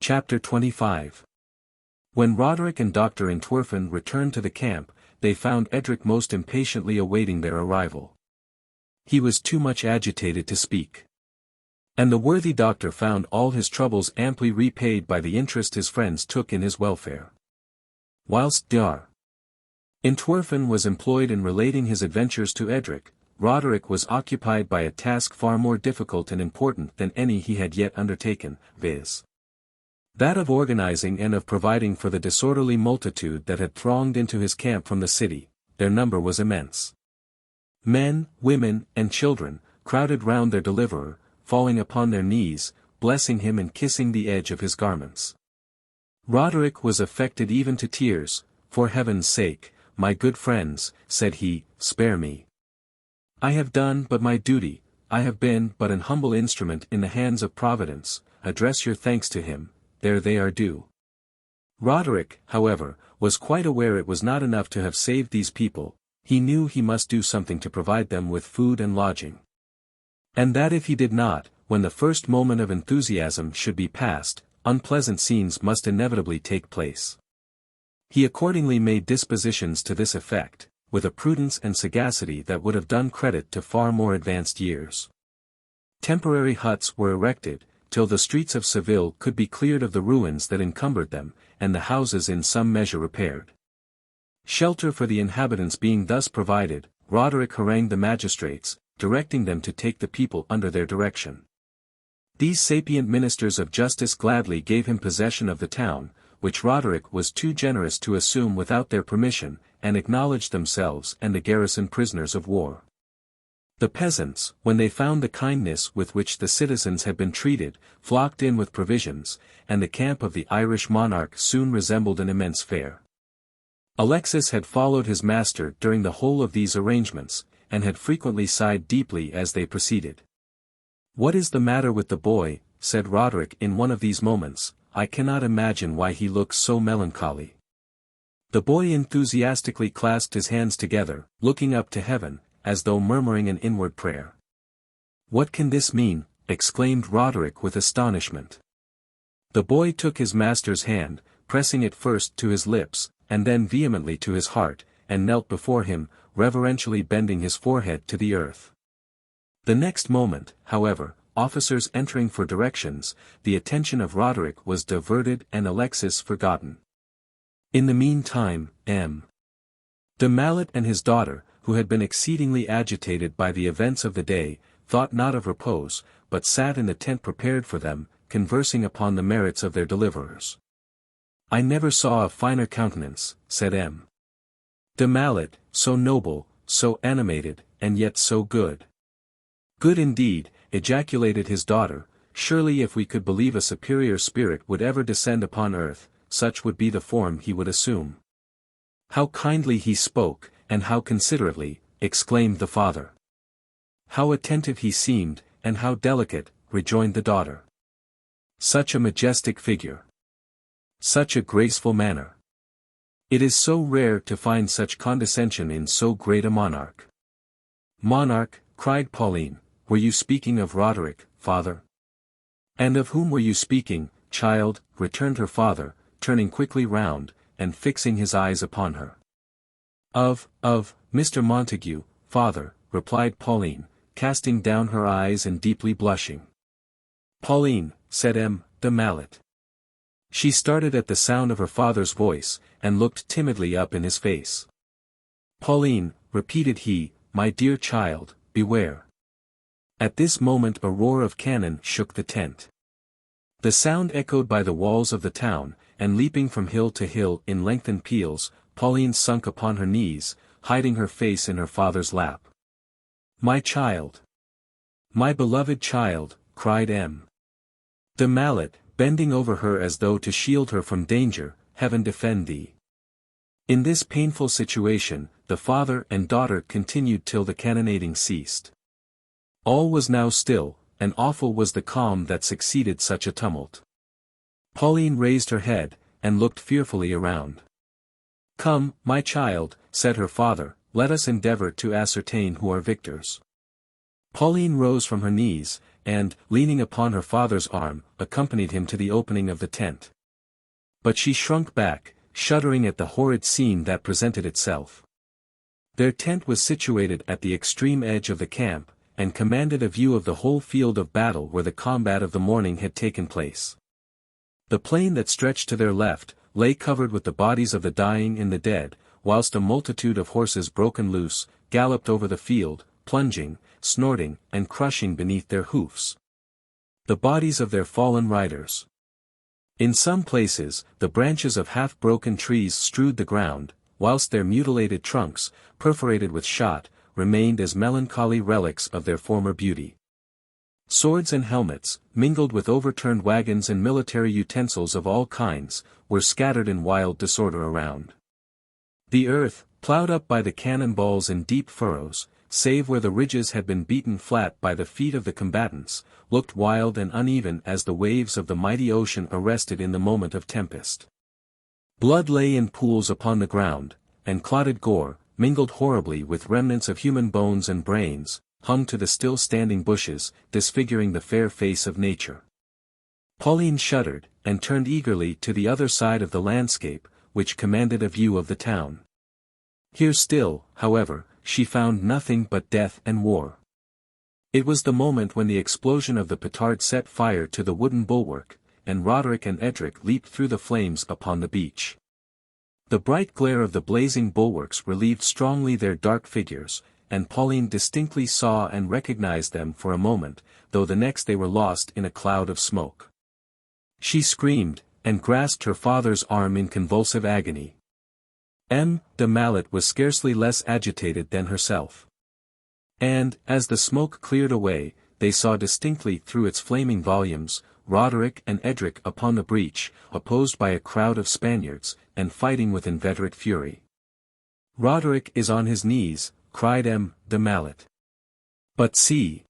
Chapter 25. When Roderick and Dr. Entwerfen returned to the camp, they found Edric most impatiently awaiting their arrival. He was too much agitated to speak. And the worthy doctor found all his troubles amply repaid by the interest his friends took in his welfare. Whilst Dr. Entwerfen was employed in relating his adventures to Edric, Roderick was occupied by a task far more difficult and important than any he had yet undertaken, viz. that of organizing and of providing for the disorderly multitude that had thronged into his camp from the city. Their number was immense. Men, women, and children, crowded round their deliverer, falling upon their knees, blessing him and kissing the edge of his garments. Roderick was affected even to tears. "For heaven's sake, my good friends," said he, "spare me. I have done but my duty, I have been but an humble instrument in the hands of Providence. Address your thanks to him, there they are due." Roderick, however, was quite aware it was not enough to have saved these people. He knew he must do something to provide them with food and lodging. And that if he did not, when the first moment of enthusiasm should be past, unpleasant scenes must inevitably take place. He accordingly made dispositions to this effect, with a prudence and sagacity that would have done credit to far more advanced years. Temporary huts were erected, till the streets of Seville could be cleared of the ruins that encumbered them, and the houses in some measure repaired. Shelter for the inhabitants being thus provided, Roderick harangued the magistrates, directing them to take the people under their direction. These sapient ministers of justice gladly gave him possession of the town, which Roderick was too generous to assume without their permission, and acknowledged themselves and the garrison prisoners of war. The peasants, when they found the kindness with which the citizens had been treated, flocked in with provisions, and the camp of the Irish monarch soon resembled an immense fair. Alexis had followed his master during the whole of these arrangements, and had frequently sighed deeply as they proceeded. "What is the matter with the boy?" said Roderick in one of these moments. "I cannot imagine why he looks so melancholy." The boy enthusiastically clasped his hands together, looking up to heaven, as though murmuring an inward prayer. "What can this mean?" exclaimed Roderick with astonishment. The boy took his master's hand, pressing it first to his lips, and then vehemently to his heart, and knelt before him, reverentially bending his forehead to the earth. The next moment, however, officers entering for directions, the attention of Roderick was diverted and Alexis forgotten. In the meantime, M. de Mallet and his daughter, who had been exceedingly agitated by the events of the day, thought not of repose, but sat in the tent prepared for them, conversing upon the merits of their deliverers. "I never saw a finer countenance," said M. de Mallet, "so noble, so animated, and yet so good." "Good indeed," ejaculated his daughter. "Surely if we could believe a superior spirit would ever descend upon earth, such would be the form he would assume." "How kindly he spoke, and how considerately," exclaimed the father. "How attentive he seemed, and how delicate," rejoined the daughter. "Such a majestic figure. Such a graceful manner. It is so rare to find such condescension in so great a monarch." "Monarch," cried Pauline, "were you speaking of Roderick, father?" "And of whom were you speaking, child?" returned her father, turning quickly round, and fixing his eyes upon her. Of Mr. Montague, father," replied Pauline, casting down her eyes and deeply blushing. "Pauline," said M. de Mallet. She started at the sound of her father's voice, and looked timidly up in his face. "Pauline," repeated he, "my dear child, beware." At this moment a roar of cannon shook the tent. The sound echoed by the walls of the town, and leaping from hill to hill in lengthened peals, Pauline sunk upon her knees, hiding her face in her father's lap. "My child! My beloved child!" cried M. de Mallet, bending over her as though to shield her from danger. "Heaven defend thee." In this painful situation, the father and daughter continued till the cannonading ceased. All was now still, and awful was the calm that succeeded such a tumult. Pauline raised her head, and looked fearfully around. "Come, my child," said her father, "let us endeavor to ascertain who are victors." Pauline rose from her knees, and, leaning upon her father's arm, accompanied him to the opening of the tent. But she shrunk back, shuddering at the horrid scene that presented itself. Their tent was situated at the extreme edge of the camp, and commanded a view of the whole field of battle where the combat of the morning had taken place. The plain that stretched to their left, lay covered with the bodies of the dying and the dead, whilst a multitude of horses broken loose, galloped over the field, plunging, snorting, and crushing beneath their hoofs the bodies of their fallen riders. In some places, the branches of half-broken trees strewed the ground, whilst their mutilated trunks, perforated with shot, remained as melancholy relics of their former beauty. Swords and helmets, mingled with overturned wagons and military utensils of all kinds, were scattered in wild disorder around. The earth, ploughed up by the cannon-balls in deep furrows, save where the ridges had been beaten flat by the feet of the combatants, looked wild and uneven as the waves of the mighty ocean arrested in the moment of tempest. Blood lay in pools upon the ground, and clotted gore, mingled horribly with remnants of human bones and brains, hung to the still-standing bushes, disfiguring the fair face of nature. Pauline shuddered, and turned eagerly to the other side of the landscape, which commanded a view of the town. Here still, however, she found nothing but death and war. It was the moment when the explosion of the petard set fire to the wooden bulwark, and Roderick and Edric leaped through the flames upon the beach. The bright glare of the blazing bulwarks relieved strongly their dark figures, and Pauline distinctly saw and recognized them for a moment, though the next they were lost in a cloud of smoke. She screamed, and grasped her father's arm in convulsive agony. De Mallet was scarcely less agitated than herself. And, as the smoke cleared away, they saw distinctly through its flaming volumes, Roderick and Edric upon the breach, opposed by a crowd of Spaniards, and fighting with inveterate fury. "Roderick is on his knees," cried de Mallet. "But see!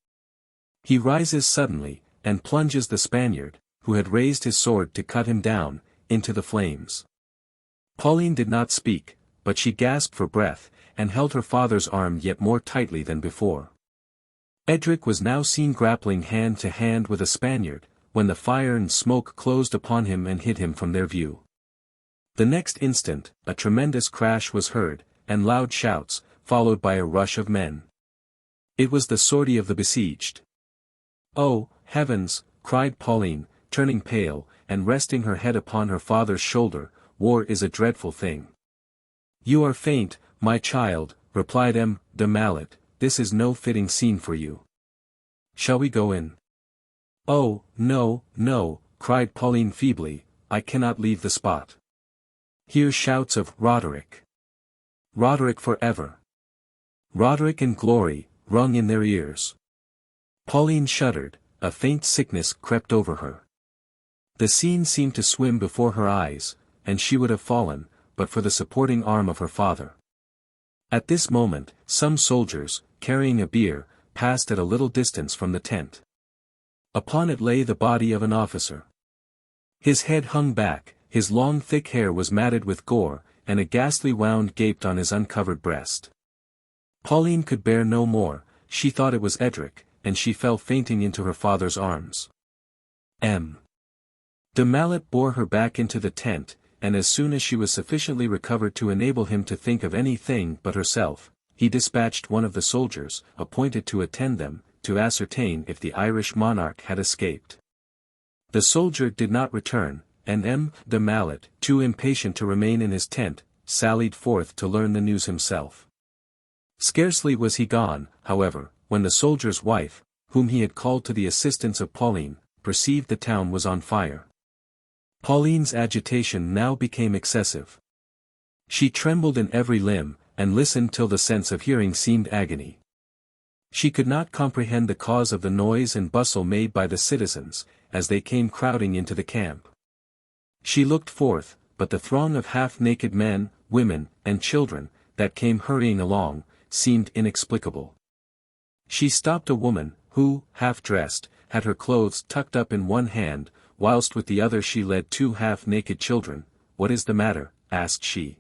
He rises suddenly, and plunges the Spaniard, who had raised his sword to cut him down, into the flames." Pauline did not speak, but she gasped for breath, and held her father's arm yet more tightly than before. Edric was now seen grappling hand to hand with a Spaniard, when the fire and smoke closed upon him and hid him from their view. The next instant, a tremendous crash was heard, and loud shouts, followed by a rush of men. It was the sortie of the besieged. "Oh, heavens!" cried Pauline, turning pale, and resting her head upon her father's shoulder. "War is a dreadful thing." "You are faint, my child," replied de Mallet, "this is no fitting scene for you. Shall we go in?" "Oh, no, no," cried Pauline feebly, "I cannot leave the spot. Hear shouts of Roderick. Roderick forever. Roderick in glory," rung in their ears. Pauline shuddered, a faint sickness crept over her. The scene seemed to swim before her eyes, and she would have fallen, but for the supporting arm of her father. At this moment, some soldiers, carrying a bier, passed at a little distance from the tent. Upon it lay the body of an officer. His head hung back, his long thick hair was matted with gore, and a ghastly wound gaped on his uncovered breast. Pauline could bear no more, she thought it was Edric, and she fell fainting into her father's arms. De Mallet bore her back into the tent, and as soon as she was sufficiently recovered to enable him to think of anything but herself, he dispatched one of the soldiers, appointed to attend them, to ascertain if the Irish monarch had escaped. The soldier did not return, and de Mallet, too impatient to remain in his tent, sallied forth to learn the news himself. Scarcely was he gone, however, when the soldier's wife, whom he had called to the assistance of Pauline, perceived the town was on fire. Pauline's agitation now became excessive. She trembled in every limb, and listened till the sense of hearing seemed agony. She could not comprehend the cause of the noise and bustle made by the citizens, as they came crowding into the camp. She looked forth, but the throng of half-naked men, women, and children, that came hurrying along, seemed inexplicable. She stopped a woman, who, half-dressed, had her clothes tucked up in one hand, whilst with the other she led two half-naked children. "What is the matter?" asked she.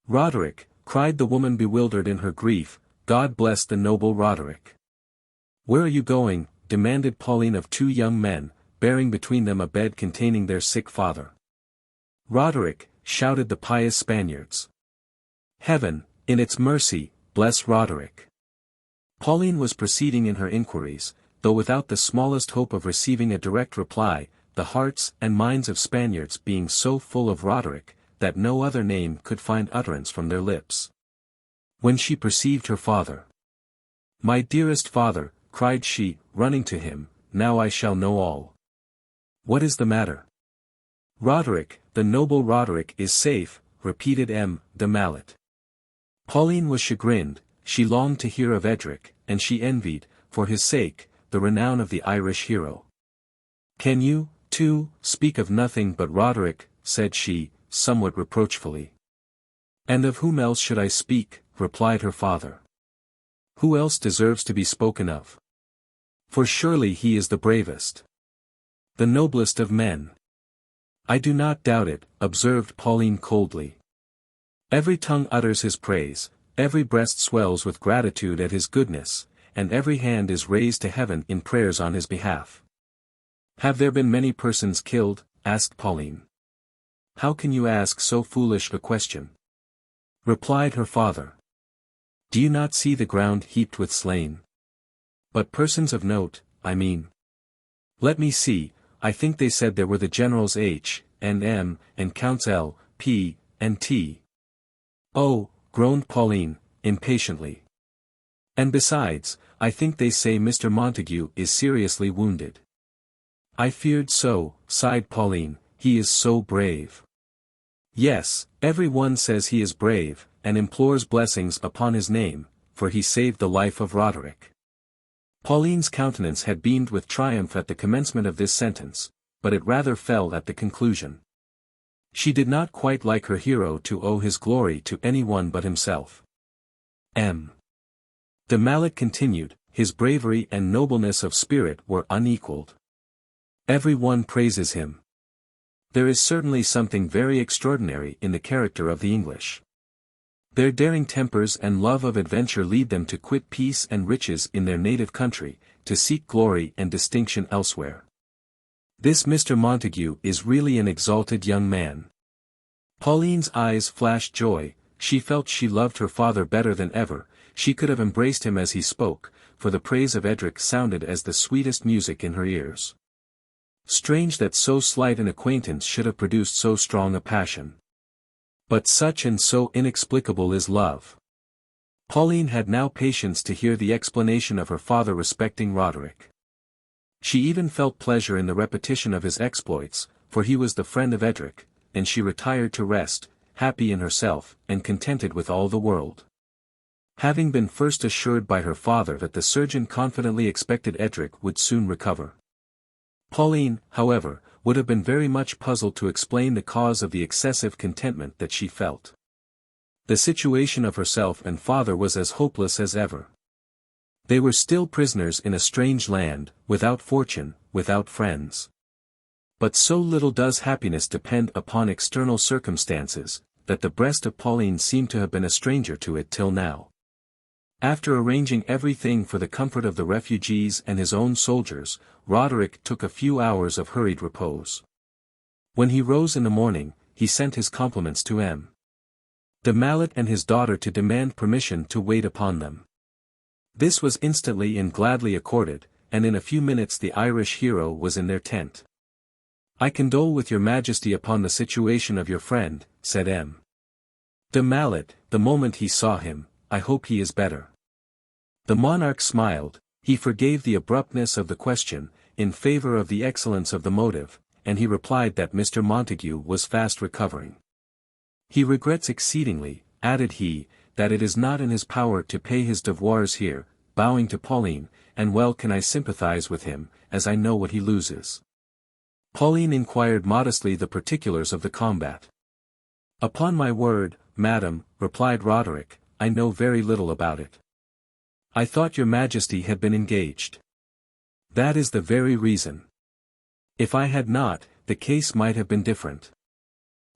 "Roderick," cried the woman bewildered in her grief, "God bless the noble Roderick." "Where are you going, demanded Pauline of two young men, bearing between them a bed containing their sick father. Roderick, shouted the pious Spaniards. Heaven, in its mercy, bless Roderick. Pauline was proceeding in her inquiries, though without the smallest hope of receiving a direct reply, the hearts and minds of Spaniards being so full of Roderick, that no other name could find utterance from their lips. When she perceived her father. "My dearest father," cried she, running to him, "now I shall know all. What is the matter?" "Roderick, the noble Roderick is safe," repeated de Mallet. Pauline was chagrined, she longed to hear of Edric, and she envied, for his sake, the renown of the Irish hero. "Can you, too, speak of nothing but Roderick?" said she, somewhat reproachfully. "And of whom else should I speak?" replied her father. "Who else deserves to be spoken of? For surely he is the bravest, the noblest of men." "I do not doubt it," observed Pauline coldly. "Every tongue utters his praise, every breast swells with gratitude at his goodness, and every hand is raised to heaven in prayers on his behalf." "Have there been many persons killed?" asked Pauline. "How can you ask so foolish a question?" replied her father. "Do you not see the ground heaped with slain? But persons of note, I mean." "Let me see, I think they said there were the generals H, and M, and Counts L, P, and T." "Oh," groaned Pauline, impatiently. "And besides, I think they say Mr. Montague is seriously wounded." "I feared so," sighed Pauline, "he is so brave." "Yes, every one says he is brave, and implores blessings upon his name, for he saved the life of Roderick." Pauline's countenance had beamed with triumph at the commencement of this sentence, but it rather fell at the conclusion. She did not quite like her hero to owe his glory to any one but himself. De Mallet continued, "His bravery and nobleness of spirit were unequalled. Every one praises him. There is certainly something very extraordinary in the character of the English. Their daring tempers and love of adventure lead them to quit peace and riches in their native country, to seek glory and distinction elsewhere. This Mr. Montague is really an exalted young man." Pauline's eyes flashed joy, she felt she loved her father better than ever, she could have embraced him as he spoke, for the praise of Edric sounded as the sweetest music in her ears. Strange that so slight an acquaintance should have produced so strong a passion. But such and so inexplicable is love. Pauline had now patience to hear the explanation of her father respecting Roderick. She even felt pleasure in the repetition of his exploits, for he was the friend of Edric, and she retired to rest, happy in herself, and contented with all the world. Having been first assured by her father that the surgeon confidently expected Edric would soon recover. Pauline, however, would have been very much puzzled to explain the cause of the excessive contentment that she felt. The situation of herself and father was as hopeless as ever. They were still prisoners in a strange land, without fortune, without friends. But so little does happiness depend upon external circumstances, that the breast of Pauline seemed to have been a stranger to it till now. After arranging everything for the comfort of the refugees and his own soldiers, Roderick took a few hours of hurried repose. When he rose in the morning, he sent his compliments to de Mallet and his daughter to demand permission to wait upon them. This was instantly and gladly accorded, and in a few minutes the Irish hero was in their tent. "I condole with your Majesty upon the situation of your friend," said de Mallet, the moment he saw him. "I hope he is better." The monarch smiled, he forgave the abruptness of the question, in favor of the excellence of the motive, and he replied that Mr. Montague was fast recovering. "He regrets exceedingly," added he, "that it is not in his power to pay his devoirs here," bowing to Pauline, "and well can I sympathize with him, as I know what he loses." Pauline inquired modestly the particulars of the combat. "Upon my word, madam," replied Roderick, "I know very little about it." "I thought your Majesty had been engaged." "That is the very reason. If I had not, the case might have been different.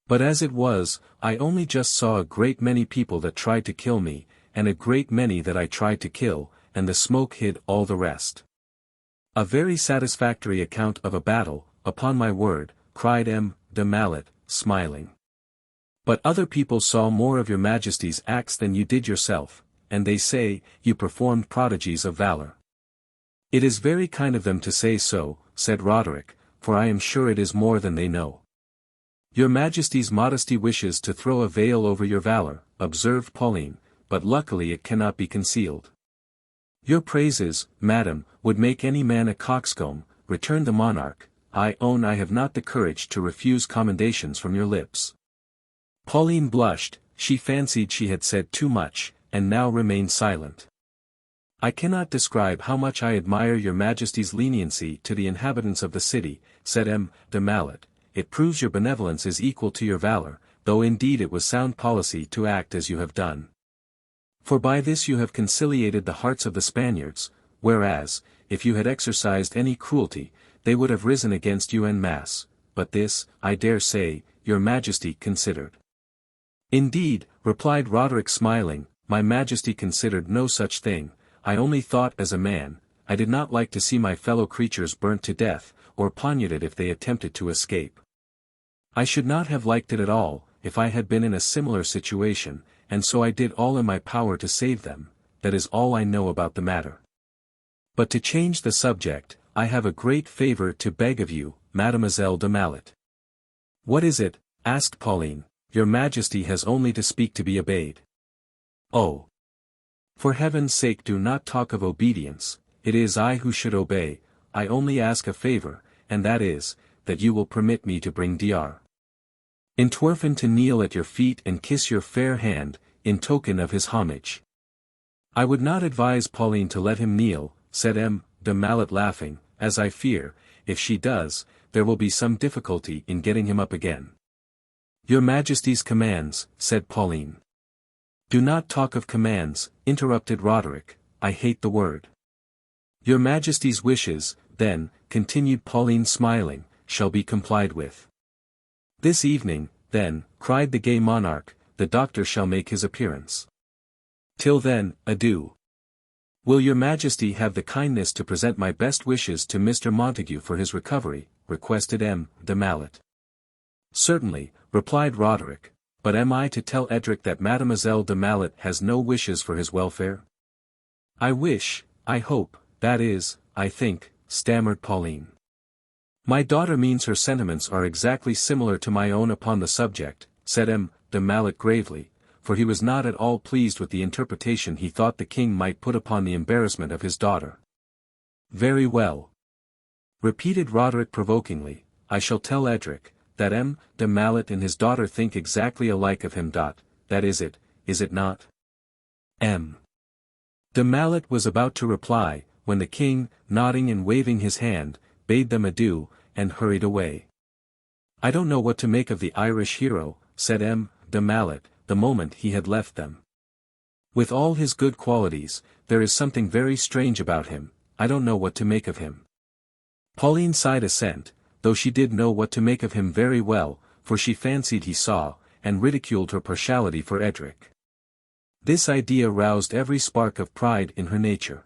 But as it was, I only just saw a great many people that tried to kill me, and a great many that I tried to kill, and the smoke hid all the rest." A very satisfactory account of a battle, upon my word, cried de Mallet, smiling. But other people saw more of your Majesty's acts than you did yourself, and they say, you performed prodigies of valor. It is very kind of them to say so, said Roderick, for I am sure it is more than they know. Your Majesty's modesty wishes to throw a veil over your valor, observed Pauline, but luckily it cannot be concealed. Your praises, madam, would make any man a coxcomb, returned the monarch. I own I have not the courage to refuse commendations from your lips. Pauline blushed, she fancied she had said too much, and now remained silent. I cannot describe how much I admire your Majesty's leniency to the inhabitants of the city, said de Mallet. It proves your benevolence is equal to your valor, though indeed it was sound policy to act as you have done. For by this you have conciliated the hearts of the Spaniards, whereas, if you had exercised any cruelty, they would have risen against you en masse, but this, I dare say, your Majesty considered. Indeed, replied Roderick smiling, my Majesty considered no such thing, I only thought as a man, I did not like to see my fellow creatures burnt to death, or poniarded if they attempted to escape. I should not have liked it at all, if I had been in a similar situation, and so I did all in my power to save them, that is all I know about the matter. But to change the subject, I have a great favor to beg of you, Mademoiselle de Mallet. What is it? Asked Pauline. Your Majesty has only to speak to be obeyed. Oh! For heaven's sake do not talk of obedience, it is I who should obey, I only ask a favor, and that is, that you will permit me to bring Dr. Entwerfen to kneel at your feet and kiss your fair hand, in token of his homage. I would not advise Pauline to let him kneel, said de Mallet laughing, as I fear, if she does, there will be some difficulty in getting him up again. Your Majesty's commands, said Pauline. Do not talk of commands, interrupted Roderick, I hate the word. Your Majesty's wishes, then, continued Pauline smiling, shall be complied with. This evening, then, cried the gay monarch, the doctor shall make his appearance. Till then, adieu. Will your Majesty have the kindness to present my best wishes to Mr. Montague for his recovery, requested de Mallet. Certainly, replied Roderick, but am I to tell Edric that Mademoiselle de Mallet has no wishes for his welfare? I wish, I hope, that is, I think, stammered Pauline. My daughter means her sentiments are exactly similar to my own upon the subject, said de Mallet gravely, for he was not at all pleased with the interpretation he thought the king might put upon the embarrassment of his daughter. Very well. Repeated Roderick provokingly, I shall tell Edric, that de Mallet and his daughter think exactly alike of him. That is it not? De Mallet was about to reply, when the king, nodding and waving his hand, bade them adieu, and hurried away. I don't know what to make of the Irish hero, said de Mallet, the moment he had left them. With all his good qualities, there is something very strange about him, I don't know what to make of him. Pauline sighed assent, though she did know what to make of him very well, for she fancied he saw, and ridiculed her partiality for Edric. This idea roused every spark of pride in her nature.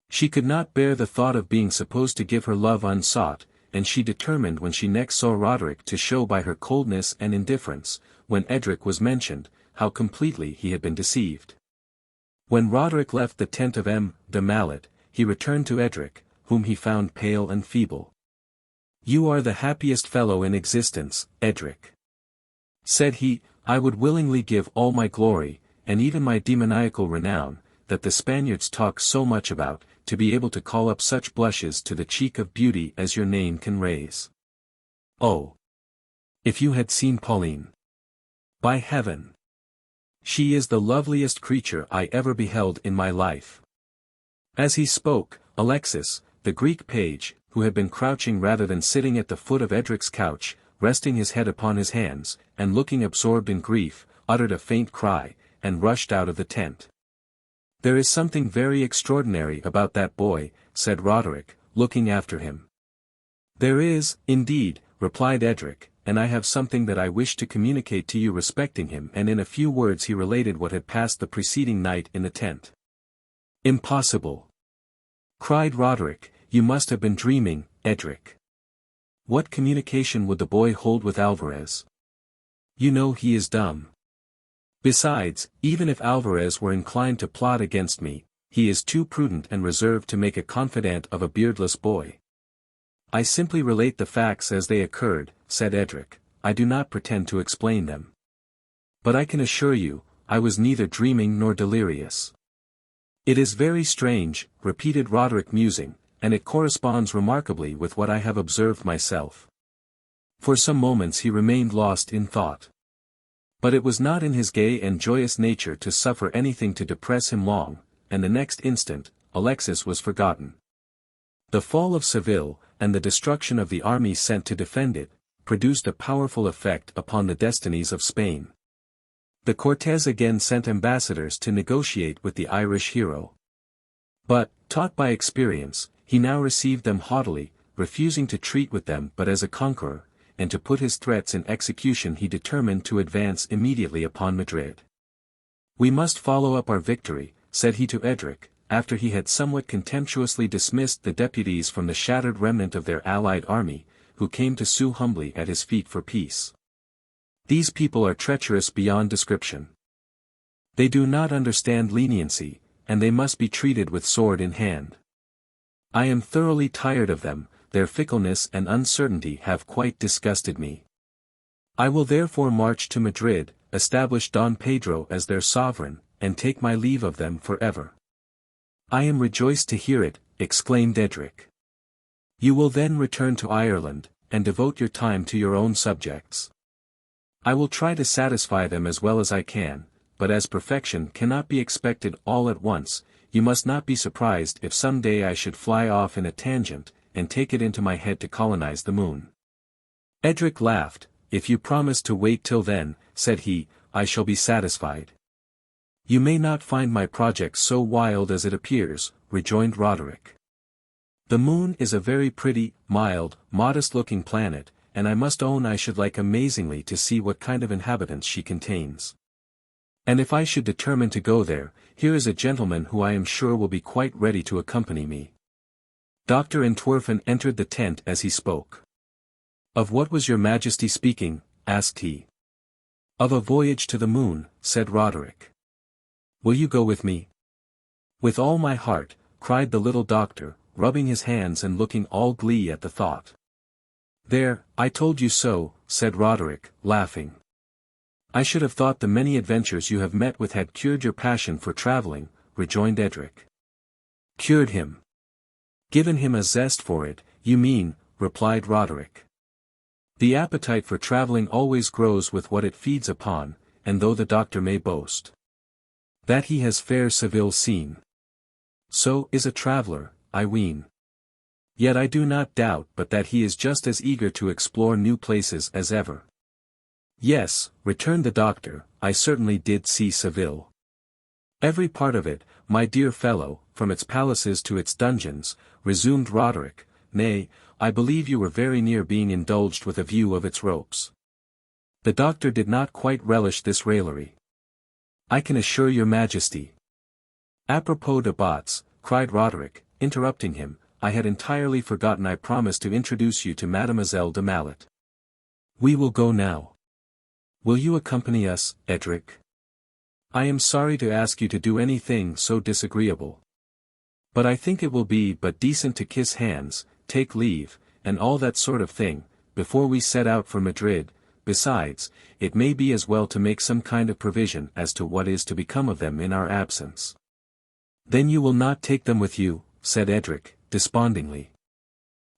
She could not bear the thought of being supposed to give her love unsought, and she determined when she next saw Roderick to show by her coldness and indifference, when Edric was mentioned, how completely he had been deceived. When Roderick left the tent of de Mallet, he returned to Edric, whom he found pale and feeble. You are the happiest fellow in existence, Edric, said he. I would willingly give all my glory, and even my demoniacal renown, that the Spaniards talk so much about, to be able to call up such blushes to the cheek of beauty as your name can raise. Oh! If you had seen Pauline! By heaven! She is the loveliest creature I ever beheld in my life. As he spoke, Alexis, the Greek page, who had been crouching rather than sitting at the foot of Edric's couch, resting his head upon his hands, and looking absorbed in grief, uttered a faint cry, and rushed out of the tent. There is something very extraordinary about that boy, said Roderick, looking after him. There is, indeed, replied Edric, and I have something that I wish to communicate to you respecting him, and in a few words he related what had passed the preceding night in the tent. Impossible! Cried Roderick, You must have been dreaming, Edric. What communication would the boy hold with Alvarez? You know he is dumb. Besides, even if Alvarez were inclined to plot against me, he is too prudent and reserved to make a confidant of a beardless boy. I simply relate the facts as they occurred, said Edric. I do not pretend to explain them. But I can assure you, I was neither dreaming nor delirious. It is very strange, repeated Roderick musing, and it corresponds remarkably with what I have observed myself. For some moments he remained lost in thought. But it was not in his gay and joyous nature to suffer anything to depress him long, and the next instant, Alexis was forgotten. The fall of Seville, and the destruction of the army sent to defend it, produced a powerful effect upon the destinies of Spain. The Cortes again sent ambassadors to negotiate with the Irish hero. But, taught by experience, he now received them haughtily, refusing to treat with them but as a conqueror, and to put his threats in execution he determined to advance immediately upon Madrid. We must follow up our victory, said he to Edric, after he had somewhat contemptuously dismissed the deputies from the shattered remnant of their allied army, who came to sue humbly at his feet for peace. These people are treacherous beyond description. They do not understand leniency, and they must be treated with sword in hand. I am thoroughly tired of them, their fickleness and uncertainty have quite disgusted me. I will therefore march to Madrid, establish Don Pedro as their sovereign, and take my leave of them forever. I am rejoiced to hear it, exclaimed Edric. You will then return to Ireland, and devote your time to your own subjects. I will try to satisfy them as well as I can, but as perfection cannot be expected all at once, you must not be surprised if some day I should fly off in a tangent, and take it into my head to colonize the moon. Edric laughed. If you promise to wait till then, said he, I shall be satisfied. You may not find my project so wild as it appears, rejoined Roderick. The moon is a very pretty, mild, modest-looking planet, and I must own I should like amazingly to see what kind of inhabitants she contains. And if I should determine to go there, here is a gentleman who I am sure will be quite ready to accompany me. Dr. Entwerfen entered the tent as he spoke. Of what was your Majesty speaking? Asked he. Of a voyage to the moon, said Roderick. Will you go with me? With all my heart, cried the little doctor, rubbing his hands and looking all glee at the thought. There, I told you so, said Roderick, laughing. I should have thought the many adventures you have met with had cured your passion for travelling, rejoined Edric. Cured him. Given him a zest for it, you mean, replied Roderick. The appetite for travelling always grows with what it feeds upon, and though the doctor may boast that he has fair Seville seen, so is a traveller, I ween. Yet I do not doubt but that he is just as eager to explore new places as ever. Yes, returned the doctor, I certainly did see Seville. Every part of it, my dear fellow, from its palaces to its dungeons, resumed Roderick, nay, I believe you were very near being indulged with a view of its ropes. The doctor did not quite relish this raillery. I can assure your Majesty. Apropos de bottes, cried Roderick, interrupting him, I had entirely forgotten I promised to introduce you to Mademoiselle de Mallet. We will go now. Will you accompany us, Edric? I am sorry to ask you to do anything so disagreeable. But I think it will be but decent to kiss hands, take leave, and all that sort of thing, before we set out for Madrid. Besides, it may be as well to make some kind of provision as to what is to become of them in our absence. Then you will not take them with you, said Edric, despondingly.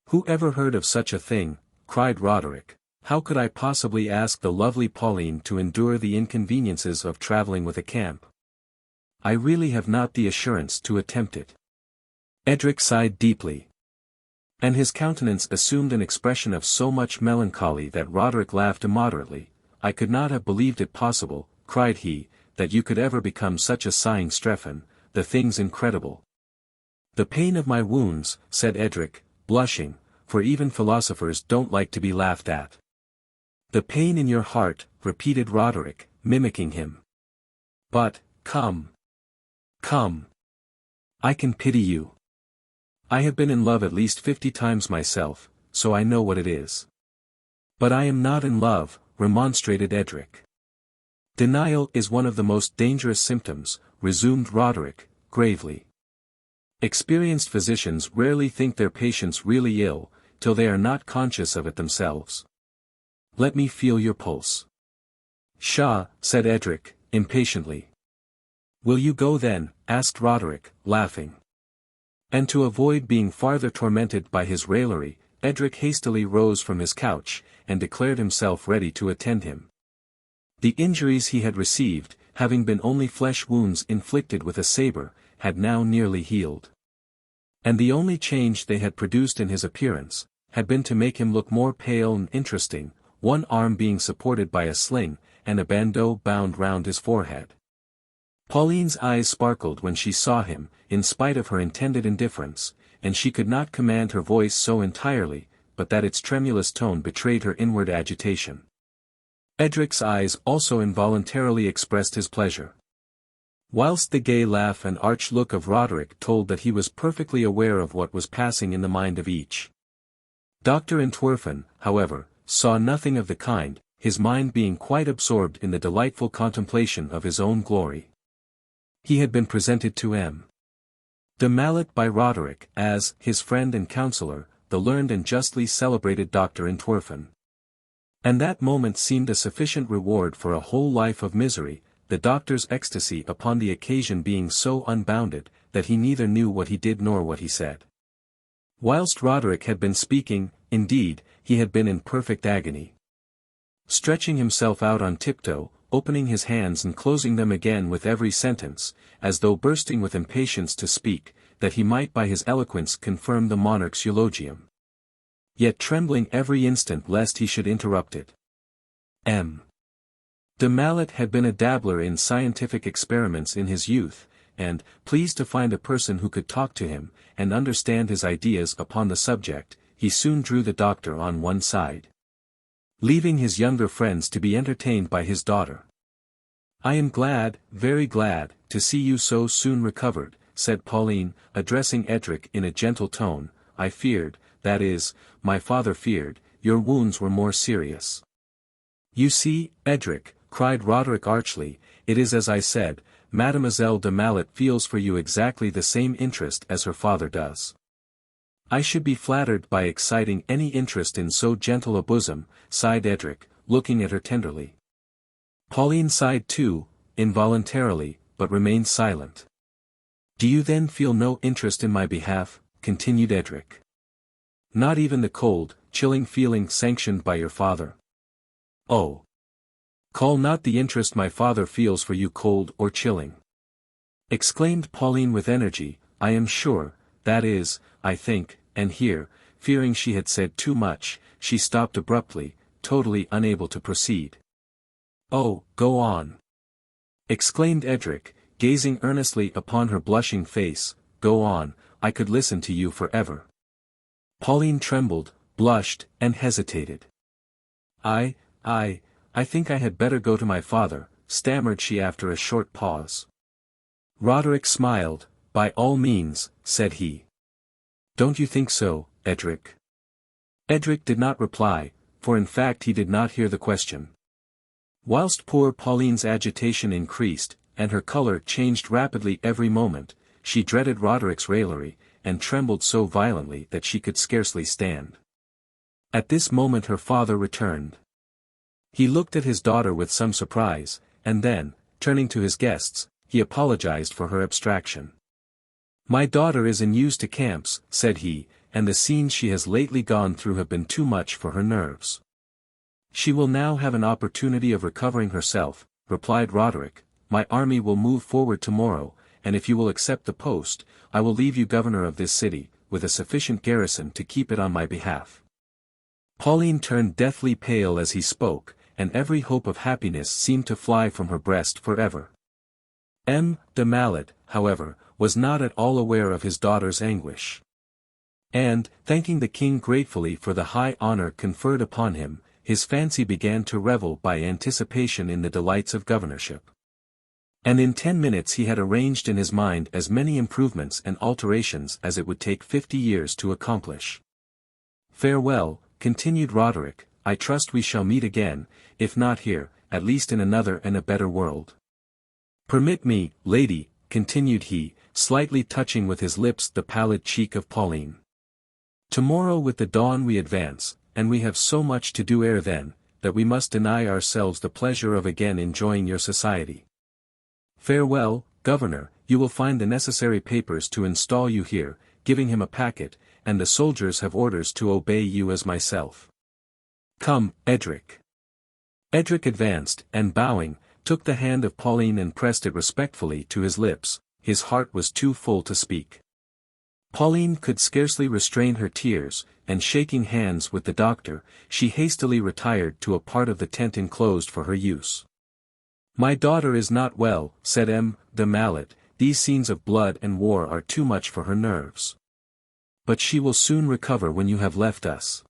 Who ever heard of such a thing? Cried Roderick. How could I possibly ask the lovely Pauline to endure the inconveniences of travelling with a camp? I really have not the assurance to attempt it. Edric sighed deeply, and his countenance assumed an expression of so much melancholy that Roderick laughed immoderately. I could not have believed it possible, cried he, that you could ever become such a sighing Strephon, the thing's incredible. The pain of my wounds, said Edric, blushing, for even philosophers don't like to be laughed at. The pain in your heart, repeated Roderick, mimicking him. But, come. Come. I can pity you. I have been in love at least 50 times myself, so I know what it is. But I am not in love, remonstrated Edric. Denial is one of the most dangerous symptoms, resumed Roderick, gravely. Experienced physicians rarely think their patients really ill, till they are not conscious of it themselves. Let me feel your pulse. Pshaw, said Edric, impatiently. Will you go then? Asked Roderick, laughing. And to avoid being farther tormented by his raillery, Edric hastily rose from his couch, and declared himself ready to attend him. The injuries he had received, having been only flesh wounds inflicted with a sabre, had now nearly healed. And the only change they had produced in his appearance, had been to make him look more pale and interesting, one arm being supported by a sling, and a bandeau bound round his forehead. Pauline's eyes sparkled when she saw him, in spite of her intended indifference, and she could not command her voice so entirely, but that its tremulous tone betrayed her inward agitation. Edric's eyes also involuntarily expressed his pleasure. Whilst the gay laugh and arch look of Roderick told that he was perfectly aware of what was passing in the mind of each. Dr. Entwerfen, however, saw nothing of the kind, his mind being quite absorbed in the delightful contemplation of his own glory. He had been presented to M. de Mallet by Roderick as his friend and counselor, the learned and justly celebrated Dr. Entwerfen. And that moment seemed a sufficient reward for a whole life of misery, the doctor's ecstasy upon the occasion being so unbounded, that he neither knew what he did nor what he said. Whilst Roderick had been speaking, indeed, he had been in perfect agony. Stretching himself out on tiptoe, opening his hands and closing them again with every sentence, as though bursting with impatience to speak, that he might by his eloquence confirm the monarch's eulogium. Yet trembling every instant lest he should interrupt it. M. de Mallet had been a dabbler in scientific experiments in his youth, and, pleased to find a person who could talk to him, and understand his ideas upon the subject, he soon drew the doctor on one side, leaving his younger friends to be entertained by his daughter. I am glad, very glad, to see you so soon recovered, said Pauline, addressing Edric in a gentle tone. I feared, that is, my father feared, your wounds were more serious. You see, Edric, cried Roderick archly, it is as I said, Mademoiselle de Mallet feels for you exactly the same interest as her father does. I should be flattered by exciting any interest in so gentle a bosom, sighed Edric, looking at her tenderly. Pauline sighed too, involuntarily, but remained silent. Do you then feel no interest in my behalf? Continued Edric. Not even the cold, chilling feeling sanctioned by your father? Oh! Call not the interest my father feels for you cold or chilling. Exclaimed Pauline with energy, I am sure, that is, I think, and here, fearing she had said too much, she stopped abruptly, totally unable to proceed. Oh, go on! Exclaimed Edric, gazing earnestly upon her blushing face, go on, I could listen to you forever. Pauline trembled, blushed, and hesitated. I think I had better go to my father, stammered she after a short pause. Roderick smiled, by all means, said he. Don't you think so, Edric? Edric did not reply, for in fact he did not hear the question. Whilst poor Pauline's agitation increased, and her colour changed rapidly every moment, she dreaded Roderick's raillery, and trembled so violently that she could scarcely stand. At this moment her father returned. He looked at his daughter with some surprise, and then, turning to his guests, he apologized for her abstraction. My daughter is unused to camps, said he, and the scenes she has lately gone through have been too much for her nerves. She will now have an opportunity of recovering herself, replied Roderick. My army will move forward tomorrow, and if you will accept the post, I will leave you governor of this city, with a sufficient garrison to keep it on my behalf. Pauline turned deathly pale as he spoke, and every hope of happiness seemed to fly from her breast forever. M. de Mallet, however, was not at all aware of his daughter's anguish. And, thanking the king gratefully for the high honor conferred upon him, his fancy began to revel by anticipation in the delights of governorship. And in 10 minutes he had arranged in his mind as many improvements and alterations as it would take 50 years to accomplish. "Farewell," continued Roderick, "I trust we shall meet again, if not here, at least in another and a better world. Permit me, lady," continued he, slightly touching with his lips the pallid cheek of Pauline. "Tomorrow with the dawn we advance, and we have so much to do ere then, that we must deny ourselves the pleasure of again enjoying your society. Farewell, governor, you will find the necessary papers to install you here," giving him a packet, "and the soldiers have orders to obey you as myself. Come, Edric." Edric advanced, and bowing, took the hand of Pauline and pressed it respectfully to his lips. His heart was too full to speak. Pauline could scarcely restrain her tears, and shaking hands with the doctor, she hastily retired to a part of the tent enclosed for her use. "My daughter is not well," said de Mallet, "these scenes of blood and war are too much for her nerves. But she will soon recover when you have left us."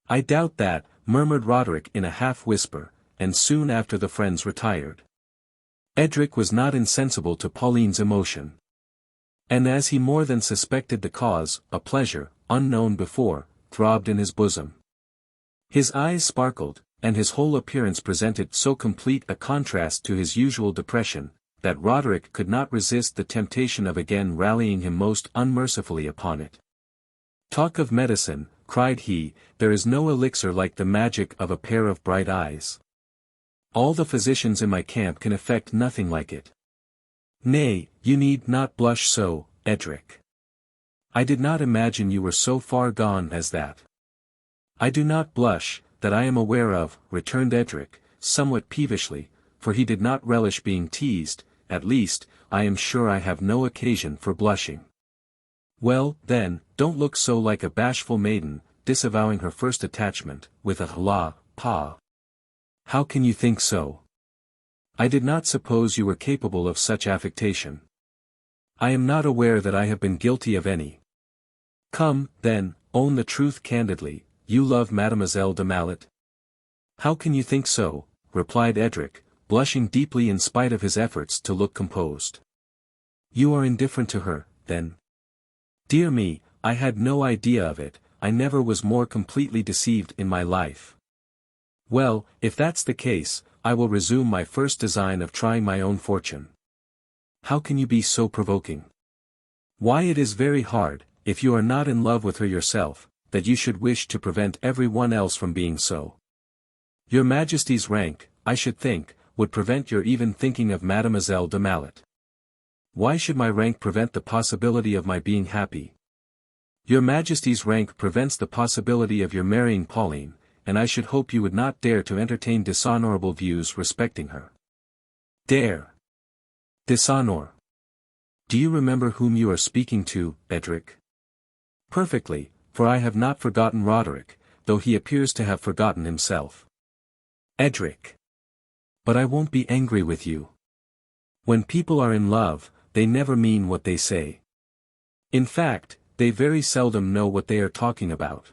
"I doubt that," murmured Roderick in a half-whisper, and soon after the friends retired. Edric was not insensible to Pauline's emotion. And as he more than suspected the cause, a pleasure, unknown before, throbbed in his bosom. His eyes sparkled, and his whole appearance presented so complete a contrast to his usual depression, that Roderick could not resist the temptation of again rallying him most unmercifully upon it. "Talk of medicine," cried he, "there is no elixir like the magic of a pair of bright eyes. All the physicians in my camp can effect nothing like it. Nay, you need not blush so, Edric. I did not imagine you were so far gone as that." "I do not blush, that I am aware of," returned Edric, somewhat peevishly, for he did not relish being teased. "At least, I am sure I have no occasion for blushing." "Well, then, don't look so like a bashful maiden, disavowing her first attachment, with a hla, pa. How can you think so? I did not suppose you were capable of such affectation. I am not aware that I have been guilty of any. Come, then, own the truth candidly, you love Mademoiselle de Mallet?" "How can you think so?" replied Edric, blushing deeply in spite of his efforts to look composed. "You are indifferent to her, then?" "Dear me, I had no idea of it, I never was more completely deceived in my life." "Well, if that's the case, I will resume my first design of trying my own fortune." "How can you be so provoking?" "Why, it is very hard, if you are not in love with her yourself, that you should wish to prevent every one else from being so. Your Majesty's rank, I should think, would prevent your even thinking of Mademoiselle de Mallet." "Why should my rank prevent the possibility of my being happy?" "Your Majesty's rank prevents the possibility of your marrying Pauline, and I should hope you would not dare to entertain dishonorable views respecting her." "Dare? Dishonor? Do you remember whom you are speaking to, Edric?" "Perfectly, for I have not forgotten Roderick, though he appears to have forgotten himself." "Edric! But I won't be angry with you. When people are in love, they never mean what they say. In fact, they very seldom know what they are talking about.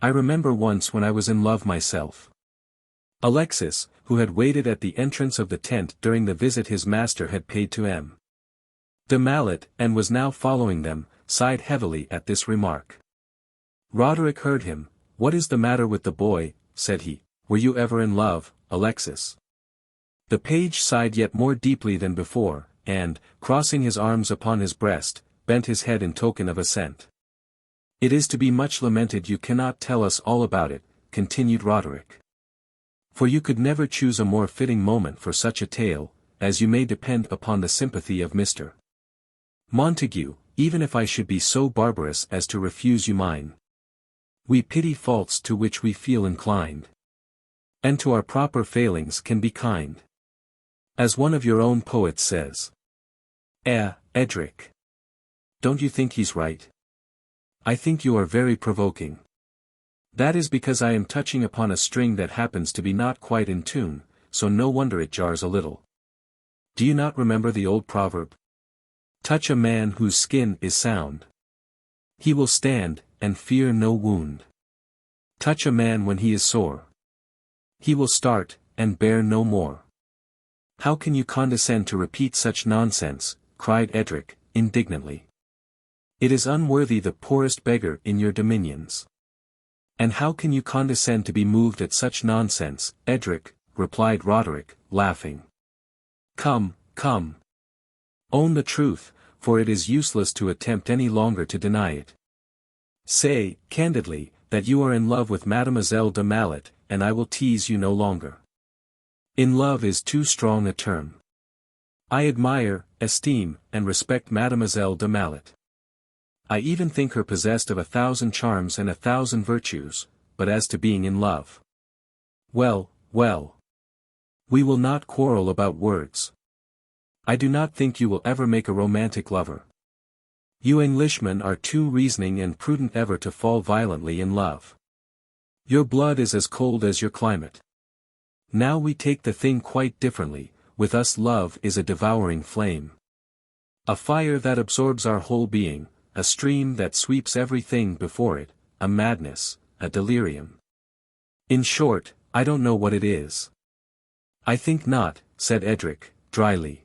I remember once when I was in love myself." Alexis, who had waited at the entrance of the tent during the visit his master had paid to de Mallet, and was now following them, sighed heavily at this remark. Roderick heard him. "What is the matter with the boy?" said he. "Were you ever in love, Alexis?" The page sighed yet more deeply than before, and, crossing his arms upon his breast, bent his head in token of assent. "It is to be much lamented you cannot tell us all about it," continued Roderick. "For you could never choose a more fitting moment for such a tale, as you may depend upon the sympathy of Mr. Montague, even if I should be so barbarous as to refuse you mine. We pity faults to which we feel inclined. And to our proper failings can be kind. As one of your own poets says. Edric. Don't you think he's right? I think you are very provoking. That is because I am touching upon a string that happens to be not quite in tune, so no wonder it jars a little. Do you not remember the old proverb? Touch a man whose skin is sound. He will stand, and fear no wound. Touch a man when he is sore. He will start, and bear no more. How can you condescend to repeat such nonsense? Cried Edric, indignantly. It is unworthy the poorest beggar in your dominions. And how can you condescend to be moved at such nonsense, Edric? Replied Roderick, laughing. Come, come. Own the truth, for it is useless to attempt any longer to deny it. Say, candidly, that you are in love with Mademoiselle de Mallet, and I will tease you no longer. In love is too strong a term. I admire, esteem, and respect Mademoiselle de Mallet. I even think her possessed of 1,000 charms and 1,000 virtues, but as to being in love. Well, well. We will not quarrel about words. I do not think you will ever make a romantic lover. You Englishmen are too reasoning and prudent ever to fall violently in love. Your blood is as cold as your climate. Now we take the thing quite differently, with us love is a devouring flame. A fire that absorbs our whole being, a stream that sweeps everything before it, a madness, a delirium. In short, I don't know what it is. I think not, said Edric, dryly.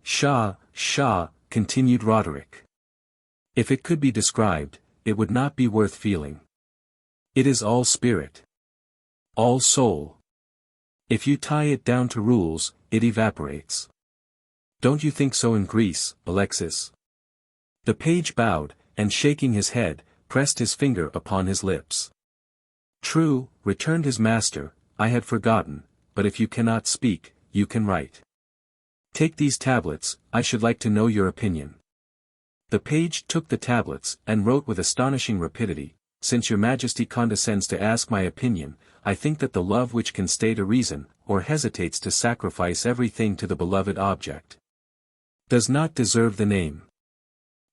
Pshaw, pshaw, continued Roderick. If it could be described, it would not be worth feeling. It is all spirit. All soul. If you tie it down to rules, it evaporates. Don't you think so in Greece, Alexis? The page bowed, and shaking his head, pressed his finger upon his lips. True, returned his master, I had forgotten, but if you cannot speak, you can write. Take these tablets, I should like to know your opinion. The page took the tablets, and wrote with astonishing rapidity, Since your majesty condescends to ask my opinion, I think that the love which can stay to reason, or hesitates to sacrifice everything to the beloved object, does not deserve the name.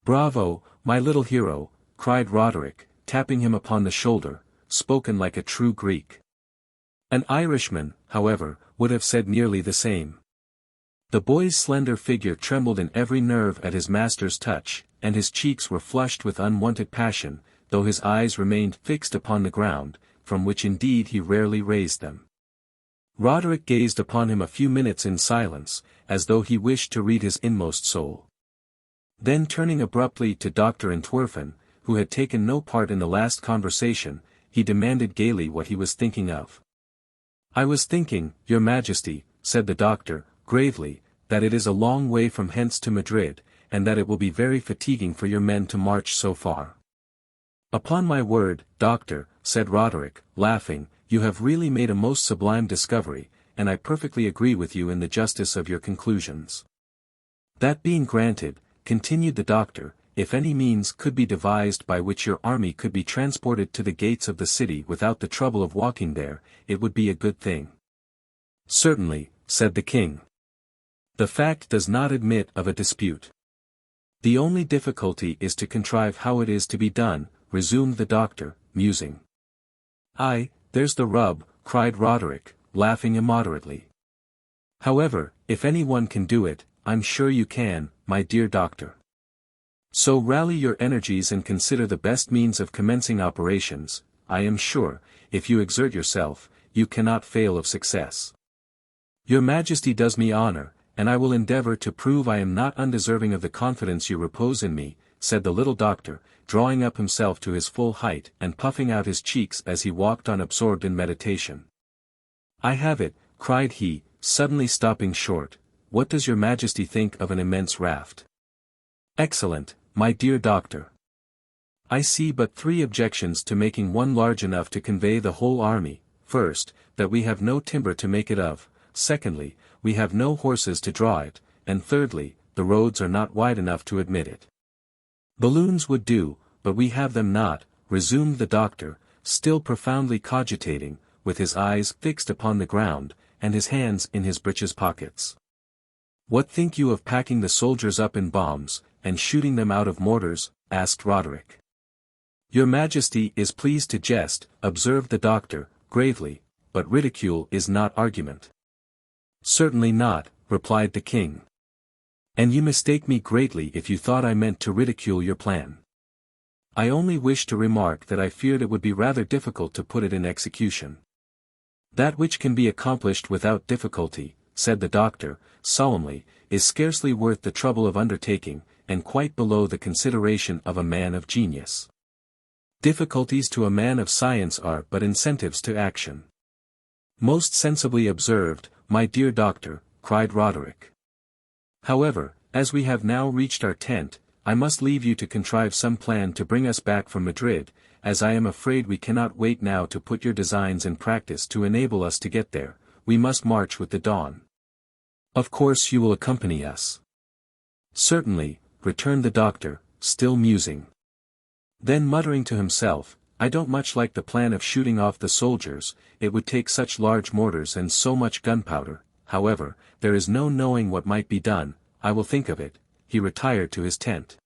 Bravo, my little hero, cried Roderick, tapping him upon the shoulder, spoken like a true Greek. An Irishman, however, would have said nearly the same. The boy's slender figure trembled in every nerve at his master's touch, and his cheeks were flushed with unwonted passion, though his eyes remained fixed upon the ground, from which indeed he rarely raised them. Roderick gazed upon him a few minutes in silence, as though he wished to read his inmost soul. Then turning abruptly to Dr. Entwerfen, who had taken no part in the last conversation, he demanded gaily what he was thinking of. I was thinking, your majesty, said the doctor, gravely, that it is a long way from hence to Madrid, and that it will be very fatiguing for your men to march so far. Upon my word, doctor, said Roderick, laughing, you have really made a most sublime discovery, and I perfectly agree with you in the justice of your conclusions. That being granted, continued the doctor, if any means could be devised by which your army could be transported to the gates of the city without the trouble of walking there, it would be a good thing. Certainly, said the king. The fact does not admit of a dispute. The only difficulty is to contrive how it is to be done, resumed the doctor, musing. Aye, there's the rub, cried Roderick, laughing immoderately. However, if any one can do it, I'm sure you can, my dear doctor. So rally your energies and consider the best means of commencing operations. I am sure, if you exert yourself, you cannot fail of success. Your Majesty does me honor, and I will endeavor to prove I am not undeserving of the confidence you repose in me, said the little doctor, drawing up himself to his full height and puffing out his cheeks as he walked on absorbed in meditation. I have it, cried he, suddenly stopping short. What does your Majesty think of an immense raft? Excellent, my dear doctor. I see but 3 objections to making one large enough to convey the whole army. First, that we have no timber to make it of. Secondly, we have no horses to draw it, and thirdly, the roads are not wide enough to admit it. Balloons would do, but we have them not, resumed the doctor, still profoundly cogitating, with his eyes fixed upon the ground, and his hands in his breeches pockets. What think you of packing the soldiers up in bombs, and shooting them out of mortars? Asked Roderick. Your Majesty is pleased to jest, observed the doctor, gravely, but ridicule is not argument. Certainly not, replied the king. And you mistake me greatly if you thought I meant to ridicule your plan. I only wish to remark that I feared it would be rather difficult to put it in execution. That which can be accomplished without difficulty, said the doctor, solemnly, is scarcely worth the trouble of undertaking, and quite below the consideration of a man of genius. Difficulties to a man of science are but incentives to action. Most sensibly observed, my dear doctor, cried Roderick. However, as we have now reached our tent, I must leave you to contrive some plan to bring us back from Madrid, as I am afraid we cannot wait now to put your designs in practice to enable us to get there. We must march with the dawn. Of course you will accompany us. Certainly, returned the doctor, still musing. Then muttering to himself, I don't much like the plan of shooting off the soldiers, it would take such large mortars and so much gunpowder. However, there is no knowing what might be done, I will think of it. He retired to his tent.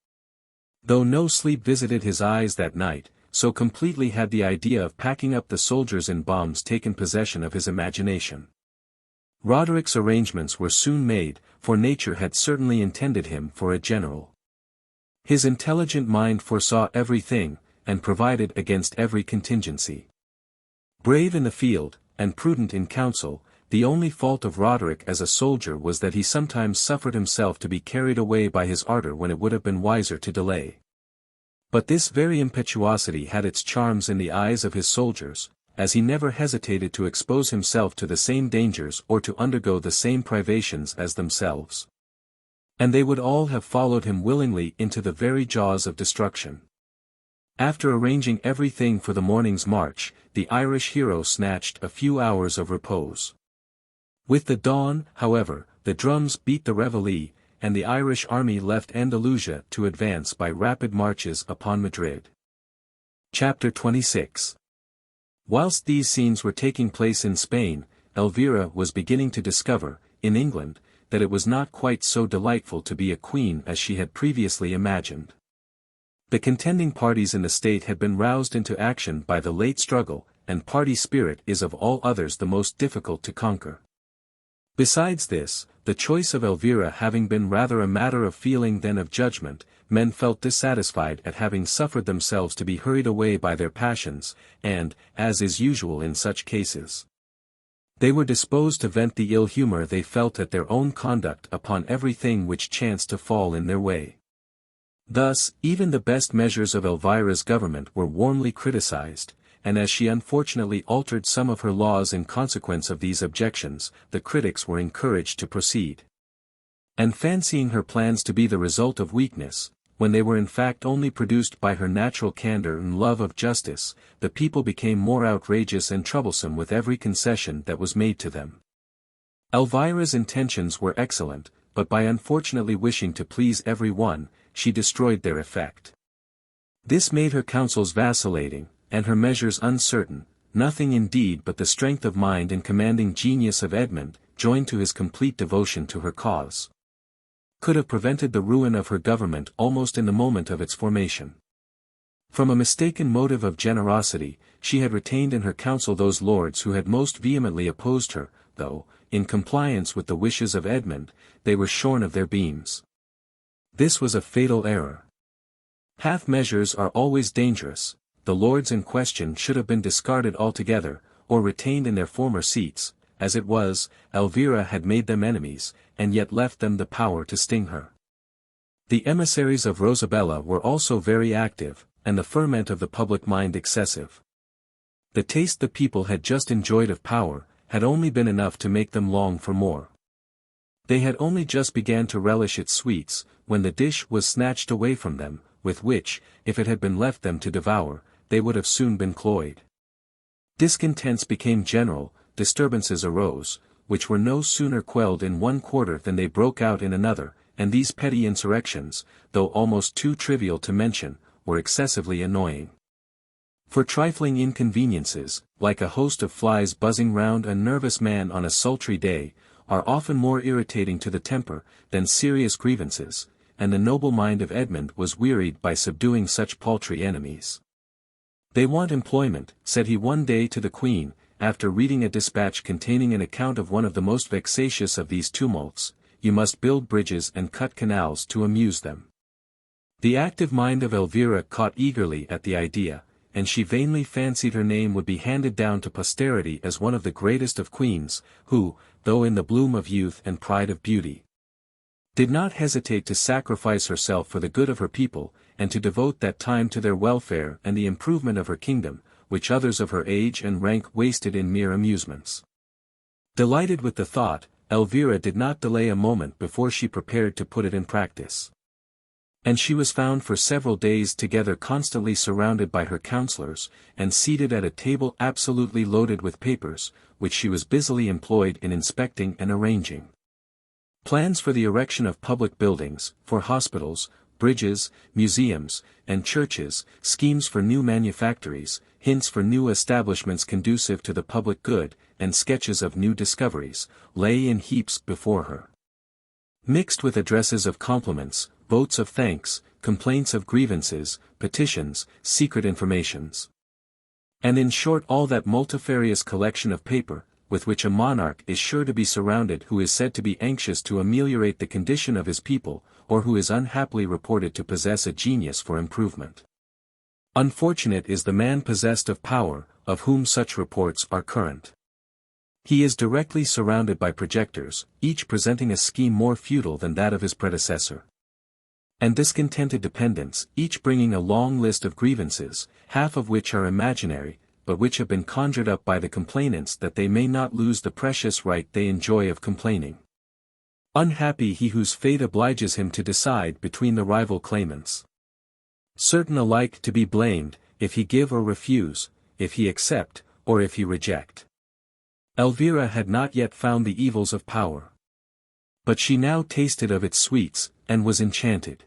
Though no sleep visited his eyes that night, so completely had the idea of packing up the soldiers in bombs taken possession of his imagination. Roderick's arrangements were soon made, for nature had certainly intended him for a general. His intelligent mind foresaw everything, and provided against every contingency. Brave in the field, and prudent in council, the only fault of Roderick as a soldier was that he sometimes suffered himself to be carried away by his ardor when it would have been wiser to delay. But this very impetuosity had its charms in the eyes of his soldiers, as he never hesitated to expose himself to the same dangers or to undergo the same privations as themselves. And they would all have followed him willingly into the very jaws of destruction. After arranging everything for the morning's march, the Irish hero snatched a few hours of repose. With the dawn, however, the drums beat the reveille, and the Irish army left Andalusia to advance by rapid marches upon Madrid. Chapter 26. Whilst these scenes were taking place in Spain, Elvira was beginning to discover, in England, that it was not quite so delightful to be a queen as she had previously imagined. The contending parties in the state had been roused into action by the late struggle, and party spirit is of all others the most difficult to conquer. Besides this, the choice of Elvira having been rather a matter of feeling than of judgment, men felt dissatisfied at having suffered themselves to be hurried away by their passions, and, as is usual in such cases, they were disposed to vent the ill humor they felt at their own conduct upon everything which chanced to fall in their way. Thus, even the best measures of Elvira's government were warmly criticized, and as she unfortunately altered some of her laws in consequence of these objections, the critics were encouraged to proceed. And fancying her plans to be the result of weakness, when they were in fact only produced by her natural candor and love of justice, the people became more outrageous and troublesome with every concession that was made to them. Elvira's intentions were excellent, but by unfortunately wishing to please every one, she destroyed their effect. This made her counsels vacillating, and her measures uncertain. Nothing indeed but the strength of mind and commanding genius of Edmund, joined to his complete devotion to her cause, could have prevented the ruin of her government almost in the moment of its formation. From a mistaken motive of generosity, she had retained in her council those lords who had most vehemently opposed her, though, in compliance with the wishes of Edmund, they were shorn of their beams. This was a fatal error. Half measures are always dangerous. The lords in question should have been discarded altogether, or retained in their former seats. As it was, Elvira had made them enemies, and yet left them the power to sting her. The emissaries of Rosabella were also very active, and the ferment of the public mind excessive. The taste the people had just enjoyed of power, had only been enough to make them long for more. They had only just began to relish its sweets, when the dish was snatched away from them, with which, if it had been left them to devour, they would have soon been cloyed. Discontents became general, disturbances arose, which were no sooner quelled in one quarter than they broke out in another, and these petty insurrections, though almost too trivial to mention, were excessively annoying. For trifling inconveniences, like a host of flies buzzing round a nervous man on a sultry day, are often more irritating to the temper, than serious grievances, and the noble mind of Edmund was wearied by subduing such paltry enemies. "They want employment," said he one day to the Queen, after reading a dispatch containing an account of one of the most vexatious of these tumults. "You must build bridges and cut canals to amuse them." The active mind of Elvira caught eagerly at the idea, and she vainly fancied her name would be handed down to posterity as one of the greatest of queens, who, though in the bloom of youth and pride of beauty, did not hesitate to sacrifice herself for the good of her people, and to devote that time to their welfare and the improvement of her kingdom, which others of her age and rank wasted in mere amusements. Delighted with the thought, Elvira did not delay a moment before she prepared to put it in practice. And she was found for several days together constantly surrounded by her counselors, and seated at a table absolutely loaded with papers, which she was busily employed in inspecting and arranging. Plans for the erection of public buildings, for hospitals, bridges, museums, and churches, schemes for new manufactories, hints for new establishments conducive to the public good, and sketches of new discoveries, lay in heaps before her. Mixed with addresses of compliments, votes of thanks, complaints of grievances, petitions, secret informations. And in short all that multifarious collection of paper, with which a monarch is sure to be surrounded who is said to be anxious to ameliorate the condition of his people, or who is unhappily reported to possess a genius for improvement. Unfortunate is the man possessed of power, of whom such reports are current. He is directly surrounded by projectors, each presenting a scheme more futile than that of his predecessor. And discontented dependents, each bringing a long list of grievances, half of which are imaginary, but which have been conjured up by the complainants that they may not lose the precious right they enjoy of complaining. Unhappy he whose fate obliges him to decide between the rival claimants. Certain alike to be blamed, if he give or refuse, if he accept, or if he reject. Elvira had not yet found the evils of power. But she now tasted of its sweets, and was enchanted.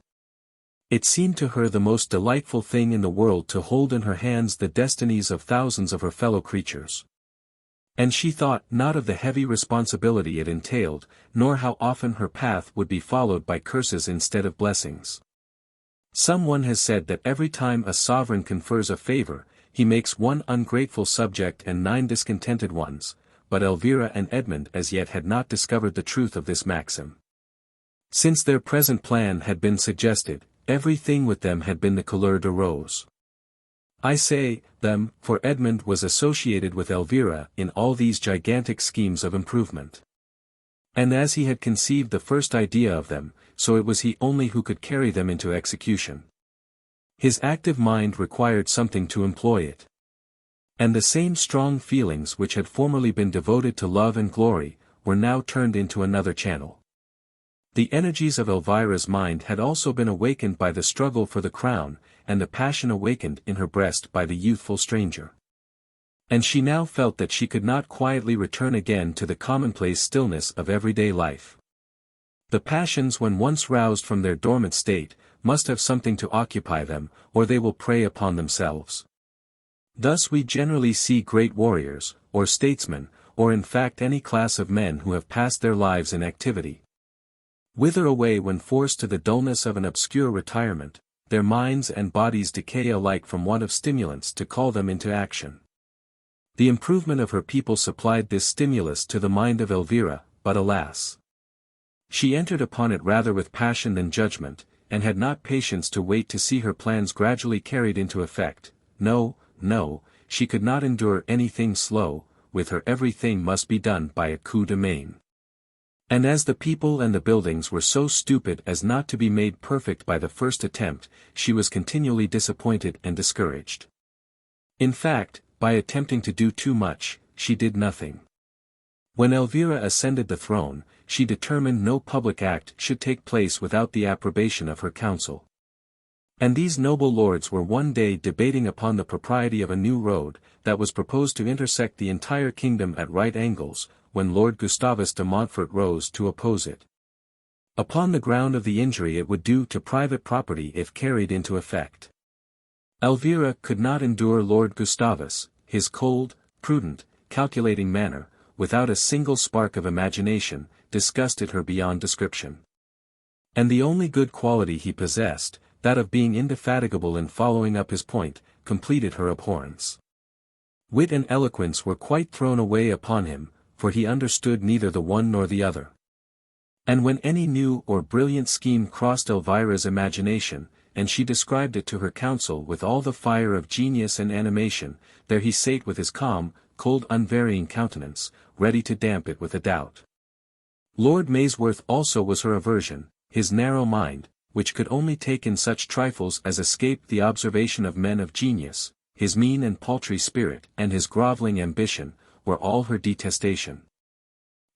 It seemed to her the most delightful thing in the world to hold in her hands the destinies of thousands of her fellow creatures. And she thought not of the heavy responsibility it entailed, nor how often her path would be followed by curses instead of blessings. Some one has said that every time a sovereign confers a favor, he makes one ungrateful subject and 9 discontented ones, but Elvira and Edmund as yet had not discovered the truth of this maxim. Since their present plan had been suggested, everything with them had been the couleur de rose. I say, them, for Edmund was associated with Elvira in all these gigantic schemes of improvement. And as he had conceived the first idea of them, so it was he only who could carry them into execution. His active mind required something to employ it. And the same strong feelings which had formerly been devoted to love and glory, were now turned into another channel. The energies of Elvira's mind had also been awakened by the struggle for the crown, and the passion awakened in her breast by the youthful stranger. And she now felt that she could not quietly return again to the commonplace stillness of everyday life. The passions when once roused from their dormant state, must have something to occupy them, or they will prey upon themselves. Thus we generally see great warriors, or statesmen, or in fact any class of men who have passed their lives in activity, wither away when forced to the dullness of an obscure retirement, their minds and bodies decay alike from want of stimulants to call them into action. The improvement of her people supplied this stimulus to the mind of Elvira, but alas! She entered upon it rather with passion than judgment, and had not patience to wait to see her plans gradually carried into effect. No, she could not endure anything slow, with her everything must be done by a coup de main. And as the people and the buildings were so stupid as not to be made perfect by the first attempt, she was continually disappointed and discouraged. In fact, by attempting to do too much, she did nothing. When Elvira ascended the throne, she determined no public act should take place without the approbation of her council. And these noble lords were one day debating upon the propriety of a new road, that was proposed to intersect the entire kingdom at right angles, when Lord Gustavus de Montfort rose to oppose it. Upon the ground of the injury it would do to private property if carried into effect. Elvira could not endure Lord Gustavus, his cold, prudent, calculating manner, without a single spark of imagination, disgusted her beyond description. And the only good quality he possessed, that of being indefatigable in following up his point, completed her abhorrence. Wit and eloquence were quite thrown away upon him, for he understood neither the one nor the other. And when any new or brilliant scheme crossed Elvira's imagination, and she described it to her council with all the fire of genius and animation. There he sate with his calm, cold unvarying countenance, ready to damp it with a doubt. Lord Maysworth also was her aversion, his narrow mind, which could only take in such trifles as escaped the observation of men of genius, his mean and paltry spirit, and his grovelling ambition, were all her detestation.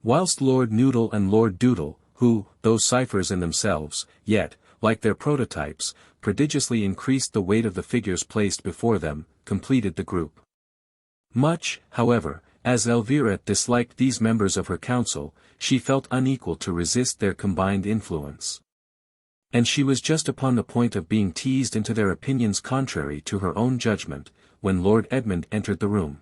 Whilst Lord Noodle and Lord Doodle, who, though ciphers in themselves, yet, like their prototypes, prodigiously increased the weight of the figures placed before them, completed the group. Much, however, as Elvira disliked these members of her council, she felt unequal to resist their combined influence. And she was just upon the point of being teased into their opinions contrary to her own judgment, when Lord Edmund entered the room.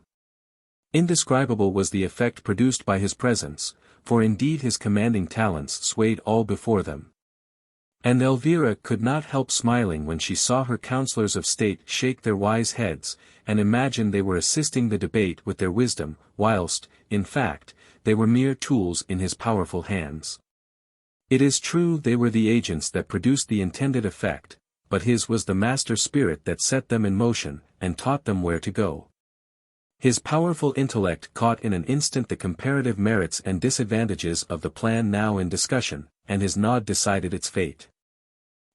Indescribable was the effect produced by his presence, for indeed his commanding talents swayed all before them. And Elvira could not help smiling when she saw her councillors of state shake their wise heads, and imagine they were assisting the debate with their wisdom, whilst, in fact, they were mere tools in his powerful hands. It is true they were the agents that produced the intended effect, but his was the master spirit that set them in motion, and taught them where to go. His powerful intellect caught in an instant the comparative merits and disadvantages of the plan now in discussion, and his nod decided its fate.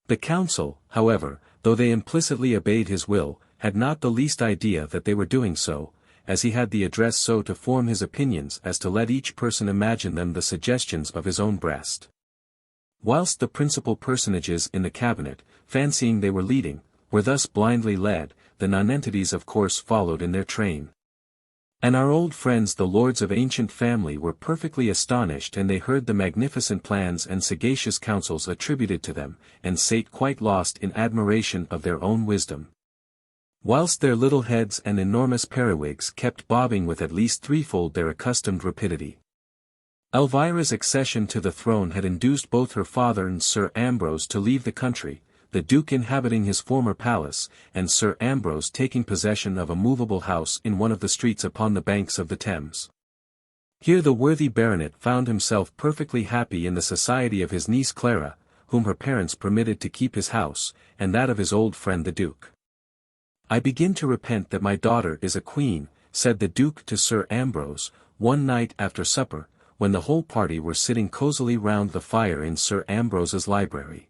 The council, however, though they implicitly obeyed his will, had not the least idea that they were doing so, as he had the address so to form his opinions as to let each person imagine them the suggestions of his own breast. Whilst the principal personages in the cabinet, fancying they were leading, were thus blindly led, the nonentities of course followed in their train. And our old friends the lords of ancient family were perfectly astonished, and they heard the magnificent plans and sagacious counsels attributed to them, and sate quite lost in admiration of their own wisdom. Whilst their little heads and enormous periwigs kept bobbing with at least threefold their accustomed rapidity. Elvira's accession to the throne had induced both her father and Sir Ambrose to leave the country, the Duke inhabiting his former palace, and Sir Ambrose taking possession of a movable house in one of the streets upon the banks of the Thames. Here the worthy baronet found himself perfectly happy in the society of his niece Clara, whom her parents permitted to keep his house, and that of his old friend the Duke. "I begin to repent that my daughter is a queen," said the Duke to Sir Ambrose, one night after supper, when the whole party were sitting cosily round the fire in Sir Ambrose's library.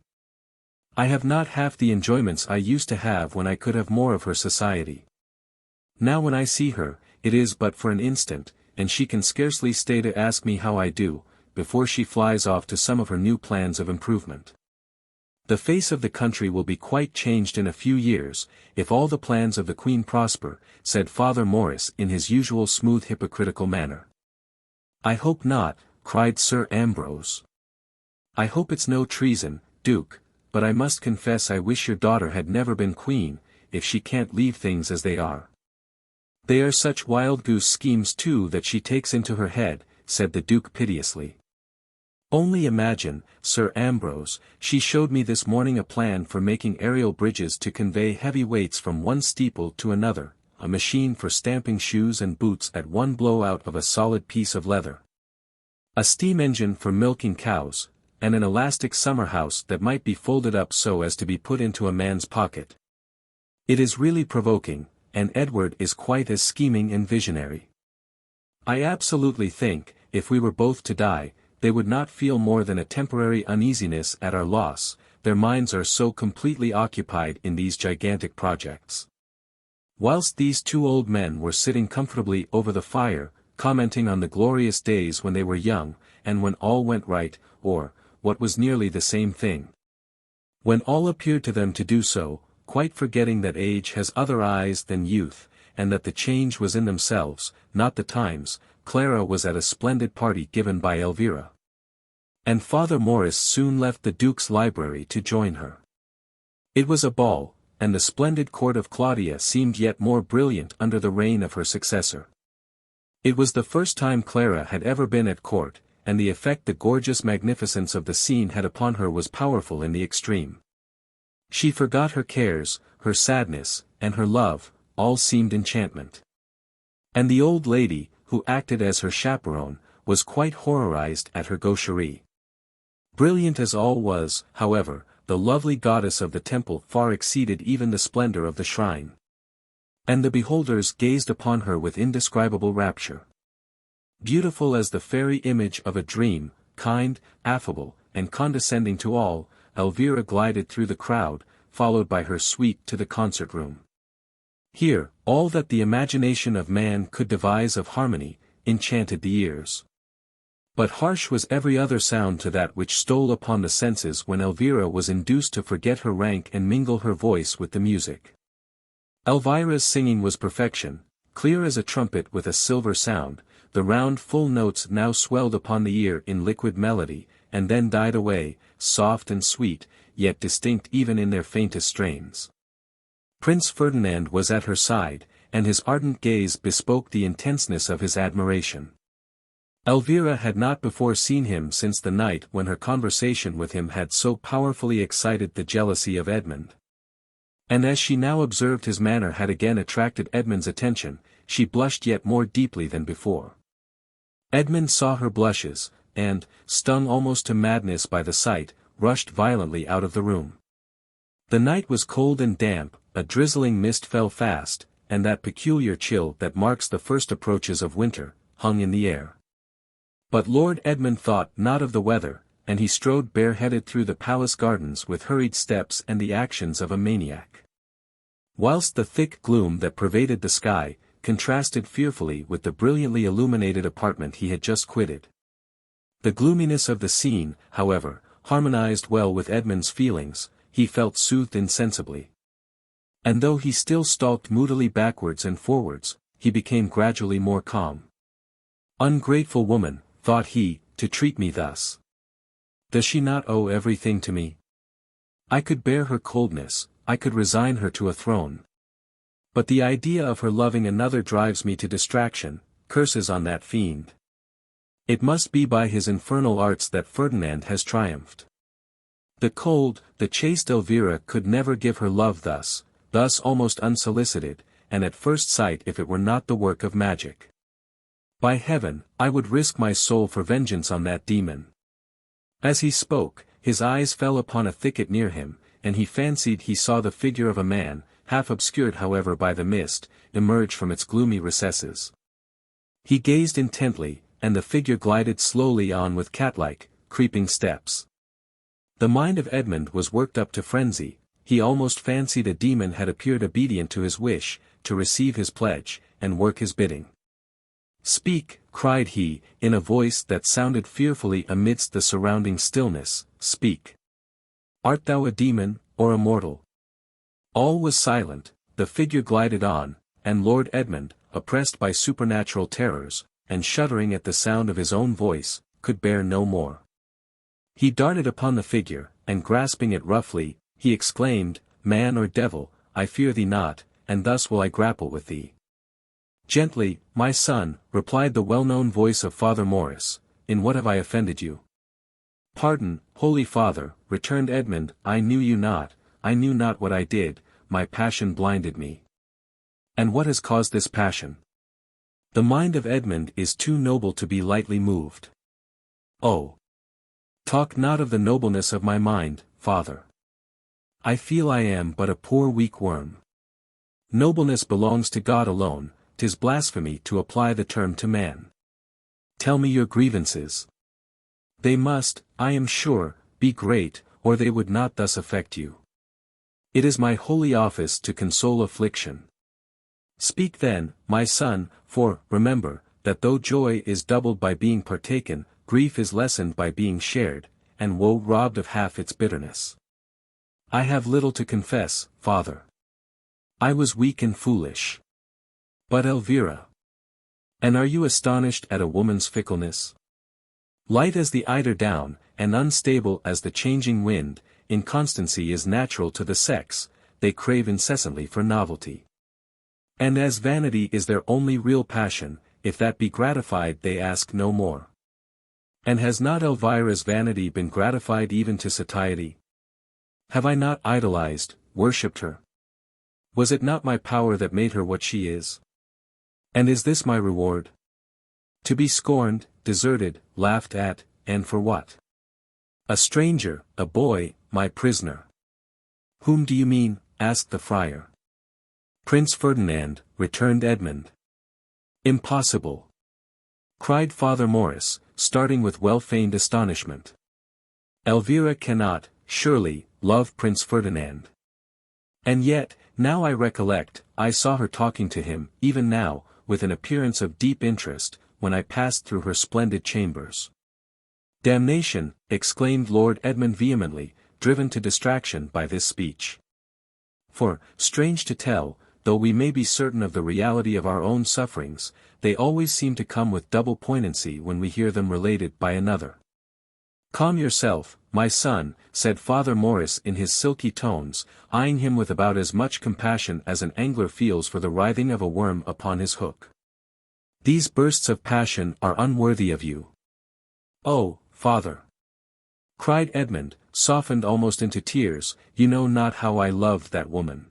"I have not half the enjoyments I used to have when I could have more of her society. Now when I see her, it is but for an instant, and she can scarcely stay to ask me how I do, before she flies off to some of her new plans of improvement. The face of the country will be quite changed in a few years, if all the plans of the Queen prosper," said Father Morris in his usual smooth hypocritical manner. "I hope not," cried Sir Ambrose. "I hope it's no treason, Duke, but I must confess I wish your daughter had never been queen, if she can't leave things as they are." "They are such wild goose schemes too that she takes into her head," said the Duke piteously. "Only imagine, Sir Ambrose, she showed me this morning a plan for making aerial bridges to convey heavy weights from one steeple to another, a machine for stamping shoes and boots at one blow out of a solid piece of leather, a steam engine for milking cows, and an elastic summer house that might be folded up so as to be put into a man's pocket. It is really provoking, and Edward is quite as scheming and visionary. I absolutely think, if we were both to die, they would not feel more than a temporary uneasiness at our loss, their minds are so completely occupied in these gigantic projects." Whilst these two old men were sitting comfortably over the fire, commenting on the glorious days when they were young, and when all went right, or, what was nearly the same thing, when all appeared to them to do so, quite forgetting that age has other eyes than youth, and that the change was in themselves, not the times, Clara was at a splendid party given by Elvira. And Father Morris soon left the Duke's library to join her. It was a ball, and the splendid court of Claudia seemed yet more brilliant under the reign of her successor. It was the first time Clara had ever been at court, and the effect the gorgeous magnificence of the scene had upon her was powerful in the extreme. She forgot her cares, her sadness, and her love, all seemed enchantment. And the old lady, who acted as her chaperone, was quite horrorized at her gaucherie. Brilliant as all was, however, the lovely goddess of the temple far exceeded even the splendor of the shrine. And the beholders gazed upon her with indescribable rapture. Beautiful as the fairy image of a dream, kind, affable, and condescending to all, Elvira glided through the crowd, followed by her suite to the concert room. Here, all that the imagination of man could devise of harmony, enchanted the ears. But harsh was every other sound to that which stole upon the senses when Elvira was induced to forget her rank and mingle her voice with the music. Elvira's singing was perfection, clear as a trumpet with a silver sound. The round full notes now swelled upon the ear in liquid melody, and then died away, soft and sweet, yet distinct even in their faintest strains. Prince Ferdinand was at her side, and his ardent gaze bespoke the intenseness of his admiration. Elvira had not before seen him since the night when her conversation with him had so powerfully excited the jealousy of Edmund. And as she now observed his manner had again attracted Edmund's attention, she blushed yet more deeply than before. Edmund saw her blushes, and, stung almost to madness by the sight, rushed violently out of the room. The night was cold and damp, a drizzling mist fell fast, and that peculiar chill that marks the first approaches of winter, hung in the air. But Lord Edmund thought not of the weather, and he strode bareheaded through the palace gardens with hurried steps and the actions of a maniac. Whilst the thick gloom that pervaded the sky, contrasted fearfully with the brilliantly illuminated apartment he had just quitted. The gloominess of the scene, however, harmonized well with Edmund's feelings. He felt soothed insensibly. And though he still stalked moodily backwards and forwards, he became gradually more calm. Ungrateful woman, thought he, to treat me thus. Does she not owe everything to me? I could bear her coldness, I could resign her to a throne. But the idea of her loving another drives me to distraction, curses on that fiend. It must be by his infernal arts that Ferdinand has triumphed. The cold, the chaste Elvira could never give her love thus almost unsolicited, and at first sight if it were not the work of magic. By heaven, I would risk my soul for vengeance on that demon. As he spoke, his eyes fell upon a thicket near him, and he fancied he saw the figure of a man, half obscured however by the mist, emerge from its gloomy recesses. He gazed intently, and the figure glided slowly on with cat-like, creeping steps. The mind of Edmund was worked up to frenzy. He almost fancied a demon had appeared obedient to his wish, to receive his pledge, and work his bidding. "Speak," cried he, in a voice that sounded fearfully amidst the surrounding stillness, "speak. Art thou a demon, or a mortal?" All was silent, the figure glided on, and Lord Edmund, oppressed by supernatural terrors, and shuddering at the sound of his own voice, could bear no more. He darted upon the figure, and grasping it roughly, he exclaimed, "Man or devil, I fear thee not, and thus will I grapple with thee." "Gently, my son," replied the well-known voice of Father Morris, "in what have I offended you?" "Pardon, Holy Father," returned Edmund, "I knew you not, I knew not what I did, my passion blinded me." "And what has caused this passion?" The mind of Edmund is too noble to be lightly moved. "Oh! Talk not of the nobleness of my mind, Father. I feel I am but a poor weak worm. Nobleness belongs to God alone, 'tis blasphemy to apply the term to man. Tell me your grievances. They must, I am sure, be great, or they would not thus affect you. It is my holy office to console affliction. Speak then, my son, for, remember, that though joy is doubled by being partaken, grief is lessened by being shared, and woe robbed of half its bitterness. I have little to confess, Father. I was weak and foolish. But Elvira. And are you astonished at a woman's fickleness? Light as the eider down, and unstable as the changing wind, inconstancy is natural to the sex, they crave incessantly for novelty. And as vanity is their only real passion, if that be gratified they ask no more. And has not Elvira's vanity been gratified even to satiety? Have I not idolized, worshipped her? Was it not my power that made her what she is? And is this my reward? To be scorned, deserted, laughed at, and for what? A stranger, a boy, my prisoner. Whom do you mean? Asked the friar. Prince Ferdinand, returned Edmund. Impossible! Cried Father Morris, starting with well-feigned astonishment. Elvira cannot, surely, love Prince Ferdinand. And yet, now I recollect, I saw her talking to him, even now, with an appearance of deep interest, when I passed through her splendid chambers. Damnation! Exclaimed Lord Edmund vehemently, driven to distraction by this speech. For, strange to tell, though we may be certain of the reality of our own sufferings, they always seem to come with double poignancy when we hear them related by another. Calm yourself, my son, said Father Morris in his silky tones, eyeing him with about as much compassion as an angler feels for the writhing of a worm upon his hook. These bursts of passion are unworthy of you. Oh, Father! Cried Edmund, softened almost into tears, you know not how I loved that woman.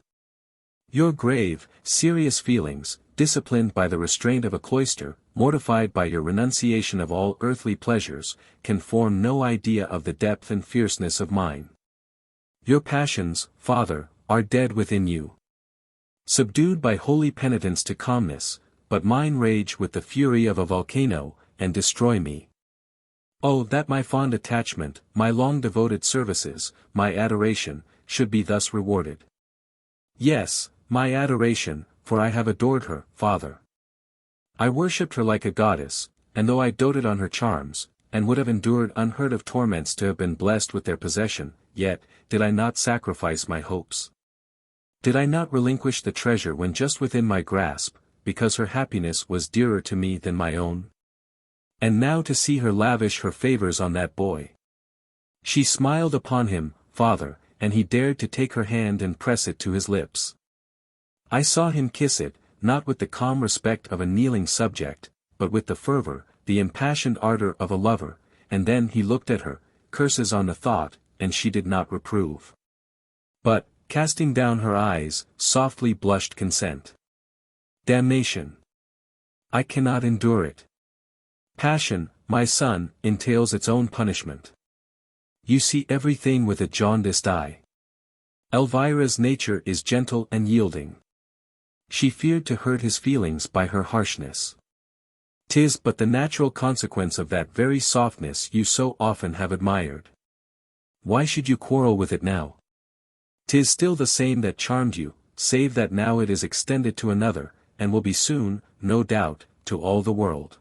Your grave, serious feelings, disciplined by the restraint of a cloister, mortified by your renunciation of all earthly pleasures, can form no idea of the depth and fierceness of mine. Your passions, Father, are dead within you. Subdued by holy penitence to calmness, but mine rage with the fury of a volcano, and destroy me. Oh, that my fond attachment, my long devoted services, my adoration, should be thus rewarded. Yes, my adoration, for I have adored her, Father. I worshipped her like a goddess, and though I doted on her charms, and would have endured unheard of torments to have been blessed with their possession, yet, did I not sacrifice my hopes? Did I not relinquish the treasure when just within my grasp, because her happiness was dearer to me than my own? And now to see her lavish her favors on that boy. She smiled upon him, Father, and he dared to take her hand and press it to his lips. I saw him kiss it, not with the calm respect of a kneeling subject, but with the fervor, the impassioned ardor of a lover, and then he looked at her, curses on the thought, and she did not reprove. But, casting down her eyes, softly blushed consent. Damnation! I cannot endure it. Passion, my son, entails its own punishment. You see everything with a jaundiced eye. Elvira's nature is gentle and yielding. She feared to hurt his feelings by her harshness. 'Tis but the natural consequence of that very softness you so often have admired. Why should you quarrel with it now? 'Tis still the same that charmed you, save that now it is extended to another, and will be soon, no doubt, to all the world.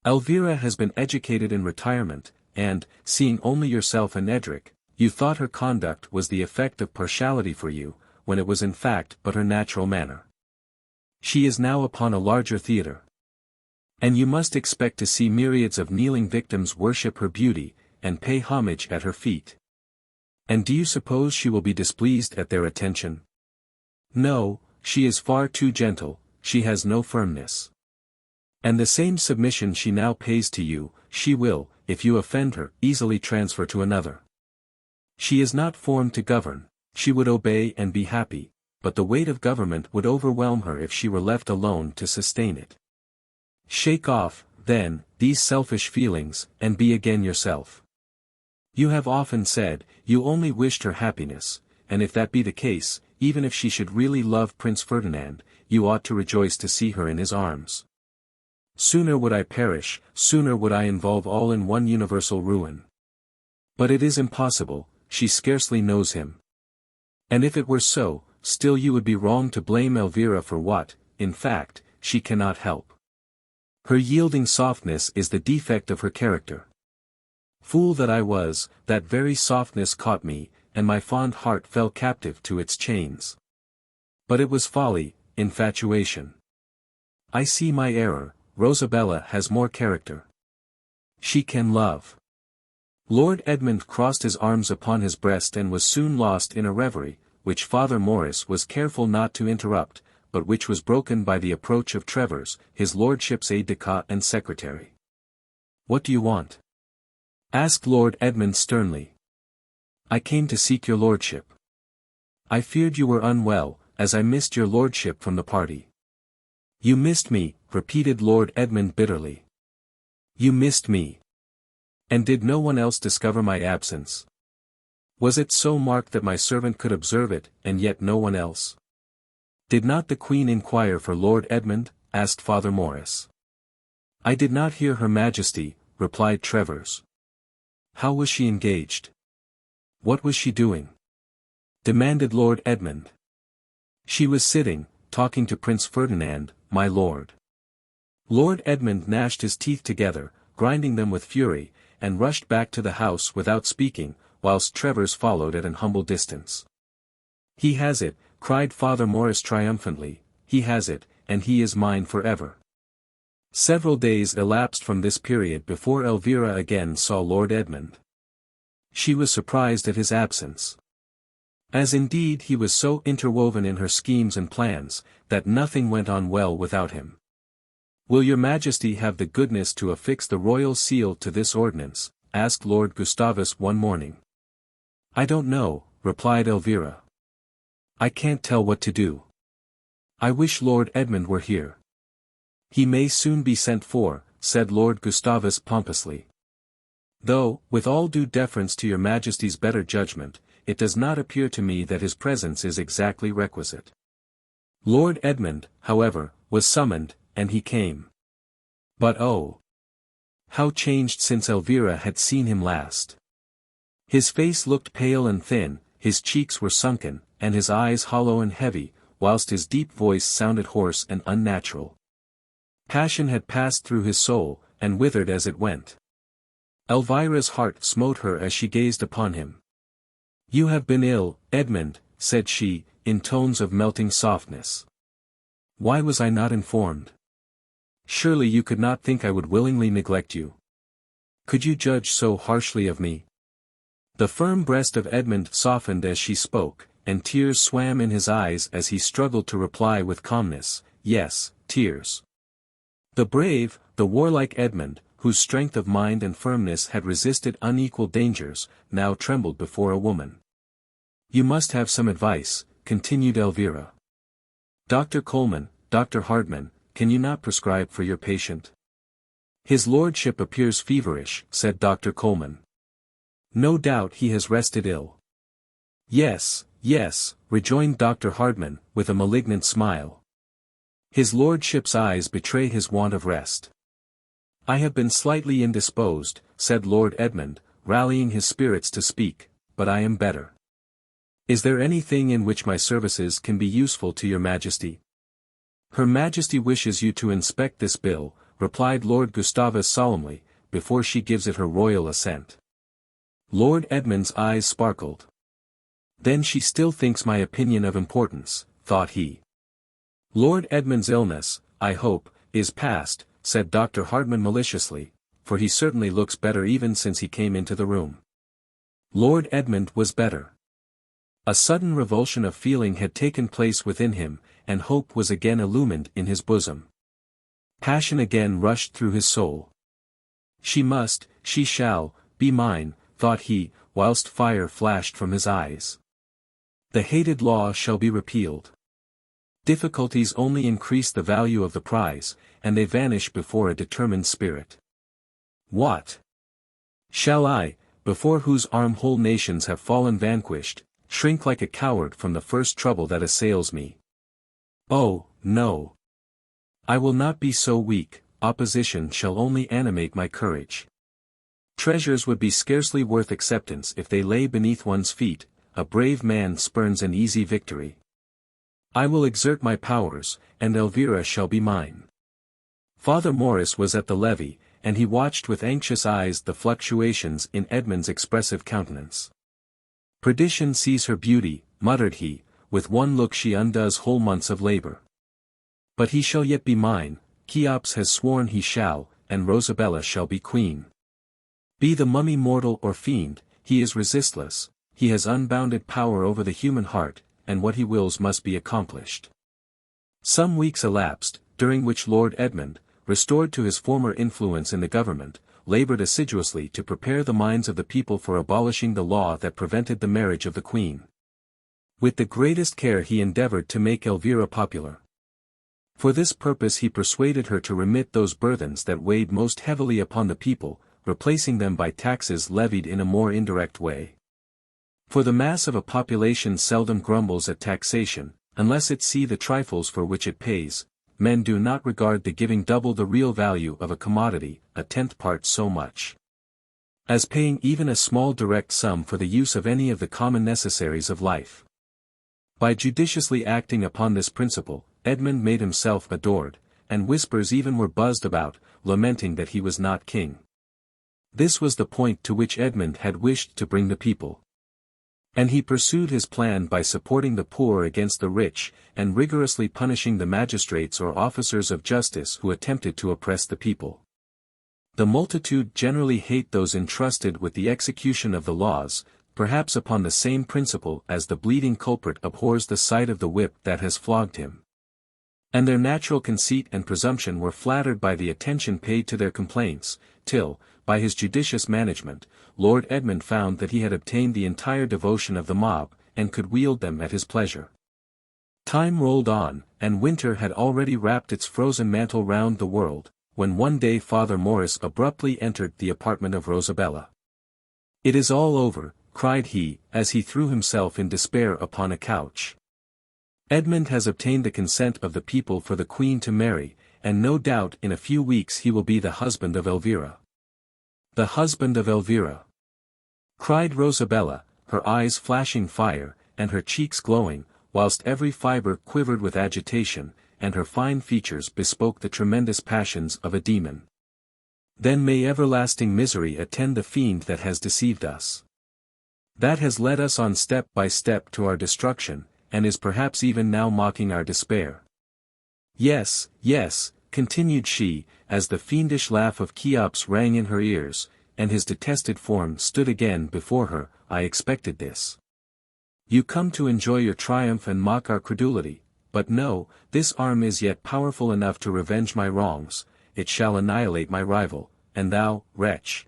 Elvira has been educated in retirement, and, seeing only yourself and Edric, you thought her conduct was the effect of partiality for you, when it was in fact but her natural manner. She is now upon a larger theatre. And you must expect to see myriads of kneeling victims worship her beauty, and pay homage at her feet. And do you suppose she will be displeased at their attention? No, she is far too gentle, she has no firmness. And the same submission she now pays to you, she will, if you offend her, easily transfer to another. She is not formed to govern, she would obey and be happy, but the weight of government would overwhelm her if she were left alone to sustain it. Shake off, then, these selfish feelings, and be again yourself. You have often said, you only wished her happiness, and if that be the case, even if she should really love Prince Ferdinand, you ought to rejoice to see her in his arms. Sooner would I perish, sooner would I involve all in one universal ruin. But it is impossible, she scarcely knows him. And if it were so, still you would be wrong to blame Elvira for what, in fact, she cannot help. Her yielding softness is the defect of her character. Fool that I was, that very softness caught me, and my fond heart fell captive to its chains. But it was folly, infatuation. I see my error, Rosabella has more character. She can love. Lord Edmund crossed his arms upon his breast and was soon lost in a reverie, which Father Morris was careful not to interrupt, but which was broken by the approach of Trevors, his lordship's aide-de-camp and secretary. What do you want? Asked Lord Edmund sternly. I came to seek your lordship. I feared you were unwell, as I missed your lordship from the party. You missed me, repeated Lord Edmund bitterly. You missed me. And did no one else discover my absence? Was it so marked that my servant could observe it, and yet no one else? Did not the Queen inquire for Lord Edmund? Asked Father Morris. I did not hear Her Majesty, replied Travers. How was she engaged? What was she doing? Demanded Lord Edmund. She was sitting, talking to Prince Ferdinand, my lord. Lord Edmund gnashed his teeth together, grinding them with fury, and rushed back to the house without speaking, whilst Travers followed at an humble distance. He has it, cried Father Morris triumphantly, he has it, and he is mine forever. Several days elapsed from this period before Elvira again saw Lord Edmund. She was surprised at his absence. As indeed he was so interwoven in her schemes and plans, that nothing went on well without him. Will your Majesty have the goodness to affix the royal seal to this ordinance? Asked Lord Gustavus one morning. I don't know, replied Elvira. I can't tell what to do. I wish Lord Edmund were here. He may soon be sent for, said Lord Gustavus pompously. Though, with all due deference to your Majesty's better judgment, it does not appear to me that his presence is exactly requisite. Lord Edmund, however, was summoned, and he came. But oh! How changed since Elvira had seen him last! His face looked pale and thin, his cheeks were sunken, and his eyes hollow and heavy, whilst his deep voice sounded hoarse and unnatural. Passion had passed through his soul, and withered as it went. Elvira's heart smote her as she gazed upon him. You have been ill, Edmund, said she, in tones of melting softness. Why was I not informed? Surely you could not think I would willingly neglect you. Could you judge so harshly of me? The firm breast of Edmund softened as she spoke, and tears swam in his eyes as he struggled to reply with calmness, yes, tears. The brave, the warlike Edmund, whose strength of mind and firmness had resisted unequal dangers, now trembled before a woman. You must have some advice, continued Elvira. Dr. Coleman, Dr. Hardman, can you not prescribe for your patient? His lordship appears feverish, said Dr. Coleman. No doubt he has rested ill. Yes, yes, rejoined Dr. Hardman, with a malignant smile. His lordship's eyes betray his want of rest. I have been slightly indisposed, said Lord Edmund, rallying his spirits to speak, but I am better. Is there anything in which my services can be useful to your Majesty? Her Majesty wishes you to inspect this bill, replied Lord Gustavus solemnly, before she gives it her royal assent. Lord Edmund's eyes sparkled. Then she still thinks my opinion of importance, thought he. Lord Edmund's illness, I hope, is past, said Dr. Hardman maliciously, for he certainly looks better even since he came into the room. Lord Edmund was better. A sudden revulsion of feeling had taken place within him, and hope was again illumined in his bosom. Passion again rushed through his soul. She must, she shall, be mine, thought he, whilst fire flashed from his eyes. The hated law shall be repealed. Difficulties only increase the value of the prize, and they vanish before a determined spirit. What? Shall I, before whose arm whole nations have fallen vanquished, shrink like a coward from the first trouble that assails me? Oh, no. I will not be so weak, opposition shall only animate my courage. Treasures would be scarcely worth acceptance if they lay beneath one's feet, a brave man spurns an easy victory. I will exert my powers, and Elvira shall be mine. Father Morris was at the levee, and he watched with anxious eyes the fluctuations in Edmund's expressive countenance. Perdition sees her beauty, muttered he, with one look she undoes whole months of labor. But he shall yet be mine, Cheops has sworn he shall, and Rosabella shall be queen. Be the mummy mortal or fiend, he is resistless, he has unbounded power over the human heart, and what he wills must be accomplished. Some weeks elapsed, during which Lord Edmund, restored to his former influence in the government, labored assiduously to prepare the minds of the people for abolishing the law that prevented the marriage of the Queen. With the greatest care he endeavored to make Elvira popular. For this purpose he persuaded her to remit those burthens that weighed most heavily upon the people, replacing them by taxes levied in a more indirect way. For the mass of a population seldom grumbles at taxation, unless it see the trifles for which it pays. Men do not regard the giving double the real value of a commodity, a tenth part so much, as paying even a small direct sum for the use of any of the common necessaries of life. By judiciously acting upon this principle, Edmund made himself adored, and whispers even were buzzed about, lamenting that he was not king. This was the point to which Edmund had wished to bring the people. And he pursued his plan by supporting the poor against the rich, and rigorously punishing the magistrates or officers of justice who attempted to oppress the people. The multitude generally hate those entrusted with the execution of the laws, perhaps upon the same principle as the bleeding culprit abhors the sight of the whip that has flogged him. And their natural conceit and presumption were flattered by the attention paid to their complaints, till, by his judicious management, Lord Edmund found that he had obtained the entire devotion of the mob, and could wield them at his pleasure. Time rolled on, and winter had already wrapped its frozen mantle round the world, when one day Father Morris abruptly entered the apartment of Rosabella. "It is all over," cried he, as he threw himself in despair upon a couch. "Edmund has obtained the consent of the people for the Queen to marry, and no doubt in a few weeks he will be the husband of Elvira." "The husband of Elvira!" cried Rosabella, her eyes flashing fire, and her cheeks glowing, whilst every fibre quivered with agitation, and her fine features bespoke the tremendous passions of a demon. "Then may everlasting misery attend the fiend that has deceived us. That has led us on step by step to our destruction, and is perhaps even now mocking our despair." "Yes, yes," continued she, as the fiendish laugh of Cheops rang in her ears, and his detested form stood again before her, "I expected this. You come to enjoy your triumph and mock our credulity, but no, this arm is yet powerful enough to revenge my wrongs, it shall annihilate my rival, and thou, wretch,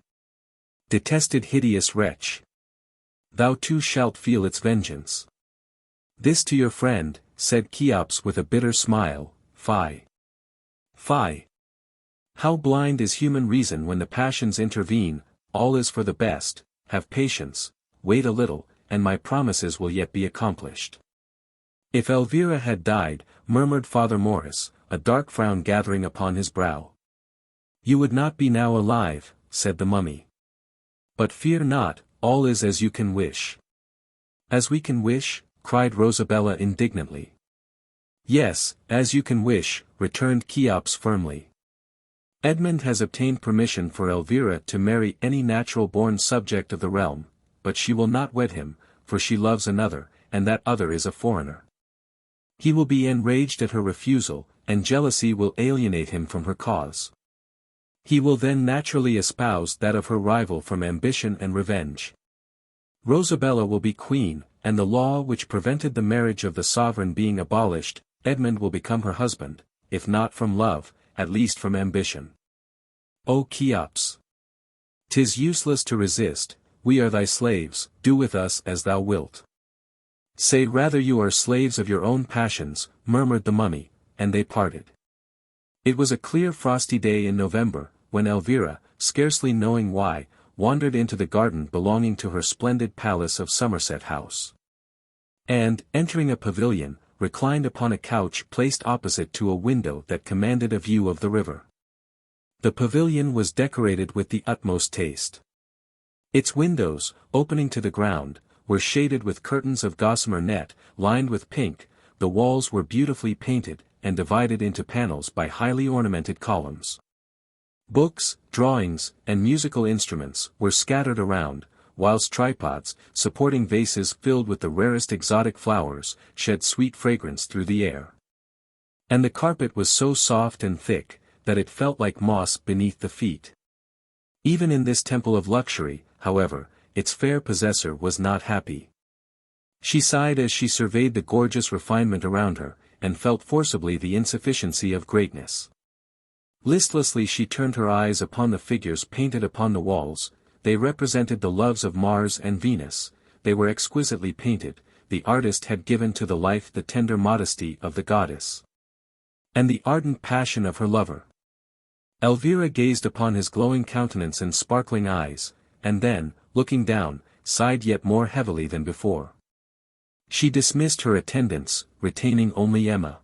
detested hideous wretch, thou too shalt feel its vengeance." "This to your friend," said Cheops with a bitter smile, "Fie! Fie! How blind is human reason when the passions intervene. All is for the best, have patience, wait a little, and my promises will yet be accomplished." "If Elvira had died," murmured Father Morris, a dark frown gathering upon his brow. "You would not be now alive," said the mummy. "But fear not, all is as you can wish." "As we can wish?" cried Rosabella indignantly. "Yes, as you can wish," returned Cheops firmly. "Edmund has obtained permission for Elvira to marry any natural-born subject of the realm, but she will not wed him, for she loves another, and that other is a foreigner. He will be enraged at her refusal, and jealousy will alienate him from her cause. He will then naturally espouse that of her rival from ambition and revenge. Rosabella will be queen, and the law which prevented the marriage of the sovereign being abolished, Edmund will become her husband, if not from love, at least from ambition. O Cheops! 'Tis useless to resist, we are thy slaves, do with us as thou wilt." "Say rather you are slaves of your own passions," murmured the mummy, and they parted. It was a clear frosty day in November, when Elvira, scarcely knowing why, wandered into the garden belonging to her splendid palace of Somerset House. And, entering a pavilion, reclined upon a couch placed opposite to a window that commanded a view of the river. The pavilion was decorated with the utmost taste. Its windows, opening to the ground, were shaded with curtains of gossamer net, lined with pink, the walls were beautifully painted, and divided into panels by highly ornamented columns. Books, drawings, and musical instruments were scattered around, whilst tripods, supporting vases filled with the rarest exotic flowers, shed sweet fragrance through the air. And the carpet was so soft and thick, that it felt like moss beneath the feet. Even in this temple of luxury, however, its fair possessor was not happy. She sighed as she surveyed the gorgeous refinement around her, and felt forcibly the insufficiency of greatness. Listlessly she turned her eyes upon the figures painted upon the walls. They represented the loves of Mars and Venus, they were exquisitely painted, the artist had given to the life the tender modesty of the goddess, and the ardent passion of her lover. Elvira gazed upon his glowing countenance and sparkling eyes, and then, looking down, sighed yet more heavily than before. She dismissed her attendants, retaining only Emma.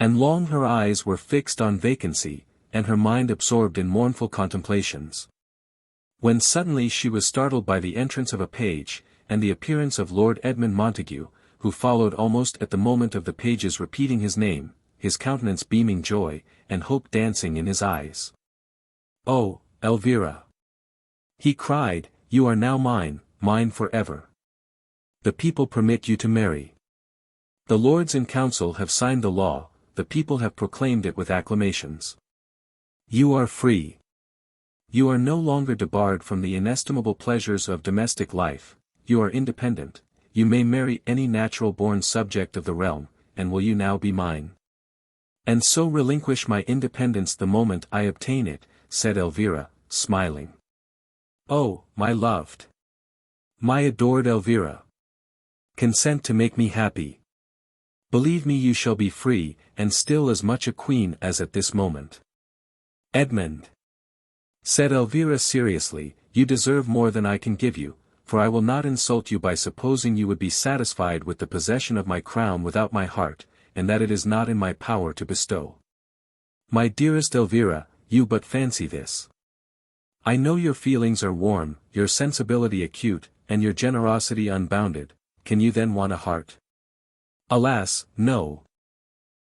And long her eyes were fixed on vacancy, and her mind absorbed in mournful contemplations. When suddenly she was startled by the entrance of a page, and the appearance of Lord Edmund Montague, who followed almost at the moment of the page's repeating his name, his countenance beaming joy, and hope dancing in his eyes. "Oh, Elvira!" he cried, "you are now mine, mine forever. The people permit you to marry. The lords in council have signed the law, the people have proclaimed it with acclamations. You are free. You are no longer debarred from the inestimable pleasures of domestic life, you are independent, you may marry any natural-born subject of the realm, and will you now be mine? And so relinquish my independence the moment I obtain it," said Elvira, smiling. "Oh, my loved! My adored Elvira! Consent to make me happy. Believe me, you shall be free, and still as much a queen as at this moment." "Edmund," said Elvira seriously, "you deserve more than I can give you, for I will not insult you by supposing you would be satisfied with the possession of my crown without my heart, and that it is not in my power to bestow. My dearest Elvira, you but fancy this. I know your feelings are warm, your sensibility acute, and your generosity unbounded. Can you then want a heart? Alas, no.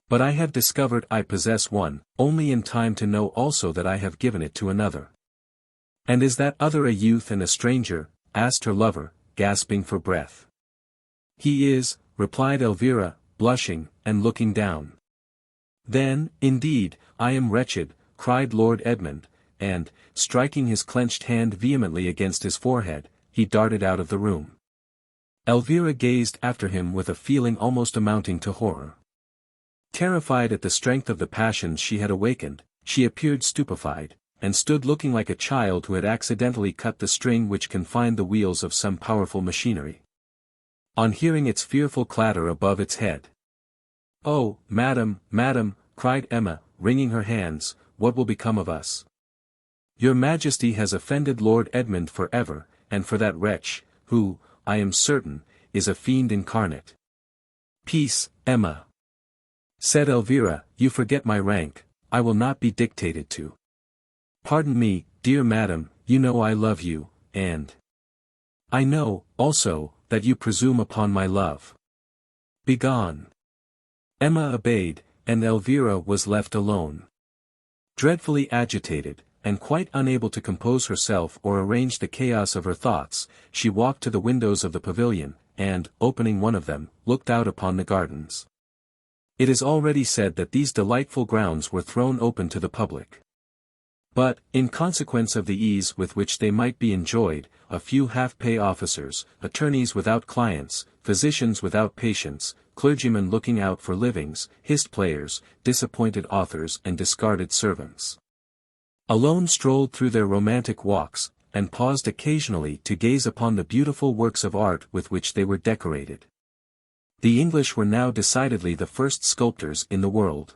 But I have discovered I possess one, only in time to know also that I have given it to another." "And is that other a youth and a stranger?" asked her lover, gasping for breath. "He is," replied Elvira, blushing, and looking down. "Then, indeed, I am wretched," cried Lord Edmund, and, striking his clenched hand vehemently against his forehead, he darted out of the room. Elvira gazed after him with a feeling almost amounting to horror. Terrified at the strength of the passions she had awakened, she appeared stupefied, and stood looking like a child who had accidentally cut the string which confined the wheels of some powerful machinery. On hearing its fearful clatter above its head. "Oh, madam, madam," cried Emma, wringing her hands, "what will become of us? Your Majesty has offended Lord Edmund for ever, and for that wretch, who, I am certain, is a fiend incarnate." "Peace, Emma," said Elvira, "you forget my rank, I will not be dictated to. Pardon me, dear madam, you know I love you, and I know, also, that you presume upon my love. Begone." Emma obeyed, and Elvira was left alone. Dreadfully agitated, and quite unable to compose herself or arrange the chaos of her thoughts, she walked to the windows of the pavilion, and, opening one of them, looked out upon the gardens. It is already said that these delightful grounds were thrown open to the public. But, in consequence of the ease with which they might be enjoyed, a few half-pay officers, attorneys without clients, physicians without patients, clergymen looking out for livings, whist players, disappointed authors and discarded servants, alone strolled through their romantic walks, and paused occasionally to gaze upon the beautiful works of art with which they were decorated. The English were now decidedly the first sculptors in the world.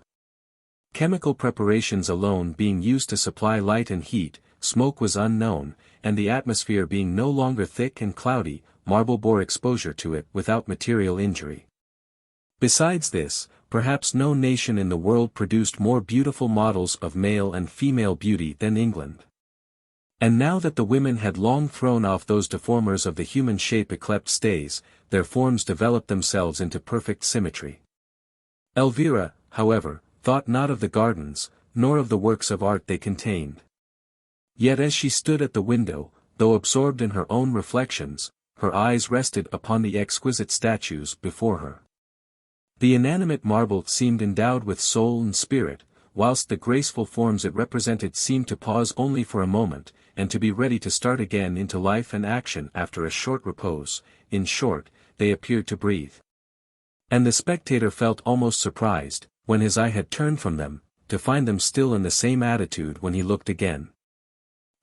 Chemical preparations alone being used to supply light and heat, smoke was unknown, and the atmosphere being no longer thick and cloudy, marble bore exposure to it without material injury. Besides this, perhaps no nation in the world produced more beautiful models of male and female beauty than England. And now that the women had long thrown off those deformers of the human shape yclept stays, their forms developed themselves into perfect symmetry. Elvira, however, thought not of the gardens, nor of the works of art they contained. Yet as she stood at the window, though absorbed in her own reflections, her eyes rested upon the exquisite statues before her. The inanimate marble seemed endowed with soul and spirit, whilst the graceful forms it represented seemed to pause only for a moment, and to be ready to start again into life and action after a short repose. In short, they appeared to breathe. And the spectator felt almost surprised, when his eye had turned from them, to find them still in the same attitude when he looked again.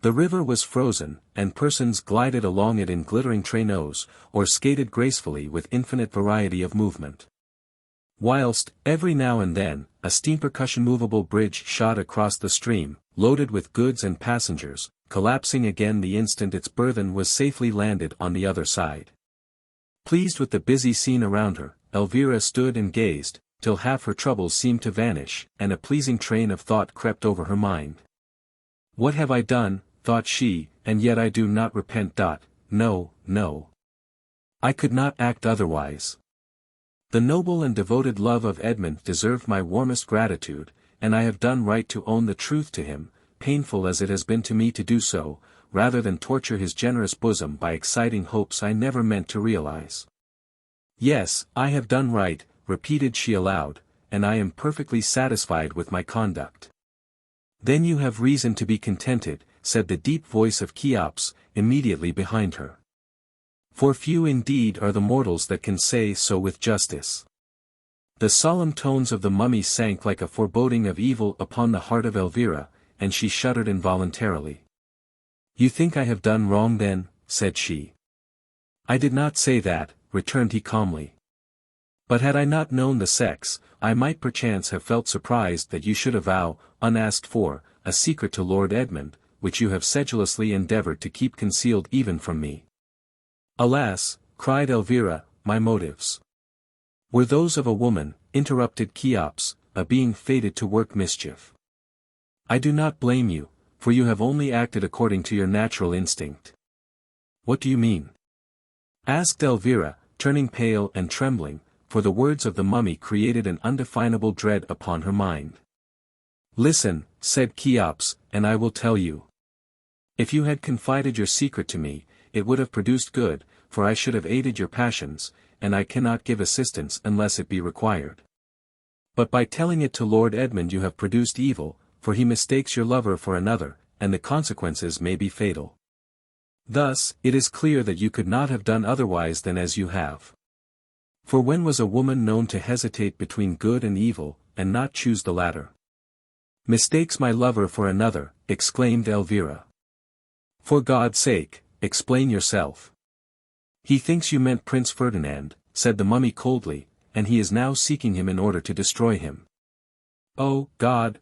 The river was frozen, and persons glided along it in glittering traîneaux, or skated gracefully with infinite variety of movement. Whilst, every now and then, a steam percussion movable bridge shot across the stream, loaded with goods and passengers, collapsing again the instant its burthen was safely landed on the other side. Pleased with the busy scene around her, Elvira stood and gazed, till half her troubles seemed to vanish, and a pleasing train of thought crept over her mind. What have I done, thought she, and yet I do not repent. No, no. I could not act otherwise. The noble and devoted love of Edmund deserved my warmest gratitude, and I have done right to own the truth to him, painful as it has been to me to do so, rather than torture his generous bosom by exciting hopes I never meant to realize. Yes, I have done right, repeated she aloud, and I am perfectly satisfied with my conduct. Then you have reason to be contented, said the deep voice of Cheops, immediately behind her. For few indeed are the mortals that can say so with justice. The solemn tones of the mummy sank like a foreboding of evil upon the heart of Elvira, and she shuddered involuntarily. You think I have done wrong then, said she. I did not say that, returned he calmly. But had I not known the sex, I might perchance have felt surprised that you should avow, unasked for, a secret to Lord Edmund, which you have sedulously endeavoured to keep concealed even from me. Alas, cried Elvira, my motives were those of a woman, interrupted Cheops, a being fated to work mischief. I do not blame you, for you have only acted according to your natural instinct. What do you mean? Asked Elvira, turning pale and trembling, for the words of the mummy created an undefinable dread upon her mind. Listen, said Cheops, and I will tell you. If you had confided your secret to me, it would have produced good, for I should have aided your passions, and I cannot give assistance unless it be required. But by telling it to Lord Edmund you have produced evil, for he mistakes your lover for another, and the consequences may be fatal. Thus, it is clear that you could not have done otherwise than as you have. For when was a woman known to hesitate between good and evil, and not choose the latter? Mistakes my lover for another, exclaimed Elvira. For God's sake, explain yourself. He thinks you meant Prince Ferdinand, said the mummy coldly, and he is now seeking him in order to destroy him. Oh God,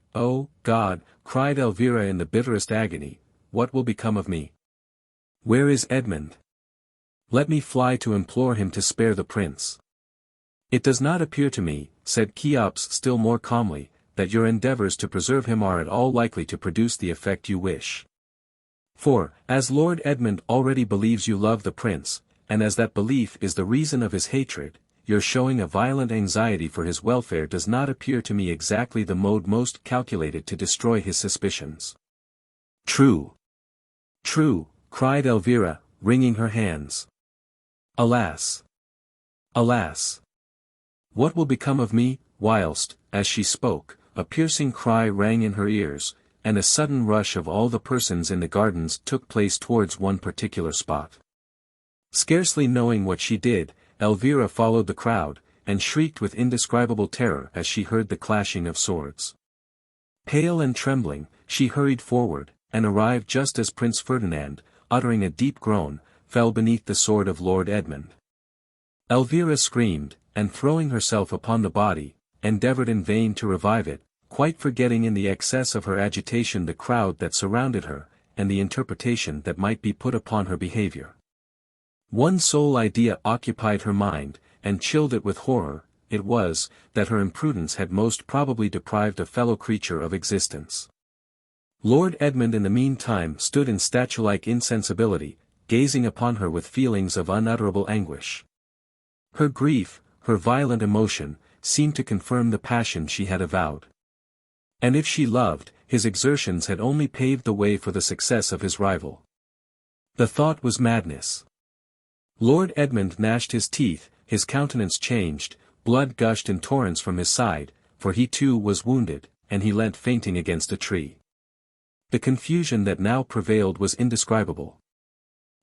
cried Elvira in the bitterest agony, what will become of me? Where is Edmund? Let me fly to implore him to spare the prince. It does not appear to me, said Cheops still more calmly, that your endeavours to preserve him are at all likely to produce the effect you wish. For, as Lord Edmund already believes you love the prince, and as that belief is the reason of his hatred, your showing a violent anxiety for his welfare does not appear to me exactly the mode most calculated to destroy his suspicions. True. True, cried Elvira, wringing her hands. Alas! Alas! What will become of me? Whilst, as she spoke, a piercing cry rang in her ears, and a sudden rush of all the persons in the gardens took place towards one particular spot. Scarcely knowing what she did, Elvira followed the crowd, and shrieked with indescribable terror as she heard the clashing of swords. Pale and trembling, she hurried forward, and arrived just as Prince Ferdinand, uttering a deep groan, fell beneath the sword of Lord Edmund. Elvira screamed, and throwing herself upon the body, endeavoured in vain to revive it, quite forgetting in the excess of her agitation the crowd that surrounded her, and the interpretation that might be put upon her behaviour. One sole idea occupied her mind, and chilled it with horror. It was, that her imprudence had most probably deprived a fellow creature of existence. Lord Edmund in the meantime stood in statue-like insensibility, gazing upon her with feelings of unutterable anguish. Her grief, her violent emotion, seemed to confirm the passion she had avowed. And if she loved, his exertions had only paved the way for the success of his rival. The thought was madness. Lord Edmund gnashed his teeth, his countenance changed, blood gushed in torrents from his side, for he too was wounded, and he leant fainting against a tree. The confusion that now prevailed was indescribable.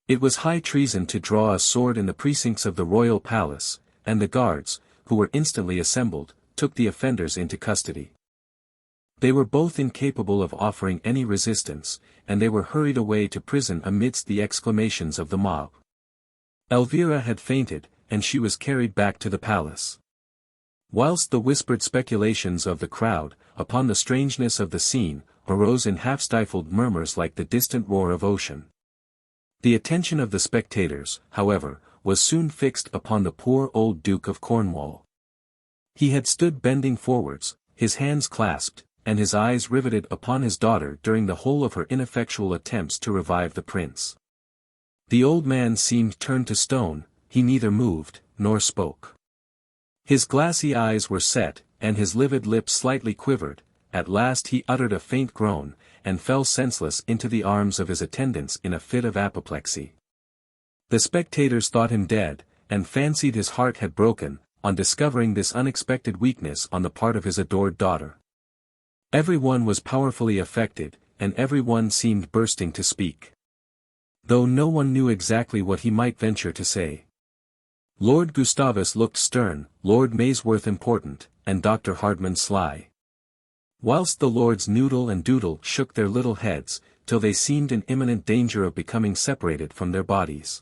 It was high treason to draw a sword in the precincts of the royal palace, and the guards, who were instantly assembled, took the offenders into custody. They were both incapable of offering any resistance, and they were hurried away to prison amidst the exclamations of the mob. Elvira had fainted, and she was carried back to the palace. Whilst the whispered speculations of the crowd, upon the strangeness of the scene, arose in half-stifled murmurs like the distant roar of ocean. The attention of the spectators, however, was soon fixed upon the poor old Duke of Cornwall. He had stood bending forwards, his hands clasped, and his eyes riveted upon his daughter during the whole of her ineffectual attempts to revive the prince. The old man seemed turned to stone, he neither moved, nor spoke. His glassy eyes were set, and his livid lips slightly quivered. At last he uttered a faint groan, and fell senseless into the arms of his attendants in a fit of apoplexy. The spectators thought him dead, and fancied his heart had broken, on discovering this unexpected weakness on the part of his adored daughter. Every one was powerfully affected, and every one seemed bursting to speak. Though no one knew exactly what he might venture to say. Lord Gustavus looked stern, Lord Maysworth important, and Dr. Hardman sly. Whilst the Lords Noodle and Doodle shook their little heads, till they seemed in imminent danger of becoming separated from their bodies.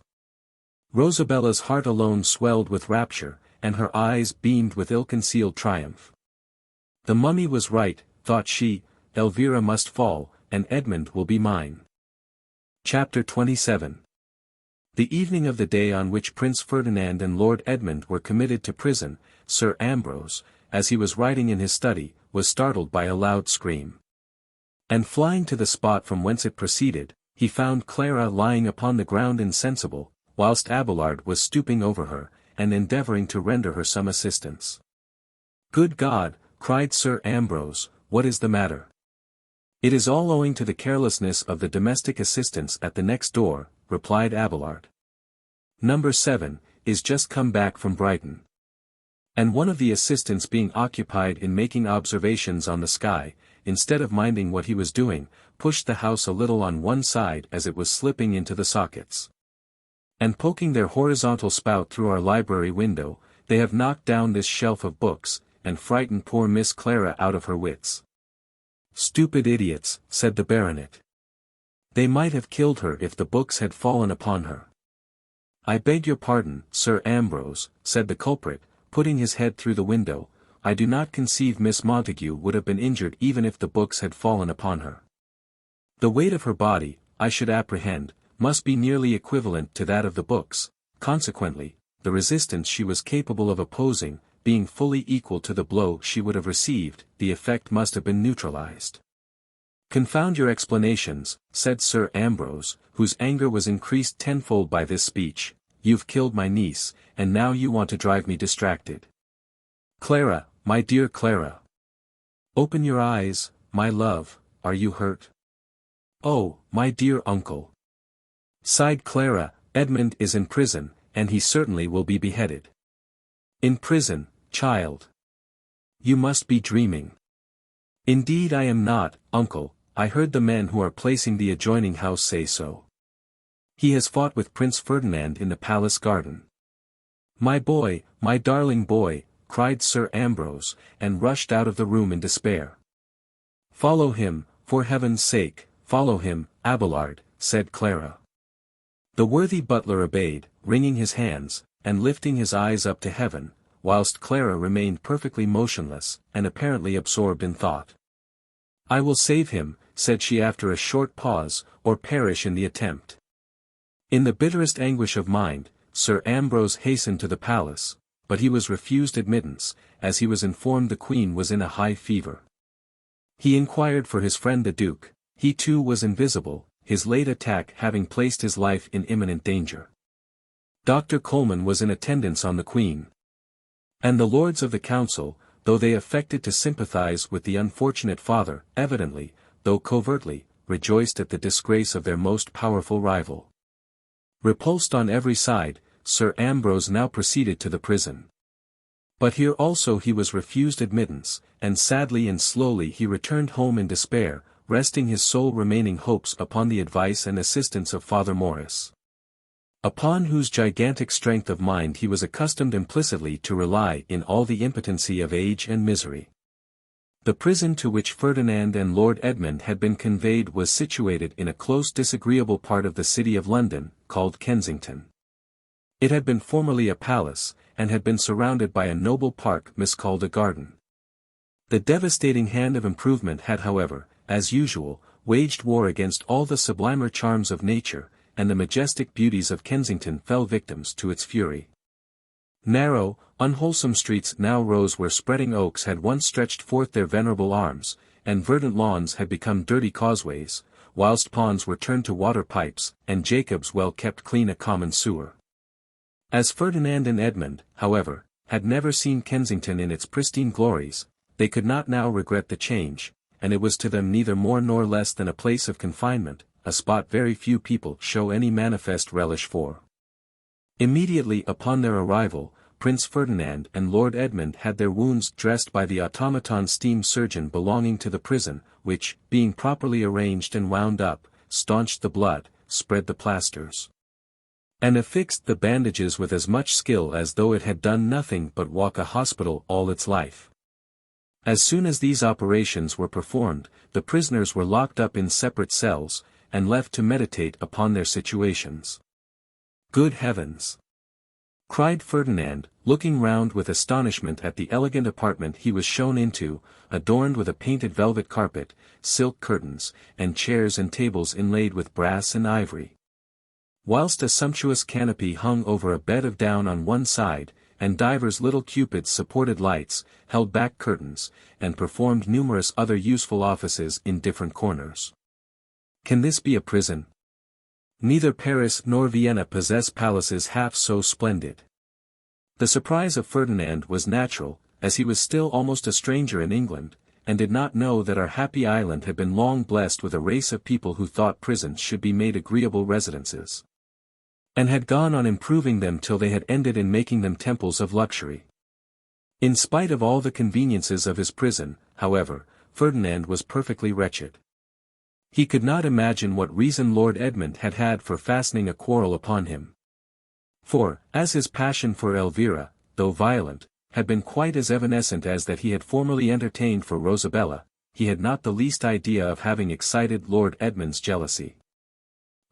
Rosabella's heart alone swelled with rapture, and her eyes beamed with ill-concealed triumph. The mummy was right, thought she, Elvira must fall, and Edmund will be mine. Chapter 27. The evening of the day on which Prince Ferdinand and Lord Edmund were committed to prison, Sir Ambrose, as he was writing in his study, was startled by a loud scream. And flying to the spot from whence it proceeded, he found Clara lying upon the ground insensible, whilst Abelard was stooping over her, and endeavouring to render her some assistance. "Good God!" cried Sir Ambrose, "what is the matter?" "It is all owing to the carelessness of the domestic assistants at the next door," replied Abelard. "Number 7, is just come back from Brighton." And one of the assistants being occupied in making observations on the sky, instead of minding what he was doing, pushed the house a little on one side as it was slipping into the sockets. And poking their horizontal spout through our library window, they have knocked down this shelf of books, and frightened poor Miss Clara out of her wits. "Stupid idiots," said the baronet. "They might have killed her if the books had fallen upon her." "I beg your pardon, Sir Ambrose," said the culprit, putting his head through the window, "I do not conceive Miss Montague would have been injured even if the books had fallen upon her. The weight of her body, I should apprehend, must be nearly equivalent to that of the books, consequently, the resistance she was capable of opposing, being fully equal to the blow she would have received, the effect must have been neutralized." "Confound your explanations," said Sir Ambrose, whose anger was increased tenfold by this speech, "you've killed my niece, and now you want to drive me distracted. Clara, my dear Clara. Open your eyes, my love, are you hurt?" "Oh, my dear uncle," sighed Clara, "Edmund is in prison, and he certainly will be beheaded." "In prison, child? You must be dreaming." "Indeed I am not, uncle, I heard the men who are placing the adjoining house say so. He has fought with Prince Ferdinand in the palace garden." "My boy, my darling boy," cried Sir Ambrose, and rushed out of the room in despair. "Follow him, for heaven's sake, follow him, Abelard," said Clara. The worthy butler obeyed, wringing his hands, and lifting his eyes up to heaven, whilst Clara remained perfectly motionless, and apparently absorbed in thought. "I will save him," said she after a short pause, "or perish in the attempt." In the bitterest anguish of mind, Sir Ambrose hastened to the palace, but he was refused admittance, as he was informed the Queen was in a high fever. He inquired for his friend the Duke, he too was invisible, his late attack having placed his life in imminent danger. Dr. Coleman was in attendance on the Queen. And the Lords of the Council, though they affected to sympathize with the unfortunate father, evidently, though covertly, rejoiced at the disgrace of their most powerful rival. Repulsed on every side, Sir Ambrose now proceeded to the prison. But here also he was refused admittance, and sadly and slowly he returned home in despair, resting his sole remaining hopes upon the advice and assistance of Father Morris, upon whose gigantic strength of mind he was accustomed implicitly to rely in all the impotency of age and misery. The prison to which Ferdinand and Lord Edmund had been conveyed was situated in a close disagreeable part of the city of London, called Kensington. It had been formerly a palace, and had been surrounded by a noble park miscalled a garden. The devastating hand of improvement had however, as usual, waged war against all the sublimer charms of nature, and the majestic beauties of Kensington fell victims to its fury. Narrow, unwholesome streets now rose where spreading oaks had once stretched forth their venerable arms, and verdant lawns had become dirty causeways, whilst ponds were turned to water pipes, and Jacob's well kept clean a common sewer. As Ferdinand and Edmund, however, had never seen Kensington in its pristine glories, they could not now regret the change, and it was to them neither more nor less than a place of confinement, a spot very few people show any manifest relish for. Immediately upon their arrival, Prince Ferdinand and Lord Edmund had their wounds dressed by the automaton steam surgeon belonging to the prison, which, being properly arranged and wound up, staunched the blood, spread the plasters, and affixed the bandages with as much skill as though it had done nothing but walk a hospital all its life. As soon as these operations were performed, the prisoners were locked up in separate cells, and left to meditate upon their situations. "Good heavens!" cried Ferdinand, looking round with astonishment at the elegant apartment he was shown into, adorned with a painted velvet carpet, silk curtains, and chairs and tables inlaid with brass and ivory. Whilst a sumptuous canopy hung over a bed of down on one side, and divers little cupids supported lights, held back curtains, and performed numerous other useful offices in different corners. Can this be a prison? Neither Paris nor Vienna possess palaces half so splendid. The surprise of Ferdinand was natural, as he was still almost a stranger in England, and did not know that our happy island had been long blessed with a race of people who thought prisons should be made agreeable residences, and had gone on improving them till they had ended in making them temples of luxury. In spite of all the conveniences of his prison, however, Ferdinand was perfectly wretched. He could not imagine what reason Lord Edmund had had for fastening a quarrel upon him. For, as his passion for Elvira, though violent, had been quite as evanescent as that he had formerly entertained for Rosabella, he had not the least idea of having excited Lord Edmund's jealousy.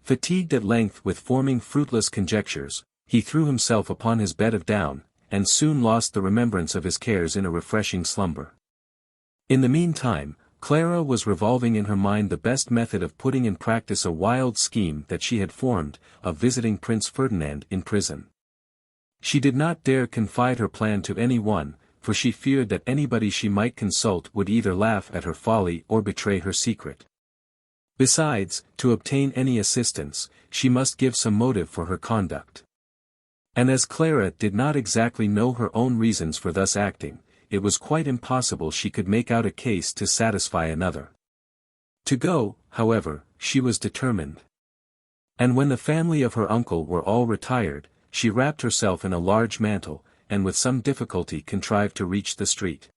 Fatigued at length with forming fruitless conjectures, he threw himself upon his bed of down, and soon lost the remembrance of his cares in a refreshing slumber. In the meantime, Clara was revolving in her mind the best method of putting in practice a wild scheme that she had formed, of visiting Prince Ferdinand in prison. She did not dare confide her plan to any one, for she feared that anybody she might consult would either laugh at her folly or betray her secret. Besides, to obtain any assistance, she must give some motive for her conduct. And as Clara did not exactly know her own reasons for thus acting, it was quite impossible she could make out a case to satisfy another. To go, however, she was determined. And when the family of her uncle were all retired, she wrapped herself in a large mantle, and with some difficulty contrived to reach the street.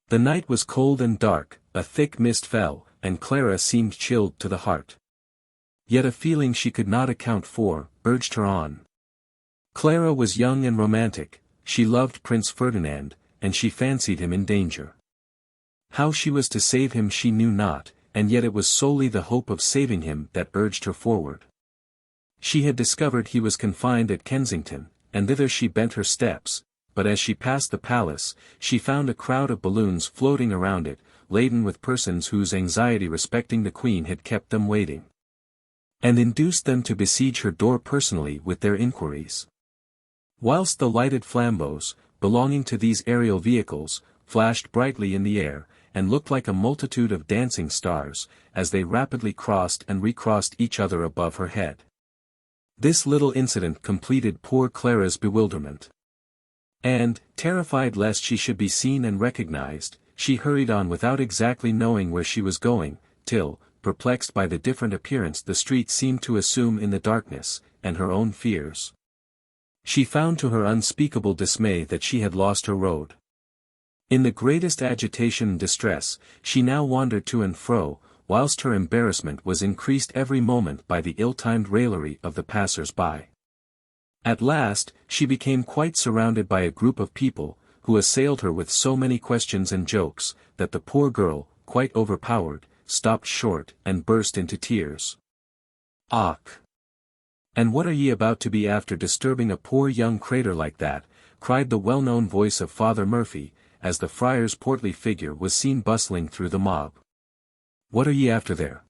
The night was cold and dark, a thick mist fell, and Clara seemed chilled to the heart. Yet a feeling she could not account for, urged her on. Clara was young and romantic, she loved Prince Ferdinand, and she fancied him in danger. How she was to save him she knew not, and yet it was solely the hope of saving him that urged her forward. She had discovered he was confined at Kensington, and thither she bent her steps, but as she passed the palace, she found a crowd of balloons floating around it, laden with persons whose anxiety respecting the Queen had kept them waiting, and induced them to besiege her door personally with their inquiries. Whilst the lighted flambeaux, belonging to these aerial vehicles, flashed brightly in the air, and looked like a multitude of dancing stars, as they rapidly crossed and recrossed each other above her head. This little incident completed poor Clara's bewilderment. And, terrified lest she should be seen and recognized, she hurried on without exactly knowing where she was going, till, perplexed by the different appearance the street seemed to assume in the darkness, and her own fears, she found to her unspeakable dismay that she had lost her road. In the greatest agitation and distress, she now wandered to and fro, whilst her embarrassment was increased every moment by the ill-timed raillery of the passers-by. At last, she became quite surrounded by a group of people, who assailed her with so many questions and jokes, that the poor girl, quite overpowered, stopped short and burst into tears. "Och! And what are ye about to be after disturbing a poor young cratur like that?" cried the well-known voice of Father Murphy, as the friar's portly figure was seen bustling through the mob. "What are ye after there?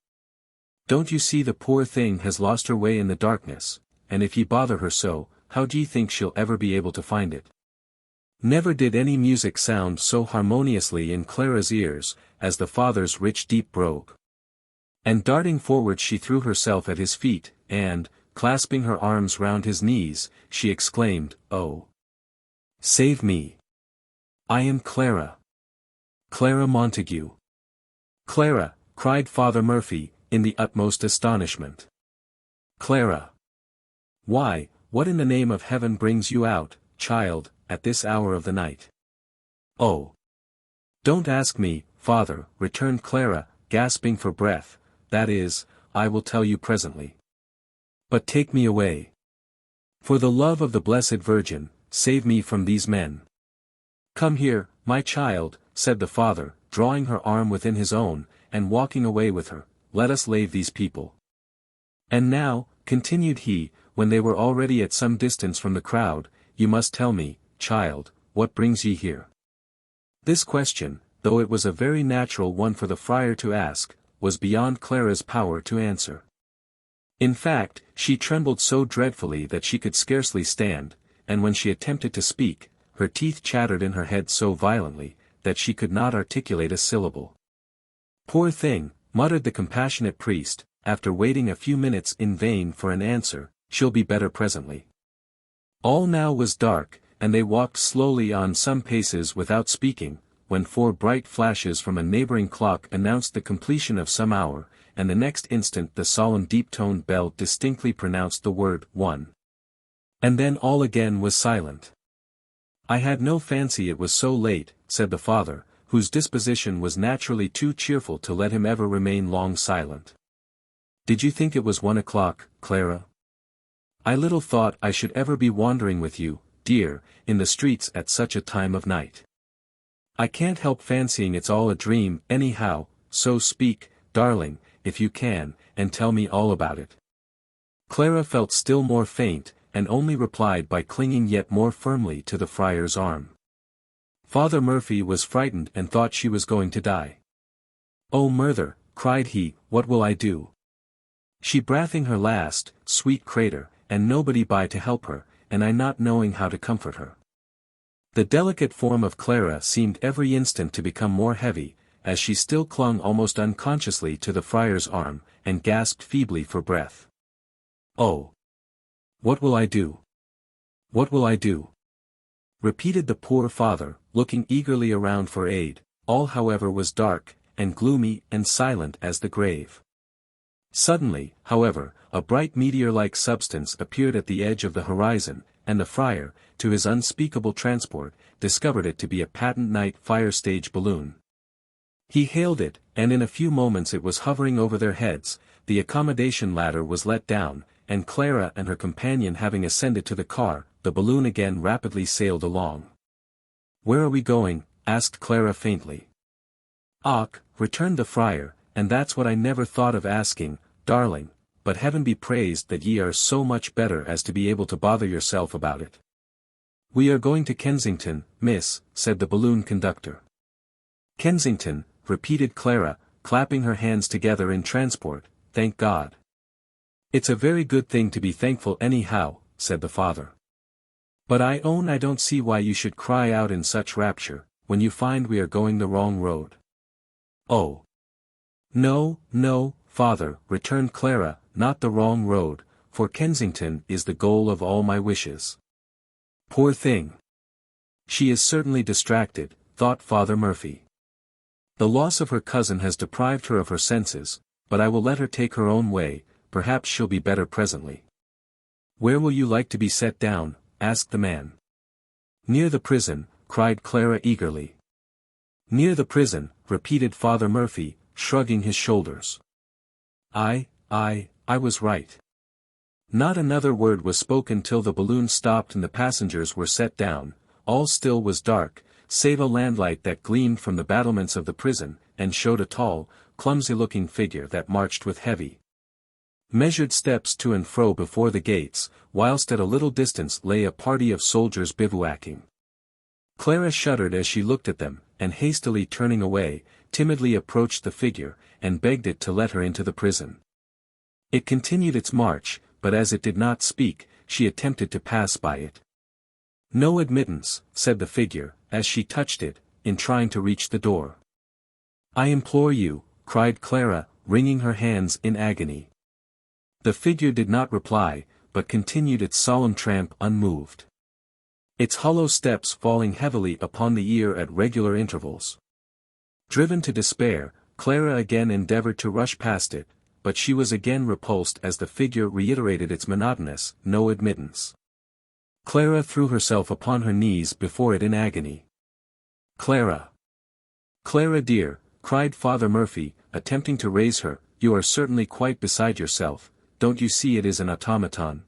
Don't you see the poor thing has lost her way in the darkness, and if ye bother her so, how d'ye think she'll ever be able to find it?" Never did any music sound so harmoniously in Clara's ears, as the father's rich deep brogue. And darting forward she threw herself at his feet, and, clasping her arms round his knees, she exclaimed, "Oh! Save me! I am Clara! Clara Montague!" "Clara!" cried Father Murphy, in the utmost astonishment. "Clara! Why, what in the name of heaven brings you out, child, at this hour of the night?" "Oh! Don't ask me, father," returned Clara, gasping for breath, "that is, I will tell you presently. But take me away. For the love of the Blessed Virgin, save me from these men." "Come here, my child," said the father, drawing her arm within his own, and walking away with her, "let us leave these people. And now," continued he, when they were already at some distance from the crowd, "you must tell me, child, what brings ye here?" This question, though it was a very natural one for the friar to ask, was beyond Clara's power to answer. In fact, she trembled so dreadfully that she could scarcely stand, and when she attempted to speak, her teeth chattered in her head so violently, that she could not articulate a syllable. "Poor thing," muttered the compassionate priest, after waiting a few minutes in vain for an answer, "she'll be better presently." All now was dark, and they walked slowly on some paces without speaking, when 4 bright flashes from a neighboring clock announced the completion of some hour, and the next instant the solemn deep-toned bell distinctly pronounced the word 1. And then all again was silent. "I had no fancy it was so late," said the father, whose disposition was naturally too cheerful to let him ever remain long silent. "Did you think it was 1 o'clock, Clara? I little thought I should ever be wandering with you, dear, in the streets at such a time of night. I can't help fancying it's all a dream, anyhow, so speak, darling, if you can, and tell me all about it." Clara felt still more faint, and only replied by clinging yet more firmly to the friar's arm. Father Murphy was frightened and thought she was going to die. "Oh murther," cried he, "what will I do? She breathing her last, sweet crater, and nobody by to help her, and I not knowing how to comfort her." The delicate form of Clara seemed every instant to become more heavy, as she still clung almost unconsciously to the friar's arm, and gasped feebly for breath. "Oh! What will I do? What will I do?" repeated the poor father, looking eagerly around for aid. All however was dark, and gloomy and silent as the grave. Suddenly, however, a bright meteor-like substance appeared at the edge of the horizon, and the friar, to his unspeakable transport, discovered it to be a patent night fire-stage balloon. He hailed it, and in a few moments it was hovering over their heads, the accommodation ladder was let down, and Clara and her companion having ascended to the car, the balloon again rapidly sailed along. "Where are we going?" asked Clara faintly. "Och," returned the friar, "and that's what I never thought of asking, darling, but heaven be praised that ye are so much better as to be able to bother yourself about it." "We are going to Kensington, miss," said the balloon conductor. "Kensington," repeated Clara, clapping her hands together in transport, "thank God." "It's a very good thing to be thankful anyhow," said the father. "But I own I don't see why you should cry out in such rapture, when you find we are going the wrong road." "Oh! No, no, father," returned Clara, "not the wrong road, for Kensington is the goal of all my wishes." "Poor thing! She is certainly distracted," thought Father Murphy. "The loss of her cousin has deprived her of her senses, but I will let her take her own way, perhaps she'll be better presently." "Where will you like to be set down?" asked the man. "Near the prison," cried Clara eagerly. "Near the prison," repeated Father Murphy, shrugging his shoulders. I was right." Not another word was spoken till the balloon stopped and the passengers were set down. All still was dark, save a lamplight that gleamed from the battlements of the prison, and showed a tall, clumsy-looking figure that marched with heavy Measured steps to and fro before the gates, whilst at a little distance lay a party of soldiers bivouacking. Clara shuddered as she looked at them, and hastily turning away, timidly approached the figure, and begged it to let her into the prison. It continued its march, but as it did not speak, she attempted to pass by it. "No admittance," said the figure, as she touched it, in trying to reach the door. "I implore you," cried Clara, wringing her hands in agony. The figure did not reply, but continued its solemn tramp unmoved. Its hollow steps falling heavily upon the ear at regular intervals. Driven to despair, Clara again endeavored to rush past it, but she was again repulsed as the figure reiterated its monotonous, "No admittance." Clara threw herself upon her knees before it in agony. "Clara! Clara dear," cried Father Murphy, attempting to raise her, "you are certainly quite beside yourself, don't you see it is an automaton?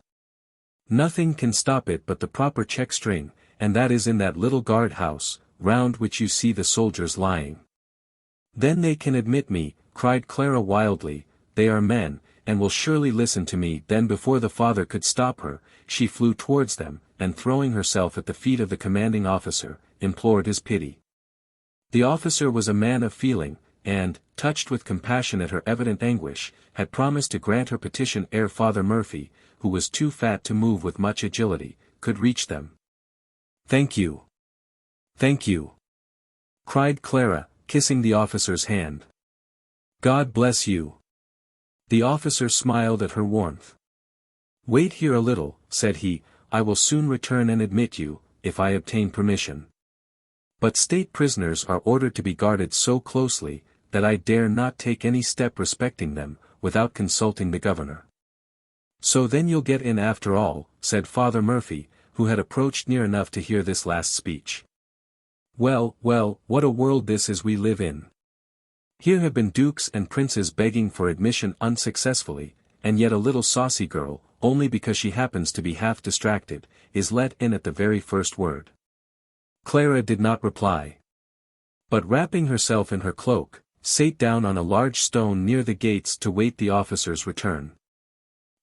Nothing can stop it but the proper check string, and that is in that little guard-house, round which you see the soldiers lying." "Then they can admit me," cried Clara wildly, "they are men, and will surely listen to me." Then before the father could stop her, she flew towards them, and throwing herself at the feet of the commanding officer, implored his pity. The officer was a man of feeling, and, touched with compassion at her evident anguish, had promised to grant her petition ere Father Murphy, who was too fat to move with much agility, could reach them. "Thank you. Thank you," cried Clara, kissing the officer's hand. "God bless you." The officer smiled at her warmth. "Wait here a little," said he, "I will soon return and admit you, if I obtain permission. But state prisoners are ordered to be guarded so closely, that I dare not take any step respecting them, without consulting the governor." "So then you'll get in after all," said Father Murphy, who had approached near enough to hear this last speech. "Well, well, what a world this is we live in. Here have been dukes and princes begging for admission unsuccessfully, and yet a little saucy girl, only because she happens to be half distracted, is let in at the very first word." Clara did not reply, but wrapping herself in her cloak, sate down on a large stone near the gates to wait the officer's return.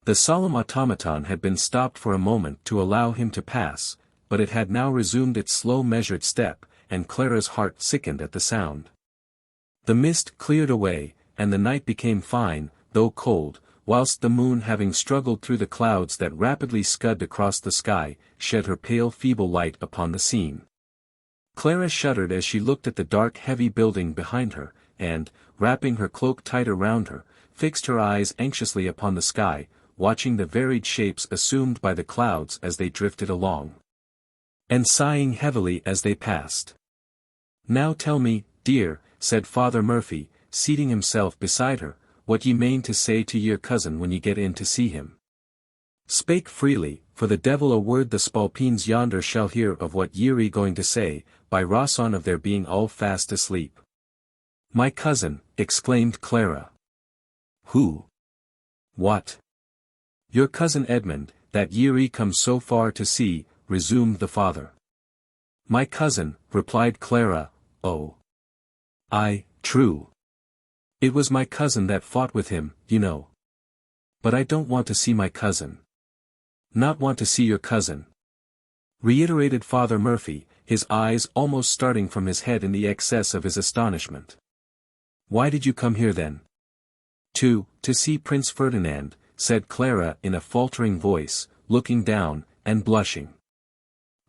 The solemn automaton had been stopped for a moment to allow him to pass, but it had now resumed its slow measured step, and Clara's heart sickened at the sound. The mist cleared away, and the night became fine, though cold, whilst the moon, having struggled through the clouds that rapidly scud across the sky, shed her pale feeble light upon the scene. Clara shuddered as she looked at the dark heavy building behind her, and, wrapping her cloak tighter round her, fixed her eyes anxiously upon the sky, watching the varied shapes assumed by the clouds as they drifted along, and sighing heavily as they passed. "Now tell me, dear," said Father Murphy, seating himself beside her, "what ye mean to say to your cousin when ye get in to see him. Spake freely, for the devil a word the spalpeens yonder shall hear of what ye're going to say, by Rosson of their being all fast asleep." "My cousin," exclaimed Clara. "Who? What?" "Your cousin Edmund, that ye're come so far to see," resumed the father. "My cousin," replied Clara, "oh. Aye, true. It was my cousin that fought with him, you know. But I don't want to see my cousin." "Not want to see your cousin?" reiterated Father Murphy, his eyes almost starting from his head in the excess of his astonishment. "Why did you come here then?" To see Prince Ferdinand," said Clara in a faltering voice, looking down, and blushing.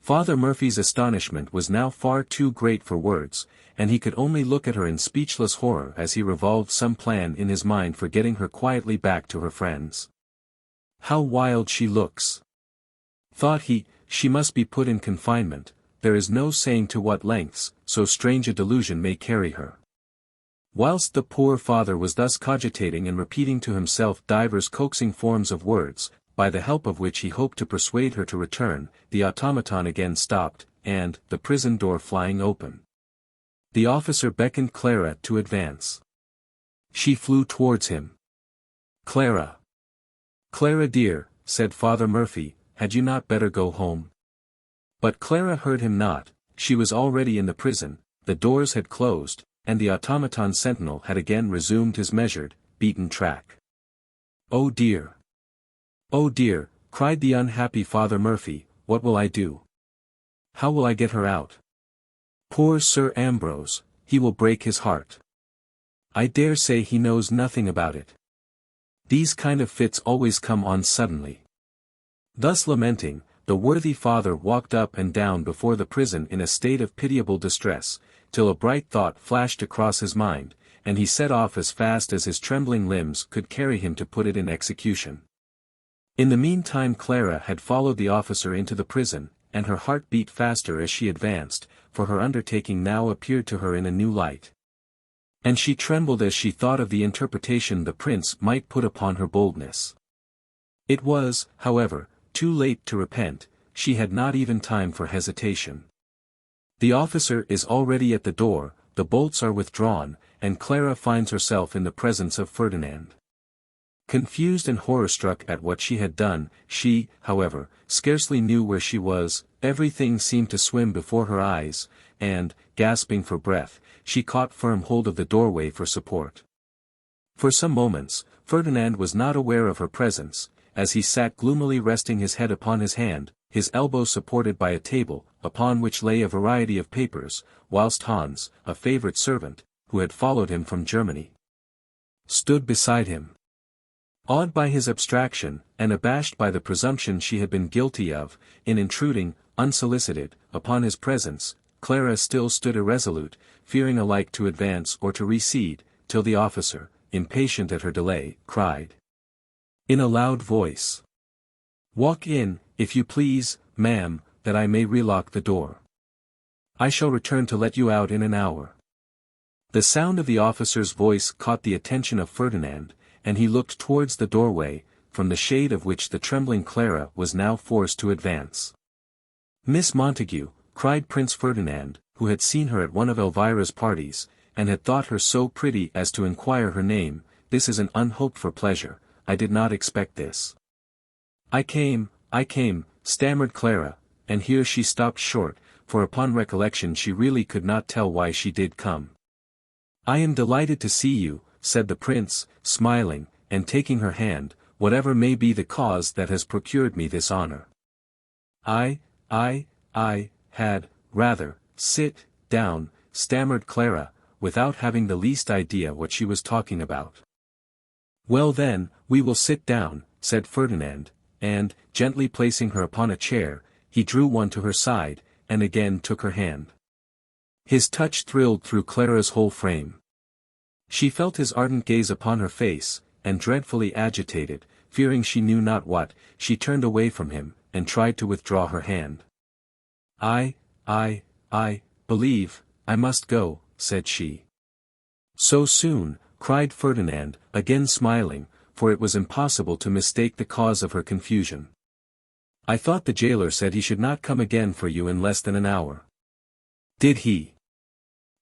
Father Murphy's astonishment was now far too great for words, and he could only look at her in speechless horror as he revolved some plan in his mind for getting her quietly back to her friends. "How wild she looks!" thought he. "She must be put in confinement, there is no saying to what lengths, so strange a delusion may carry her." Whilst the poor father was thus cogitating and repeating to himself divers coaxing forms of words, by the help of which he hoped to persuade her to return, the automaton again stopped, and, the prison door flying open, the officer beckoned Clara to advance. She flew towards him. "Clara! Clara dear," said Father Murphy, "had you not better go home?" But Clara heard him not. She was already in the prison, the doors had closed, and the automaton sentinel had again resumed his measured, beaten track. "Oh dear! Oh dear!" cried the unhappy Father Murphy, "what will I do? How will I get her out? Poor Sir Ambrose, he will break his heart. I dare say he knows nothing about it. These kind of fits always come on suddenly." Thus lamenting, the worthy father walked up and down before the prison in a state of pitiable distress, till a bright thought flashed across his mind, and he set off as fast as his trembling limbs could carry him to put it in execution. In the meantime Clara had followed the officer into the prison, and her heart beat faster as she advanced, for her undertaking now appeared to her in a new light. And she trembled as she thought of the interpretation the prince might put upon her boldness. It was, however, too late to repent, she had not even time for hesitation. The officer is already at the door, the bolts are withdrawn, and Clara finds herself in the presence of Ferdinand. Confused and horror-struck at what she had done, she, however, scarcely knew where she was, everything seemed to swim before her eyes, and, gasping for breath, she caught firm hold of the doorway for support. For some moments, Ferdinand was not aware of her presence, as he sat gloomily resting his head upon his hand, his elbow supported by a table, upon which lay a variety of papers, whilst Hans, a favourite servant, who had followed him from Germany, stood beside him. Awed by his abstraction, and abashed by the presumption she had been guilty of, in intruding, unsolicited, upon his presence, Clara still stood irresolute, fearing alike to advance or to recede, till the officer, impatient at her delay, cried in a loud voice, "Walk in, if you please, ma'am, that I may relock the door. I shall return to let you out in an hour." The sound of the officer's voice caught the attention of Ferdinand, and he looked towards the doorway, from the shade of which the trembling Clara was now forced to advance. "Miss Montague," cried Prince Ferdinand, who had seen her at one of Elvira's parties, and had thought her so pretty as to inquire her name, "this is an unhoped-for pleasure, I did not expect this." I came," stammered Clara, and here she stopped short, for upon recollection she really could not tell why she did come. "I am delighted to see you," said the prince, smiling, and taking her hand, "whatever may be the cause that has procured me this honor." I had, rather, sit down, stammered Clara, without having the least idea what she was talking about. "Well then, we will sit down," said Ferdinand, and, gently placing her upon a chair, he drew one to her side, and again took her hand. His touch thrilled through Clara's whole frame. She felt his ardent gaze upon her face, and dreadfully agitated, fearing she knew not what, she turned away from him, and tried to withdraw her hand. I believe, I must go," said she. "So soon," cried Ferdinand, again smiling, for it was impossible to mistake the cause of her confusion. "I thought the jailer said he should not come again for you in less than an hour." "Did he?"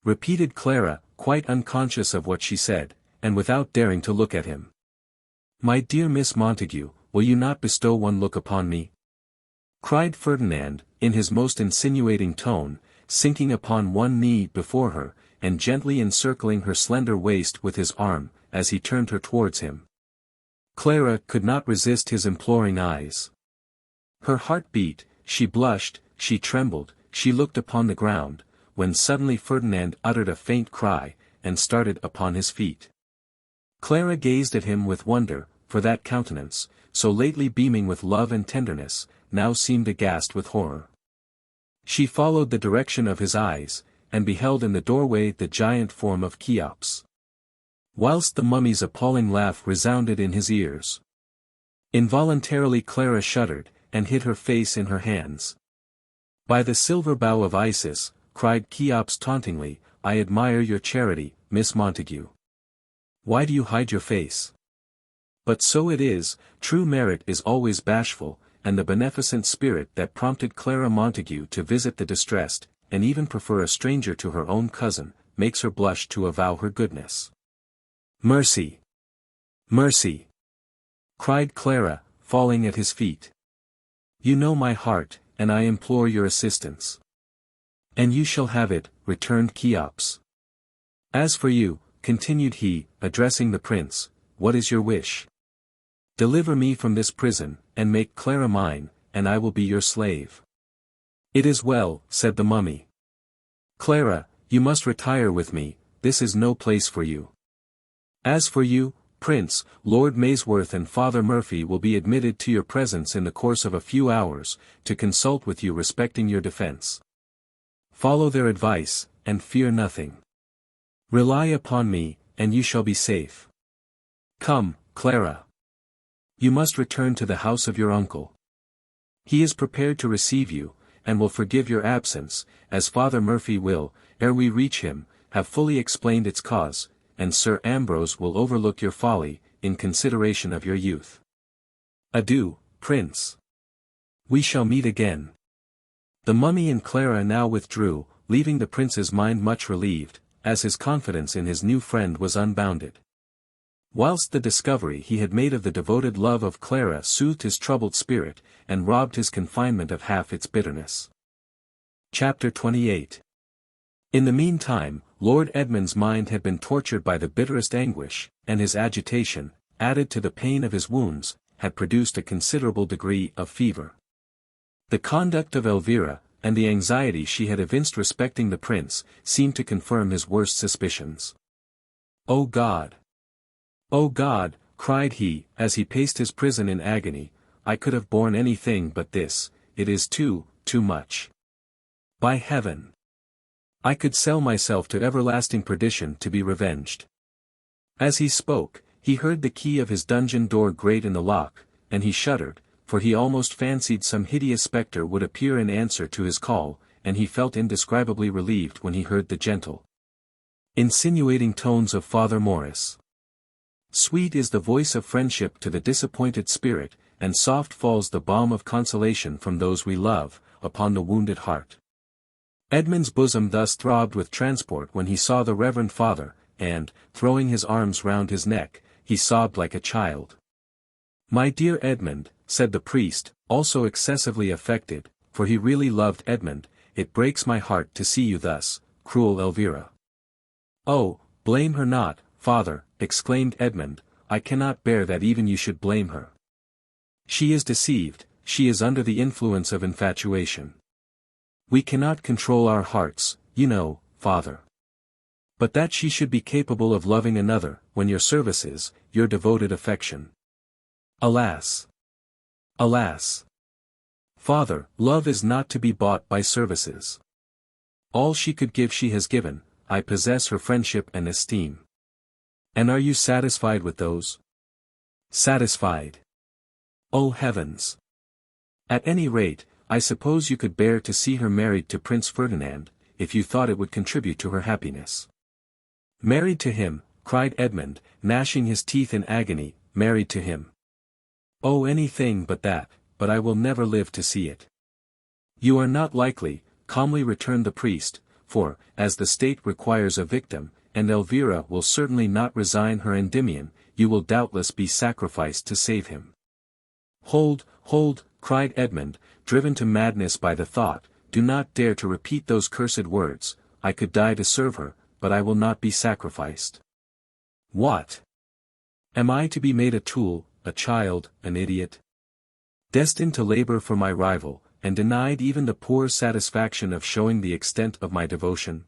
repeated Clara, quite unconscious of what she said, and without daring to look at him. "My dear Miss Montague, will you not bestow one look upon me?" cried Ferdinand, in his most insinuating tone, sinking upon one knee before her, and gently encircling her slender waist with his arm, as he turned her towards him. Clara could not resist his imploring eyes. Her heart beat, she blushed, she trembled, she looked upon the ground, when suddenly Ferdinand uttered a faint cry, and started upon his feet. Clara gazed at him with wonder, for that countenance, so lately beaming with love and tenderness, now seemed aghast with horror. She followed the direction of his eyes, and beheld in the doorway the giant form of Cheops, whilst the mummy's appalling laugh resounded in his ears. Involuntarily Clara shuddered, and hid her face in her hands. "By the silver bow of Isis," cried Cheops tauntingly, "I admire your charity, Miss Montague. Why do you hide your face?" But so it is, true merit is always bashful, and the beneficent spirit that prompted Clara Montague to visit the distressed, and even prefer a stranger to her own cousin, makes her blush to avow her goodness. "Mercy! Mercy!" cried Clara, falling at his feet. "You know my heart, and I implore your assistance." "And you shall have it," returned Cheops. "As for you," continued he, addressing the prince, "what is your wish?" Deliver me from this prison, and make Clara mine, and I will be your slave." "It is well," said the mummy. "Clara, you must retire with me, this is no place for you. As for you, Prince, Lord Maysworth and Father Murphy will be admitted to your presence in the course of a few hours, to consult with you respecting your defense. Follow their advice, and fear nothing. Rely upon me, and you shall be safe. Come, Clara. You must return to the house of your uncle. He is prepared to receive you, and will forgive your absence, as Father Murphy will, ere we reach him, have fully explained its cause, and Sir Ambrose will overlook your folly, in consideration of your youth. Adieu, Prince. We shall meet again." The mummy and Clara now withdrew, leaving the prince's mind much relieved, as his confidence in his new friend was unbounded. Whilst the discovery he had made of the devoted love of Clara soothed his troubled spirit, and robbed his confinement of half its bitterness. Chapter 28. In the meantime, Lord Edmund's mind had been tortured by the bitterest anguish, and his agitation, added to the pain of his wounds, had produced a considerable degree of fever. The conduct of Elvira, and the anxiety she had evinced respecting the prince, seemed to confirm his worst suspicions. "O God! O God!" cried he, as he paced his prison in agony, "I could have borne anything but this, it is too much. By heaven! I could sell myself to everlasting perdition to be revenged." As he spoke, he heard the key of his dungeon door grate in the lock, and he shuddered, for he almost fancied some hideous spectre would appear in answer to his call, and he felt indescribably relieved when he heard the gentle, insinuating tones of Father Morris. Sweet is the voice of friendship to the disappointed spirit, and soft falls the balm of consolation from those we love, upon the wounded heart. Edmund's bosom thus throbbed with transport when he saw the Reverend Father, and, throwing his arms round his neck, he sobbed like a child. "My dear Edmund," said the priest, also excessively affected, for he really loved Edmund, "it breaks my heart to see you thus, cruel Elvira." "Oh, blame her not, Father," exclaimed Edmund, "I cannot bear that even you should blame her. She is deceived, she is under the influence of infatuation. We cannot control our hearts, you know, Father. But that she should be capable of loving another, when your services, your devoted affection. Alas! Alas! Father, love is not to be bought by services. All she could give she has given, I possess her friendship and esteem. And are you satisfied with those? Satisfied? Oh heavens! At any rate, I suppose you could bear to see her married to Prince Ferdinand, if you thought it would contribute to her happiness." "Married to him," cried Edmund, gnashing his teeth in agony, "married to him. Oh, anything but that, but I will never live to see it." "You are not likely," calmly returned the priest, "for, as the state requires a victim, and Elvira will certainly not resign her Endymion, you will doubtless be sacrificed to save him." "Hold, hold," cried Edmund, driven to madness by the thought, "do not dare to repeat those cursed words, I could die to serve her, but I will not be sacrificed." "What? Am I to be made a tool, a child, an idiot? Destined to labor for my rival, and denied even the poor satisfaction of showing the extent of my devotion?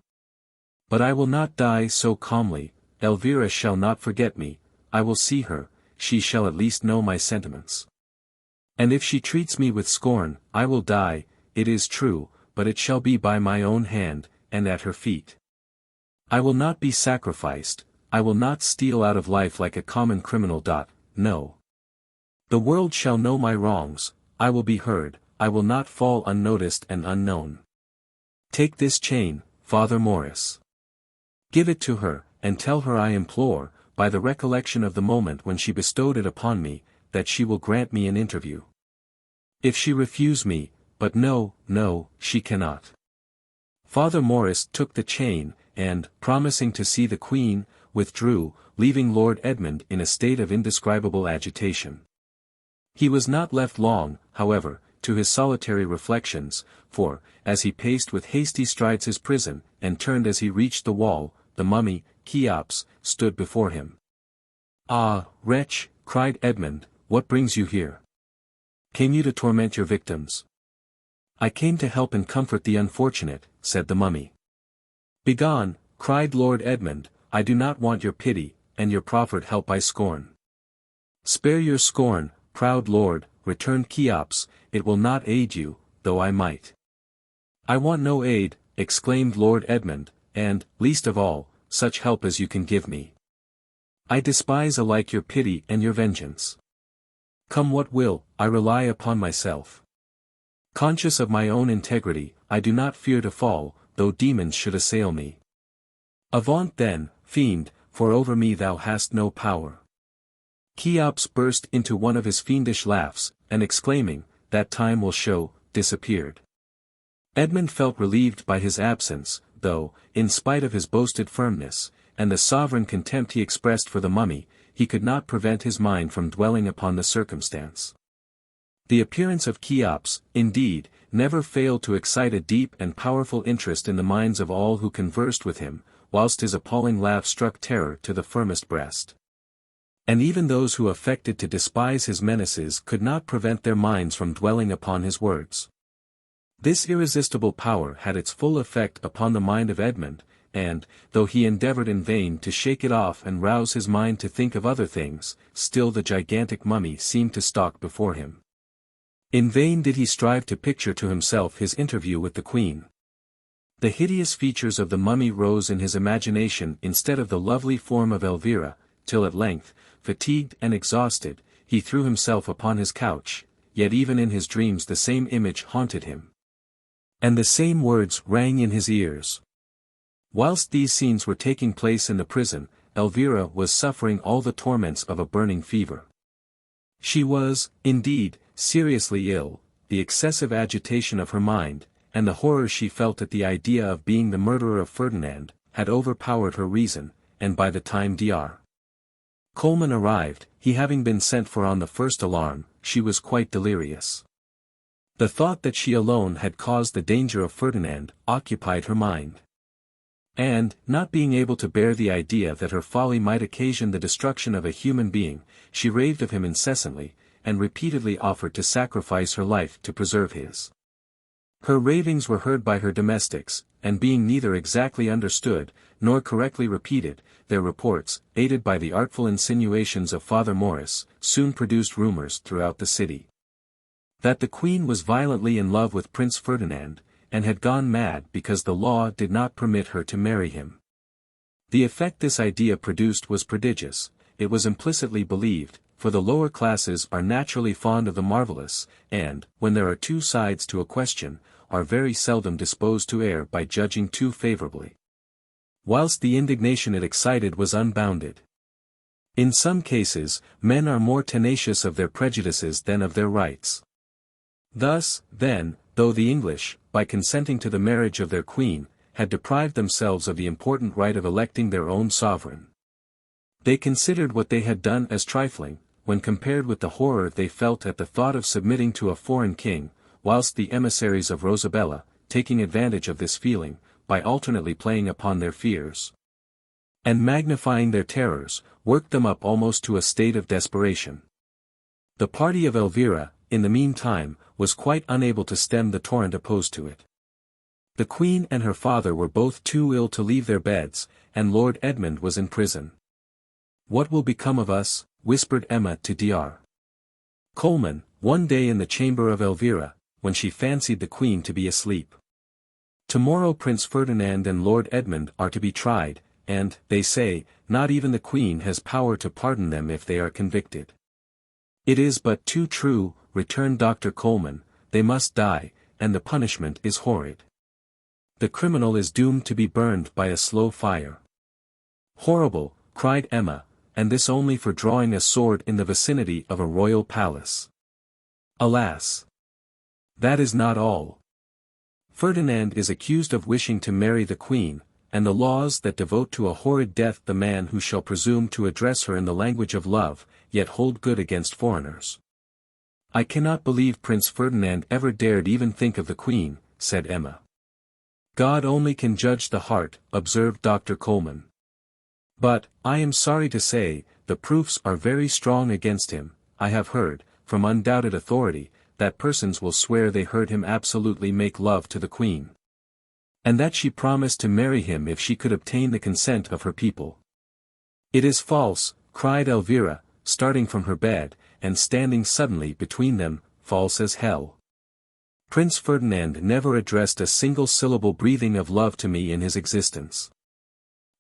But I will not die so calmly, Elvira shall not forget me, I will see her, she shall at least know my sentiments. And if she treats me with scorn, I will die, it is true, but it shall be by my own hand, and at her feet. I will not be sacrificed, I will not steal out of life like a common criminal. No. The world shall know my wrongs, I will be heard, I will not fall unnoticed and unknown. Take this chain, Father Morris. Give it to her, and tell her I implore, by the recollection of the moment when she bestowed it upon me, that she will grant me an interview. If she refuse me, but no, she cannot." Father Morris took the chain, and, promising to see the Queen, withdrew, leaving Lord Edmund in a state of indescribable agitation. He was not left long, however, to his solitary reflections, for, as he paced with hasty strides his prison, and turned as he reached the wall, the mummy, Cheops, stood before him. "Ah, wretch," cried Edmund, what brings you here? Came you to torment your victims? I came to help and comfort the unfortunate, said the mummy. Begone, cried Lord Edmund, I do not want your pity, and your proffered help I scorn. Spare your scorn, proud lord, returned Cheops, it will not aid you, though I might. I want no aid, exclaimed Lord Edmund, and, least of all, such help as you can give me. I despise alike your pity and your vengeance. Come what will, I rely upon myself. Conscious of my own integrity, I do not fear to fall, though demons should assail me. Avaunt then, fiend, for over me thou hast no power. Cheops burst into one of his fiendish laughs, and exclaiming, that time will show, disappeared. Edmund felt relieved by his absence, though, in spite of his boasted firmness, and the sovereign contempt he expressed for the mummy, he could not prevent his mind from dwelling upon the circumstance. The appearance of Cheops, indeed, never failed to excite a deep and powerful interest in the minds of all who conversed with him, whilst his appalling laugh struck terror to the firmest breast. And even those who affected to despise his menaces could not prevent their minds from dwelling upon his words. This irresistible power had its full effect upon the mind of Edmund, and, though he endeavoured in vain to shake it off and rouse his mind to think of other things, still the gigantic mummy seemed to stalk before him. In vain did he strive to picture to himself his interview with the queen. The hideous features of the mummy rose in his imagination instead of the lovely form of Elvira, till at length, fatigued and exhausted, he threw himself upon his couch, yet even in his dreams the same image haunted him. And the same words rang in his ears. Whilst these scenes were taking place in the prison, Elvira was suffering all the torments of a burning fever. She was, indeed, seriously ill, the excessive agitation of her mind, and the horror she felt at the idea of being the murderer of Ferdinand, had overpowered her reason, and by the time Dr. Coleman arrived, he having been sent for on the first alarm, she was quite delirious. The thought that she alone had caused the danger of Ferdinand, occupied her mind. And, not being able to bear the idea that her folly might occasion the destruction of a human being, she raved of him incessantly, and repeatedly offered to sacrifice her life to preserve his. Her ravings were heard by her domestics, and being neither exactly understood, nor correctly repeated, their reports, aided by the artful insinuations of Father Morris, soon produced rumours throughout the city. That the Queen was violently in love with Prince Ferdinand, and had gone mad because the law did not permit her to marry him. The effect this idea produced was prodigious, it was implicitly believed, for the lower classes are naturally fond of the marvellous, and, when there are two sides to a question, are very seldom disposed to err by judging too favourably. Whilst the indignation it excited was unbounded. In some cases, men are more tenacious of their prejudices than of their rights. Thus, then, though the English, by consenting to the marriage of their queen, had deprived themselves of the important right of electing their own sovereign, they considered what they had done as trifling, when compared with the horror they felt at the thought of submitting to a foreign king, whilst the emissaries of Rosabella, taking advantage of this feeling, by alternately playing upon their fears and magnifying their terrors, worked them up almost to a state of desperation. The party of Elvira, in the meantime, was quite unable to stem the torrent opposed to it. The Queen and her father were both too ill to leave their beds, and Lord Edmund was in prison. "What will become of us?" whispered Emma to Dr. Coleman, one day in the chamber of Elvira, when she fancied the Queen to be asleep. "Tomorrow Prince Ferdinand and Lord Edmund are to be tried, and, they say, not even the Queen has power to pardon them if they are convicted." "It is but too true," returned Dr. Coleman, "they must die, and the punishment is horrid. The criminal is doomed to be burned by a slow fire." "Horrible," cried Emma, "and this only for drawing a sword in the vicinity of a royal palace." "Alas! That is not all. Ferdinand is accused of wishing to marry the Queen, and the laws that devote to a horrid death the man who shall presume to address her in the language of love, yet hold good against foreigners." "I cannot believe Prince Ferdinand ever dared even think of the Queen," said Emma. "God only can judge the heart," observed Dr. Coleman. "But, I am sorry to say, the proofs are very strong against him, I have heard, from undoubted authority, that persons will swear they heard him absolutely make love to the Queen. And that she promised to marry him if she could obtain the consent of her people. It is false, cried Elvira, starting from her bed, and standing suddenly between them, false as hell. Prince Ferdinand never addressed a single syllable breathing of love to me in his existence.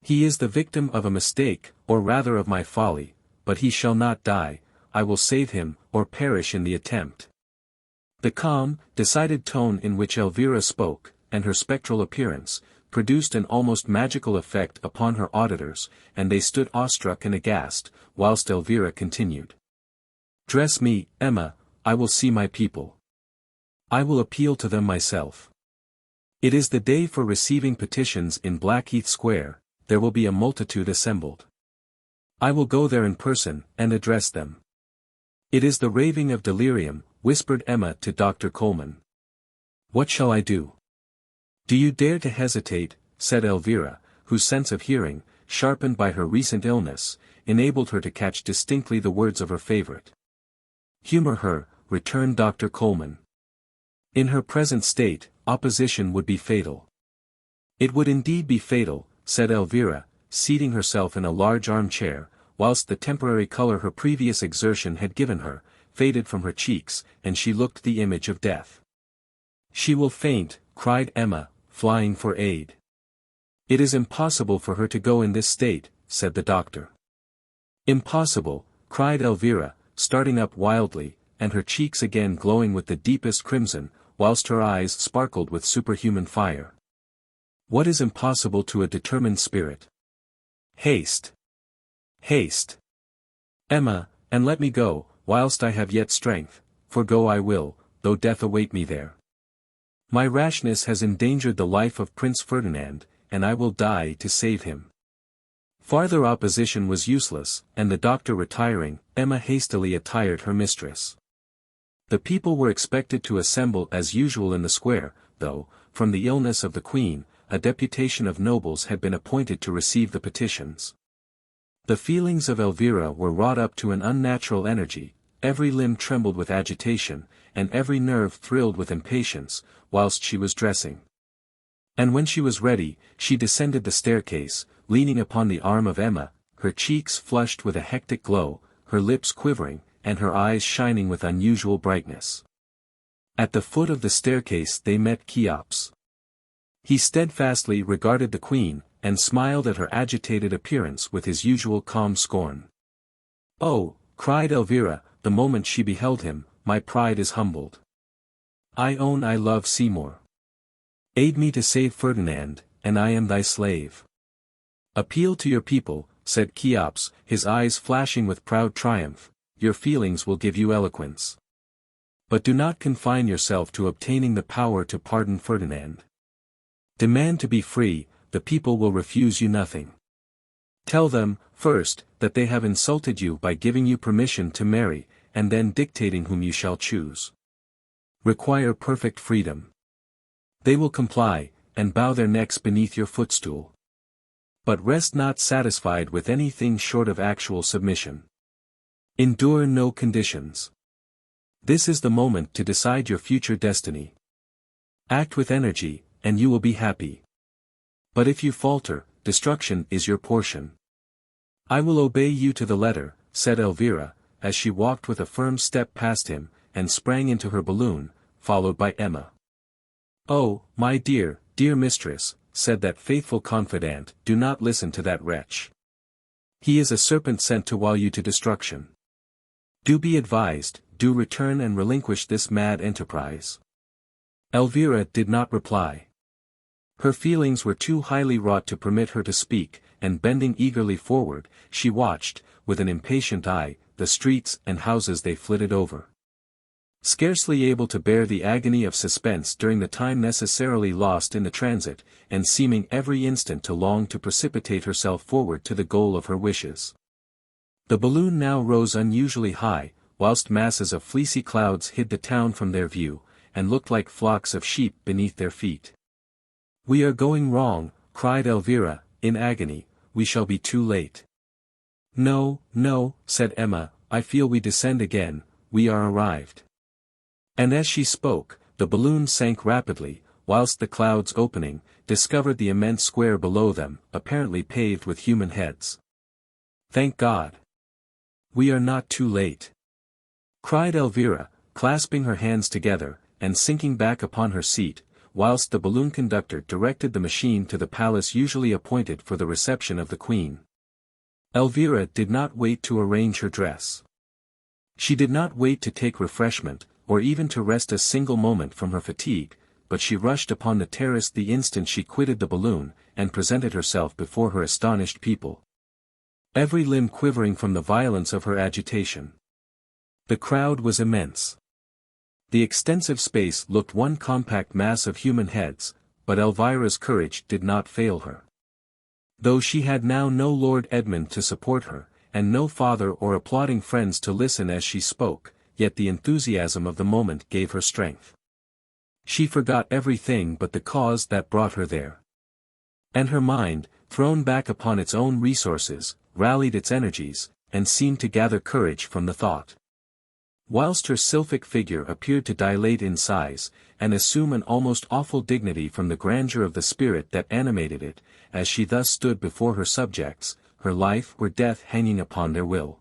He is the victim of a mistake, or rather of my folly, but he shall not die, I will save him, or perish in the attempt. The calm, decided tone in which Elvira spoke, and her spectral appearance, produced an almost magical effect upon her auditors, and they stood awestruck and aghast, whilst Elvira continued. Dress me, Emma, I will see my people. I will appeal to them myself. It is the day for receiving petitions in Blackheath Square, there will be a multitude assembled. I will go there in person, and address them. It is the raving of delirium, whispered Emma to Dr. Coleman. What shall I do? Do you dare to hesitate, said Elvira, whose sense of hearing, sharpened by her recent illness, enabled her to catch distinctly the words of her favorite. Humor her, returned Dr. Coleman. In her present state, opposition would be fatal. It would indeed be fatal, said Elvira, seating herself in a large armchair, whilst the temporary colour her previous exertion had given her, faded from her cheeks, and she looked the image of death. She will faint, cried Emma, flying for aid. It is impossible for her to go in this state, said the doctor. Impossible, cried Elvira, starting up wildly, and her cheeks again glowing with the deepest crimson, whilst her eyes sparkled with superhuman fire. What is impossible to a determined spirit? Haste! Haste! Emma, and let me go, whilst I have yet strength, for go I will, though death await me there. My rashness has endangered the life of Prince Ferdinand, and I will die to save him. Farther opposition was useless, and the doctor retiring, Emma hastily attired her mistress. The people were expected to assemble as usual in the square, though, from the illness of the Queen, a deputation of nobles had been appointed to receive the petitions. The feelings of Elvira were wrought up to an unnatural energy, every limb trembled with agitation, and every nerve thrilled with impatience, whilst she was dressing. And when she was ready, she descended the staircase, leaning upon the arm of Emma, her cheeks flushed with a hectic glow, her lips quivering, and her eyes shining with unusual brightness. At the foot of the staircase they met Cheops. He steadfastly regarded the Queen, and smiled at her agitated appearance with his usual calm scorn. Oh, cried Elvira, the moment she beheld him, my pride is humbled. I own I love Seymour. Aid me to save Ferdinand, and I am thy slave. Appeal to your people, said Cheops, his eyes flashing with proud triumph, your feelings will give you eloquence. But do not confine yourself to obtaining the power to pardon Ferdinand. Demand to be free, the people will refuse you nothing. Tell them, first, that they have insulted you by giving you permission to marry, and then dictating whom you shall choose. Require perfect freedom. They will comply, and bow their necks beneath your footstool. But rest not satisfied with anything short of actual submission. Endure no conditions. This is the moment to decide your future destiny. Act with energy, and you will be happy. But if you falter, destruction is your portion. I will obey you to the letter, said Elvira, as she walked with a firm step past him, and sprang into her balloon, followed by Emma. Oh, my dear, dear mistress, said that faithful confidant, do not listen to that wretch. He is a serpent sent to wile you to destruction. Do be advised, do return and relinquish this mad enterprise. Elvira did not reply. Her feelings were too highly wrought to permit her to speak, and bending eagerly forward, she watched, with an impatient eye, the streets and houses they flitted over. Scarcely able to bear the agony of suspense during the time necessarily lost in the transit, and seeming every instant to long to precipitate herself forward to the goal of her wishes. The balloon now rose unusually high, whilst masses of fleecy clouds hid the town from their view, and looked like flocks of sheep beneath their feet. We are going wrong, cried Elvira, in agony, we shall be too late. No, no, said Emma, I feel we descend again, we are arrived. And as she spoke, the balloon sank rapidly, whilst the clouds opening, discovered the immense square below them, apparently paved with human heads. Thank God! We are not too late! Cried Elvira, clasping her hands together, and sinking back upon her seat, whilst the balloon conductor directed the machine to the palace usually appointed for the reception of the Queen. Elvira did not wait to arrange her dress. She did not wait to take refreshment, or even to rest a single moment from her fatigue, but she rushed upon the terrace the instant she quitted the balloon, and presented herself before her astonished people. Every limb quivering from the violence of her agitation. The crowd was immense. The extensive space looked one compact mass of human heads, but Elvira's courage did not fail her. Though she had now no Lord Edmund to support her, and no father or applauding friends to listen as she spoke, yet the enthusiasm of the moment gave her strength. She forgot everything but the cause that brought her there. And her mind, thrown back upon its own resources, rallied its energies, and seemed to gather courage from the thought. Whilst her sylphic figure appeared to dilate in size, and assume an almost awful dignity from the grandeur of the spirit that animated it, as she thus stood before her subjects, her life or death hanging upon their will.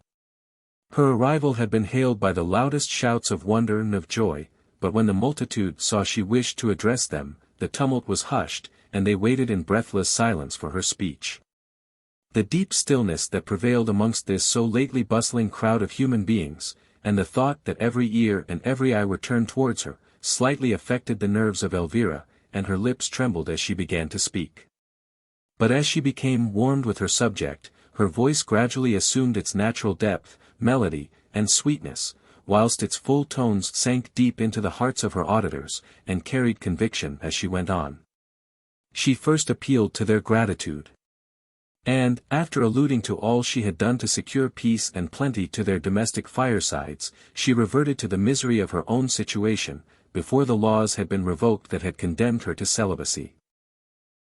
Her arrival had been hailed by the loudest shouts of wonder and of joy, but when the multitude saw she wished to address them, the tumult was hushed, and they waited in breathless silence for her speech. The deep stillness that prevailed amongst this so lately bustling crowd of human beings, and the thought that every ear and every eye were turned towards her, slightly affected the nerves of Elvira, and her lips trembled as she began to speak. But as she became warmed with her subject, her voice gradually assumed its natural depth, melody, and sweetness, whilst its full tones sank deep into the hearts of her auditors, and carried conviction as she went on. She first appealed to their gratitude. And, after alluding to all she had done to secure peace and plenty to their domestic firesides, she reverted to the misery of her own situation, before the laws had been revoked that had condemned her to celibacy.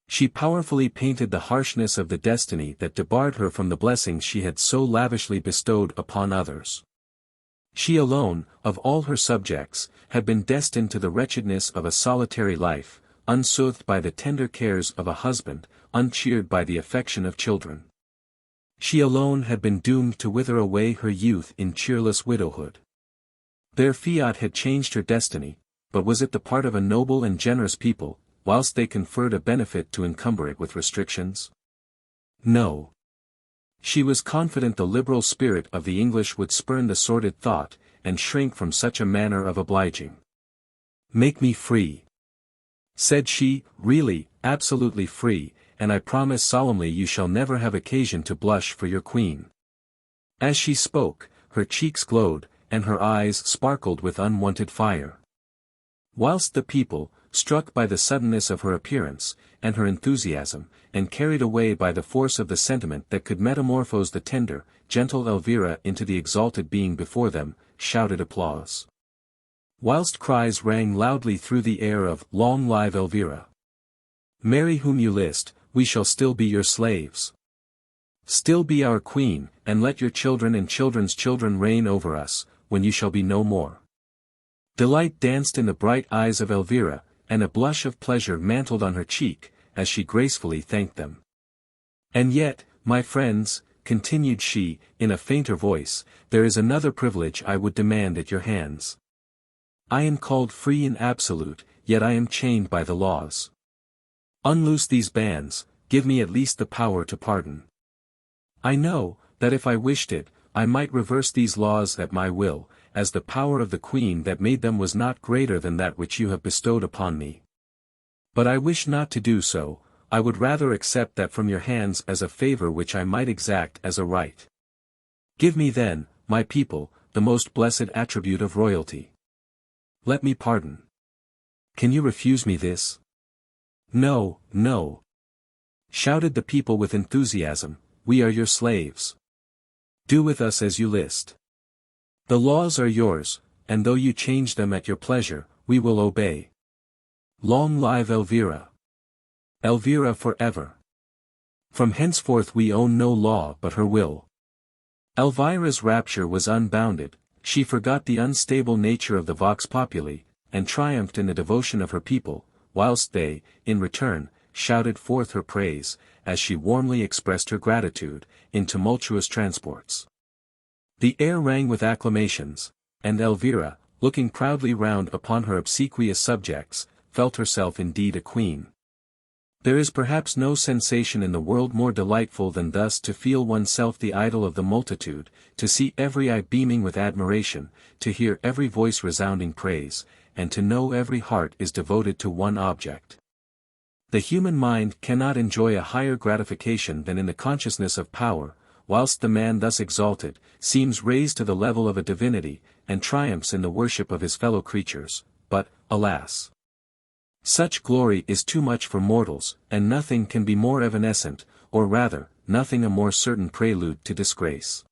She powerfully painted the harshness of the destiny that debarred her from the blessings she had so lavishly bestowed upon others. She alone, of all her subjects, had been destined to the wretchedness of a solitary life, unsoothed by the tender cares of a husband, uncheered by the affection of children. She alone had been doomed to wither away her youth in cheerless widowhood. Their fiat had changed her destiny, but was it the part of a noble and generous people, whilst they conferred a benefit to encumber it with restrictions? No. She was confident the liberal spirit of the English would spurn the sordid thought, and shrink from such a manner of obliging. "Make me free," said she, "really, absolutely free, and I promise solemnly you shall never have occasion to blush for your queen." As she spoke, her cheeks glowed, and her eyes sparkled with unwonted fire. Whilst the people, struck by the suddenness of her appearance, and her enthusiasm, and carried away by the force of the sentiment that could metamorphose the tender, gentle Elvira into the exalted being before them, shouted applause. Whilst cries rang loudly through the air of "Long live Elvira! Marry whom you list, we shall still be your slaves. Still be our queen, and let your children and children's children reign over us, when you shall be no more." Delight danced in the bright eyes of Elvira, and a blush of pleasure mantled on her cheek, as she gracefully thanked them. "And yet, my friends," continued she, in a fainter voice, "there is another privilege I would demand at your hands. I am called free and absolute, yet I am chained by the laws. Unloose these bands, give me at least the power to pardon. I know, that if I wished it, I might reverse these laws at my will, as the power of the Queen that made them was not greater than that which you have bestowed upon me. But I wish not to do so, I would rather accept that from your hands as a favor which I might exact as a right. Give me then, my people, the most blessed attribute of royalty. Let me pardon. Can you refuse me this?" "No, no," shouted the people with enthusiasm, "we are your slaves. Do with us as you list. The laws are yours, and though you change them at your pleasure, we will obey. Long live Elvira! Elvira forever! From henceforth we own no law but her will. Elvira's rapture was unbounded. She forgot the unstable nature of the vox populi, and triumphed in the devotion of her people, whilst they, in return, shouted forth her praise, as she warmly expressed her gratitude, in tumultuous transports. The air rang with acclamations, and Elvira, looking proudly round upon her obsequious subjects, felt herself indeed a queen. There is perhaps no sensation in the world more delightful than thus to feel oneself the idol of the multitude, to see every eye beaming with admiration, to hear every voice resounding praise, and to know every heart is devoted to one object. The human mind cannot enjoy a higher gratification than in the consciousness of power, whilst the man thus exalted, seems raised to the level of a divinity, and triumphs in the worship of his fellow creatures, but, alas! Such glory is too much for mortals, and nothing can be more evanescent, or rather, nothing a more certain prelude to disgrace.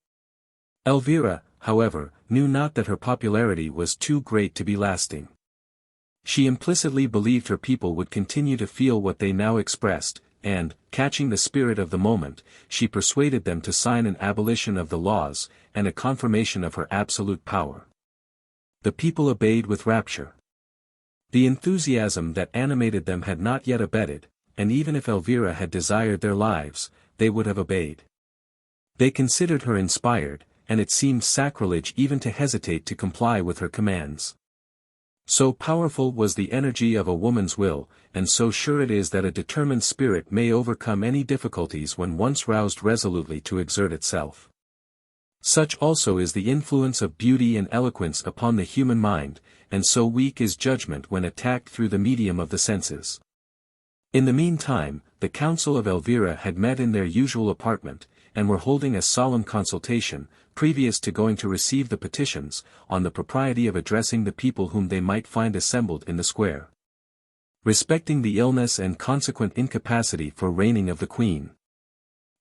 Elvira, however, knew not that her popularity was too great to be lasting. She implicitly believed her people would continue to feel what they now expressed, and, catching the spirit of the moment, she persuaded them to sign an abolition of the laws, and a confirmation of her absolute power. The people obeyed with rapture. The enthusiasm that animated them had not yet abated, and even if Elvira had desired their lives, they would have obeyed. They considered her inspired, and it seemed sacrilege even to hesitate to comply with her commands. So powerful was the energy of a woman's will, and so sure it is that a determined spirit may overcome any difficulties when once roused resolutely to exert itself. Such also is the influence of beauty and eloquence upon the human mind, and so weak is judgment when attacked through the medium of the senses. In the meantime, the council of Elvira had met in their usual apartment, and were holding a solemn consultation, previous to going to receive the petitions, on the propriety of addressing the people whom they might find assembled in the square. Respecting the illness and consequent incapacity for reigning of the Queen.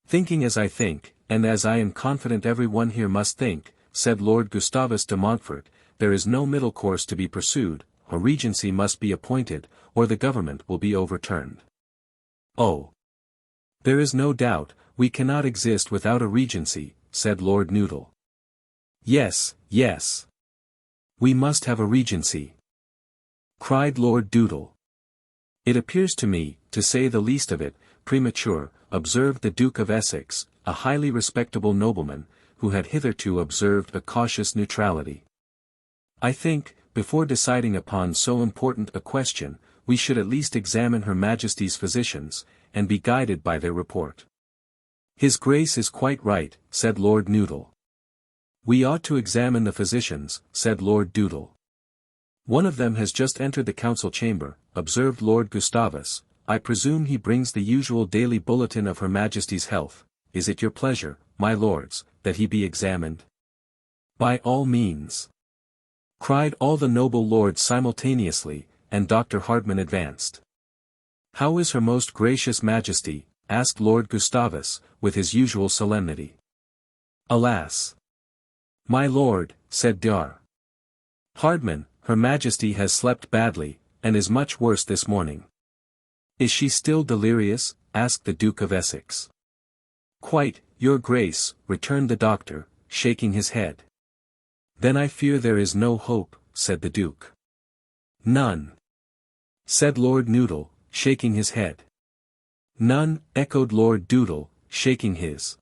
Thinking as I think, and as I am confident every one here must think, said Lord Gustavus de Montfort, there is no middle course to be pursued, a regency must be appointed, or the government will be overturned. Oh! There is no doubt, we cannot exist without a regency, said Lord Noodle. Yes, yes. We must have a regency, cried Lord Doodle. It appears to me, to say the least of it, premature, observed the Duke of Essex, a highly respectable nobleman, who had hitherto observed a cautious neutrality. I think, before deciding upon so important a question, we should at least examine Her Majesty's physicians, and be guided by their report. His Grace is quite right, said Lord Noodle. We ought to examine the physicians, said Lord Doodle. One of them has just entered the council chamber, observed Lord Gustavus. I presume he brings the usual daily bulletin of Her Majesty's health. Is it your pleasure, my lords, that he be examined? By all means, cried all the noble lords simultaneously, and Dr. Hardman advanced. How is Her Most Gracious Majesty? Asked Lord Gustavus, with his usual solemnity. Alas! My lord, said Dr. Hardman, Her Majesty has slept badly, and is much worse this morning. Is she still delirious? Asked the Duke of Essex. Quite, your grace, returned the doctor, shaking his head. Then I fear there is no hope, said the Duke. None, said Lord Noodle, shaking his head. None, echoed Lord Doodle, shaking his.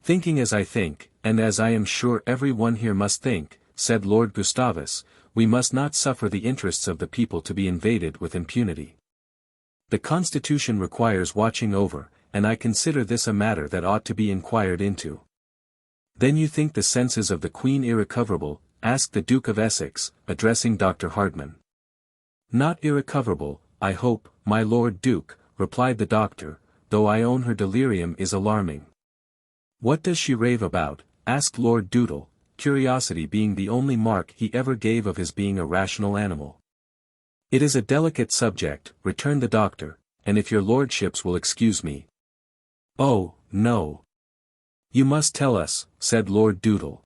Thinking as I think, and as I am sure every one here must think, said Lord Gustavus, we must not suffer the interests of the people to be invaded with impunity. The Constitution requires watching over, and I consider this a matter that ought to be inquired into. Then you think the senses of the Queen irrecoverable? Asked the Duke of Essex, addressing Dr. Hardman. Not irrecoverable, I hope, my Lord Duke, replied the doctor, though I own her delirium is alarming. What does she rave about? Asked Lord Doodle, curiosity being the only mark he ever gave of his being a rational animal. It is a delicate subject, returned the doctor, and if your lordships will excuse me. Oh, no. You must tell us, said Lord Doodle.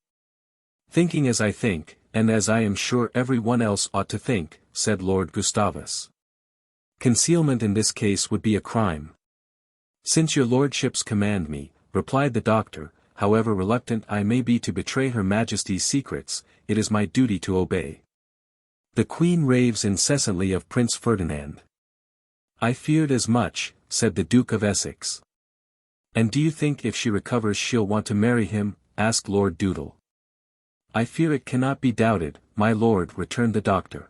Thinking as I think, and as I am sure every one else ought to think, said Lord Gustavus. Concealment in this case would be a crime. Since your lordships command me, replied the doctor, however reluctant I may be to betray Her Majesty's secrets, it is my duty to obey. The Queen raves incessantly of Prince Ferdinand. I feared as much, said the Duke of Essex. And do you think if she recovers she'll want to marry him? Asked Lord Doodle. I fear it cannot be doubted, my lord, returned the doctor.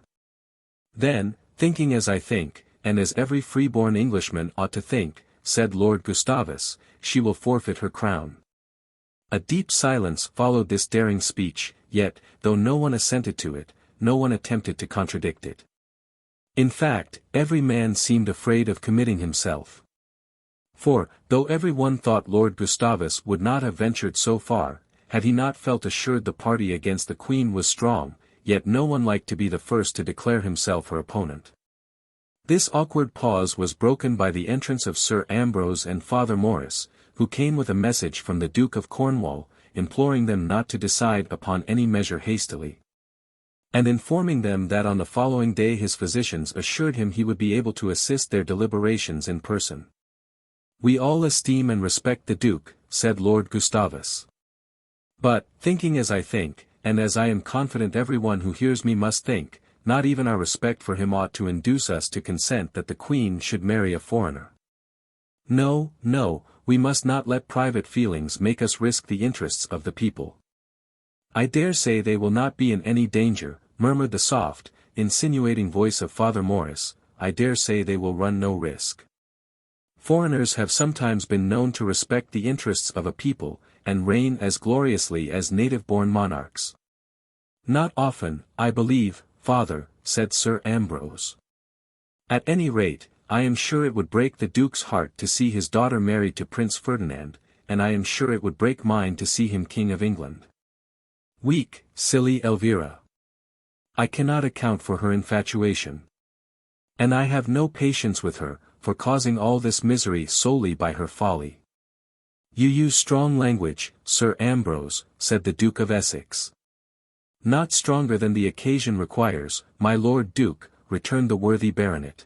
Then, thinking as I think, and as every freeborn Englishman ought to think, said Lord Gustavus, she will forfeit her crown. A deep silence followed this daring speech, yet, though no one assented to it, no one attempted to contradict it. In fact, every man seemed afraid of committing himself. For, though every one thought Lord Gustavus would not have ventured so far, had he not felt assured the party against the Queen was strong, yet no one liked to be the first to declare himself her opponent. This awkward pause was broken by the entrance of Sir Ambrose and Father Morris, who came with a message from the Duke of Cornwall, imploring them not to decide upon any measure hastily, and informing them that on the following day his physicians assured him he would be able to assist their deliberations in person. We all esteem and respect the Duke, said Lord Gustavus. But, thinking as I think, and as I am confident everyone who hears me must think, not even our respect for him ought to induce us to consent that the Queen should marry a foreigner. No, no, we must not let private feelings make us risk the interests of the people. I dare say they will not be in any danger, murmured the soft, insinuating voice of Father Morris, I dare say they will run no risk. Foreigners have sometimes been known to respect the interests of a people, and reign as gloriously as native-born monarchs. Not often, I believe, father, said Sir Ambrose. At any rate, I am sure it would break the Duke's heart to see his daughter married to Prince Ferdinand, and I am sure it would break mine to see him King of England. Weak, silly Elvira. I cannot account for her infatuation. And I have no patience with her, for causing all this misery solely by her folly. You use strong language, Sir Ambrose, said the Duke of Essex. Not stronger than the occasion requires, my Lord Duke, returned the worthy baronet.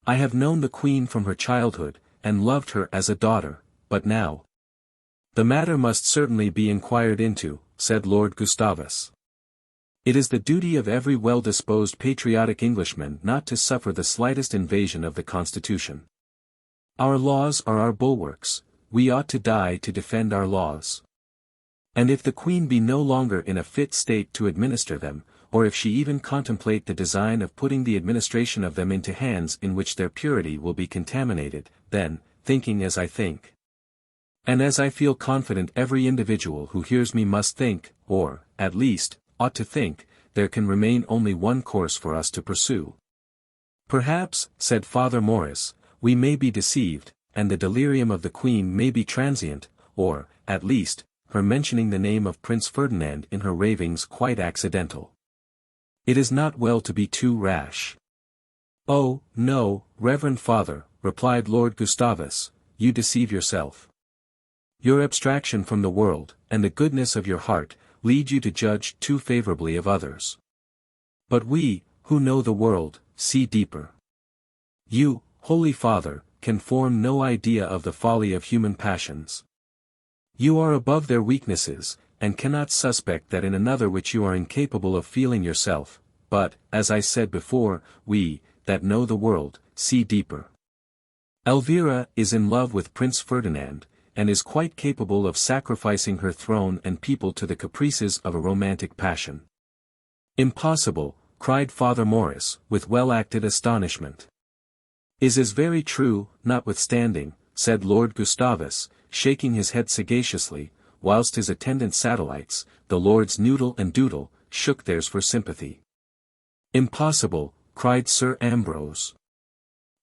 I have known the Queen from her childhood, and loved her as a daughter, but now. The matter must certainly be inquired into, said Lord Gustavus. It is the duty of every well-disposed patriotic Englishman not to suffer the slightest invasion of the Constitution. Our laws are our bulwarks, we ought to die to defend our laws. And if the Queen be no longer in a fit state to administer them, or if she even contemplate the design of putting the administration of them into hands in which their purity will be contaminated, then, thinking as I think, and as I feel confident every individual who hears me must think, or, at least, ought to think, there can remain only one course for us to pursue. Perhaps, said Father Morris, we may be deceived, and the delirium of the Queen may be transient, or, at least, her mentioning the name of Prince Ferdinand in her ravings quite accidental. It is not well to be too rash. Oh, no, Reverend Father, replied Lord Gustavus, you deceive yourself. Your abstraction from the world, and the goodness of your heart, lead you to judge too favorably of others. But we, who know the world, see deeper. You, Holy Father, can form no idea of the folly of human passions. You are above their weaknesses, and cannot suspect that in another which you are incapable of feeling yourself, but, as I said before, we, that know the world, see deeper. Elvira is in love with Prince Ferdinand, and is quite capable of sacrificing her throne and people to the caprices of a romantic passion. Impossible, cried Father Morris, with well-acted astonishment. Is very true, notwithstanding, said Lord Gustavus, shaking his head sagaciously, whilst his attendant satellites, the Lords Noodle and Doodle, shook theirs for sympathy. Impossible, cried Sir Ambrose.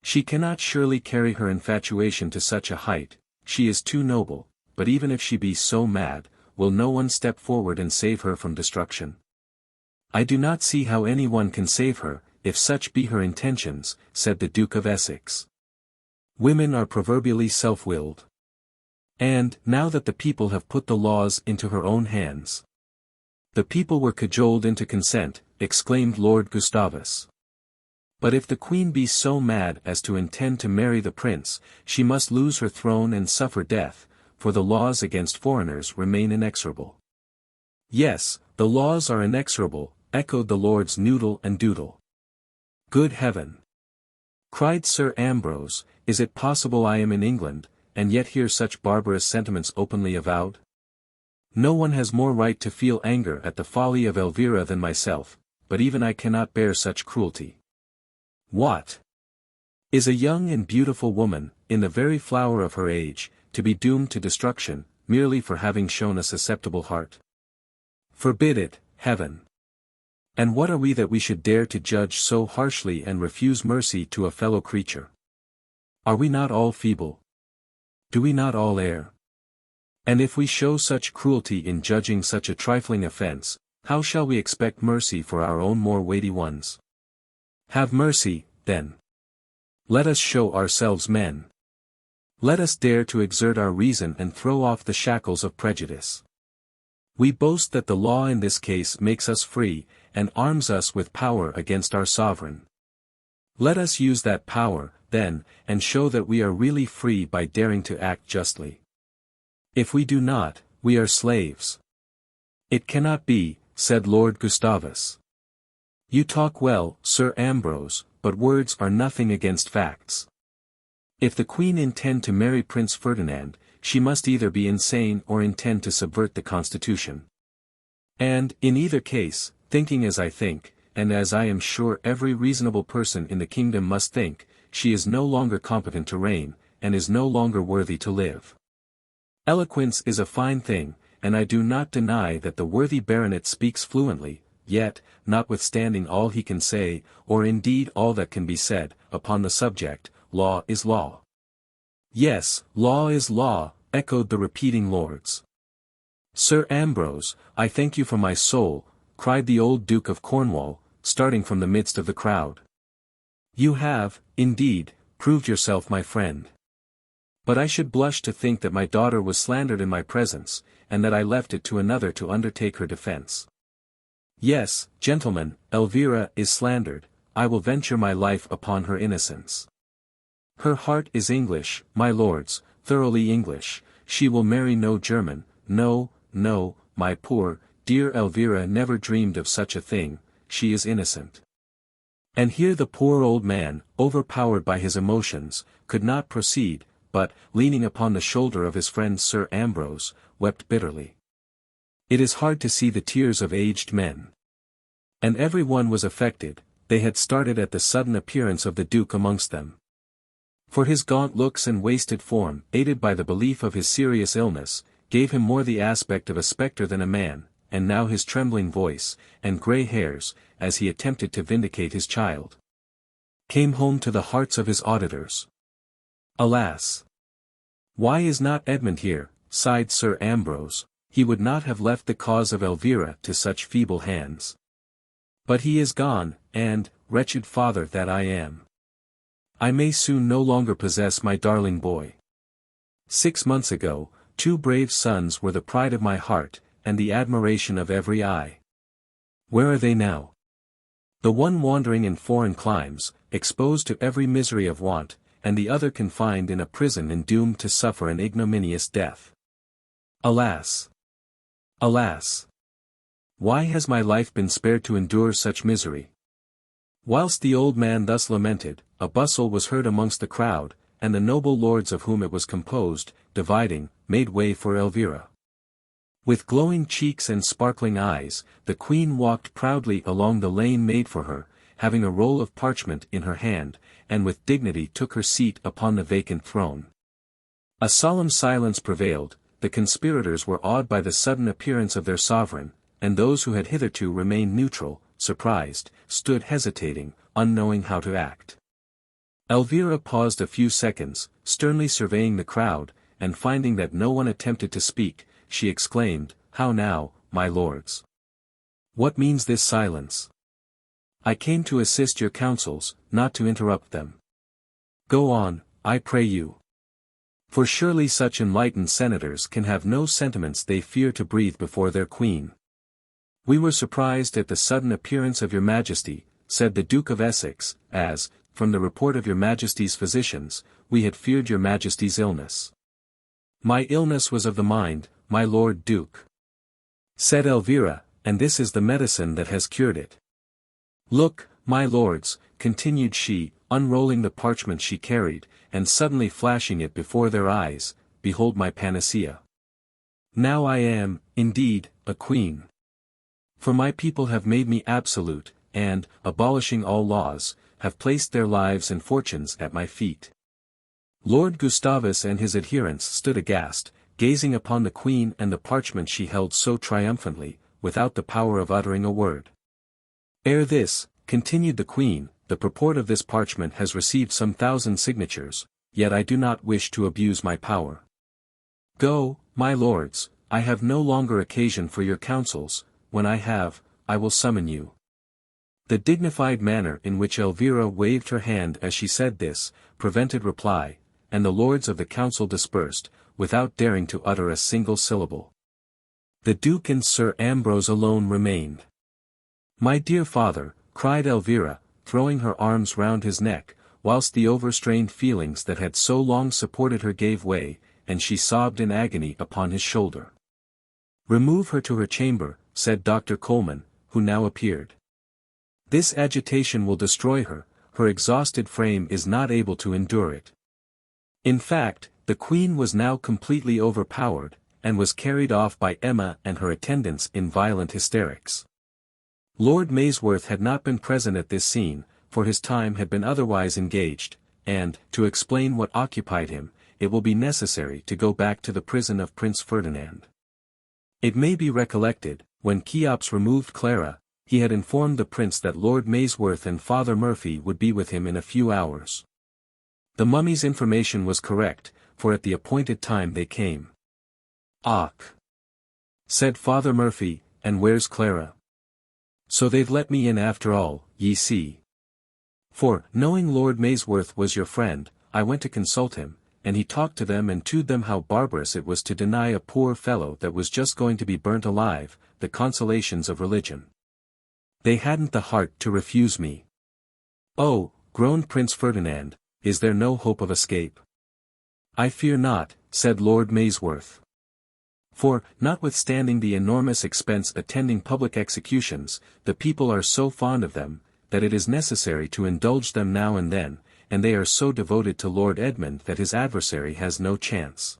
She cannot surely carry her infatuation to such a height, she is too noble, but even if she be so mad, will no one step forward and save her from destruction? I do not see how any one can save her, if such be her intentions, said the Duke of Essex. Women are proverbially self-willed. And, now that the people have put the laws into her own hands. The people were cajoled into consent, exclaimed Lord Gustavus. But if the Queen be so mad as to intend to marry the prince, she must lose her throne and suffer death, for the laws against foreigners remain inexorable. Yes, the laws are inexorable, echoed the lords Noodle and Doodle. Good heaven! Cried Sir Ambrose, is it possible I am in England, and yet hear such barbarous sentiments openly avowed? No one has more right to feel anger at the folly of Elvira than myself, but even I cannot bear such cruelty. What? Is a young and beautiful woman, in the very flower of her age, to be doomed to destruction, merely for having shown a susceptible heart? Forbid it, heaven! And what are we that we should dare to judge so harshly and refuse mercy to a fellow creature? Are we not all feeble? Do we not all err? And if we show such cruelty in judging such a trifling offense, how shall we expect mercy for our own more weighty ones? Have mercy, then. Let us show ourselves men. Let us dare to exert our reason and throw off the shackles of prejudice. We boast that the law in this case makes us free, and arms us with power against our sovereign. Let us use that power, then, and show that we are really free by daring to act justly. If we do not, we are slaves. It cannot be, said Lord Gustavus. You talk well, Sir Ambrose, but words are nothing against facts. If the Queen intend to marry Prince Ferdinand, she must either be insane or intend to subvert the Constitution. And, in either case, thinking as I think, and as I am sure every reasonable person in the kingdom must think, she is no longer competent to reign, and is no longer worthy to live. Eloquence is a fine thing, and I do not deny that the worthy baronet speaks fluently, yet, notwithstanding all he can say, or indeed all that can be said, upon the subject, law is law. Yes, law is law, echoed the repeating lords. Sir Ambrose, I thank you from my soul, cried the old Duke of Cornwall, starting from the midst of the crowd. You have, indeed, proved yourself my friend. But I should blush to think that my daughter was slandered in my presence, and that I left it to another to undertake her defense. Yes, gentlemen, Elvira is slandered, I will venture my life upon her innocence. Her heart is English, my lords, thoroughly English, she will marry no German, no, no, my poor, dear Elvira never dreamed of such a thing, she is innocent. And here the poor old man, overpowered by his emotions, could not proceed, but, leaning upon the shoulder of his friend Sir Ambrose, wept bitterly. It is hard to see the tears of aged men. And every one was affected, they had started at the sudden appearance of the Duke amongst them. For his gaunt looks and wasted form, aided by the belief of his serious illness, gave him more the aspect of a spectre than a man, and now his trembling voice, and grey hairs, as he attempted to vindicate his child, came home to the hearts of his auditors. Alas! Why is not Edmund here, sighed Sir Ambrose, he would not have left the cause of Elvira to such feeble hands. But he is gone, and, wretched father that I am, I may soon no longer possess my darling boy. 6 months ago, 2 brave sons were the pride of my heart, and the admiration of every eye. Where are they now? The one wandering in foreign climes, exposed to every misery of want, and the other confined in a prison and doomed to suffer an ignominious death. Alas! Alas! Why has my life been spared to endure such misery? Whilst the old man thus lamented, a bustle was heard amongst the crowd, and the noble lords of whom it was composed, dividing, made way for Elvira. With glowing cheeks and sparkling eyes, the queen walked proudly along the lane made for her, having a roll of parchment in her hand, and with dignity took her seat upon the vacant throne. A solemn silence prevailed, the conspirators were awed by the sudden appearance of their sovereign, and those who had hitherto remained neutral, surprised, stood hesitating, unknowing how to act. Elvira paused a few seconds, sternly surveying the crowd, and finding that no one attempted to speak, she exclaimed, "How now, my lords? What means this silence? I came to assist your counsels, not to interrupt them. Go on, I pray you. For surely such enlightened senators can have no sentiments they fear to breathe before their queen." "We were surprised at the sudden appearance of your majesty," said the Duke of Essex, "as, from the report of your majesty's physicians, we had feared your majesty's illness." My illness was of the mind, my lord Duke, said Elvira, and this is the medicine that has cured it. Look, my lords, continued she, unrolling the parchment she carried, and suddenly flashing it before their eyes, behold my panacea. Now I am, indeed, a queen. For my people have made me absolute, and, abolishing all laws, have placed their lives and fortunes at my feet. Lord Gustavus and his adherents stood aghast, gazing upon the queen and the parchment she held so triumphantly, without the power of uttering a word. Ere this, continued the queen, the purport of this parchment has received some 1,000 signatures, yet I do not wish to abuse my power. Go, my lords, I have no longer occasion for your counsels, when I have, I will summon you. The dignified manner in which Elvira waved her hand as she said this, prevented reply, and the lords of the council dispersed, without daring to utter a single syllable. The Duke and Sir Ambrose alone remained. My dear father, cried Elvira, throwing her arms round his neck, whilst the overstrained feelings that had so long supported her gave way, and she sobbed in agony upon his shoulder. Remove her to her chamber, said Dr. Coleman, who now appeared. This agitation will destroy her, her exhausted frame is not able to endure it. In fact, the Queen was now completely overpowered, and was carried off by Emma and her attendants in violent hysterics. Lord Maysworth had not been present at this scene, for his time had been otherwise engaged, and, to explain what occupied him, it will be necessary to go back to the prison of Prince Ferdinand. It may be recollected, when Cheops removed Clara, he had informed the prince that Lord Maysworth and Father Murphy would be with him in a few hours. The mummy's information was correct, for at the appointed time they came. "Och!" said Father Murphy, "and where's Clara?" "So they've let me in after all, ye see. For, knowing Lord Maysworth was your friend, I went to consult him, and he talked to them and told them how barbarous it was to deny a poor fellow that was just going to be burnt alive, the consolations of religion. They hadn't the heart to refuse me." "Oh," groaned Prince Ferdinand, "is there no hope of escape?" "I fear not," said Lord Maysworth. "For, notwithstanding the enormous expense attending public executions, the people are so fond of them, that it is necessary to indulge them now and then, and they are so devoted to Lord Edmund that his adversary has no chance.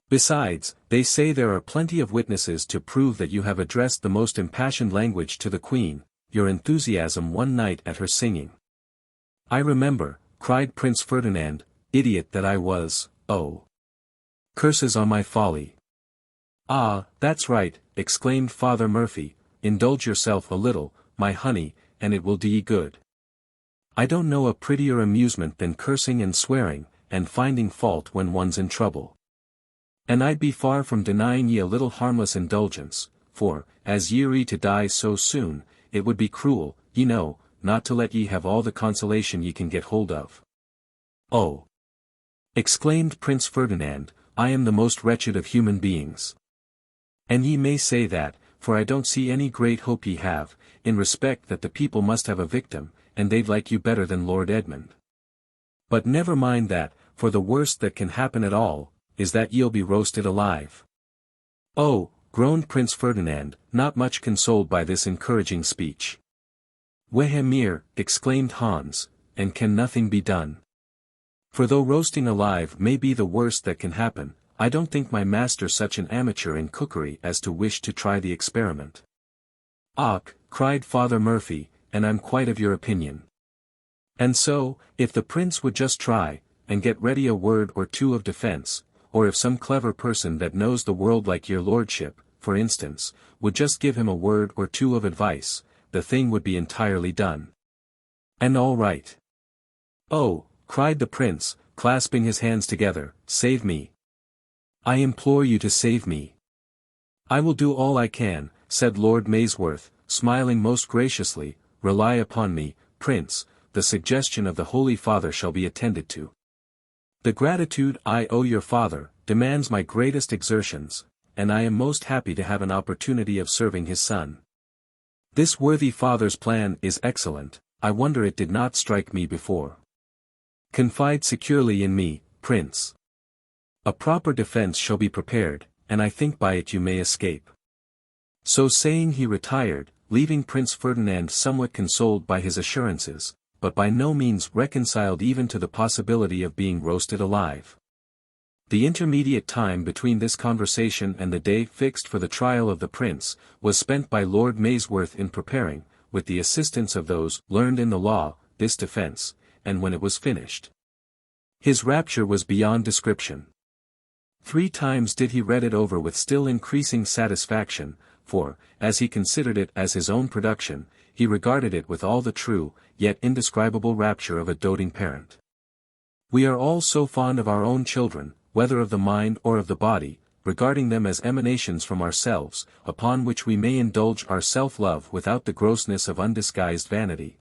Besides, they say there are plenty of witnesses to prove that you have addressed the most impassioned language to the Queen, your enthusiasm one night at her singing." "I remember," cried Prince Ferdinand, "idiot that I was, oh! Curses on my folly." "Ah, that's right," exclaimed Father Murphy, "indulge yourself a little, my honey, and it will do ye good. I don't know a prettier amusement than cursing and swearing, and finding fault when one's in trouble. And I'd be far from denying ye a little harmless indulgence, for, as ye're to die so soon, it would be cruel, ye know, not to let ye have all the consolation ye can get hold of." "Oh!" exclaimed Prince Ferdinand, "I am the most wretched of human beings. And ye may say that, for I don't see any great hope ye have, in respect that the people must have a victim, and they'd like you better than Lord Edmund. But never mind that, for the worst that can happen at all, is that ye'll be roasted alive." "Oh," groaned Prince Ferdinand, not much consoled by this encouraging speech. "Wehemere," exclaimed Hans, "and can nothing be done? For though roasting alive may be the worst that can happen, I don't think my master such an amateur in cookery as to wish to try the experiment." "Och," cried Father Murphy, "and I'm quite of your opinion. And so, if the prince would just try, and get ready a word or two of defence, or if some clever person that knows the world like your lordship, for instance, would just give him a word or two of advice, the thing would be entirely done. And all right." "Oh," cried the prince, clasping his hands together, "save me. I implore you to save me." "I will do all I can," said Lord Maysworth, smiling most graciously. "Rely upon me, Prince, the suggestion of the Holy Father shall be attended to. The gratitude I owe your father, demands my greatest exertions, and I am most happy to have an opportunity of serving his son. This worthy father's plan is excellent, I wonder it did not strike me before. Confide securely in me, Prince." A proper defense shall be prepared, and I think by it you may escape. So saying he retired, leaving Prince Ferdinand somewhat consoled by his assurances, but by no means reconciled even to the possibility of being roasted alive. The intermediate time between this conversation and the day fixed for the trial of the prince, was spent by Lord Maysworth in preparing, with the assistance of those learned in the law, this defence, and when it was finished, his rapture was beyond description. 3 times did he read it over with still increasing satisfaction, for, as he considered it as his own production, he regarded it with all the true, yet indescribable rapture of a doting parent. We are all so fond of our own children, whether of the mind or of the body, regarding them as emanations from ourselves, upon which we may indulge our self-love without the grossness of undisguised vanity.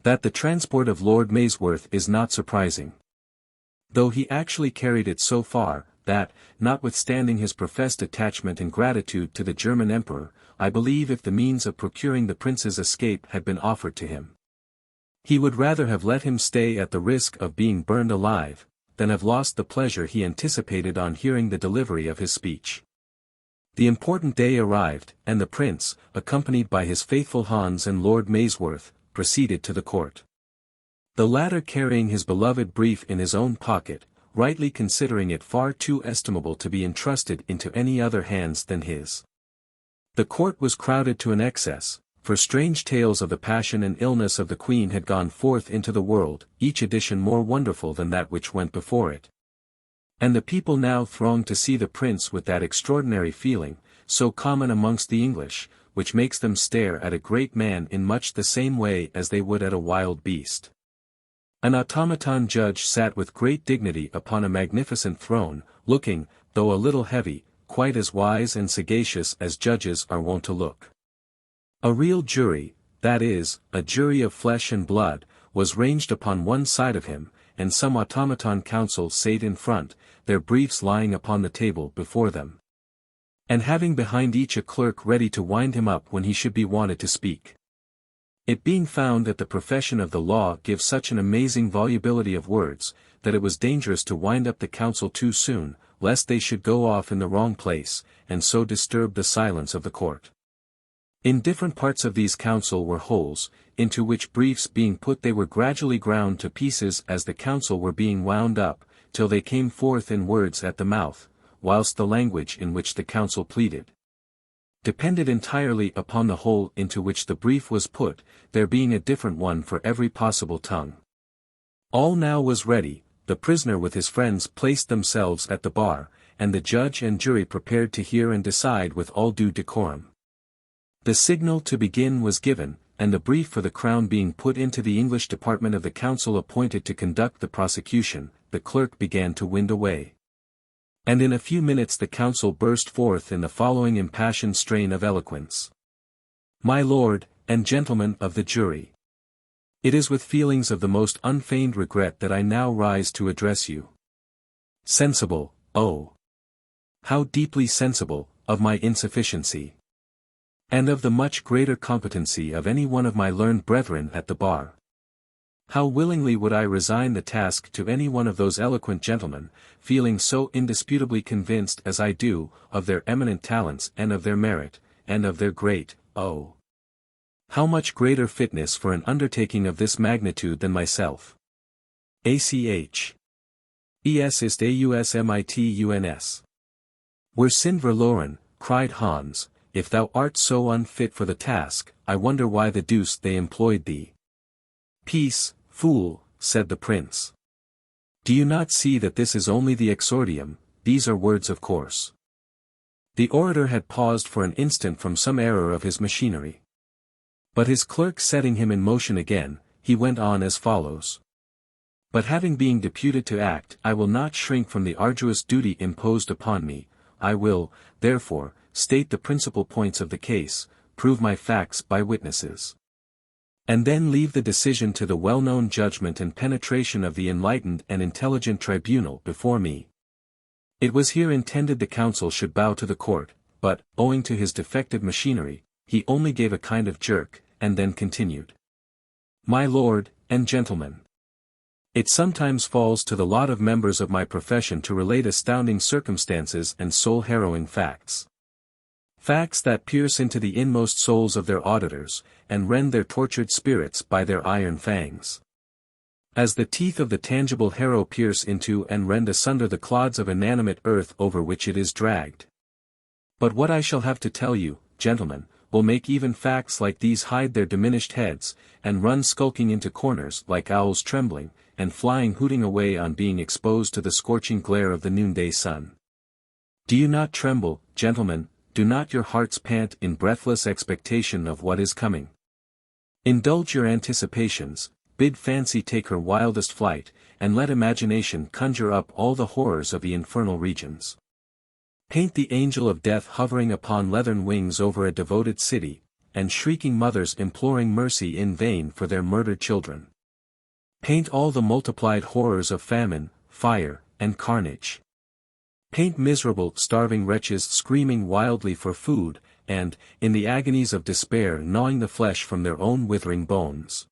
That the transport of Lord Maysworth is not surprising. Though he actually carried it so far, that, notwithstanding his professed attachment and gratitude to the German Emperor, I believe if the means of procuring the prince's escape had been offered to him, he would rather have let him stay at the risk of being burned alive, than have lost the pleasure he anticipated on hearing the delivery of his speech. The important day arrived, and the prince, accompanied by his faithful Hans and Lord Maysworth, proceeded to the court. The latter carrying his beloved brief in his own pocket, rightly considering it far too estimable to be entrusted into any other hands than his. The court was crowded to an excess, for strange tales of the passion and illness of the Queen had gone forth into the world, each edition more wonderful than that which went before it. And the people now thronged to see the prince with that extraordinary feeling, so common amongst the English, which makes them stare at a great man in much the same way as they would at a wild beast. An automaton judge sat with great dignity upon a magnificent throne, looking, though a little heavy, quite as wise and sagacious as judges are wont to look. A real jury, that is, a jury of flesh and blood, was ranged upon one side of him, and some automaton counsel sate in front, their briefs lying upon the table before them, and having behind each a clerk ready to wind him up when he should be wanted to speak. It being found that the profession of the law gives such an amazing volubility of words, that it was dangerous to wind up the counsel too soon, lest they should go off in the wrong place, and so disturb the silence of the court. In different parts of these counsel were holes, into which briefs being put they were gradually ground to pieces as the counsel were being wound up, till they came forth in words at the mouth, whilst the language in which the counsel pleaded depended entirely upon the hole into which the brief was put, there being a different one for every possible tongue. All now was ready, the prisoner with his friends placed themselves at the bar, and the judge and jury prepared to hear and decide with all due decorum. The signal to begin was given, and the brief for the crown being put into the English department of the council appointed to conduct the prosecution, the clerk began to wind away. And in a few minutes the counsel burst forth in the following impassioned strain of eloquence. My lord, and gentlemen of the jury, it is with feelings of the most unfeigned regret that I now rise to address you. Sensible, oh, how deeply sensible, of my insufficiency, and of the much greater competency of any one of my learned brethren at the bar. How willingly would I resign the task to any one of those eloquent gentlemen, feeling so indisputably convinced as I do, of their eminent talents and of their merit, and of their great, oh, how much greater fitness for an undertaking of this magnitude than myself. ACH. Es ist ausmitUNS. Were sin verloren, cried Hans, if thou art so unfit for the task, I wonder why the deuce they employed thee. Peace, fool, said the prince. Do you not see that this is only the exordium, these are words of course. The orator had paused for an instant from some error of his machinery. But his clerk setting him in motion again, he went on as follows. But having been deputed to act, I will not shrink from the arduous duty imposed upon me, I will, therefore, state the principal points of the case, prove my facts by witnesses, and then leave the decision to the well-known judgment and penetration of the enlightened and intelligent tribunal before me. It was here intended the counsel should bow to the court, but, owing to his defective machinery, he only gave a kind of jerk, and then continued. My lord, and gentlemen, It sometimes falls to the lot of members of my profession to relate astounding circumstances and soul-harrowing facts. Facts that pierce into the inmost souls of their auditors, and rend their tortured spirits by their iron fangs. As the teeth of the tangible harrow pierce into and rend asunder the clods of inanimate earth over which it is dragged. But what I shall have to tell you, gentlemen, will make even facts like these hide their diminished heads, and run skulking into corners like owls trembling, and flying hooting away on being exposed to the scorching glare of the noonday sun. Do you not tremble, gentlemen? Do not your hearts pant in breathless expectation of what is coming? Indulge your anticipations, bid fancy take her wildest flight, and let imagination conjure up all the horrors of the infernal regions. Paint the angel of death hovering upon leathern wings over a devoted city, and shrieking mothers imploring mercy in vain for their murdered children. Paint all the multiplied horrors of famine, fire, and carnage. Paint miserable, starving wretches screaming wildly for food, and, in the agonies of despair gnawing the flesh from their own withering bones.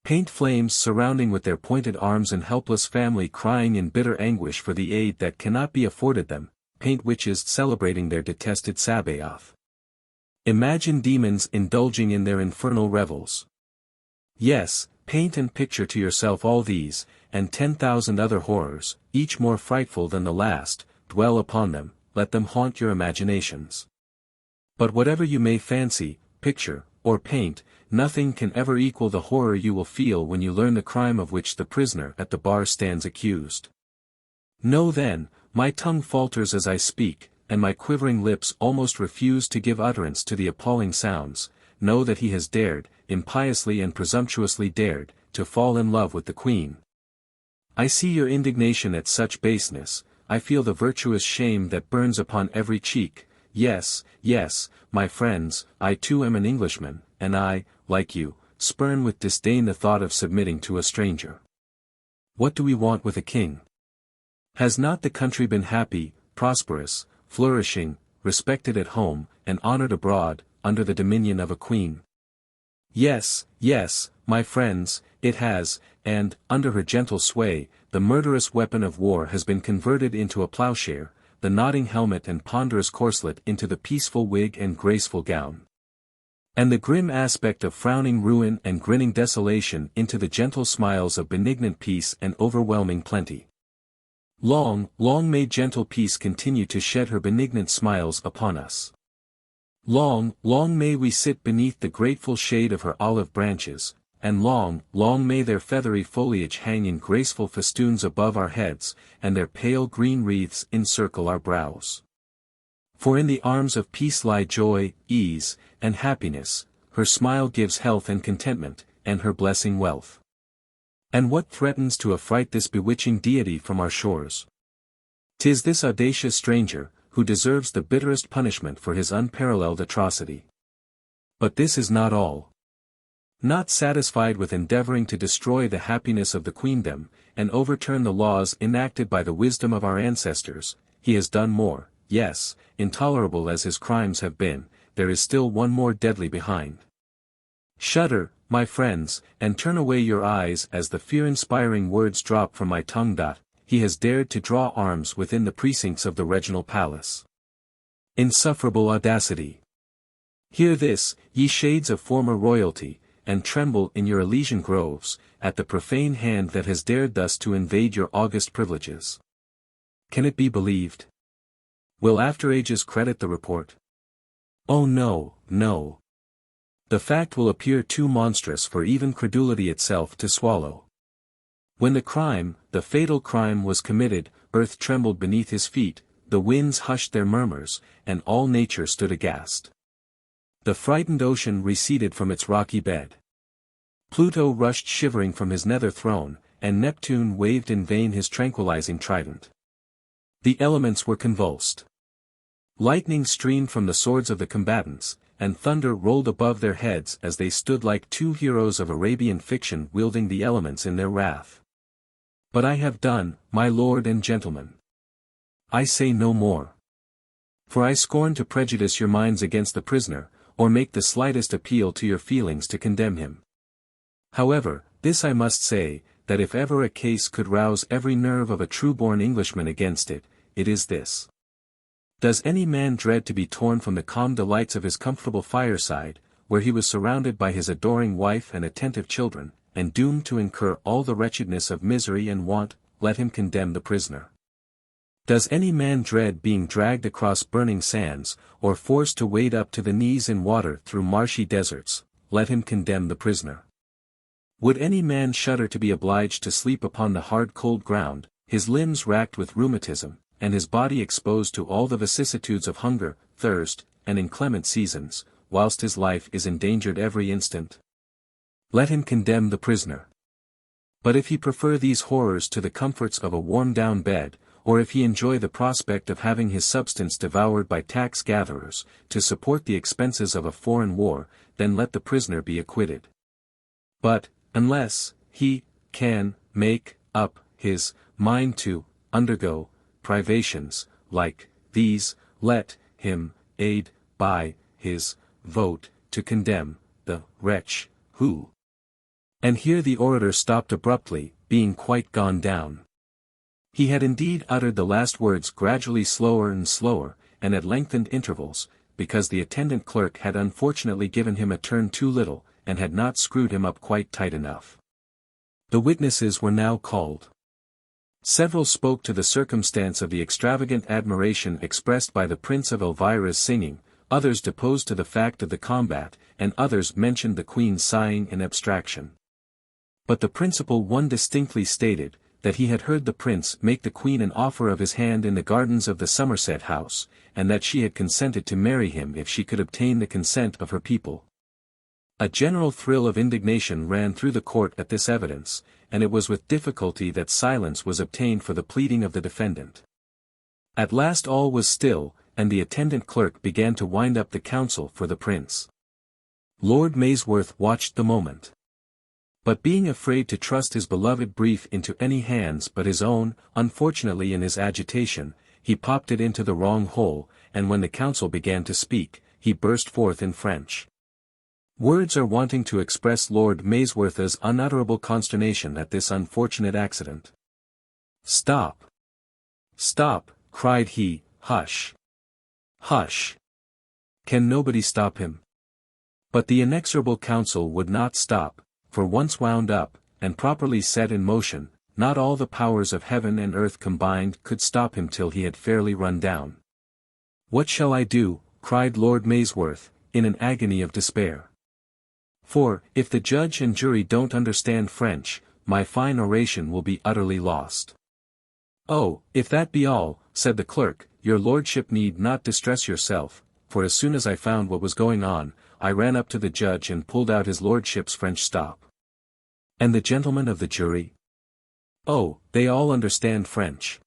Paint flames surrounding with their pointed arms and helpless family crying in bitter anguish for the aid that cannot be afforded them. Paint witches celebrating their detested Sabbath. Imagine demons indulging in their infernal revels. Yes, paint and picture to yourself all these, and 10,000 other horrors, each more frightful than the last, dwell upon them, let them haunt your imaginations. But whatever you may fancy, picture, or paint, nothing can ever equal the horror you will feel when you learn the crime of which the prisoner at the bar stands accused. Know then, my tongue falters as I speak, and my quivering lips almost refuse to give utterance to the appalling sounds. Know that he has dared, impiously and presumptuously dared, to fall in love with the Queen. I see your indignation at such baseness, I feel the virtuous shame that burns upon every cheek. Yes, yes, my friends, I too am an Englishman, and I, like you, spurn with disdain the thought of submitting to a stranger. What do we want with a king? Has not the country been happy, prosperous, flourishing, respected at home, and honored abroad, under the dominion of a queen? Yes, yes, my friends, it has, and, under her gentle sway, the murderous weapon of war has been converted into a plowshare, the nodding helmet and ponderous corselet into the peaceful wig and graceful gown. And the grim aspect of frowning ruin and grinning desolation into the gentle smiles of benignant peace and overwhelming plenty. Long, long may gentle peace continue to shed her benignant smiles upon us. Long, long may we sit beneath the grateful shade of her olive branches, and long, long may their feathery foliage hang in graceful festoons above our heads, and their pale green wreaths encircle our brows. For in the arms of peace lie joy, ease, and happiness, her smile gives health and contentment, and her blessing wealth. And what threatens to affright this bewitching deity from our shores? 'Tis this audacious stranger, who deserves the bitterest punishment for his unparalleled atrocity. But this is not all. Not satisfied with endeavoring to destroy the happiness of the queendom, and overturn the laws enacted by the wisdom of our ancestors, he has done more. Yes, intolerable as his crimes have been, there is still one more deadly behind. Shudder, my friends, and turn away your eyes as the fear-inspiring words drop from my tongue. He has dared to draw arms within the precincts of the regnal palace. Insufferable audacity! Hear this, ye shades of former royalty, and tremble in your Elysian groves, at the profane hand that has dared thus to invade your august privileges. Can it be believed? Will after ages credit the report? Oh no, no. The fact will appear too monstrous for even credulity itself to swallow. When the crime, the fatal crime was committed, earth trembled beneath his feet, the winds hushed their murmurs, and all nature stood aghast. The frightened ocean receded from its rocky bed. Pluto rushed shivering from his nether throne, and Neptune waved in vain his tranquilizing trident. The elements were convulsed. Lightning streamed from the swords of the combatants, and thunder rolled above their heads as they stood like two heroes of Arabian fiction wielding the elements in their wrath. But I have done, my lord and gentlemen. I say no more. For I scorn to prejudice your minds against the prisoner, or make the slightest appeal to your feelings to condemn him. However, this I must say, that if ever a case could rouse every nerve of a true-born Englishman against it, it is this. Does any man dread to be torn from the calm delights of his comfortable fireside, where he was surrounded by his adoring wife and attentive children, and doomed to incur all the wretchedness of misery and want? Let him condemn the prisoner. Does any man dread being dragged across burning sands, or forced to wade up to the knees in water through marshy deserts? Let him condemn the prisoner. Would any man shudder to be obliged to sleep upon the hard cold ground, his limbs racked with rheumatism, and his body exposed to all the vicissitudes of hunger, thirst, and inclement seasons, whilst his life is endangered every instant? Let him condemn the prisoner. But if he prefer these horrors to the comforts of a warm-down bed, or if he enjoy the prospect of having his substance devoured by tax-gatherers, to support the expenses of a foreign war, then let the prisoner be acquitted. But, unless he can make up his mind to undergo privations like these, let him aid by his vote to condemn the wretch who. And here the orator stopped abruptly, being quite gone down. He had indeed uttered the last words gradually slower and slower, and at lengthened intervals, because the attendant clerk had unfortunately given him a turn too little, and had not screwed him up quite tight enough. The witnesses were now called. Several spoke to the circumstance of the extravagant admiration expressed by the Prince of Elvira's singing, others deposed to the fact of the combat, and others mentioned the Queen's sighing and abstraction. But the principal one distinctly stated, that he had heard the Prince make the Queen an offer of his hand in the gardens of the Somerset House, and that she had consented to marry him if she could obtain the consent of her people. A general thrill of indignation ran through the court at this evidence, and it was with difficulty that silence was obtained for the pleading of the defendant. At last all was still, and the attendant clerk began to wind up the counsel for the Prince. Lord Maysworth watched the moment. But being afraid to trust his beloved brief into any hands but his own, unfortunately in his agitation, he popped it into the wrong hole, and when the counsel began to speak, he burst forth in French. Words are wanting to express Lord Maysworth's unutterable consternation at this unfortunate accident. "Stop! Stop!" cried he. "Hush! Hush! Can nobody stop him?" But the inexorable counsel would not stop, for once wound up, and properly set in motion, not all the powers of heaven and earth combined could stop him till he had fairly run down. "What shall I do?" cried Lord Maysworth, in an agony of despair. "For, if the judge and jury don't understand French, my fine oration will be utterly lost." "Oh, if that be all," said the clerk, "your lordship need not distress yourself, for as soon as I found what was going on, I ran up to the judge and pulled out his lordship's French stop." "And the gentlemen of the jury?" "Oh, they all understand French."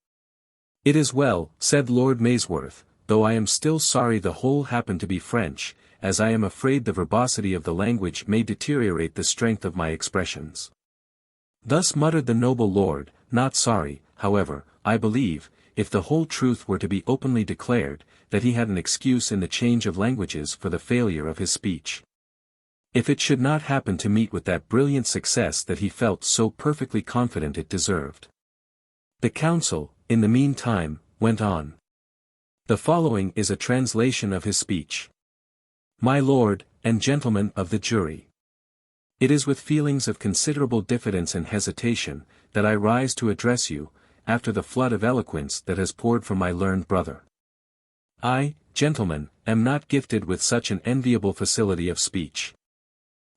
"It is well," said Lord Maysworth, "though I am still sorry the whole happened to be French, as I am afraid the verbosity of the language may deteriorate the strength of my expressions." Thus muttered the noble lord, not sorry, however, I believe, if the whole truth were to be openly declared, that he had an excuse in the change of languages for the failure of his speech. If it should not happen to meet with that brilliant success that he felt so perfectly confident it deserved. The counsel, in the meantime, went on. The following is a translation of his speech. "My lord, and gentlemen of the jury. It is with feelings of considerable diffidence and hesitation, that I rise to address you, after the flood of eloquence that has poured from my learned brother. I, gentlemen, am not gifted with such an enviable facility of speech.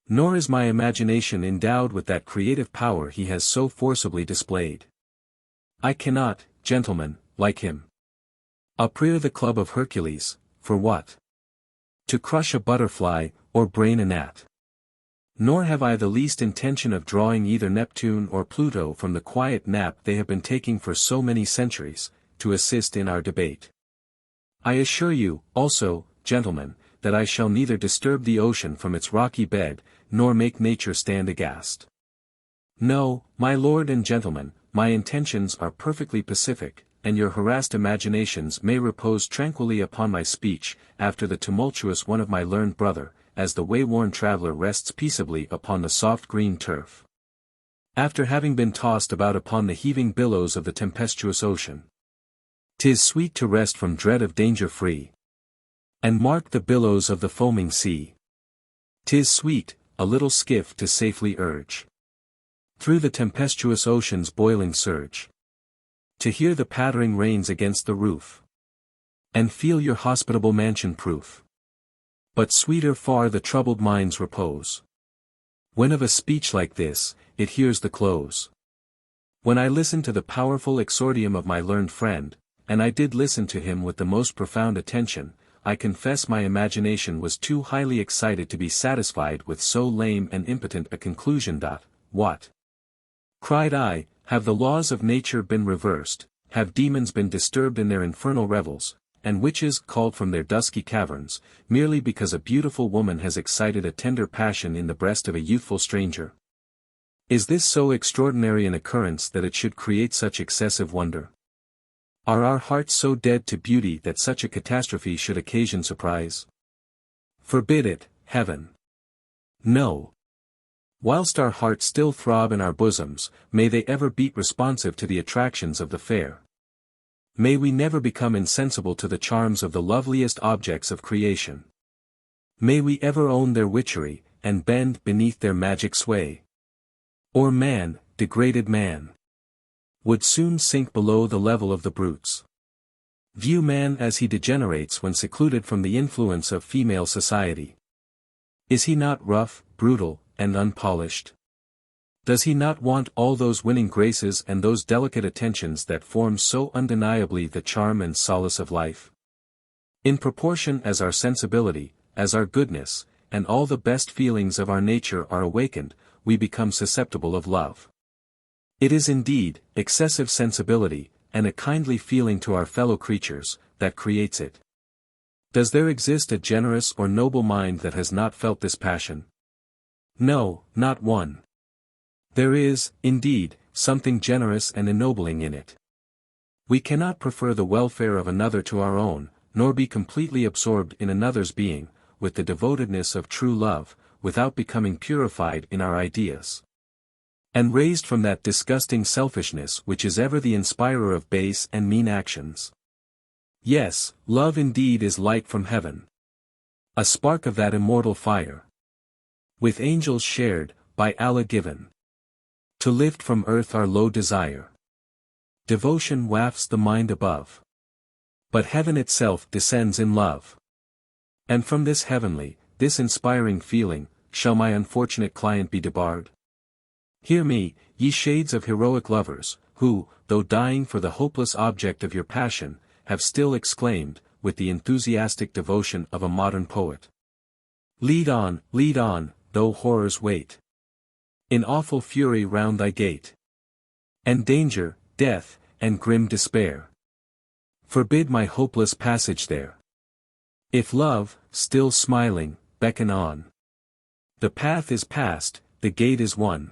Nor is my imagination endowed with that creative power he has so forcibly displayed. I cannot, gentlemen, like him, uprear the club of Hercules, for what? To crush a butterfly, or brain a gnat. Nor have I the least intention of drawing either Neptune or Pluto from the quiet nap they have been taking for so many centuries, to assist in our debate. I assure you, also, gentlemen, that I shall neither disturb the ocean from its rocky bed, nor make nature stand aghast. No, my lord and gentlemen, my intentions are perfectly pacific, and your harassed imaginations may repose tranquilly upon my speech, after the tumultuous one of my learned brother, as the wayworn traveller rests peaceably upon the soft green turf. After having been tossed about upon the heaving billows of the tempestuous ocean. 'Tis sweet to rest from dread of danger free, and mark the billows of the foaming sea. 'Tis sweet, a little skiff to safely urge through the tempestuous ocean's boiling surge, to hear the pattering rains against the roof, and feel your hospitable mansion proof. But sweeter far the troubled mind's repose, when of a speech like this, it hears the close. When I listened to the powerful exordium of my learned friend, and I did listen to him with the most profound attention, I confess my imagination was too highly excited to be satisfied with so lame and impotent a conclusion. What? Cried I, have the laws of nature been reversed, have demons been disturbed in their infernal revels, and witches called from their dusky caverns, merely because a beautiful woman has excited a tender passion in the breast of a youthful stranger? Is this so extraordinary an occurrence that it should create such excessive wonder? Are our hearts so dead to beauty that such a catastrophe should occasion surprise? Forbid it, Heaven. No. Whilst our hearts still throb in our bosoms, may they ever beat responsive to the attractions of the fair. May we never become insensible to the charms of the loveliest objects of creation. May we ever own their witchery, and bend beneath their magic sway. Or man, degraded man, would soon sink below the level of the brutes. View man as he degenerates when secluded from the influence of female society. Is he not rough, brutal, and unpolished? Does he not want all those winning graces and those delicate attentions that form so undeniably the charm and solace of life? In proportion as our sensibility, as our goodness, and all the best feelings of our nature are awakened, we become susceptible of love. It is indeed, excessive sensibility, and a kindly feeling to our fellow creatures, that creates it. Does there exist a generous or noble mind that has not felt this passion? No, not one. There is, indeed, something generous and ennobling in it. We cannot prefer the welfare of another to our own, nor be completely absorbed in another's being, with the devotedness of true love, without becoming purified in our ideas, and raised from that disgusting selfishness which is ever the inspirer of base and mean actions. Yes, love indeed is light from heaven, a spark of that immortal fire, with angels shared, by Allah given, to lift from earth our low desire. Devotion wafts the mind above, but heaven itself descends in love. And from this heavenly, this inspiring feeling, shall my unfortunate client be debarred? Hear me, ye shades of heroic lovers, who, though dying for the hopeless object of your passion, have still exclaimed, with the enthusiastic devotion of a modern poet. Lead on, though horrors wait in awful fury round thy gate, and danger, death, and grim despair forbid my hopeless passage there. If love, still smiling, beckon on, the path is passed, the gate is won.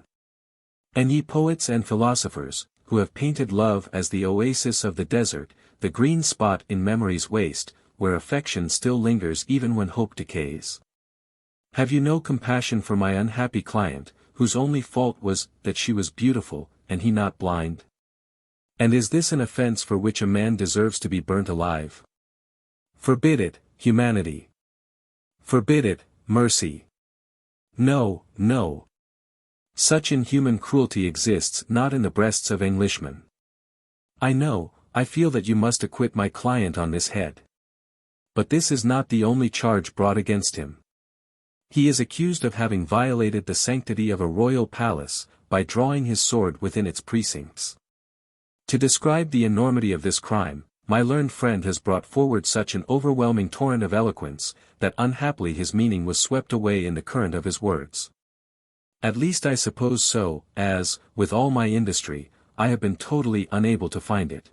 And ye poets and philosophers, who have painted love as the oasis of the desert, the green spot in memory's waste, where affection still lingers even when hope decays. Have you no compassion for my unhappy client, whose only fault was that she was beautiful, and he not blind? And is this an offense for which a man deserves to be burnt alive? Forbid it, humanity. Forbid it, mercy. No, no. Such inhuman cruelty exists not in the breasts of Englishmen. I feel that you must acquit my client on this head. But this is not the only charge brought against him. He is accused of having violated the sanctity of a royal palace, by drawing his sword within its precincts. To describe the enormity of this crime, my learned friend has brought forward such an overwhelming torrent of eloquence, that unhappily his meaning was swept away in the current of his words. At least I suppose so, as, with all my industry, I have been totally unable to find it.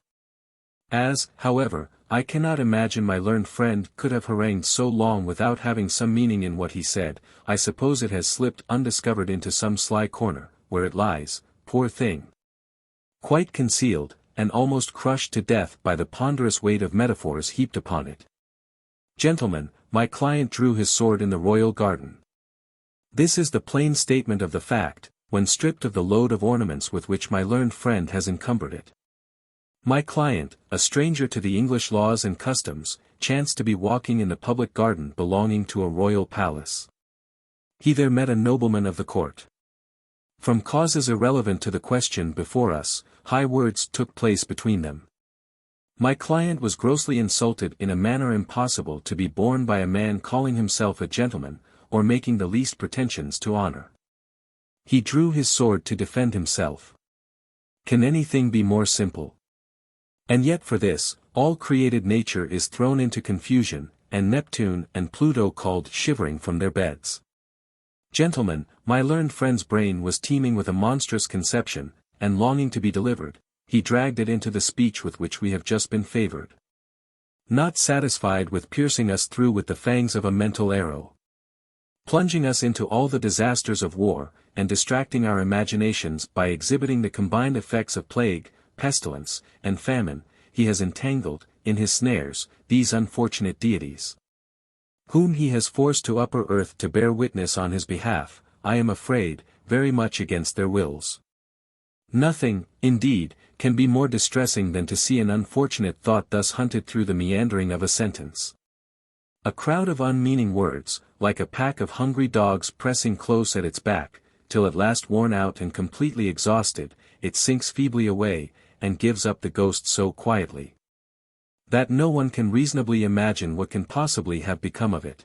As, however, I cannot imagine my learned friend could have harangued so long without having some meaning in what he said, I suppose it has slipped undiscovered into some sly corner, where it lies, poor thing, quite concealed, and almost crushed to death by the ponderous weight of metaphors heaped upon it. Gentlemen, my client drew his sword in the royal garden. This is the plain statement of the fact, when stripped of the load of ornaments with which my learned friend has encumbered it. My client, a stranger to the English laws and customs, chanced to be walking in the public garden belonging to a royal palace. He there met a nobleman of the court. From causes irrelevant to the question before us, high words took place between them. My client was grossly insulted in a manner impossible to be borne by a man calling himself a gentleman, or making the least pretensions to honor. He drew his sword to defend himself. Can anything be more simple? And yet for this, all created nature is thrown into confusion, and Neptune and Pluto called shivering from their beds. Gentlemen, my learned friend's brain was teeming with a monstrous conception, and longing to be delivered, he dragged it into the speech with which we have just been favored. Not satisfied with piercing us through with the fangs of a mental arrow, plunging us into all the disasters of war, and distracting our imaginations by exhibiting the combined effects of plague, pestilence, and famine, he has entangled, in his snares, these unfortunate deities, whom he has forced to upper earth to bear witness on his behalf, I am afraid, very much against their wills. Nothing, indeed, can be more distressing than to see an unfortunate thought thus hunted through the meandering of a sentence. A crowd of unmeaning words, like a pack of hungry dogs pressing close at its back, till at last worn out and completely exhausted, it sinks feebly away, and gives up the ghost so quietly that no one can reasonably imagine what can possibly have become of it.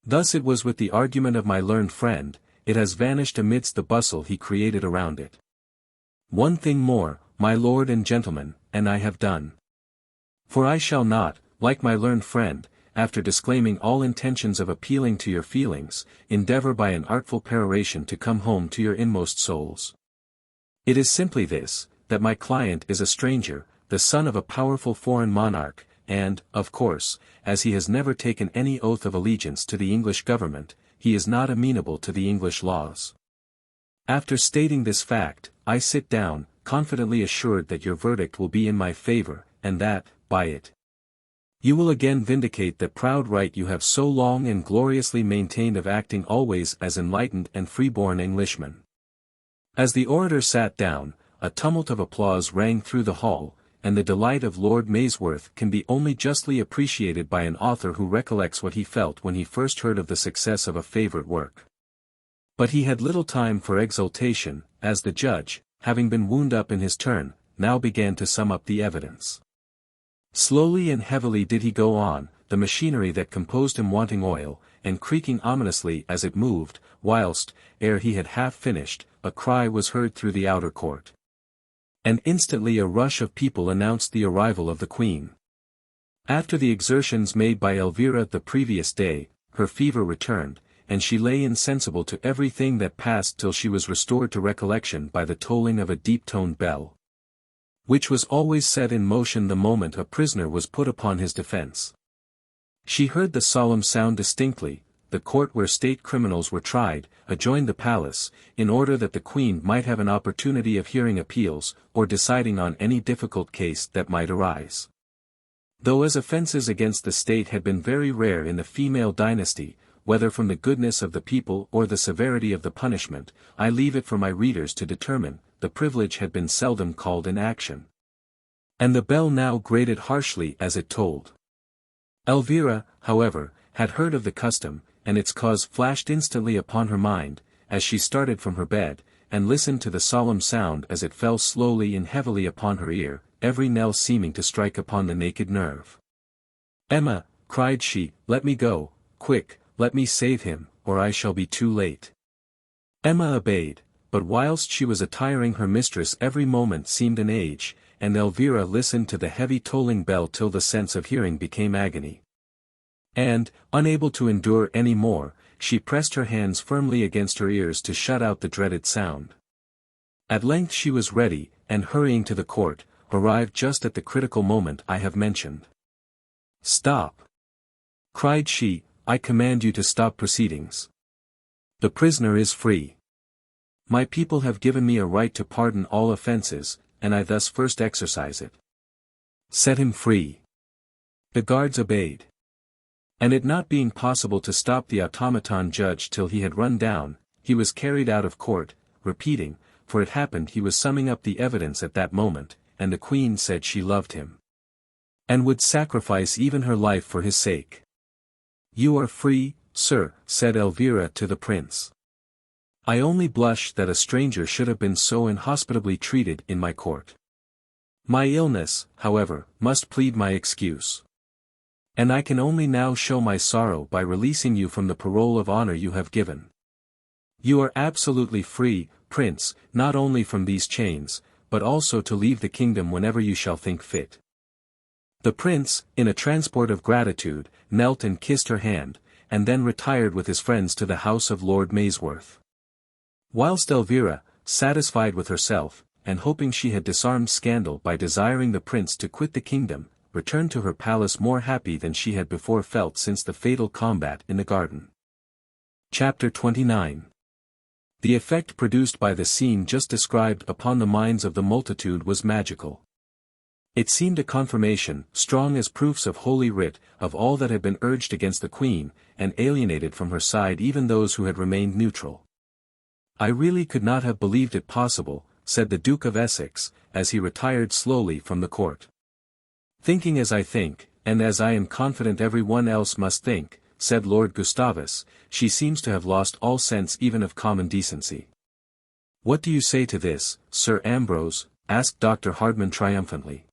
Thus it was with the argument of my learned friend, it has vanished amidst the bustle he created around it. One thing more, my lord and gentlemen, and I have done. For I shall not, like my learned friend, after disclaiming all intentions of appealing to your feelings, endeavor by an artful peroration to come home to your inmost souls. It is simply this, that my client is a stranger, the son of a powerful foreign monarch, and, of course, as he has never taken any oath of allegiance to the English government, he is not amenable to the English laws. After stating this fact, I sit down, confidently assured that your verdict will be in my favor, and that, by it, you will again vindicate that proud right you have so long and gloriously maintained of acting always as enlightened and free-born Englishmen. As the orator sat down, a tumult of applause rang through the hall, and the delight of Lord Maysworth can be only justly appreciated by an author who recollects what he felt when he first heard of the success of a favourite work. But he had little time for exultation, as the judge, having been wound up in his turn, now began to sum up the evidence. Slowly and heavily did he go on, the machinery that composed him wanting oil, and creaking ominously as it moved, whilst, ere he had half finished, a cry was heard through the outer court. And instantly a rush of people announced the arrival of the Queen. After the exertions made by Elvira the previous day, her fever returned, and she lay insensible to everything that passed till she was restored to recollection by the tolling of a deep-toned bell, which was always set in motion the moment a prisoner was put upon his defense. She heard the solemn sound distinctly. The court where state criminals were tried, adjoined the palace, in order that the Queen might have an opportunity of hearing appeals, or deciding on any difficult case that might arise. Though as offences against the state had been very rare in the female dynasty, whether from the goodness of the people or the severity of the punishment, I leave it for my readers to determine, the privilege had been seldom called in action. And the bell now grated harshly as it tolled. Elvira, however, had heard of the custom, and its cause flashed instantly upon her mind, as she started from her bed, and listened to the solemn sound as it fell slowly and heavily upon her ear, every knell seeming to strike upon the naked nerve. "Emma," cried she, "let me go, quick, let me save him, or I shall be too late." Emma obeyed, but whilst she was attiring her mistress every moment seemed an age, and Elvira listened to the heavy tolling bell till the sense of hearing became agony. And, unable to endure any more, she pressed her hands firmly against her ears to shut out the dreaded sound. At length she was ready, and hurrying to the court, arrived just at the critical moment I have mentioned. "Stop!" cried she, "I command you to stop proceedings. The prisoner is free. My people have given me a right to pardon all offences, and I thus first exercise it. Set him free." The guards obeyed. And it not being possible to stop the automaton judge till he had run down, he was carried out of court, repeating, for it happened he was summing up the evidence at that moment, and the queen said she loved him, and would sacrifice even her life for his sake. "You are free, sir," said Elvira to the prince. "I only blush that a stranger should have been so inhospitably treated in my court. My illness, however, must plead my excuse. And I can only now show my sorrow by releasing you from the parole of honor you have given. You are absolutely free, prince, not only from these chains, but also to leave the kingdom whenever you shall think fit." The prince, in a transport of gratitude, knelt and kissed her hand, and then retired with his friends to the house of Lord Maysworth. Whilst Elvira, satisfied with herself, and hoping she had disarmed scandal by desiring the prince to quit the kingdom, returned to her palace more happy than she had before felt since the fatal combat in the garden. Chapter 29. The effect produced by the scene just described upon the minds of the multitude was magical. It seemed a confirmation, strong as proofs of Holy Writ, of all that had been urged against the queen, and alienated from her side even those who had remained neutral. "I really could not have believed it possible," said the Duke of Essex, as he retired slowly from the court. "Thinking as I think, and as I am confident every one else must think," said Lord Gustavus, "she seems to have lost all sense even of common decency." "What do you say to this, Sir Ambrose?" asked Dr. Hardman triumphantly.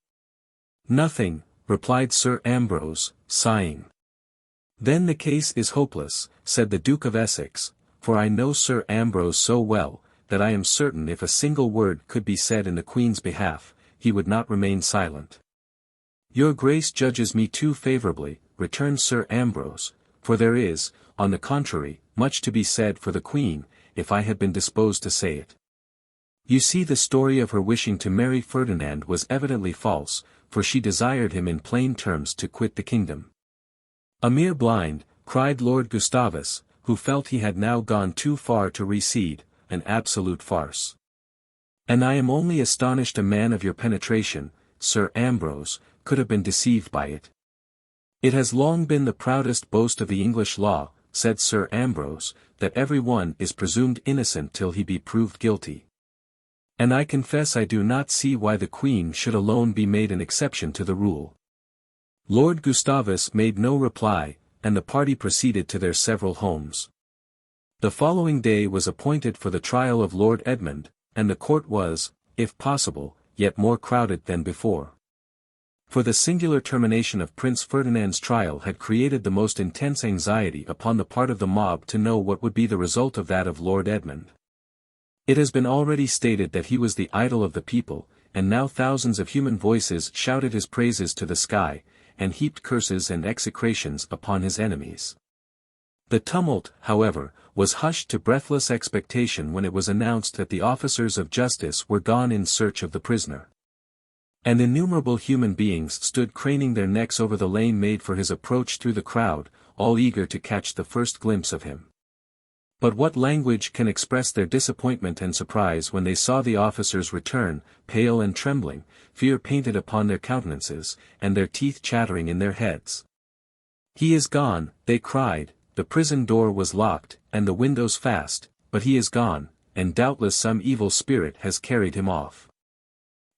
"Nothing," replied Sir Ambrose, sighing. "Then the case is hopeless," said the Duke of Essex, "for I know Sir Ambrose so well, that I am certain if a single word could be said in the Queen's behalf, he would not remain silent." "Your Grace judges me too favourably," returned Sir Ambrose, "for there is, on the contrary, much to be said for the Queen, if I had been disposed to say it. You see, the story of her wishing to marry Ferdinand was evidently false, for she desired him in plain terms to quit the kingdom." "A mere blind," cried Lord Gustavus, who felt he had now gone too far to recede, "an absolute farce. And I am only astonished a man of your penetration, Sir Ambrose, could have been deceived by it." "It has long been the proudest boast of the English law," said Sir Ambrose, "that every one is presumed innocent till he be proved guilty. And I confess I do not see why the Queen should alone be made an exception to the rule." Lord Gustavus made no reply, and the party proceeded to their several homes. The following day was appointed for the trial of Lord Edmund, and the court was, if possible, yet more crowded than before. For the singular termination of Prince Ferdinand's trial had created the most intense anxiety upon the part of the mob to know what would be the result of that of Lord Edmund. It has been already stated that he was the idol of the people, and now thousands of human voices shouted his praises to the sky, and heaped curses and execrations upon his enemies. The tumult, however, was hushed to breathless expectation when it was announced that the officers of justice were gone in search of the prisoner. And innumerable human beings stood craning their necks over the lane made for his approach through the crowd, all eager to catch the first glimpse of him. But what language can express their disappointment and surprise when they saw the officers return, pale and trembling, fear painted upon their countenances, and their teeth chattering in their heads. "He is gone," they cried, "the prison door was locked, and the windows fast, but he is gone, and doubtless some evil spirit has carried him off."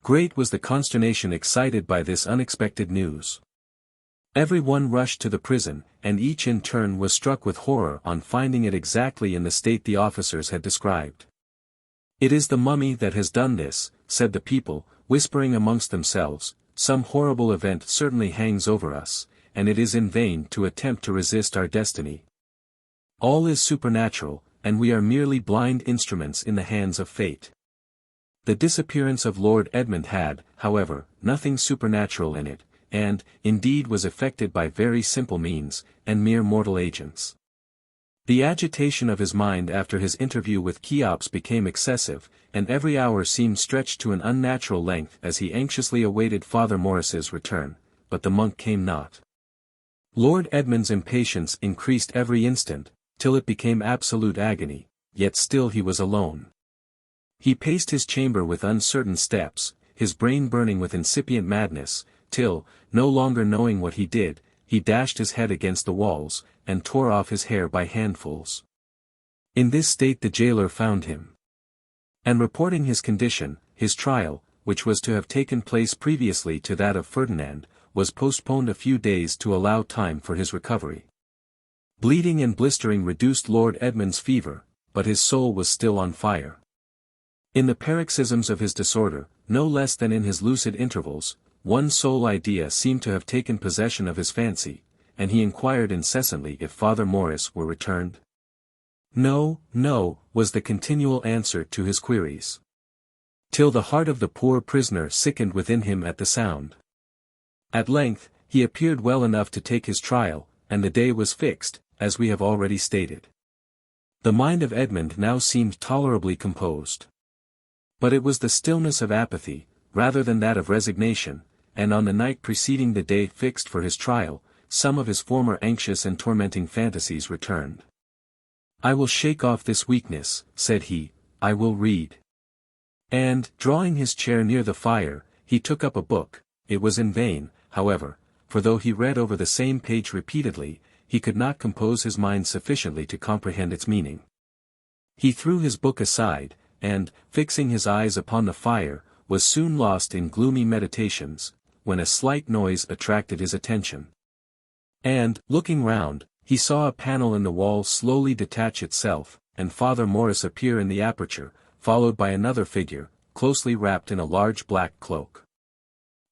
Great was the consternation excited by this unexpected news. Every one rushed to the prison, and each in turn was struck with horror on finding it exactly in the state the officers had described. "It is the mummy that has done this," said the people, whispering amongst themselves, "some horrible event certainly hangs over us, and it is in vain to attempt to resist our destiny. All is supernatural, and we are merely blind instruments in the hands of fate." The disappearance of Lord Edmund had, however, nothing supernatural in it, and, indeed, was effected by very simple means, and mere mortal agents. The agitation of his mind after his interview with Cheops became excessive, and every hour seemed stretched to an unnatural length as he anxiously awaited Father Maurice's return, but the monk came not. Lord Edmund's impatience increased every instant, till it became absolute agony, yet still he was alone. He paced his chamber with uncertain steps, his brain burning with incipient madness, till, no longer knowing what he did, he dashed his head against the walls, and tore off his hair by handfuls. In this state the jailer found him. And reporting his condition, his trial, which was to have taken place previously to that of Ferdinand, was postponed a few days to allow time for his recovery. Bleeding and blistering reduced Lord Edmund's fever, but his soul was still on fire. In the paroxysms of his disorder, no less than in his lucid intervals, one sole idea seemed to have taken possession of his fancy, and he inquired incessantly if Father Morris were returned. No, no, was the continual answer to his queries. Till the heart of the poor prisoner sickened within him at the sound. At length, he appeared well enough to take his trial, and the day was fixed, as we have already stated. The mind of Edmund now seemed tolerably composed. But it was the stillness of apathy, rather than that of resignation, and on the night preceding the day fixed for his trial, some of his former anxious and tormenting fantasies returned. "I will shake off this weakness," said he, "I will read." And, drawing his chair near the fire, he took up a book. It was in vain, however, for though he read over the same page repeatedly, he could not compose his mind sufficiently to comprehend its meaning. He threw his book aside, and, fixing his eyes upon the fire, was soon lost in gloomy meditations, when a slight noise attracted his attention. And, looking round, he saw a panel in the wall slowly detach itself, and Father Morris appear in the aperture, followed by another figure, closely wrapped in a large black cloak.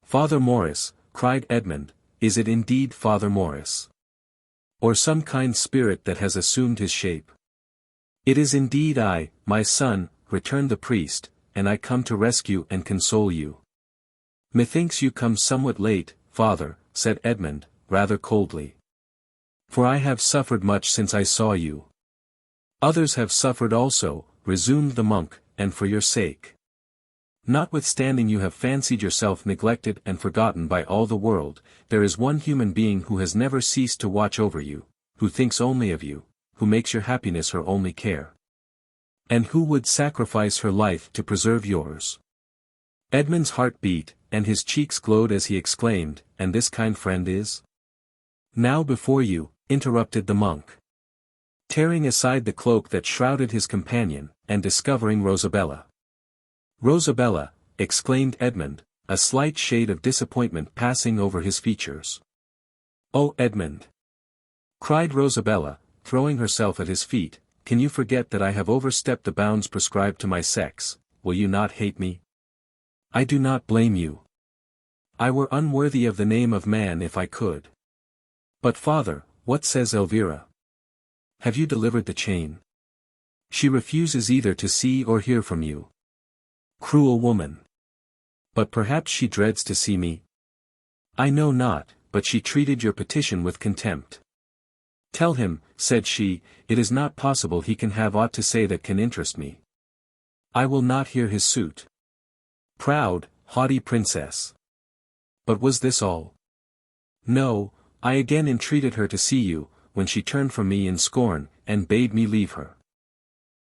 "Father Morris," cried Edmund, "is it indeed Father Morris? Or some kind spirit that has assumed his shape?" "It is indeed I, my son," returned the priest, "and I come to rescue and console you." "Methinks you come somewhat late, father," said Edmund, rather coldly. "For I have suffered much since I saw you." "Others have suffered also," resumed the monk, "and for your sake. Notwithstanding you have fancied yourself neglected and forgotten by all the world, there is one human being who has never ceased to watch over you, who thinks only of you, who makes your happiness her only care. And who would sacrifice her life to preserve yours." Edmund's heart beat, and his cheeks glowed as he exclaimed, "And this kind friend is?" "Now before you," interrupted the monk. Tearing aside the cloak that shrouded his companion, and discovering Rosabella. "Rosabella," exclaimed Edmund, a slight shade of disappointment passing over his features. "Oh, Edmund!" cried Rosabella, throwing herself at his feet, "can you forget that I have overstepped the bounds prescribed to my sex? Will you not hate me? I do not blame you. I were unworthy of the name of man if I could. But father, what says Elvira? Have you delivered the chain? She refuses either to see or hear from you. Cruel woman! But perhaps she dreads to see me? I know not, but she treated your petition with contempt. Tell him," said she, "it is not possible he can have aught to say that can interest me. I will not hear his suit." Proud, haughty princess! But was this all? No, I again entreated her to see you, when she turned from me in scorn, and bade me leave her.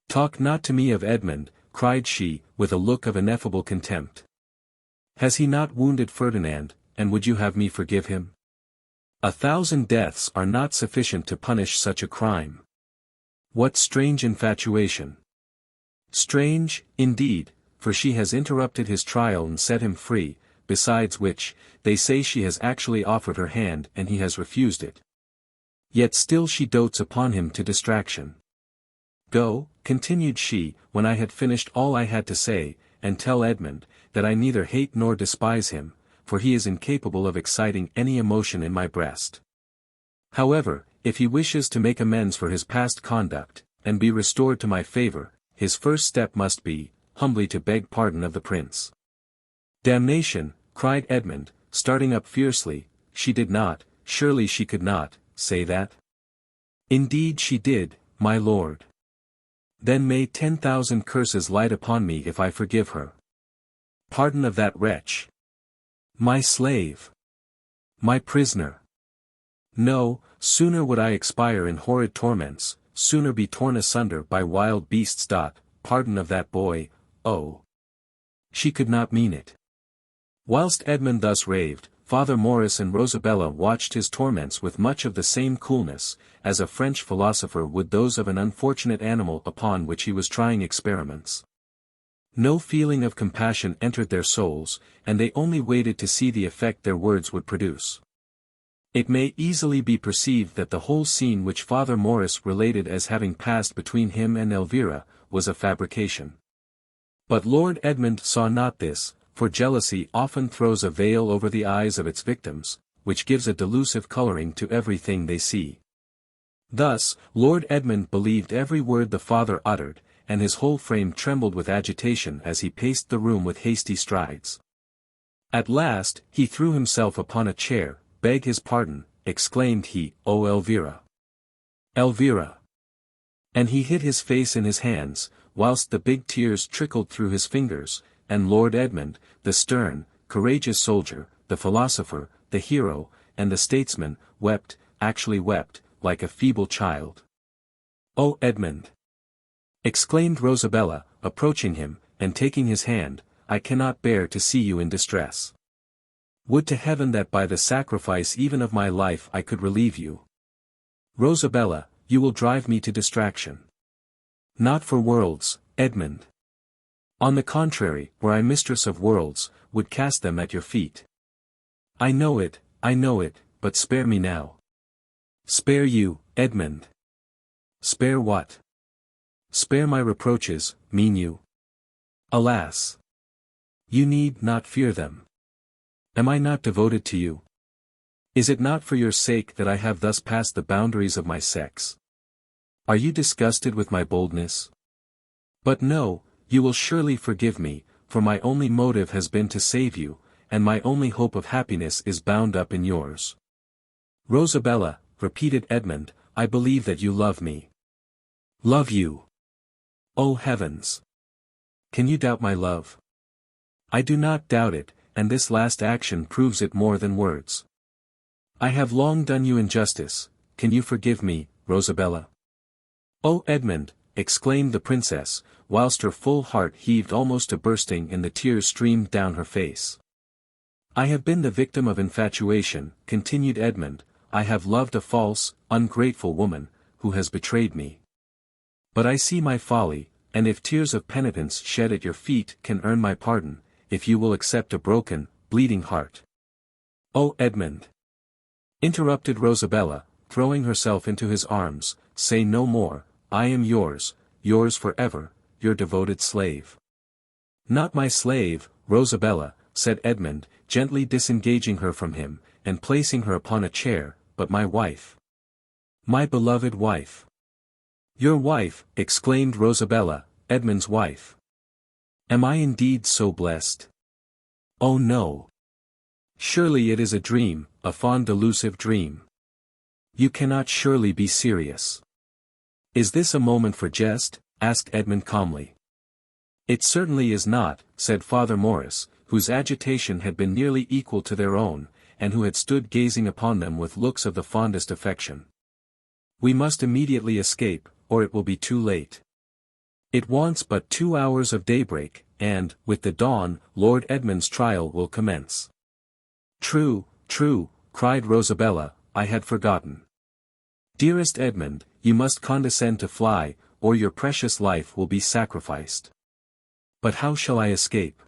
"Talk not to me of Edmund," cried she, with a look of ineffable contempt. "Has he not wounded Ferdinand, and would you have me forgive him? 1,000 deaths are not sufficient to punish such a crime. What strange infatuation! Strange, indeed, for she has interrupted his trial and set him free, besides which, they say she has actually offered her hand and he has refused it. Yet still she dotes upon him to distraction. Go," continued she, when I had finished all I had to say, "and tell Edmund, that I neither hate nor despise him, for he is incapable of exciting any emotion in my breast. However, if he wishes to make amends for his past conduct, and be restored to my favor, his first step must be, humbly to beg pardon of the prince." "Damnation!" cried Edmund, starting up fiercely, "she did not, surely she could not, say that?" "Indeed she did, my lord." "Then may 10,000 curses light upon me if I forgive her. Pardon of that wretch! My slave! My prisoner! No, sooner would I expire in horrid torments, sooner be torn asunder by wild beasts. Pardon of that boy, oh! She could not mean it." Whilst Edmund thus raved, Father Morris and Rosabella watched his torments with much of the same coolness, as a French philosopher would those of an unfortunate animal upon which he was trying experiments. No feeling of compassion entered their souls, and they only waited to see the effect their words would produce. It may easily be perceived that the whole scene which Father Morris related as having passed between him and Elvira, was a fabrication. But Lord Edmund saw not this, for jealousy often throws a veil over the eyes of its victims, which gives a delusive coloring to everything they see. Thus, Lord Edmund believed every word the father uttered, and his whole frame trembled with agitation as he paced the room with hasty strides. At last, he threw himself upon a chair. "Beg his pardon," exclaimed he, "O Elvira! Elvira!" And he hid his face in his hands, whilst the big tears trickled through his fingers, and Lord Edmund, the stern, courageous soldier, the philosopher, the hero, and the statesman, wept, actually wept, like a feeble child. "O Edmund!" exclaimed Rosabella, approaching him, and taking his hand, "I cannot bear to see you in distress. Would to heaven that by the sacrifice even of my life I could relieve you. Rosabella, you will drive me to distraction." "Not for worlds, Edmund. On the contrary, were I mistress of worlds, would cast them at your feet." I know it, but spare me now." "Spare you, Edmund? Spare what?" "Spare my reproaches, mean you? Alas! You need not fear them. Am I not devoted to you? Is it not for your sake that I have thus passed the boundaries of my sex? Are you disgusted with my boldness? But no, you will surely forgive me, for my only motive has been to save you, and my only hope of happiness is bound up in yours." "Rosabella," repeated Edmund, "I believe that you love me." "Love you? Oh heavens! Can you doubt my love?" "I do not doubt it, and this last action proves it more than words. I have long done you injustice. Can you forgive me, Rosabella?" "Oh Edmund," exclaimed the princess, whilst her full heart heaved almost to bursting and the tears streamed down her face. "I have been the victim of infatuation," continued Edmund. "I have loved a false, ungrateful woman, who has betrayed me. But I see my folly, and if tears of penitence shed at your feet can earn my pardon, if you will accept a broken, bleeding heart—" "Oh Edmund!" interrupted Rosabella, throwing herself into his arms, "say no more. I am yours forever, your devoted slave." "Not my slave, Rosabella," said Edmund, gently disengaging her from him, and placing her upon a chair, "but my wife. My beloved wife." "Your wife," exclaimed Rosabella, "Edmund's wife. Am I indeed so blessed? Oh no. Surely it is a dream, a fond delusive dream. You cannot surely be serious." "Is this a moment for jest?" asked Edmund calmly. "It certainly is not," said Father Morris, whose agitation had been nearly equal to their own, and who had stood gazing upon them with looks of the fondest affection. "We must immediately escape, or it will be too late. It wants but 2 hours of daybreak, and, with the dawn, Lord Edmund's trial will commence." "True, true," cried Rosabella, "I had forgotten. Dearest Edmund, you must condescend to fly, or your precious life will be sacrificed." "But how shall I escape?"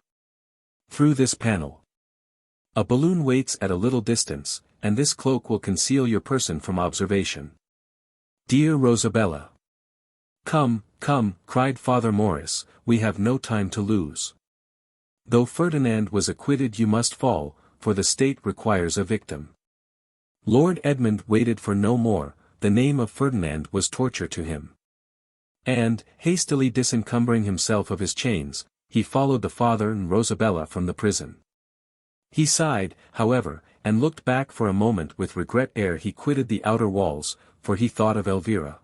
"Through this panel. A balloon waits at a little distance, and this cloak will conceal your person from observation." "Dear Rosabella!" "Come, come," cried Father Morris, "we have no time to lose. Though Ferdinand was acquitted you must fall, for the state requires a victim." Lord Edmund waited for no more, the name of Ferdinand was torture to him. And, hastily disencumbering himself of his chains, he followed the father and Rosabella from the prison. He sighed, however, and looked back for a moment with regret ere he quitted the outer walls, for he thought of Elvira.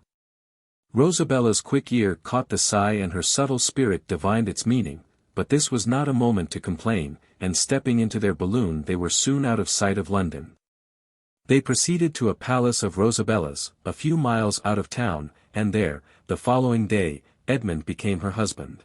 Rosabella's quick ear caught the sigh and her subtle spirit divined its meaning, but this was not a moment to complain, and stepping into their balloon they were soon out of sight of London. They proceeded to a palace of Rosabella's, a few miles out of town, and there, the following day, Edmund became her husband.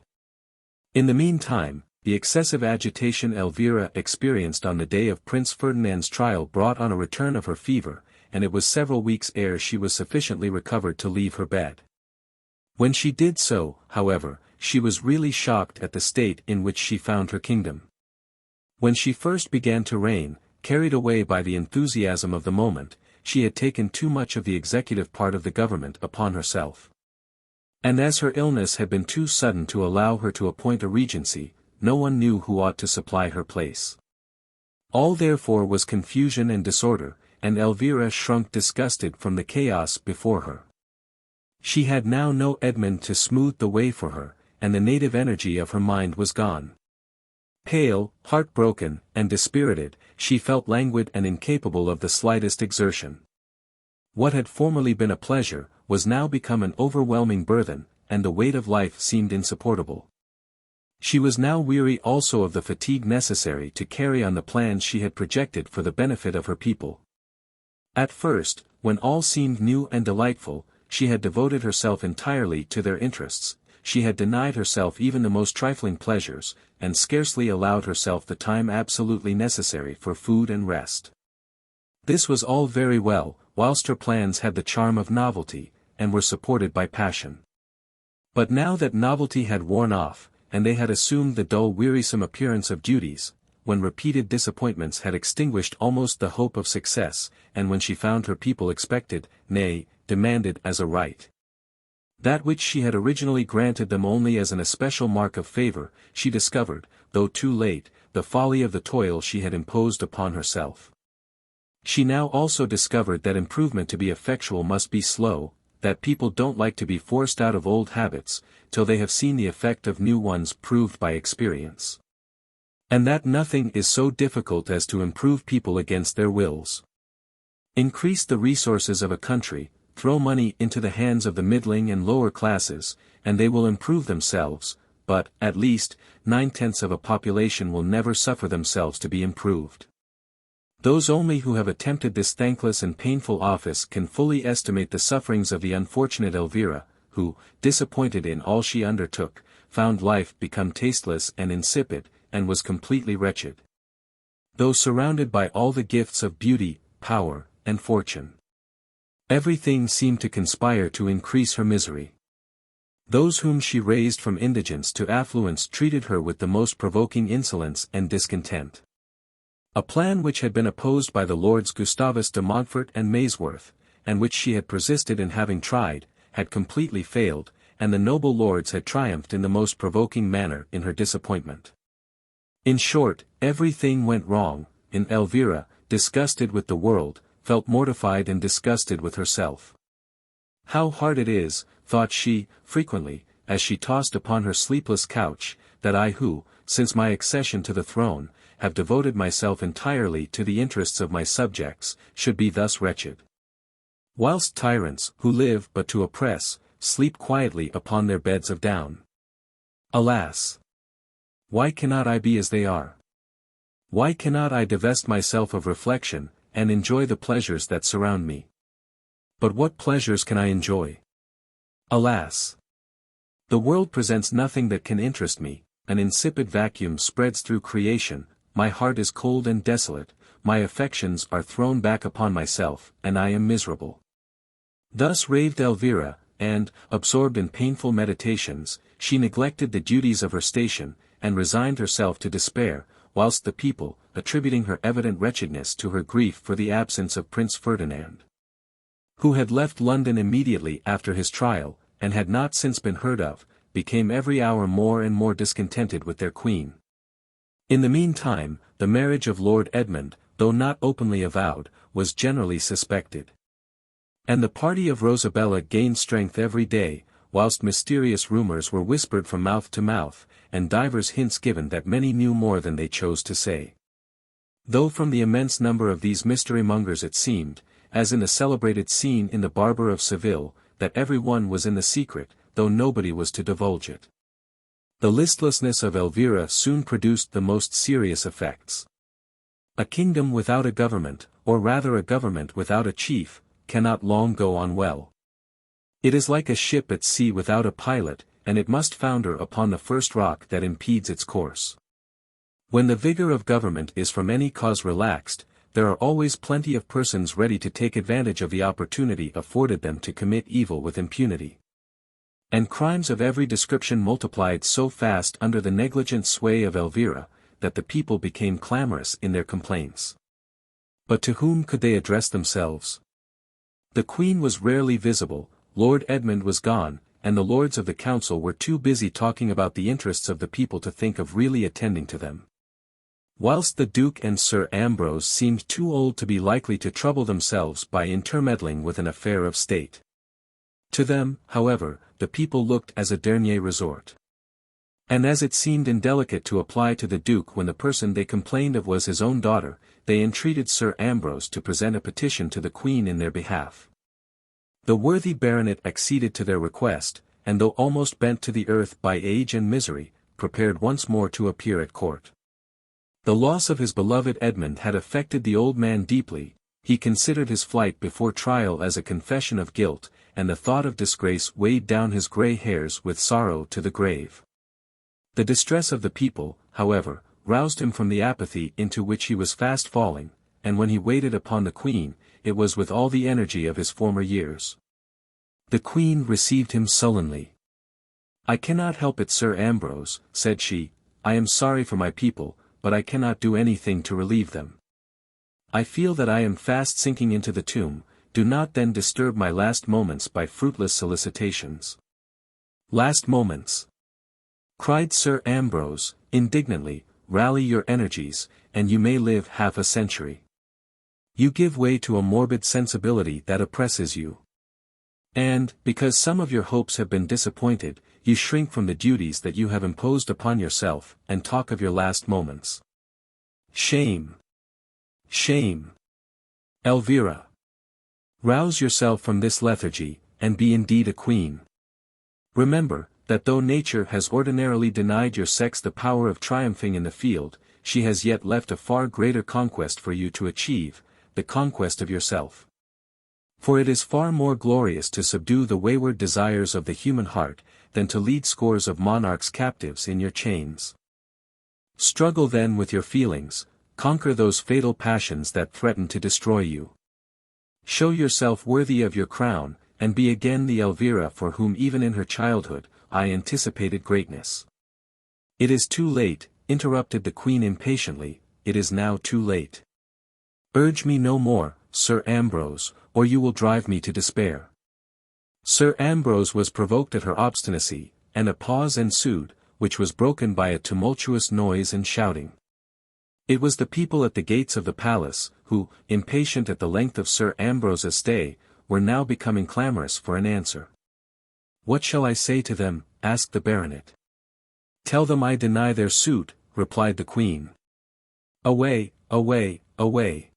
In the meantime, the excessive agitation Elvira experienced on the day of Prince Ferdinand's trial brought on a return of her fever, and it was several weeks ere she was sufficiently recovered to leave her bed. When she did so, however, she was really shocked at the state in which she found her kingdom. When she first began to reign, carried away by the enthusiasm of the moment, she had taken too much of the executive part of the government upon herself. And as her illness had been too sudden to allow her to appoint a regency, no one knew who ought to supply her place. All therefore was confusion and disorder, and Elvira shrunk disgusted from the chaos before her. She had now no Edmund to smooth the way for her, and the native energy of her mind was gone. Pale, heartbroken, and dispirited, she felt languid and incapable of the slightest exertion. What had formerly been a pleasure, was now become an overwhelming burthen, and the weight of life seemed insupportable. She was now weary also of the fatigue necessary to carry on the plans she had projected for the benefit of her people. At first, when all seemed new and delightful, she had devoted herself entirely to their interests, she had denied herself even the most trifling pleasures, and scarcely allowed herself the time absolutely necessary for food and rest. This was all very well, whilst her plans had the charm of novelty, and were supported by passion. But now that novelty had worn off, and they had assumed the dull wearisome appearance of duties, when repeated disappointments had extinguished almost the hope of success, and when she found her people expected, nay, demanded as a right, that which she had originally granted them only as an especial mark of favor, she discovered, though too late, the folly of the toil she had imposed upon herself. She now also discovered that improvement to be effectual must be slow, that people don't like to be forced out of old habits, till they have seen the effect of new ones proved by experience. And that nothing is so difficult as to improve people against their wills. Increase the resources of a country, throw money into the hands of the middling and lower classes, and they will improve themselves, but, at least, 9/10 of a population will never suffer themselves to be improved. Those only who have attempted this thankless and painful office can fully estimate the sufferings of the unfortunate Elvira, who, disappointed in all she undertook, found life become tasteless and insipid, and was completely wretched. Though surrounded by all the gifts of beauty, power, and fortune, everything seemed to conspire to increase her misery. Those whom she raised from indigence to affluence treated her with the most provoking insolence and discontent. A plan which had been opposed by the Lords Gustavus de Montfort and Maysworth, and which she had persisted in having tried, had completely failed, and the noble lords had triumphed in the most provoking manner in her disappointment. In short, everything went wrong, and Elvira, disgusted with the world, felt mortified and disgusted with herself. How hard it is, thought she, frequently, as she tossed upon her sleepless couch, that I who, since my accession to the throne, have devoted myself entirely to the interests of my subjects, should be thus wretched. Whilst tyrants, who live but to oppress, sleep quietly upon their beds of down. Alas! Why cannot I be as they are? Why cannot I divest myself of reflection, and enjoy the pleasures that surround me? But what pleasures can I enjoy? Alas! The world presents nothing that can interest me, an insipid vacuum spreads through creation, my heart is cold and desolate, my affections are thrown back upon myself, and I am miserable. Thus raved Elvira, and, absorbed in painful meditations, she neglected the duties of her station, and resigned herself to despair, whilst the people, attributing her evident wretchedness to her grief for the absence of Prince Ferdinand, who had left London immediately after his trial, and had not since been heard of, became every hour more and more discontented with their queen. In the meantime, the marriage of Lord Edmund, though not openly avowed, was generally suspected. And the party of Rosabella gained strength every day, whilst mysterious rumours were whispered from mouth to mouth, and divers hints given that many knew more than they chose to say. Though from the immense number of these mystery-mongers it seemed, as in the celebrated scene in The Barber of Seville, that every one was in the secret, though nobody was to divulge it. The listlessness of Elvira soon produced the most serious effects. A kingdom without a government, or rather a government without a chief, cannot long go on well. It is like a ship at sea without a pilot, and it must founder upon the first rock that impedes its course. When the vigor of government is from any cause relaxed, there are always plenty of persons ready to take advantage of the opportunity afforded them to commit evil with impunity. And crimes of every description multiplied so fast under the negligent sway of Elvira, that the people became clamorous in their complaints. But to whom could they address themselves? The Queen was rarely visible, Lord Edmund was gone, and the lords of the council were too busy talking about the interests of the people to think of really attending to them. Whilst the Duke and Sir Ambrose seemed too old to be likely to trouble themselves by intermeddling with an affair of state. To them, however, the people looked as a dernier resort. And as it seemed indelicate to apply to the Duke when the person they complained of was his own daughter, they entreated Sir Ambrose to present a petition to the Queen in their behalf. The worthy baronet acceded to their request, and though almost bent to the earth by age and misery, prepared once more to appear at court. The loss of his beloved Edmund had affected the old man deeply, he considered his flight before trial as a confession of guilt, and the thought of disgrace weighed down his grey hairs with sorrow to the grave. The distress of the people, however, roused him from the apathy into which he was fast falling, and when he waited upon the Queen, it was with all the energy of his former years. The Queen received him sullenly. "I cannot help it, Sir Ambrose," said she, "I am sorry for my people, but I cannot do anything to relieve them. I feel that I am fast sinking into the tomb, do not then disturb my last moments by fruitless solicitations." "Last moments!" cried Sir Ambrose, indignantly, "rally your energies, and you may live half a century. You give way to a morbid sensibility that oppresses you. And, because some of your hopes have been disappointed, you shrink from the duties that you have imposed upon yourself, and talk of your last moments. Shame! Shame! Elvira! Rouse yourself from this lethargy, and be indeed a queen. Remember, that though nature has ordinarily denied your sex the power of triumphing in the field, she has yet left a far greater conquest for you to achieve, the conquest of yourself. For it is far more glorious to subdue the wayward desires of the human heart, than to lead scores of monarchs captives in your chains. Struggle then with your feelings, conquer those fatal passions that threaten to destroy you. Show yourself worthy of your crown, and be again the Elvira for whom even in her childhood, I anticipated greatness." "It is too late," interrupted the Queen impatiently, "it is now too late. Urge me no more, Sir Ambrose, or you will drive me to despair." Sir Ambrose was provoked at her obstinacy, and a pause ensued, which was broken by a tumultuous noise and shouting. It was the people at the gates of the palace, who, impatient at the length of Sir Ambrose's stay, were now becoming clamorous for an answer. "What shall I say to them?" asked the baronet. "Tell them I deny their suit," replied the Queen. "Away, away, away.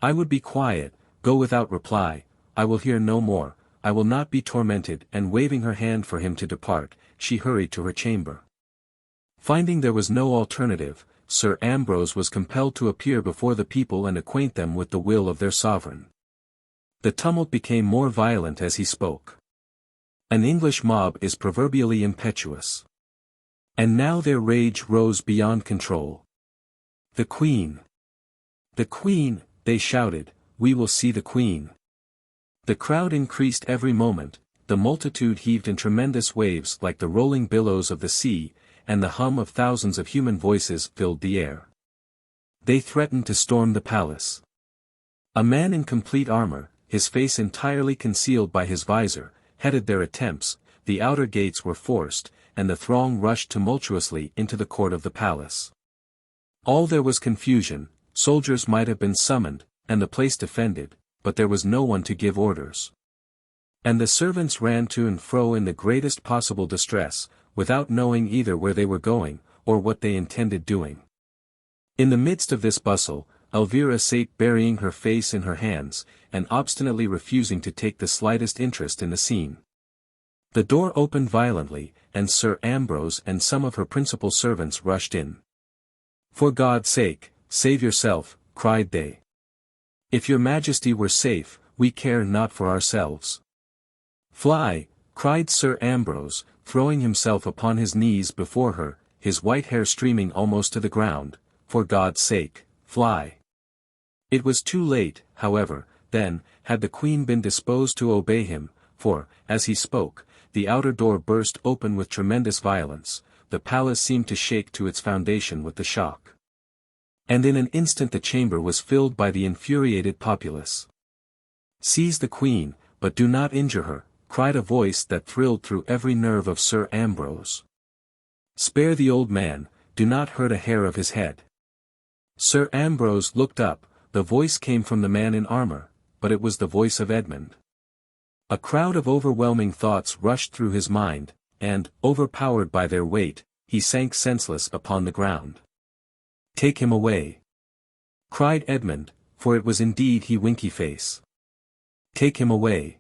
I would be quiet, go without reply, I will hear no more, I will not be tormented," and waving her hand for him to depart, she hurried to her chamber. Finding there was no alternative, Sir Ambrose was compelled to appear before the people and acquaint them with the will of their sovereign. The tumult became more violent as he spoke. An English mob is proverbially impetuous. And now their rage rose beyond control. "The Queen! The Queen!" they shouted, "we will see the Queen!" The crowd increased every moment, the multitude heaved in tremendous waves like the rolling billows of the sea, and the hum of thousands of human voices filled the air. They threatened to storm the palace. A man in complete armor, his face entirely concealed by his visor, headed their attempts, the outer gates were forced, and the throng rushed tumultuously into the court of the palace. All there was confusion, soldiers might have been summoned, and the place defended, but there was no one to give orders. And the servants ran to and fro in the greatest possible distress, without knowing either where they were going, or what they intended doing. In the midst of this bustle, Elvira sate burying her face in her hands, and obstinately refusing to take the slightest interest in the scene. The door opened violently, and Sir Ambrose and some of her principal servants rushed in. "For God's sake, save yourself," cried they. "If your Majesty were safe, we care not for ourselves." "Fly," cried Sir Ambrose, throwing himself upon his knees before her, his white hair streaming almost to the ground, "for God's sake, fly." It was too late, however, then, had the Queen been disposed to obey him, for, as he spoke, the outer door burst open with tremendous violence, the palace seemed to shake to its foundation with the shock. And in an instant the chamber was filled by the infuriated populace. "Seize the queen, but do not injure her," cried a voice that thrilled through every nerve of Sir Ambrose. "Spare the old man, do not hurt a hair of his head." Sir Ambrose looked up, the voice came from the man in armor, but it was the voice of Edmund. A crowd of overwhelming thoughts rushed through his mind, and, overpowered by their weight, he sank senseless upon the ground. "Take him away!" cried Edmund, for it was indeed he Winky-Face. "Take him away!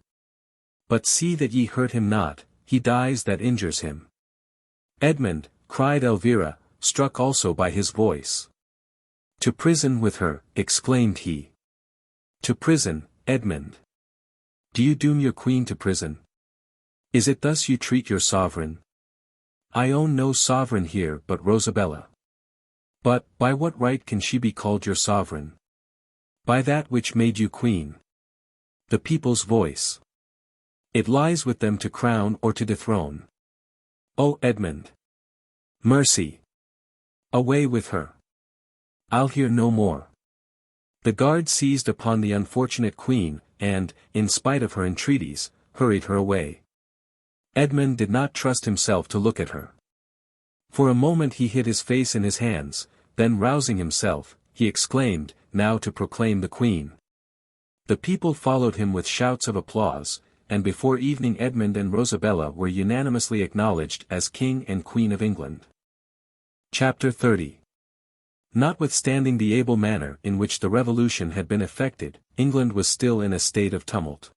But see that ye hurt him not, he dies that injures him." "Edmund," cried Elvira, struck also by his voice. "To prison with her," exclaimed he. "To prison, Edmund! Do you doom your queen to prison? Is it thus you treat your sovereign? I own no sovereign here but Rosabella. But, by what right can she be called your sovereign? By that which made you queen. The people's voice. It lies with them to crown or to dethrone. Oh Edmund! Mercy! Away with her! I'll hear no more." The guard seized upon the unfortunate queen, and, in spite of her entreaties, hurried her away. Edmund did not trust himself to look at her. For a moment he hid his face in his hands, then rousing himself, he exclaimed, "Now to proclaim the queen." The people followed him with shouts of applause, and before evening Edmund and Rosabella were unanimously acknowledged as King and Queen of England. Chapter 30. Notwithstanding the able manner in which the revolution had been effected, England was still in a state of tumult.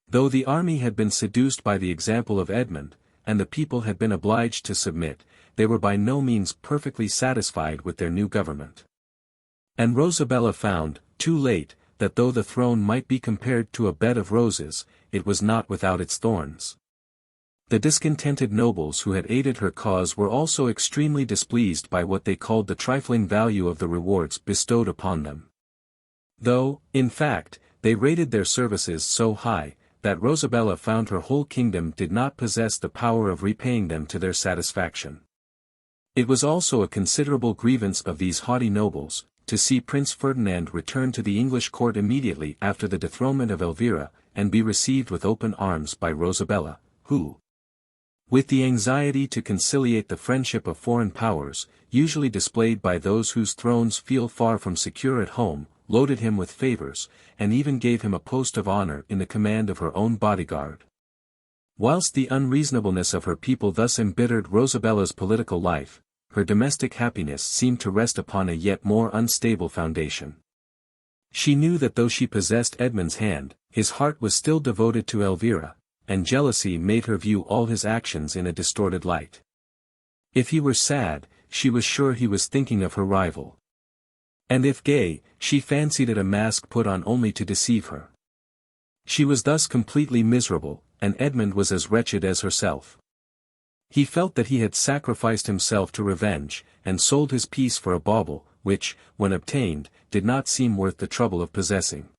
Though the army had been seduced by the example of Edmund, and the people had been obliged to submit, they were by no means perfectly satisfied with their new government. And Rosabella found, too late, that though the throne might be compared to a bed of roses, it was not without its thorns. The discontented nobles who had aided her cause were also extremely displeased by what they called the trifling value of the rewards bestowed upon them. Though, in fact, they rated their services so high, that Rosabella found her whole kingdom did not possess the power of repaying them to their satisfaction. It was also a considerable grievance of these haughty nobles, to see Prince Ferdinand return to the English court immediately after the dethronement of Elvira, and be received with open arms by Rosabella, who, with the anxiety to conciliate the friendship of foreign powers, usually displayed by those whose thrones feel far from secure at home, loaded him with favors, and even gave him a post of honor in the command of her own bodyguard. Whilst the unreasonableness of her people thus embittered Rosabella's political life, her domestic happiness seemed to rest upon a yet more unstable foundation. She knew that though she possessed Edmund's hand, his heart was still devoted to Elvira, and jealousy made her view all his actions in a distorted light. If he were sad, she was sure he was thinking of her rival. And if gay, she fancied it a mask put on only to deceive her. She was thus completely miserable, and Edmund was as wretched as herself. He felt that he had sacrificed himself to revenge, and sold his peace for a bauble, which, when obtained, did not seem worth the trouble of possessing.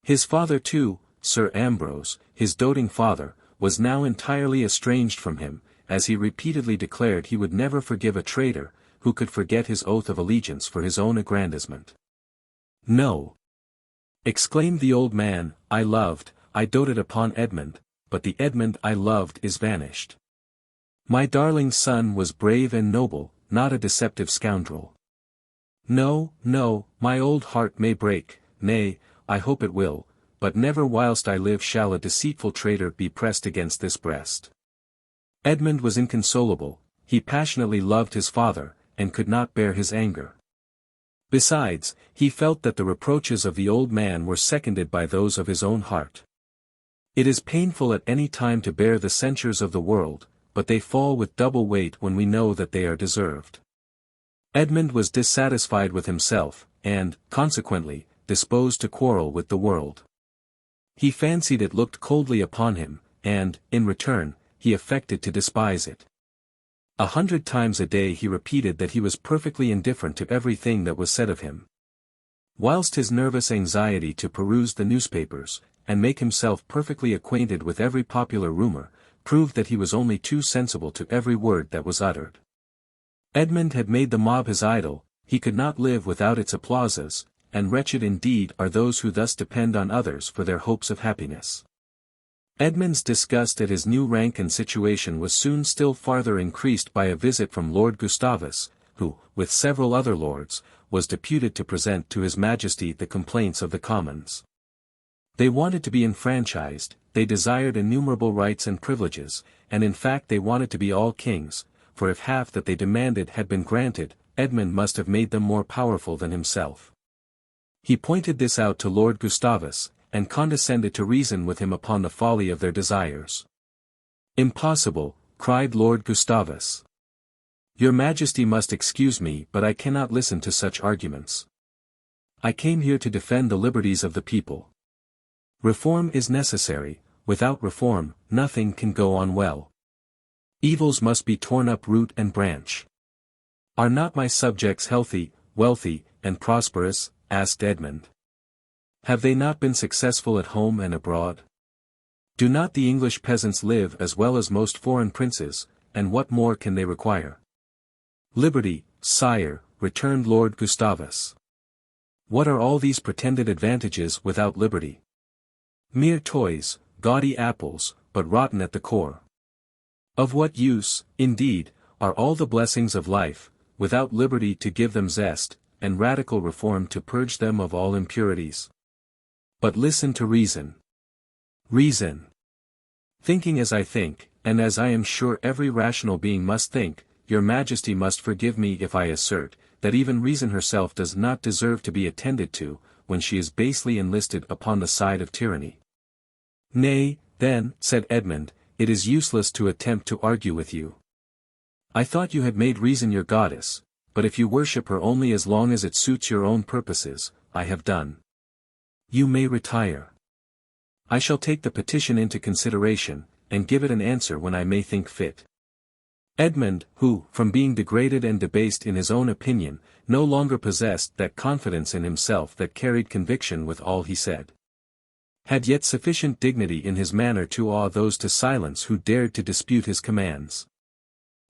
His father too, Sir Ambrose, his doting father, was now entirely estranged from him, as he repeatedly declared he would never forgive a traitor, who could forget his oath of allegiance for his own aggrandizement. "No!" exclaimed the old man, I doted upon Edmund, but the Edmund I loved is vanished. My darling son was brave and noble, not a deceptive scoundrel. No, no, my old heart may break, nay, I hope it will, but never whilst I live shall a deceitful traitor be pressed against this breast." Edmund was inconsolable, he passionately loved his father, and could not bear his anger. Besides, he felt that the reproaches of the old man were seconded by those of his own heart. It is painful at any time to bear the censures of the world, but they fall with double weight when we know that they are deserved. Edmund was dissatisfied with himself, and, consequently, disposed to quarrel with the world. He fancied it looked coldly upon him, and, in return, he affected to despise it. 100 times a day he repeated that he was perfectly indifferent to everything that was said of him. Whilst his nervous anxiety to peruse the newspapers, and make himself perfectly acquainted with every popular rumor, proved that he was only too sensible to every word that was uttered. Edmund had made the mob his idol, he could not live without its applauses, and wretched indeed are those who thus depend on others for their hopes of happiness. Edmund's disgust at his new rank and situation was soon still farther increased by a visit from Lord Gustavus, who, with several other lords, was deputed to present to His Majesty the complaints of the Commons. They wanted to be enfranchised, they desired innumerable rights and privileges, and in fact they wanted to be all kings, for if half that they demanded had been granted, Edmund must have made them more powerful than himself. He pointed this out to Lord Gustavus, and condescended to reason with him upon the folly of their desires. "Impossible," cried Lord Gustavus. "Your Majesty must excuse me, but I cannot listen to such arguments. I came here to defend the liberties of the people. Reform is necessary, without reform, nothing can go on well. Evils must be torn up root and branch." "Are not my subjects healthy, wealthy, and prosperous?" asked Edmund. "Have they not been successful at home and abroad? Do not the English peasants live as well as most foreign princes, and what more can they require?" "Liberty, sire," returned Lord Gustavus. "What are all these pretended advantages without liberty? Mere toys, gaudy apples, but rotten at the core. Of what use, indeed, are all the blessings of life, without liberty to give them zest, and radical reform to purge them of all impurities? But listen to reason. Reason. Thinking as I think, and as I am sure every rational being must think, your Majesty must forgive me if I assert, that even reason herself does not deserve to be attended to, when she is basely enlisted upon the side of tyranny." "Nay, then," said Edmund, "it is useless to attempt to argue with you. I thought you had made reason your goddess, but if you worship her only as long as it suits your own purposes, I have done. You may retire. I shall take the petition into consideration, and give it an answer when I may think fit." Edmund, who, from being degraded and debased in his own opinion, no longer possessed that confidence in himself that carried conviction with all he said, had yet sufficient dignity in his manner to awe those to silence who dared to dispute his commands.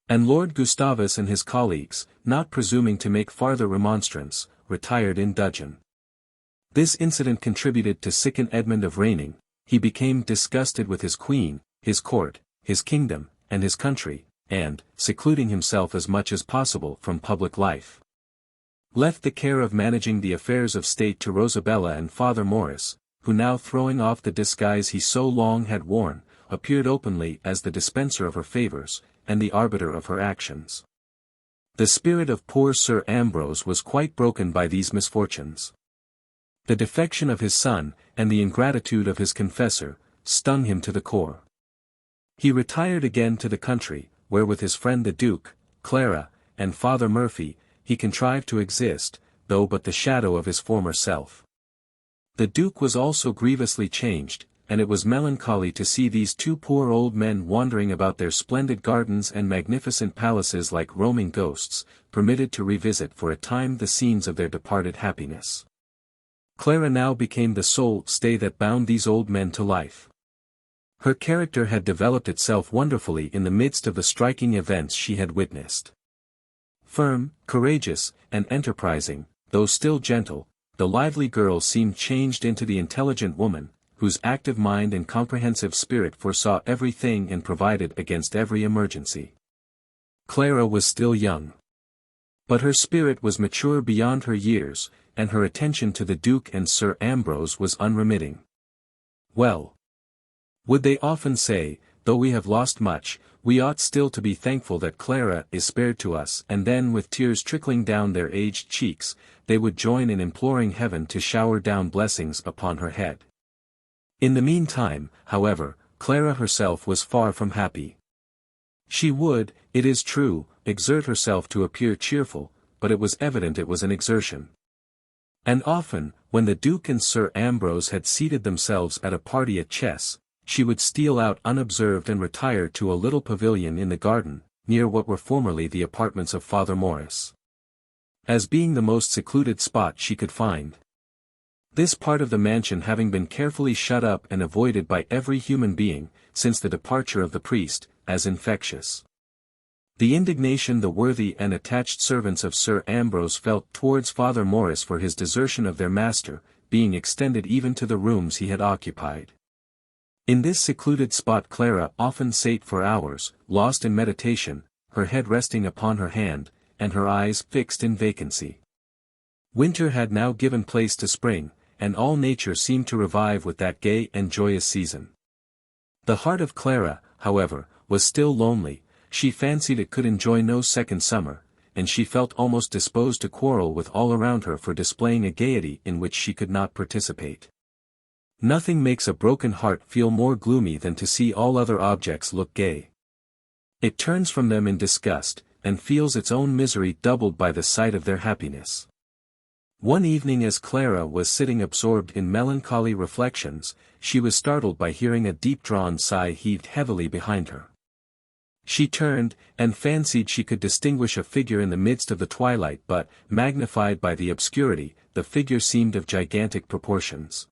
And Lord Gustavus and his colleagues, not presuming to make farther remonstrance, retired in dudgeon. This incident contributed to sicken Edmund of reigning. He became disgusted with his queen, his court, his kingdom, and his country, and, secluding himself as much as possible from public life, left the care of managing the affairs of state to Rosabella and Father Morris, who now, throwing off the disguise he so long had worn, appeared openly as the dispenser of her favors, and the arbiter of her actions. The spirit of poor Sir Ambrose was quite broken by these misfortunes. The defection of his son, and the ingratitude of his confessor, stung him to the core. He retired again to the country, where with his friend the Duke, Clara, and Father Murphy, he contrived to exist, though but the shadow of his former self. The Duke was also grievously changed, and it was melancholy to see these two poor old men wandering about their splendid gardens and magnificent palaces like roaming ghosts, permitted to revisit for a time the scenes of their departed happiness. Clara now became the sole stay that bound these old men to life. Her character had developed itself wonderfully in the midst of the striking events she had witnessed. Firm, courageous, and enterprising, though still gentle, the lively girl seemed changed into the intelligent woman, whose active mind and comprehensive spirit foresaw everything and provided against every emergency. Clara was still young. But her spirit was mature beyond her years, and her attention to the Duke and Sir Ambrose was unremitting. Well, would they often say, though we have lost much, we ought still to be thankful that Clara is spared to us, and then with tears trickling down their aged cheeks, they would join in imploring heaven to shower down blessings upon her head. In the meantime, however, Clara herself was far from happy. She would, it is true, exert herself to appear cheerful, but it was evident it was an exertion. And often, when the Duke and Sir Ambrose had seated themselves at a party at chess, she would steal out unobserved and retire to a little pavilion in the garden, near what were formerly the apartments of Father Morris, as being the most secluded spot she could find. This part of the mansion having been carefully shut up and avoided by every human being, since the departure of the priest, as infectious. The indignation the worthy and attached servants of Sir Ambrose felt towards Father Morris for his desertion of their master, being extended even to the rooms he had occupied. In this secluded spot Clara often sate for hours, lost in meditation, her head resting upon her hand, and her eyes fixed in vacancy. Winter had now given place to spring, and all nature seemed to revive with that gay and joyous season. The heart of Clara, however, was still lonely. She fancied it could enjoy no second summer, and she felt almost disposed to quarrel with all around her for displaying a gaiety in which she could not participate. Nothing makes a broken heart feel more gloomy than to see all other objects look gay. It turns from them in disgust, and feels its own misery doubled by the sight of their happiness. One evening as Clara was sitting absorbed in melancholy reflections, she was startled by hearing a deep-drawn sigh heaved heavily behind her. She turned, and fancied she could distinguish a figure in the midst of the twilight, but, magnified by the obscurity, the figure seemed of gigantic proportions.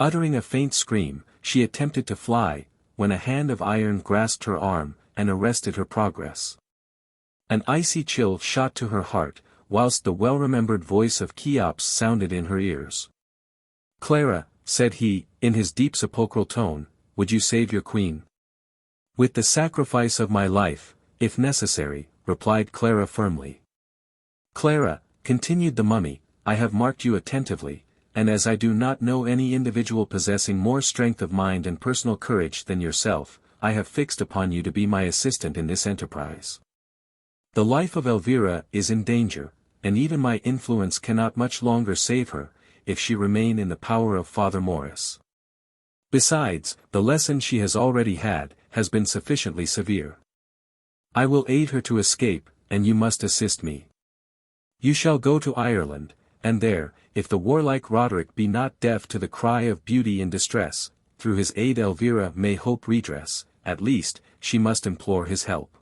Uttering a faint scream, she attempted to fly, when a hand of iron grasped her arm, and arrested her progress. An icy chill shot to her heart, whilst the well-remembered voice of Cheops sounded in her ears. "Clara," said he, in his deep sepulchral tone, "would you save your queen?" "With the sacrifice of my life, if necessary," replied Clara firmly. "Clara," continued the mummy, "I have marked you attentively, and as I do not know any individual possessing more strength of mind and personal courage than yourself, I have fixed upon you to be my assistant in this enterprise. The life of Elvira is in danger, and even my influence cannot much longer save her, if she remain in the power of Father Morris. Besides, the lesson she has already had, has been sufficiently severe. I will aid her to escape, and you must assist me. You shall go to Ireland, and there, if the warlike Roderick be not deaf to the cry of beauty in distress, through his aid Elvira may hope redress, at least, she must implore his help.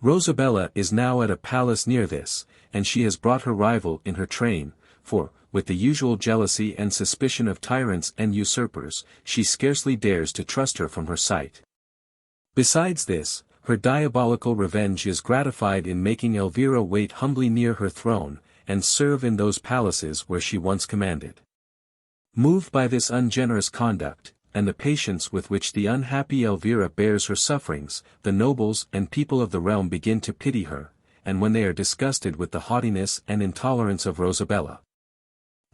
Rosabella is now at a palace near this, and she has brought her rival in her train, for, with the usual jealousy and suspicion of tyrants and usurpers, she scarcely dares to trust her from her sight. Besides this, her diabolical revenge is gratified in making Elvira wait humbly near her throne, and serve in those palaces where she once commanded. Moved by this ungenerous conduct, and the patience with which the unhappy Elvira bears her sufferings, the nobles and people of the realm begin to pity her, and when they are disgusted with the haughtiness and intolerance of Rosabella,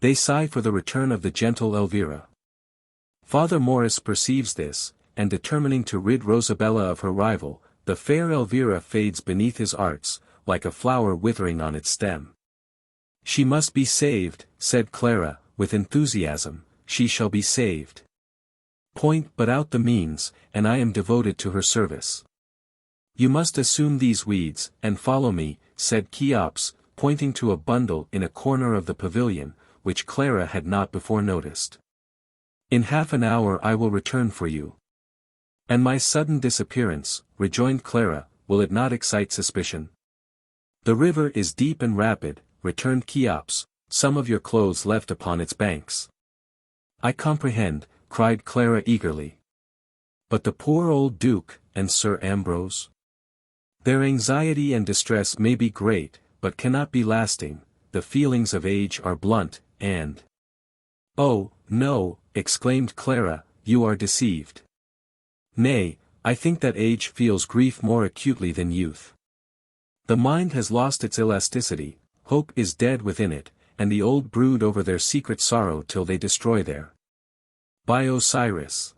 they sigh for the return of the gentle Elvira. Father Morris perceives this, and determining to rid Rosabella of her rival, the fair Elvira fades beneath his arts, like a flower withering on its stem. "She must be saved," said Clara, with enthusiasm, "she shall be saved. Point but out the means, and I am devoted to her service." "You must assume these weeds, and follow me," said Cheops, pointing to a bundle in a corner of the pavilion, which Clara had not before noticed. "In half an hour I will return for you." "And my sudden disappearance," rejoined Clara, "will it not excite suspicion?" "The river is deep and rapid," returned Cheops, "some of your clothes left upon its banks." "I comprehend," cried Clara eagerly. "But the poor old Duke, and Sir Ambrose? Their anxiety and distress may be great, but cannot be lasting. The feelings of age are blunt, and—" "Oh, no," exclaimed Clara, "you are deceived. Nay, I think that age feels grief more acutely than youth. The mind has lost its elasticity, hope is dead within it, and the old brood over their secret sorrow till they destroy their. By Osiris!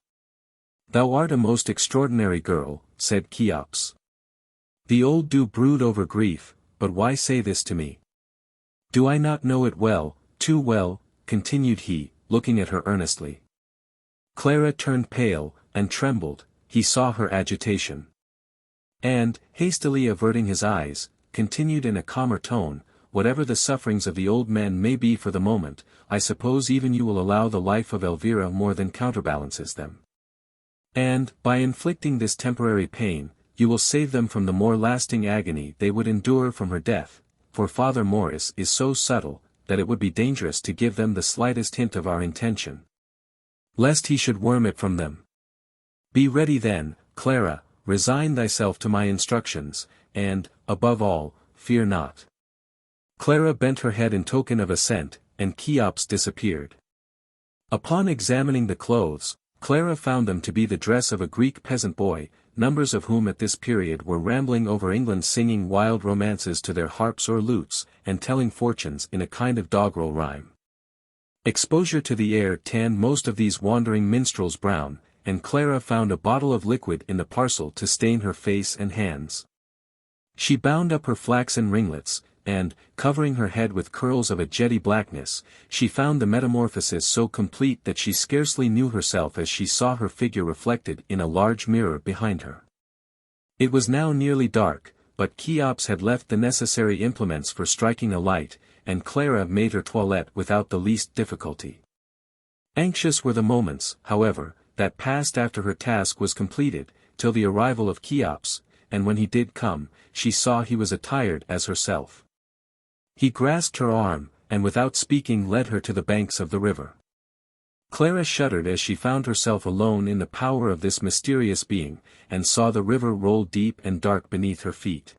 Thou art a most extraordinary girl," said Cheops. "The old do brood over grief, but why say this to me? Do I not know it well, too well?" continued he, looking at her earnestly. Clara turned pale, and trembled. He saw her agitation. And, hastily averting his eyes, continued in a calmer tone, "Whatever the sufferings of the old men may be for the moment, I suppose even you will allow the life of Elvira more than counterbalances them. And, by inflicting this temporary pain, you will save them from the more lasting agony they would endure from her death, for Father Morris is so subtle, that it would be dangerous to give them the slightest hint of our intention, lest he should worm it from them. Be ready then, Clara, resign thyself to my instructions, and, above all, fear not. Clara bent her head in token of assent, and Cheops disappeared. Upon examining the clothes, Clara found them to be the dress of a Greek peasant boy, numbers of whom at this period were rambling over England singing wild romances to their harps or lutes, and telling fortunes in a kind of doggerel rhyme. Exposure to the air tanned most of these wandering minstrels brown, and Clara found a bottle of liquid in the parcel to stain her face and hands. She bound up her flaxen ringlets, and, covering her head with curls of a jetty blackness, she found the metamorphosis so complete that she scarcely knew herself as she saw her figure reflected in a large mirror behind her. It was now nearly dark, but Cheops had left the necessary implements for striking a light, and Clara made her toilette without the least difficulty. Anxious were the moments, however, that passed after her task was completed, till the arrival of Cheops, and when he did come, she saw he was attired as herself. He grasped her arm, and without speaking led her to the banks of the river. Clara shuddered as she found herself alone in the power of this mysterious being, and saw the river roll deep and dark beneath her feet.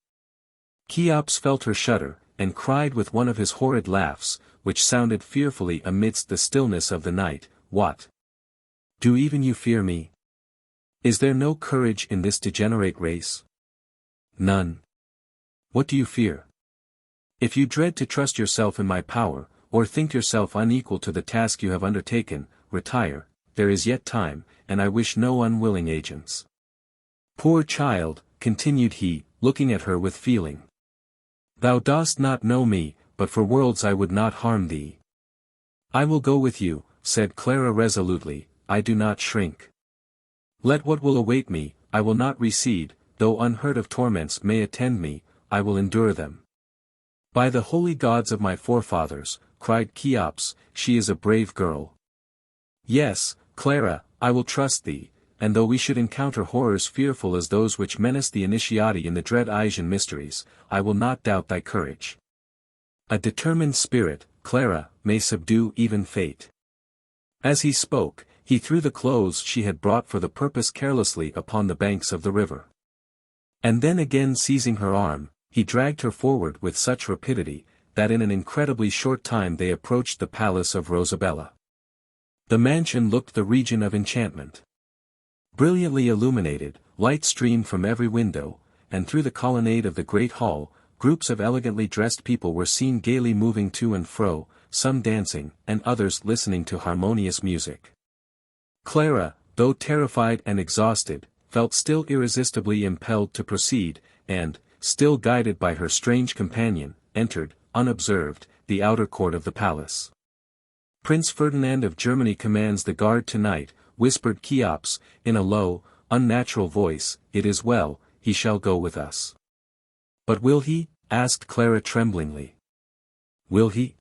Cheops felt her shudder, and cried with one of his horrid laughs, which sounded fearfully amidst the stillness of the night, "What? Do even you fear me? Is there no courage in this degenerate race? None. What do you fear? If you dread to trust yourself in my power, or think yourself unequal to the task you have undertaken, retire, there is yet time, and I wish no unwilling agents." "Poor child," continued he, looking at her with feeling. "Thou dost not know me, but for worlds I would not harm thee." "I will go with you," said Clara resolutely, "I do not shrink. Let what will await me, I will not recede, though unheard of torments may attend me, I will endure them." "By the holy gods of my forefathers," cried Cheops, "she is a brave girl." "Yes, Clara, I will trust thee, and though we should encounter horrors fearful as those which menace the initiati in the dread Asian mysteries, I will not doubt thy courage. A determined spirit, Clara, may subdue even fate." As he spoke, he threw the clothes she had brought for the purpose carelessly upon the banks of the river. And then again seizing her arm, he dragged her forward with such rapidity, that in an incredibly short time they approached the palace of Rosabella. The mansion looked the region of enchantment. Brilliantly illuminated, light streamed from every window, and through the colonnade of the great hall, groups of elegantly dressed people were seen gaily moving to and fro, some dancing, and others listening to harmonious music. Clara, though terrified and exhausted, felt still irresistibly impelled to proceed, and, still guided by her strange companion, entered, unobserved, the outer court of the palace. "Prince Ferdinand of Germany commands the guard tonight," whispered Cheops, in a low, unnatural voice. "It is well, he shall go with us." "But will he?" asked Clara tremblingly. "Will he?"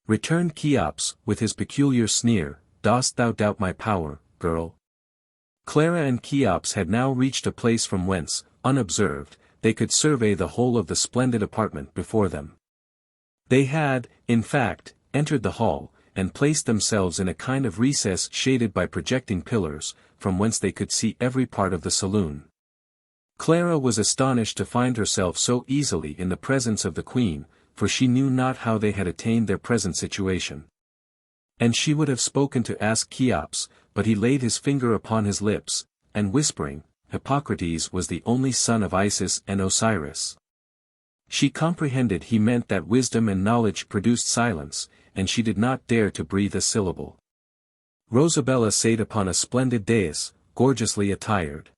returned Cheops, with his peculiar sneer. "Dost thou doubt my power, girl?" Clara and Cheops had now reached a place from whence, unobserved, they could survey the whole of the splendid apartment before them. They had, in fact, entered the hall, and placed themselves in a kind of recess shaded by projecting pillars, from whence they could see every part of the saloon. Clara was astonished to find herself so easily in the presence of the Queen, for she knew not how they had attained their present situation. And she would have spoken to ask Cheops, but he laid his finger upon his lips, and whispering, Hippocrates was the only son of Isis and Osiris. She comprehended he meant that wisdom and knowledge produced silence, and she did not dare to breathe a syllable. Rosabella sate upon a splendid dais, gorgeously attired.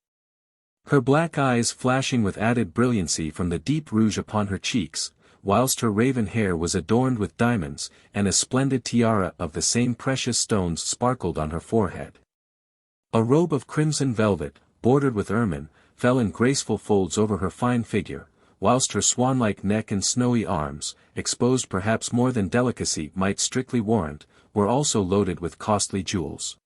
Her black eyes flashing with added brilliancy from the deep rouge upon her cheeks, whilst her raven hair was adorned with diamonds, and a splendid tiara of the same precious stones sparkled on her forehead. A robe of crimson velvet, bordered with ermine, fell in graceful folds over her fine figure, whilst her swan-like neck and snowy arms, exposed perhaps more than delicacy might strictly warrant, were also loaded with costly jewels.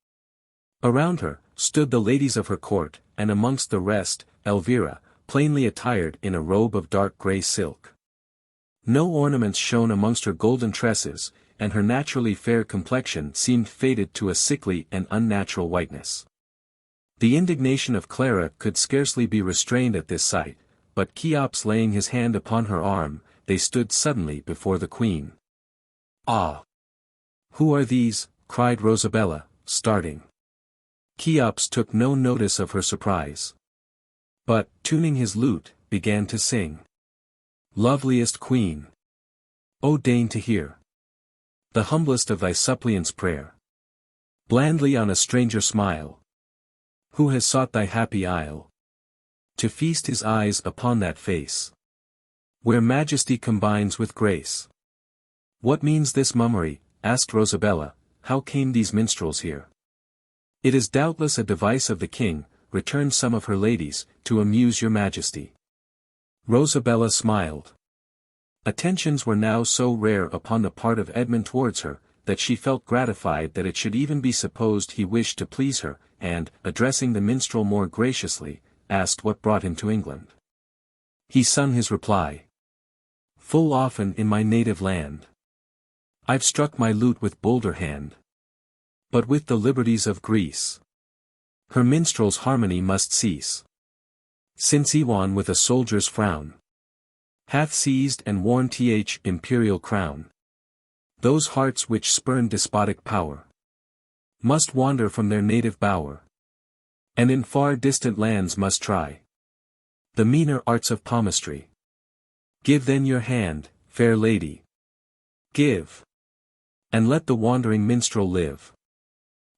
Around her, stood the ladies of her court, and amongst the rest, Elvira, plainly attired in a robe of dark grey silk. No ornaments shone amongst her golden tresses, and her naturally fair complexion seemed faded to a sickly and unnatural whiteness. The indignation of Clara could scarcely be restrained at this sight, but Cheops laying his hand upon her arm, they stood suddenly before the queen. "Ah! Who are these?" cried Rosabella, starting. Cheops took no notice of her surprise, but, tuning his lute, began to sing. "Loveliest queen! O deign to hear the humblest of thy suppliant's prayer. Blandly on a stranger smile, who has sought thy happy isle, to feast his eyes upon that face, where majesty combines with grace." "What means this mummery?" asked Rosabella. "How came these minstrels here?" "It is doubtless a device of the king," returned some of her ladies, "to amuse your majesty." Rosabella smiled. Attentions were now so rare upon the part of Edmund towards her, that she felt gratified that it should even be supposed he wished to please her, and, addressing the minstrel more graciously, asked what brought him to England. He sung his reply. "Full often in my native land I've struck my lute with bolder hand, but with the liberties of Greece her minstrel's harmony must cease. Since Iwan with a soldier's frown hath seized and worn th imperial crown, those hearts which spurn despotic power must wander from their native bower, and in far distant lands must try the meaner arts of palmistry. Give then your hand, fair lady, give, and let the wandering minstrel live.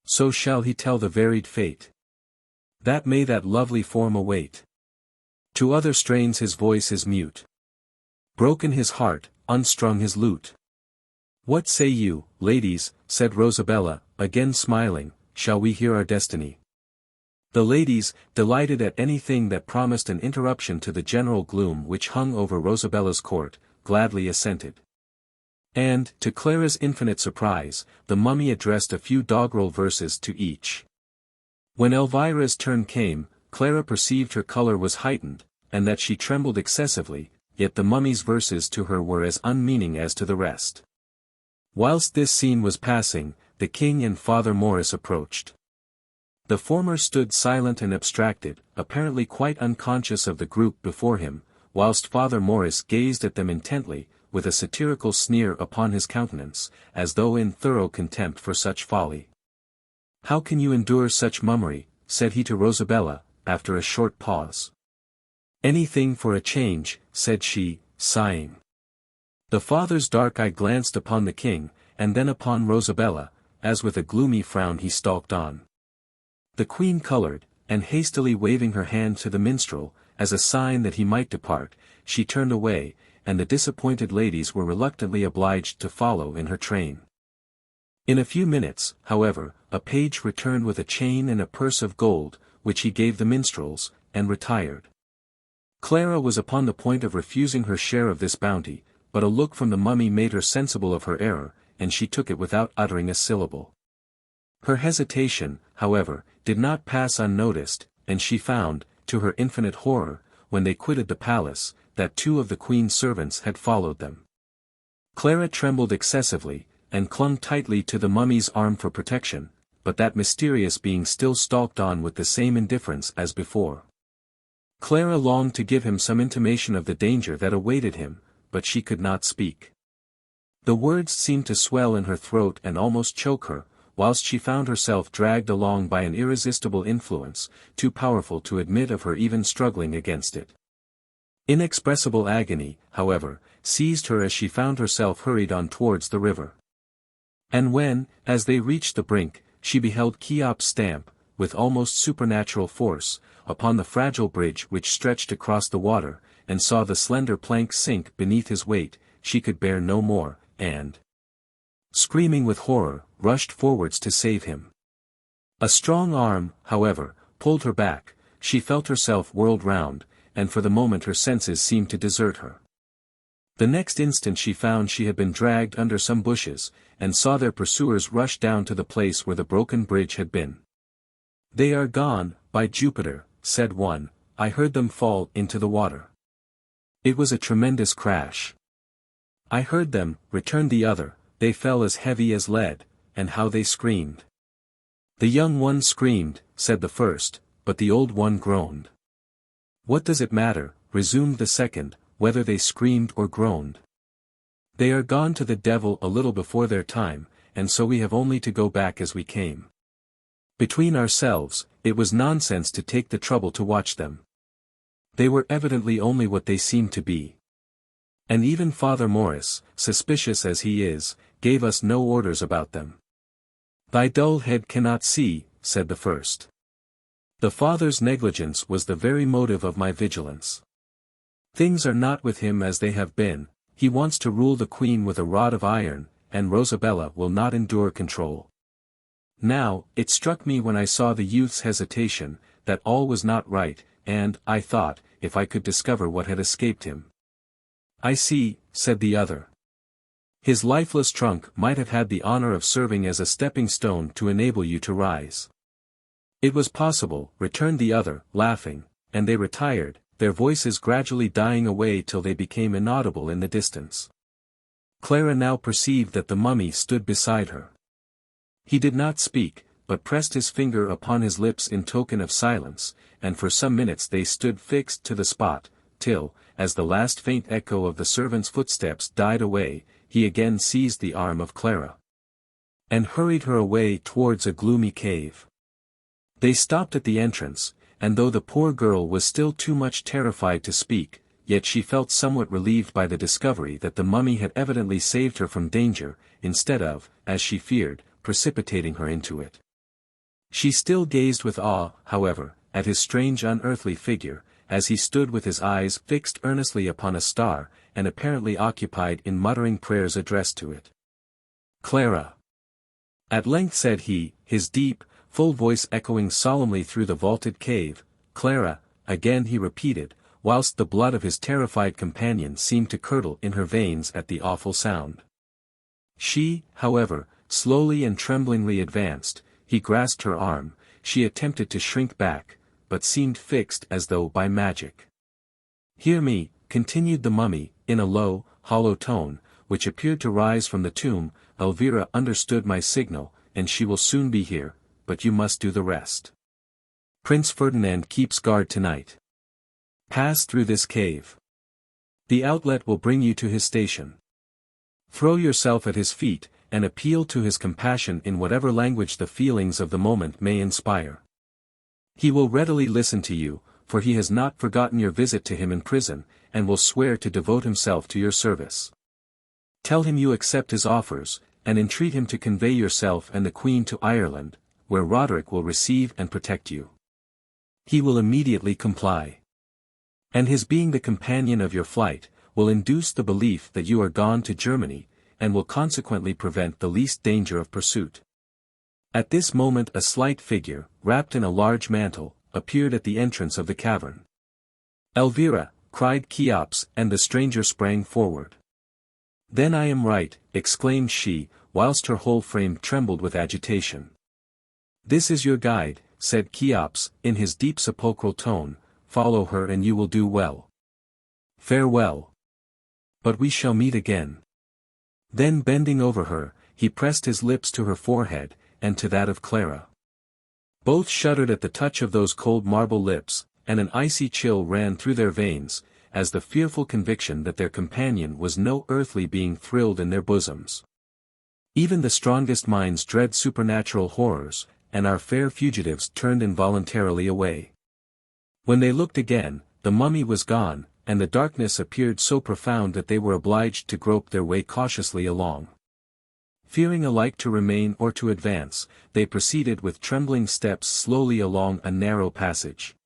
So shall he tell the varied fate that may that lovely form await. To other strains his voice is mute, broken his heart, unstrung his lute." "What say you, ladies?" said Rosabella, again smiling, "shall we hear our destiny?" The ladies, delighted at anything that promised an interruption to the general gloom which hung over Rosabella's court, gladly assented. And, to Clara's infinite surprise, the mummy addressed a few doggerel verses to each. When Elvira's turn came, Clara perceived her color was heightened, and that she trembled excessively, yet the mummy's verses to her were as unmeaning as to the rest. Whilst this scene was passing, the king and Father Morris approached. The former stood silent and abstracted, apparently quite unconscious of the group before him, whilst Father Morris gazed at them intently, with a satirical sneer upon his countenance, as though in thorough contempt for such folly. "How can you endure such mummery?" said he to Rosabella, after a short pause. "Anything for a change," said she, sighing. The father's dark eye glanced upon the king, and then upon Rosabella, as with a gloomy frown he stalked on. The queen colored, and hastily waving her hand to the minstrel, as a sign that he might depart, she turned away, and the disappointed ladies were reluctantly obliged to follow in her train. In a few minutes, however, a page returned with a chain and a purse of gold, which he gave the minstrels, and retired. Clara was upon the point of refusing her share of this bounty, but a look from the mummy made her sensible of her error, and she took it without uttering a syllable. Her hesitation, however, did not pass unnoticed, and she found, to her infinite horror, when they quitted the palace, that two of the queen's servants had followed them. Clara trembled excessively, and clung tightly to the mummy's arm for protection, but that mysterious being still stalked on with the same indifference as before. Clara longed to give him some intimation of the danger that awaited him, but she could not speak. The words seemed to swell in her throat and almost choke her, whilst she found herself dragged along by an irresistible influence, too powerful to admit of her even struggling against it. Inexpressible agony, however, seized her as she found herself hurried on towards the river. And when, as they reached the brink, she beheld Cheops stamp, with almost supernatural force, upon the fragile bridge which stretched across the water, and saw the slender plank sink beneath his weight, she could bear no more, and, screaming with horror, rushed forwards to save him. A strong arm, however, pulled her back, she felt herself whirled round, and for the moment her senses seemed to desert her. The next instant she found she had been dragged under some bushes, and saw their pursuers rush down to the place where the broken bridge had been. "They are gone, by Jupiter," said one, "I heard them fall into the water. It was a tremendous crash." "I heard them," returned the other, "they fell as heavy as lead, and how they screamed." "The young one screamed," said the first, but the old one groaned. "What does it matter," resumed the second, "whether they screamed or groaned? They are gone to the devil a little before their time, and so we have only to go back as we came. Between ourselves, it was nonsense to take the trouble to watch them. They were evidently only what they seemed to be. And even Father Morris, suspicious as he is, gave us no orders about them." "Thy dull head cannot see," said the first. "The Father's negligence was the very motive of my vigilance. Things are not with him as they have been. He wants to rule the Queen with a rod of iron, and Rosabella will not endure control. Now, it struck me when I saw the youth's hesitation, that all was not right, and, I thought, if I could discover what had escaped him." "I see," said the other. "His lifeless trunk might have had the honor of serving as a stepping stone to enable you to rise." "It was possible," returned the other, laughing, and they retired, their voices gradually dying away till they became inaudible in the distance. Clara now perceived that the mummy stood beside her. He did not speak, but pressed his finger upon his lips in token of silence, and for some minutes they stood fixed to the spot, till, as the last faint echo of the servant's footsteps died away, he again seized the arm of Clara and hurried her away towards a gloomy cave. They stopped at the entrance, and though the poor girl was still too much terrified to speak, yet she felt somewhat relieved by the discovery that the mummy had evidently saved her from danger, instead of, as she feared, precipitating her into it. She still gazed with awe, however, at his strange unearthly figure, as he stood with his eyes fixed earnestly upon a star, and apparently occupied in muttering prayers addressed to it. "Clara!" at length said he, his deep, full voice echoing solemnly through the vaulted cave. "Clara," again he repeated, whilst the blood of his terrified companion seemed to curdle in her veins at the awful sound. She, however, slowly and tremblingly advanced. He grasped her arm. She attempted to shrink back, but seemed fixed as though by magic. "Hear me," continued the mummy, in a low, hollow tone, which appeared to rise from the tomb. "Elvira understood my signal, and she will soon be here, but you must do the rest. Prince Ferdinand keeps guard tonight. Pass through this cave. The outlet will bring you to his station. Throw yourself at his feet, and appeal to his compassion in whatever language the feelings of the moment may inspire. He will readily listen to you, for he has not forgotten your visit to him in prison, and will swear to devote himself to your service. Tell him you accept his offers, and entreat him to convey yourself and the Queen to Ireland, where Roderick will receive and protect you. He will immediately comply. And his being the companion of your flight, will induce the belief that you are gone to Germany, and will consequently prevent the least danger of pursuit." At this moment a slight figure, wrapped in a large mantle, appeared at the entrance of the cavern. "Elvira!" cried Cheops, and the stranger sprang forward. "Then I am right," exclaimed she, whilst her whole frame trembled with agitation. "This is your guide," said Cheops, in his deep sepulchral tone. "Follow her and you will do well. Farewell. But we shall meet again." Then bending over her, he pressed his lips to her forehead, and to that of Clara. Both shuddered at the touch of those cold marble lips, and an icy chill ran through their veins, as the fearful conviction that their companion was no earthly being thrilled in their bosoms. Even the strongest minds dread supernatural horrors, and our fair fugitives turned involuntarily away. When they looked again, the mummy was gone, and the darkness appeared so profound that they were obliged to grope their way cautiously along. Fearing alike to remain or to advance, they proceeded with trembling steps slowly along a narrow passage.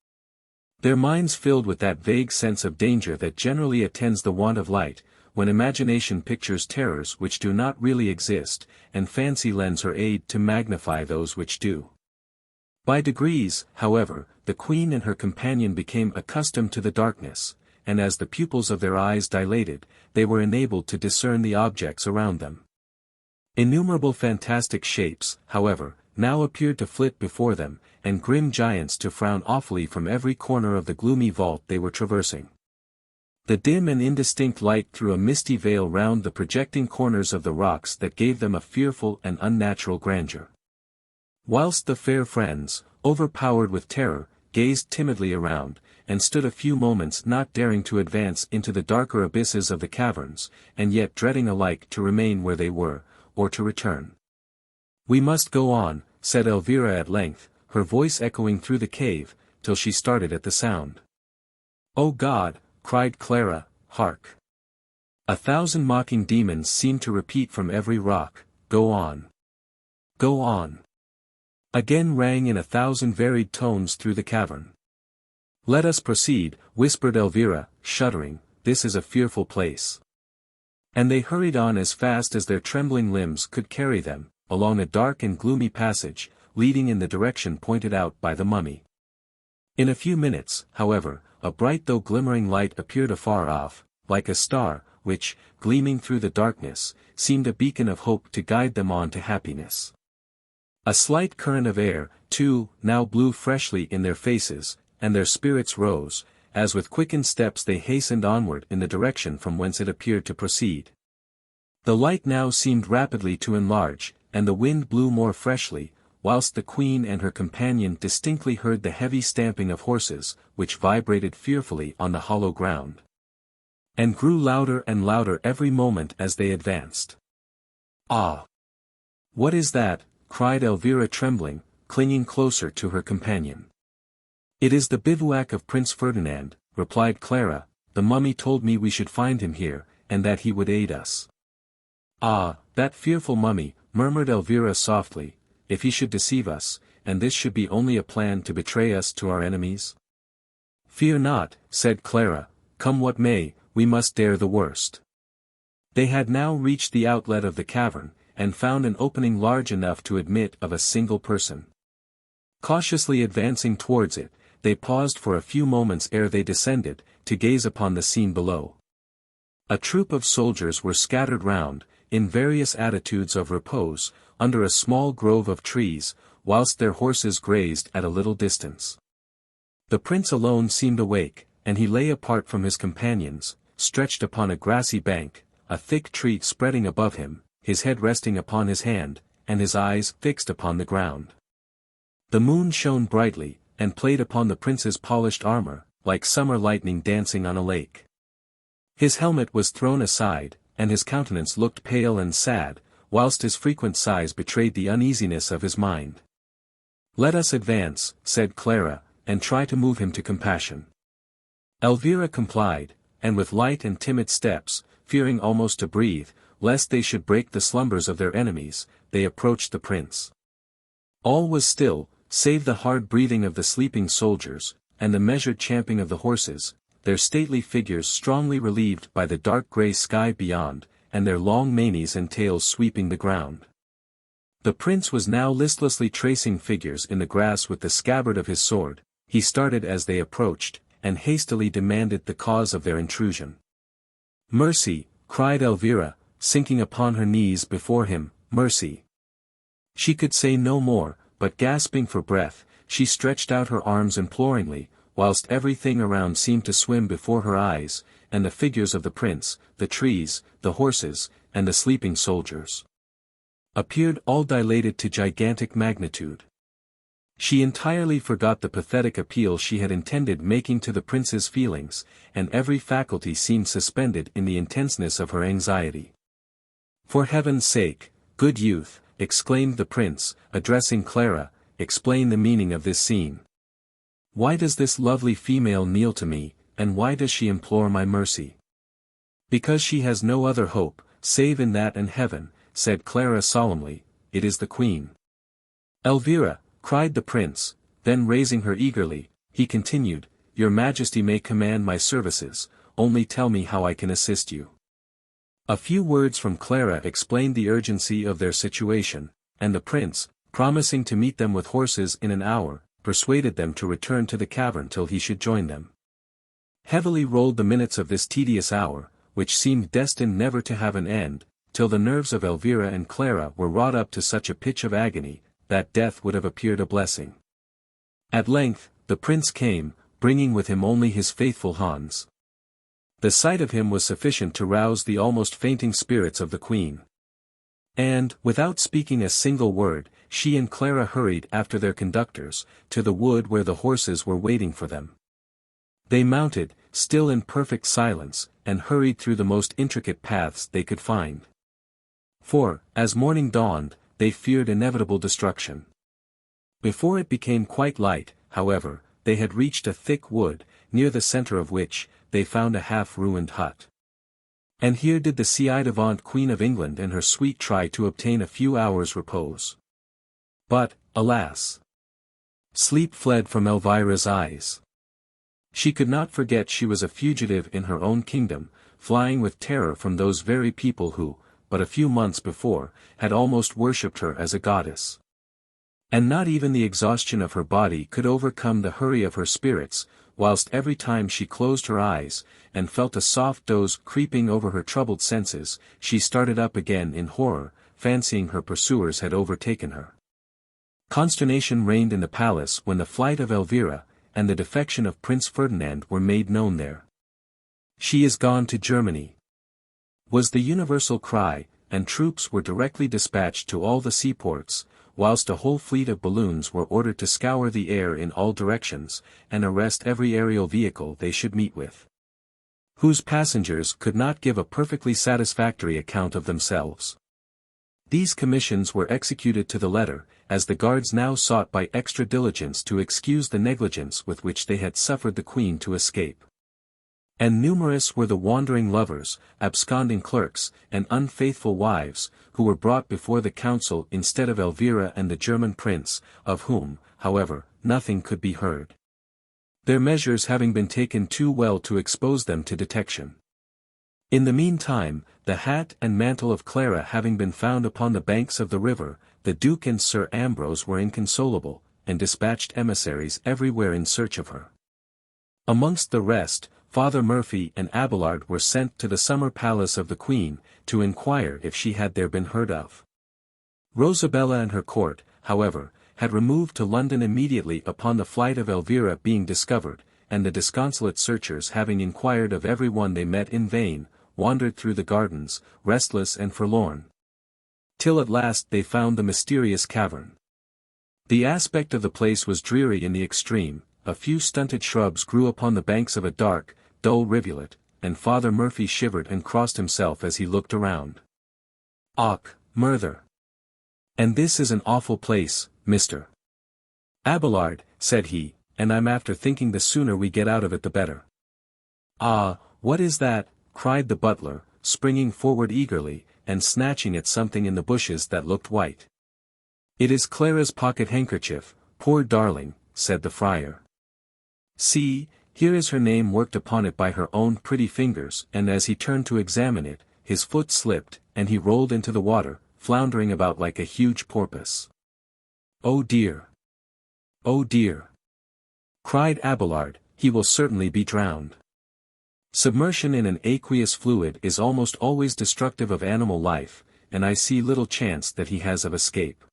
Their minds filled with that vague sense of danger that generally attends the want of light, when imagination pictures terrors which do not really exist, and fancy lends her aid to magnify those which do. By degrees, however, the Queen and her companion became accustomed to the darkness, and as the pupils of their eyes dilated, they were enabled to discern the objects around them. Innumerable fantastic shapes, however, now appeared to flit before them, and grim giants to frown awfully from every corner of the gloomy vault they were traversing. The dim and indistinct light threw a misty veil round the projecting corners of the rocks that gave them a fearful and unnatural grandeur. Whilst the fair friends, overpowered with terror, gazed timidly around, and stood a few moments not daring to advance into the darker abysses of the caverns, and yet dreading alike to remain where they were, or to return. "We must go on," said Elvira at length, her voice echoing through the cave, till she started at the sound. "Oh God!" cried Clara, "hark!" 1,000 mocking demons seemed to repeat from every rock, "Go on! Go on!" Again rang in 1,000 varied tones through the cavern. "Let us proceed," whispered Elvira, shuddering, "this is a fearful place." And they hurried on as fast as their trembling limbs could carry them, along a dark and gloomy passage, leading in the direction pointed out by the mummy. In a few minutes, however, a bright though glimmering light appeared afar off, like a star, which, gleaming through the darkness, seemed a beacon of hope to guide them on to happiness. A slight current of air, too, now blew freshly in their faces, and their spirits rose, as with quickened steps they hastened onward in the direction from whence it appeared to proceed. The light now seemed rapidly to enlarge, and the wind blew more freshly, whilst the Queen and her companion distinctly heard the heavy stamping of horses, which vibrated fearfully on the hollow ground, and grew louder and louder every moment as they advanced. "Ah! What is that?" cried Elvira trembling, clinging closer to her companion. "It is the bivouac of Prince Ferdinand," replied Clara. "The mummy told me we should find him here, and that he would aid us." "Ah, that fearful mummy," murmured Elvira softly, "if he should deceive us, and this should be only a plan to betray us to our enemies?" "Fear not," said Clara, "come what may, we must dare the worst." They had now reached the outlet of the cavern, and found an opening large enough to admit of a single person. Cautiously advancing towards it, they paused for a few moments ere they descended, to gaze upon the scene below. A troop of soldiers were scattered round, in various attitudes of repose, under a small grove of trees, whilst their horses grazed at a little distance. The prince alone seemed awake, and he lay apart from his companions, stretched upon a grassy bank, a thick tree spreading above him, his head resting upon his hand, and his eyes fixed upon the ground. The moon shone brightly, and played upon the prince's polished armor, like summer lightning dancing on a lake. His helmet was thrown aside, and his countenance looked pale and sad, whilst his frequent sighs betrayed the uneasiness of his mind. "Let us advance," said Clara, "and try to move him to compassion." Elvira complied, and with light and timid steps, fearing almost to breathe, lest they should break the slumbers of their enemies, they approached the prince. All was still, save the hard breathing of the sleeping soldiers, and the measured champing of the horses, their stately figures strongly relieved by the dark grey sky beyond, and their long manes and tails sweeping the ground. The prince was now listlessly tracing figures in the grass with the scabbard of his sword. He started as they approached, and hastily demanded the cause of their intrusion. "Mercy!" cried Elvira, sinking upon her knees before him, "mercy!" She could say no more, but gasping for breath, she stretched out her arms imploringly, whilst everything around seemed to swim before her eyes, and the figures of the prince, the trees, the horses, and the sleeping soldiers appeared all dilated to gigantic magnitude. She entirely forgot the pathetic appeal she had intended making to the prince's feelings, and every faculty seemed suspended in the intenseness of her anxiety. "For heaven's sake, good youth," exclaimed the prince, addressing Clara, "explain the meaning of this scene. Why does this lovely female kneel to me, and why does she implore my mercy?" "Because she has no other hope, save in that and heaven," said Clara solemnly. "It is the Queen." "Elvira," cried the prince, then raising her eagerly, he continued, "Your Majesty may command my services, only tell me how I can assist you." A few words from Clara explained the urgency of their situation, and the prince, promising to meet them with horses in an hour, persuaded them to return to the cavern till he should join them. Heavily rolled the minutes of this tedious hour, which seemed destined never to have an end, till the nerves of Elvira and Clara were wrought up to such a pitch of agony, that death would have appeared a blessing. At length, the prince came, bringing with him only his faithful Hans. The sight of him was sufficient to rouse the almost fainting spirits of the Queen. And, without speaking a single word, she and Clara hurried after their conductors, to the wood where the horses were waiting for them. They mounted, still in perfect silence, and hurried through the most intricate paths they could find. For, as morning dawned, they feared inevitable destruction. Before it became quite light, however, they had reached a thick wood, near the center of which, they found a half-ruined hut. And here did the ci-devant Queen of England and her suite try to obtain a few hours' repose. But, alas! Sleep fled from Elvira's eyes. She could not forget she was a fugitive in her own kingdom, flying with terror from those very people who, but a few months before, had almost worshipped her as a goddess. And not even the exhaustion of her body could overcome the hurry of her spirits, whilst every time she closed her eyes, and felt a soft doze creeping over her troubled senses, she started up again in horror, fancying her pursuers had overtaken her. Consternation reigned in the palace when the flight of Elvira, and the defection of Prince Ferdinand were made known there. "She is gone to Germany," was the universal cry, and troops were directly dispatched to all the seaports, whilst a whole fleet of balloons were ordered to scour the air in all directions, and arrest every aerial vehicle they should meet with, whose passengers could not give a perfectly satisfactory account of themselves. These commissions were executed to the letter, as the guards now sought by extra diligence to excuse the negligence with which they had suffered the Queen to escape. And numerous were the wandering lovers, absconding clerks, and unfaithful wives, who were brought before the council instead of Elvira and the German prince, of whom, however, nothing could be heard, their measures having been taken too well to expose them to detection. In the meantime, the hat and mantle of Clara having been found upon the banks of the river, the Duke and Sir Ambrose were inconsolable, and dispatched emissaries everywhere in search of her. Amongst the rest, Father Murphy and Abelard were sent to the summer palace of the Queen, to inquire if she had there been heard of. Rosabella and her court, however, had removed to London immediately upon the flight of Elvira being discovered, and the disconsolate searchers having inquired of every one they met in vain, wandered through the gardens, restless and forlorn, till at last they found the mysterious cavern. The aspect of the place was dreary in the extreme. A few stunted shrubs grew upon the banks of a dark, dull rivulet, and Father Murphy shivered and crossed himself as he looked around. "Och, murther! And this is an awful place, Mr. Abelard," said he, "and I'm after thinking the sooner we get out of it the better." "Ah, what is that?" cried the butler, springing forward eagerly, and snatching at something in the bushes that looked white. "It is Clara's pocket handkerchief, poor darling," said the friar. "See, here is her name worked upon it by her own pretty fingers," and as he turned to examine it, his foot slipped, and he rolled into the water, floundering about like a huge porpoise. "Oh dear! Oh dear!" cried Abelard, "he will certainly be drowned." Submersion in an aqueous fluid is almost always destructive of animal life, and I see little chance that he has of escape.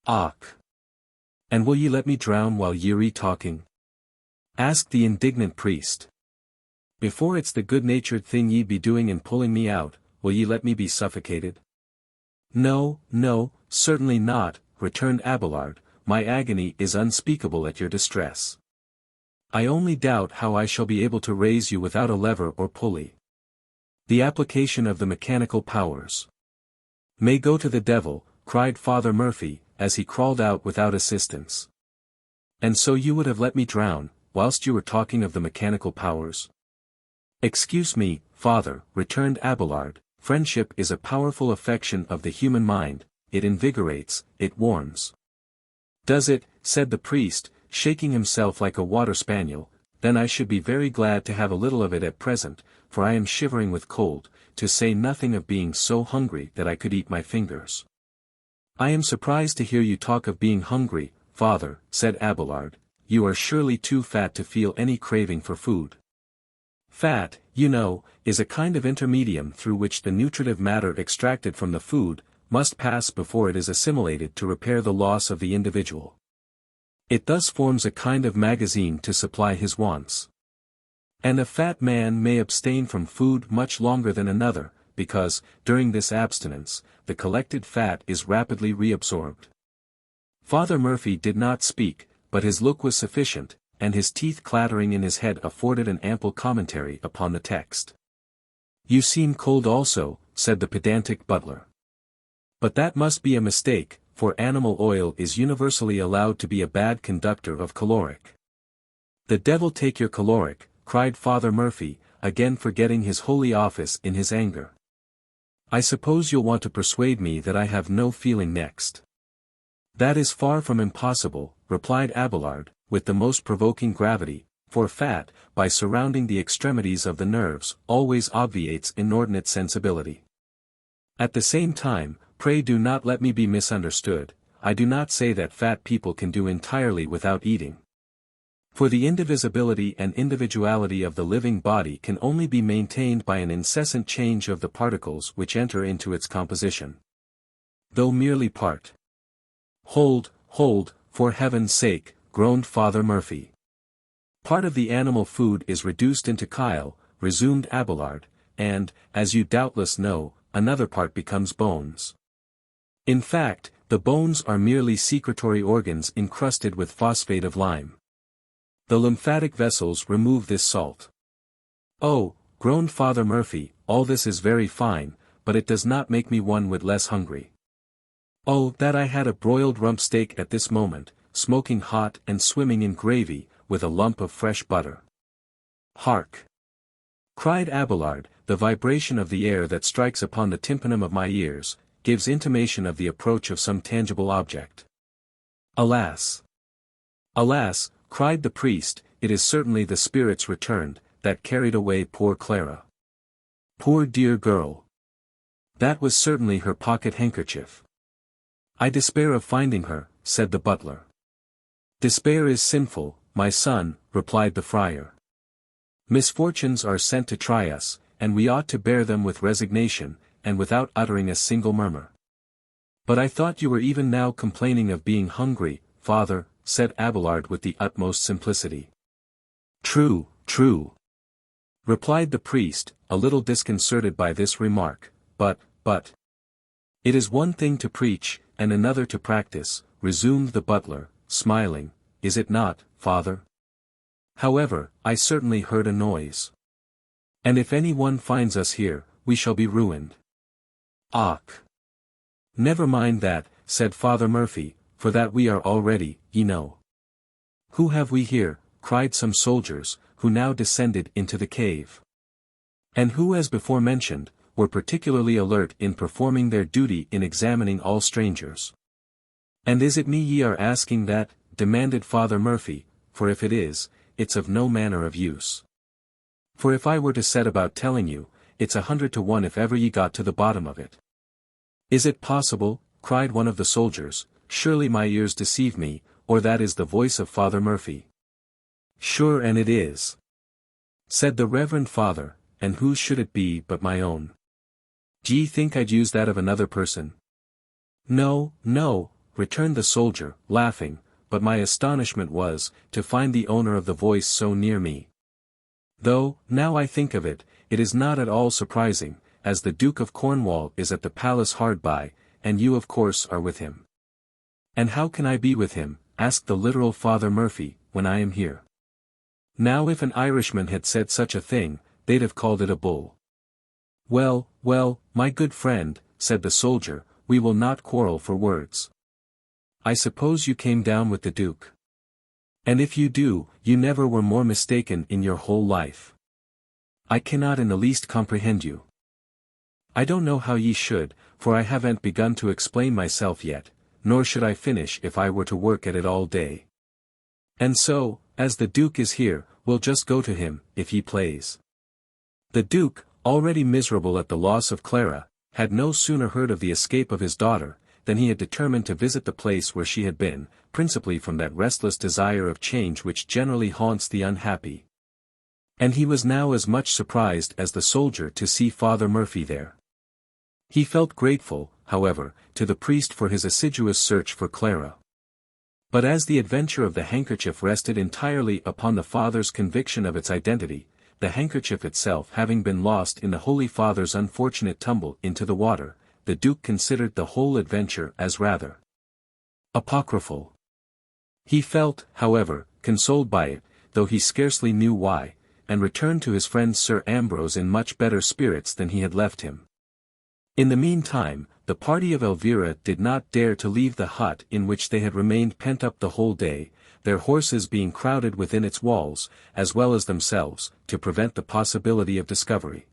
"Och! And will ye let me drown while ye're talking?" asked the indignant priest. "Before it's the good-natured thing ye'd be doing in pulling me out, will ye let me be suffocated?" "No, no, certainly not," returned Abelard, "my agony is unspeakable at your distress. I only doubt how I shall be able to raise you without a lever or pulley. The application of the mechanical powers may go to the devil," cried Father Murphy, as he crawled out without assistance. "And so you would have let me drown, whilst you were talking of the mechanical powers?" "Excuse me, Father," returned Abelard, "friendship is a powerful affection of the human mind, it invigorates, it warms." "Does it?" said the priest, shaking himself like a water spaniel, "then I should be very glad to have a little of it at present, for I am shivering with cold, to say nothing of being so hungry that I could eat my fingers." "I am surprised to hear you talk of being hungry, Father," said Abelard. "You are surely too fat to feel any craving for food." Fat, you know, is a kind of intermedium through which the nutritive matter extracted from the food must pass before it is assimilated to repair the loss of the individual. It thus forms a kind of magazine to supply his wants. And a fat man may abstain from food much longer than another, because, during this abstinence, the collected fat is rapidly reabsorbed. Father Murphy did not speak, but his look was sufficient, and his teeth clattering in his head afforded an ample commentary upon the text. "You seem cold also," said the pedantic butler. "But that must be a mistake, for animal oil is universally allowed to be a bad conductor of caloric." "The devil take your caloric," cried Father Murphy, again forgetting his holy office in his anger. "I suppose you'll want to persuade me that I have no feeling next." "That is far from impossible," replied Abelard, with the most provoking gravity, "for fat, by surrounding the extremities of the nerves, always obviates inordinate sensibility. At the same time, pray do not let me be misunderstood, I do not say that fat people can do entirely without eating. For the indivisibility and individuality of the living body can only be maintained by an incessant change of the particles which enter into its composition. Though merely part." "Hold, for heaven's sake," groaned Father Murphy. "Part of the animal food is reduced into chyle," resumed Abelard, "and, as you doubtless know, another part becomes bones. In fact, the bones are merely secretory organs encrusted with phosphate of lime. The lymphatic vessels remove this salt." "Oh," groaned Father Murphy, "all this is very fine, but it does not make me one whit less hungry. Oh, that I had a broiled rump steak at this moment, smoking hot and swimming in gravy, with a lump of fresh butter." "Hark!" cried Abelard, "the vibration of the air that strikes upon the tympanum of my ears, gives intimation of the approach of some tangible object." "Alas! Alas!" cried the priest, "it is certainly the spirits returned, that carried away poor Clara. Poor dear girl! That was certainly her pocket handkerchief." "I despair of finding her," said the butler. "Despair is sinful, my son," replied the friar. "Misfortunes are sent to try us, and we ought to bear them with resignation, and without uttering a single murmur." "But I thought you were even now complaining of being hungry, father," said Abelard with the utmost simplicity. "True, replied the priest, a little disconcerted by this remark, but, it is one thing to preach, and another to practice," resumed the butler, smiling, "is it not, father? However, I certainly heard a noise. And if any one finds us here, we shall be ruined." "Och! Never mind that," said Father Murphy, "for that we are already, ye know." "Who have we here?" cried some soldiers, who now descended into the cave. And who, as before mentioned, were particularly alert in performing their duty in examining all strangers. "And is it me ye are asking that?" demanded Father Murphy, "for if it is, it's of no manner of use. For if I were to set about telling you, it's 100 to 1 if ever ye got to the bottom of it." "Is it possible?" cried one of the soldiers, "surely my ears deceive me, or that is the voice of Father Murphy." "Sure and it is," said the Reverend Father, "and whose should it be but my own? D'ye think I'd use that of another person?" No, returned the soldier, laughing, "but my astonishment was, to find the owner of the voice so near me. Though, now I think of it, it is not at all surprising, as the Duke of Cornwall is at the palace hard by, and you of course are with him." "And how can I be with him," asked the literal Father Murphy, "when I am here? Now if an Irishman had said such a thing, they'd have called it a bull." Well, my good friend," said the soldier, "we will not quarrel for words. I suppose you came down with the Duke. And if you do, you never were more mistaken in your whole life. I cannot in the least comprehend you. I don't know how ye should, for I haven't begun to explain myself yet, nor should I finish if I were to work at it all day. And so, as the Duke is here, we'll just go to him, if he plays." The Duke, already miserable at the loss of Clara, had no sooner heard of the escape of his daughter, than he had determined to visit the place where she had been, principally from that restless desire of change which generally haunts the unhappy. And he was now as much surprised as the soldier to see Father Murphy there. He felt grateful, however, to the priest for his assiduous search for Clara. But as the adventure of the handkerchief rested entirely upon the father's conviction of its identity, the handkerchief itself having been lost in the Holy Father's unfortunate tumble into the water, the Duke considered the whole adventure as rather apocryphal. He felt, however, consoled by it, though he scarcely knew why, and returned to his friend Sir Ambrose in much better spirits than he had left him. In the meantime, the party of Elvira did not dare to leave the hut in which they had remained pent up the whole day, their horses being crowded within its walls, as well as themselves, to prevent the possibility of discovery.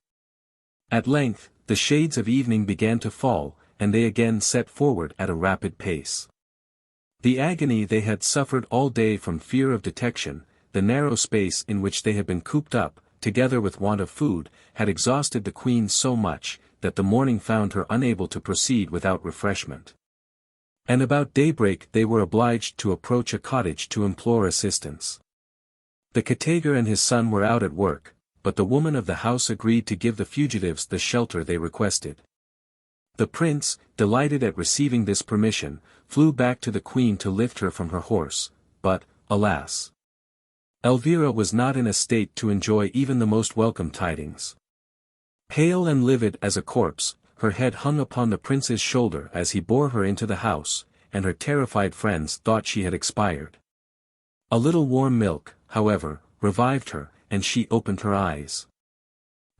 At length, the shades of evening began to fall, and they again set forward at a rapid pace. The agony they had suffered all day from fear of detection, the narrow space in which they had been cooped up, together with want of food, had exhausted the Queen so much, that the morning found her unable to proceed without refreshment. And about daybreak they were obliged to approach a cottage to implore assistance. The Katager and his son were out at work, but the woman of the house agreed to give the fugitives the shelter they requested. The prince, delighted at receiving this permission, flew back to the Queen to lift her from her horse, but, alas! Elvira was not in a state to enjoy even the most welcome tidings. Pale and livid as a corpse, her head hung upon the prince's shoulder as he bore her into the house, and her terrified friends thought she had expired. A little warm milk, however, revived her, and she opened her eyes.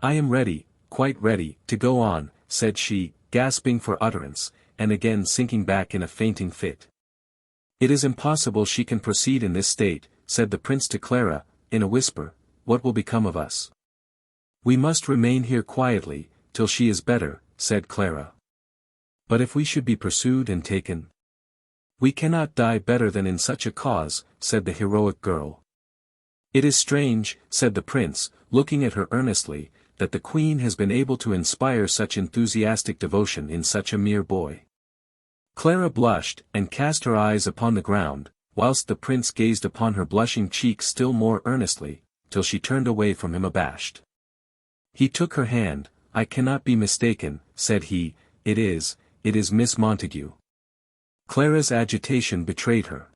"I am ready, quite ready, to go on," said she, gasping for utterance, and again sinking back in a fainting fit. "It is impossible she can proceed in this state," said the prince to Clara, in a whisper. "What will become of us?" "We must remain here quietly, till she is better," said Clara. "But if we should be pursued and taken?" "We cannot die better than in such a cause," said the heroic girl. "It is strange," said the prince, looking at her earnestly, "that the Queen has been able to inspire such enthusiastic devotion in such a mere boy." Clara blushed, and cast her eyes upon the ground, whilst the prince gazed upon her blushing cheek still more earnestly, till she turned away from him abashed. He took her hand. "I cannot be mistaken," said he, it is Miss Montague." Clara's agitation betrayed her.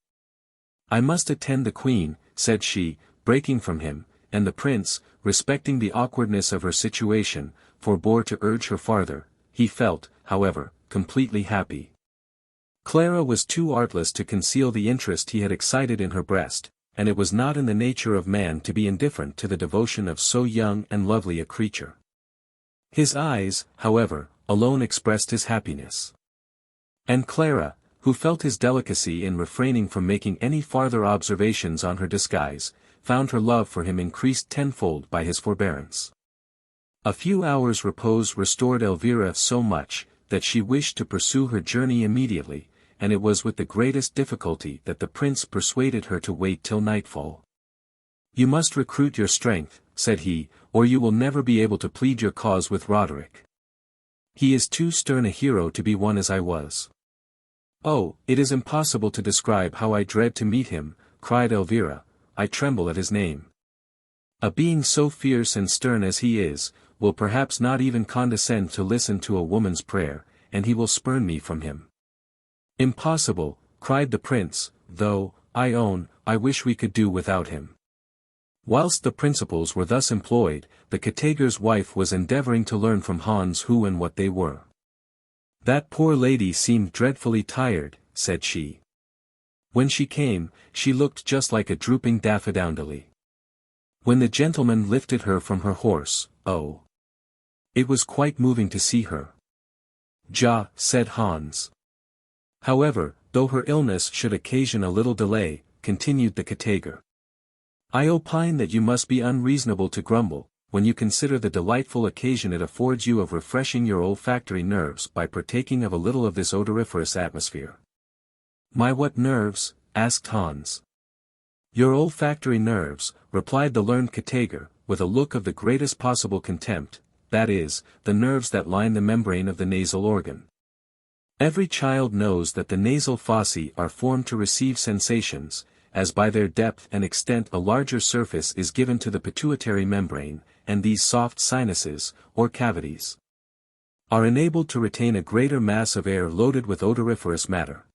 "I must attend the Queen," said she, breaking from him, and the prince, respecting the awkwardness of her situation, forbore to urge her farther. He felt, however, completely happy. Clara was too artless to conceal the interest he had excited in her breast, and it was not in the nature of man to be indifferent to the devotion of so young and lovely a creature. His eyes, however, alone expressed his happiness. And Clara, who felt his delicacy in refraining from making any farther observations on her disguise, found her love for him increased tenfold by his forbearance. A few hours' repose restored Elvira so much, that she wished to pursue her journey immediately, and it was with the greatest difficulty that the prince persuaded her to wait till nightfall. "You must recruit your strength," said he, "or you will never be able to plead your cause with Roderick. He is too stern a hero to be one as I was." "Oh, it is impossible to describe how I dread to meet him," cried Elvira. "I tremble at his name. A being so fierce and stern as he is, will perhaps not even condescend to listen to a woman's prayer, and he will spurn me from him." "Impossible," cried the prince, "though, I own, I wish we could do without him." Whilst the principals were thus employed, the Katager's wife was endeavouring to learn from Hans who and what they were. "That poor lady seemed dreadfully tired," said she. "When she came, she looked just like a drooping daffodili. When the gentleman lifted her from her horse, oh! It was quite moving to see her." "Ja," said Hans. "However, though her illness should occasion a little delay," continued the Katager, "I opine that you must be unreasonable to grumble, when you consider the delightful occasion it affords you of refreshing your olfactory nerves by partaking of a little of this odoriferous atmosphere." "My what nerves?" asked Hans. "Your olfactory nerves," replied the learned Katager, with a look of the greatest possible contempt, "that is, the nerves that line the membrane of the nasal organ. Every child knows that the nasal fossae are formed to receive sensations, as by their depth and extent a larger surface is given to the pituitary membrane, and these soft sinuses, or cavities, are enabled to retain a greater mass of air loaded with odoriferous matter."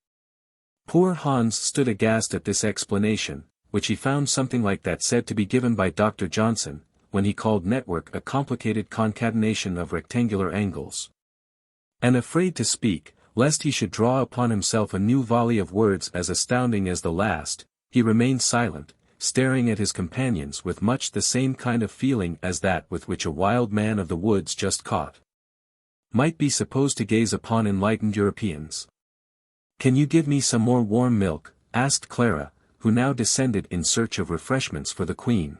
Poor Hans stood aghast at this explanation, which he found something like that said to be given by Dr. Johnson, when he called network a complicated concatenation of rectangular angles. And afraid to speak, lest he should draw upon himself a new volley of words as astounding as the last, he remained silent, staring at his companions with much the same kind of feeling as that with which a wild man of the woods just caught might be supposed to gaze upon enlightened Europeans. "Can you give me some more warm milk?" asked Clara, who now descended in search of refreshments for the Queen.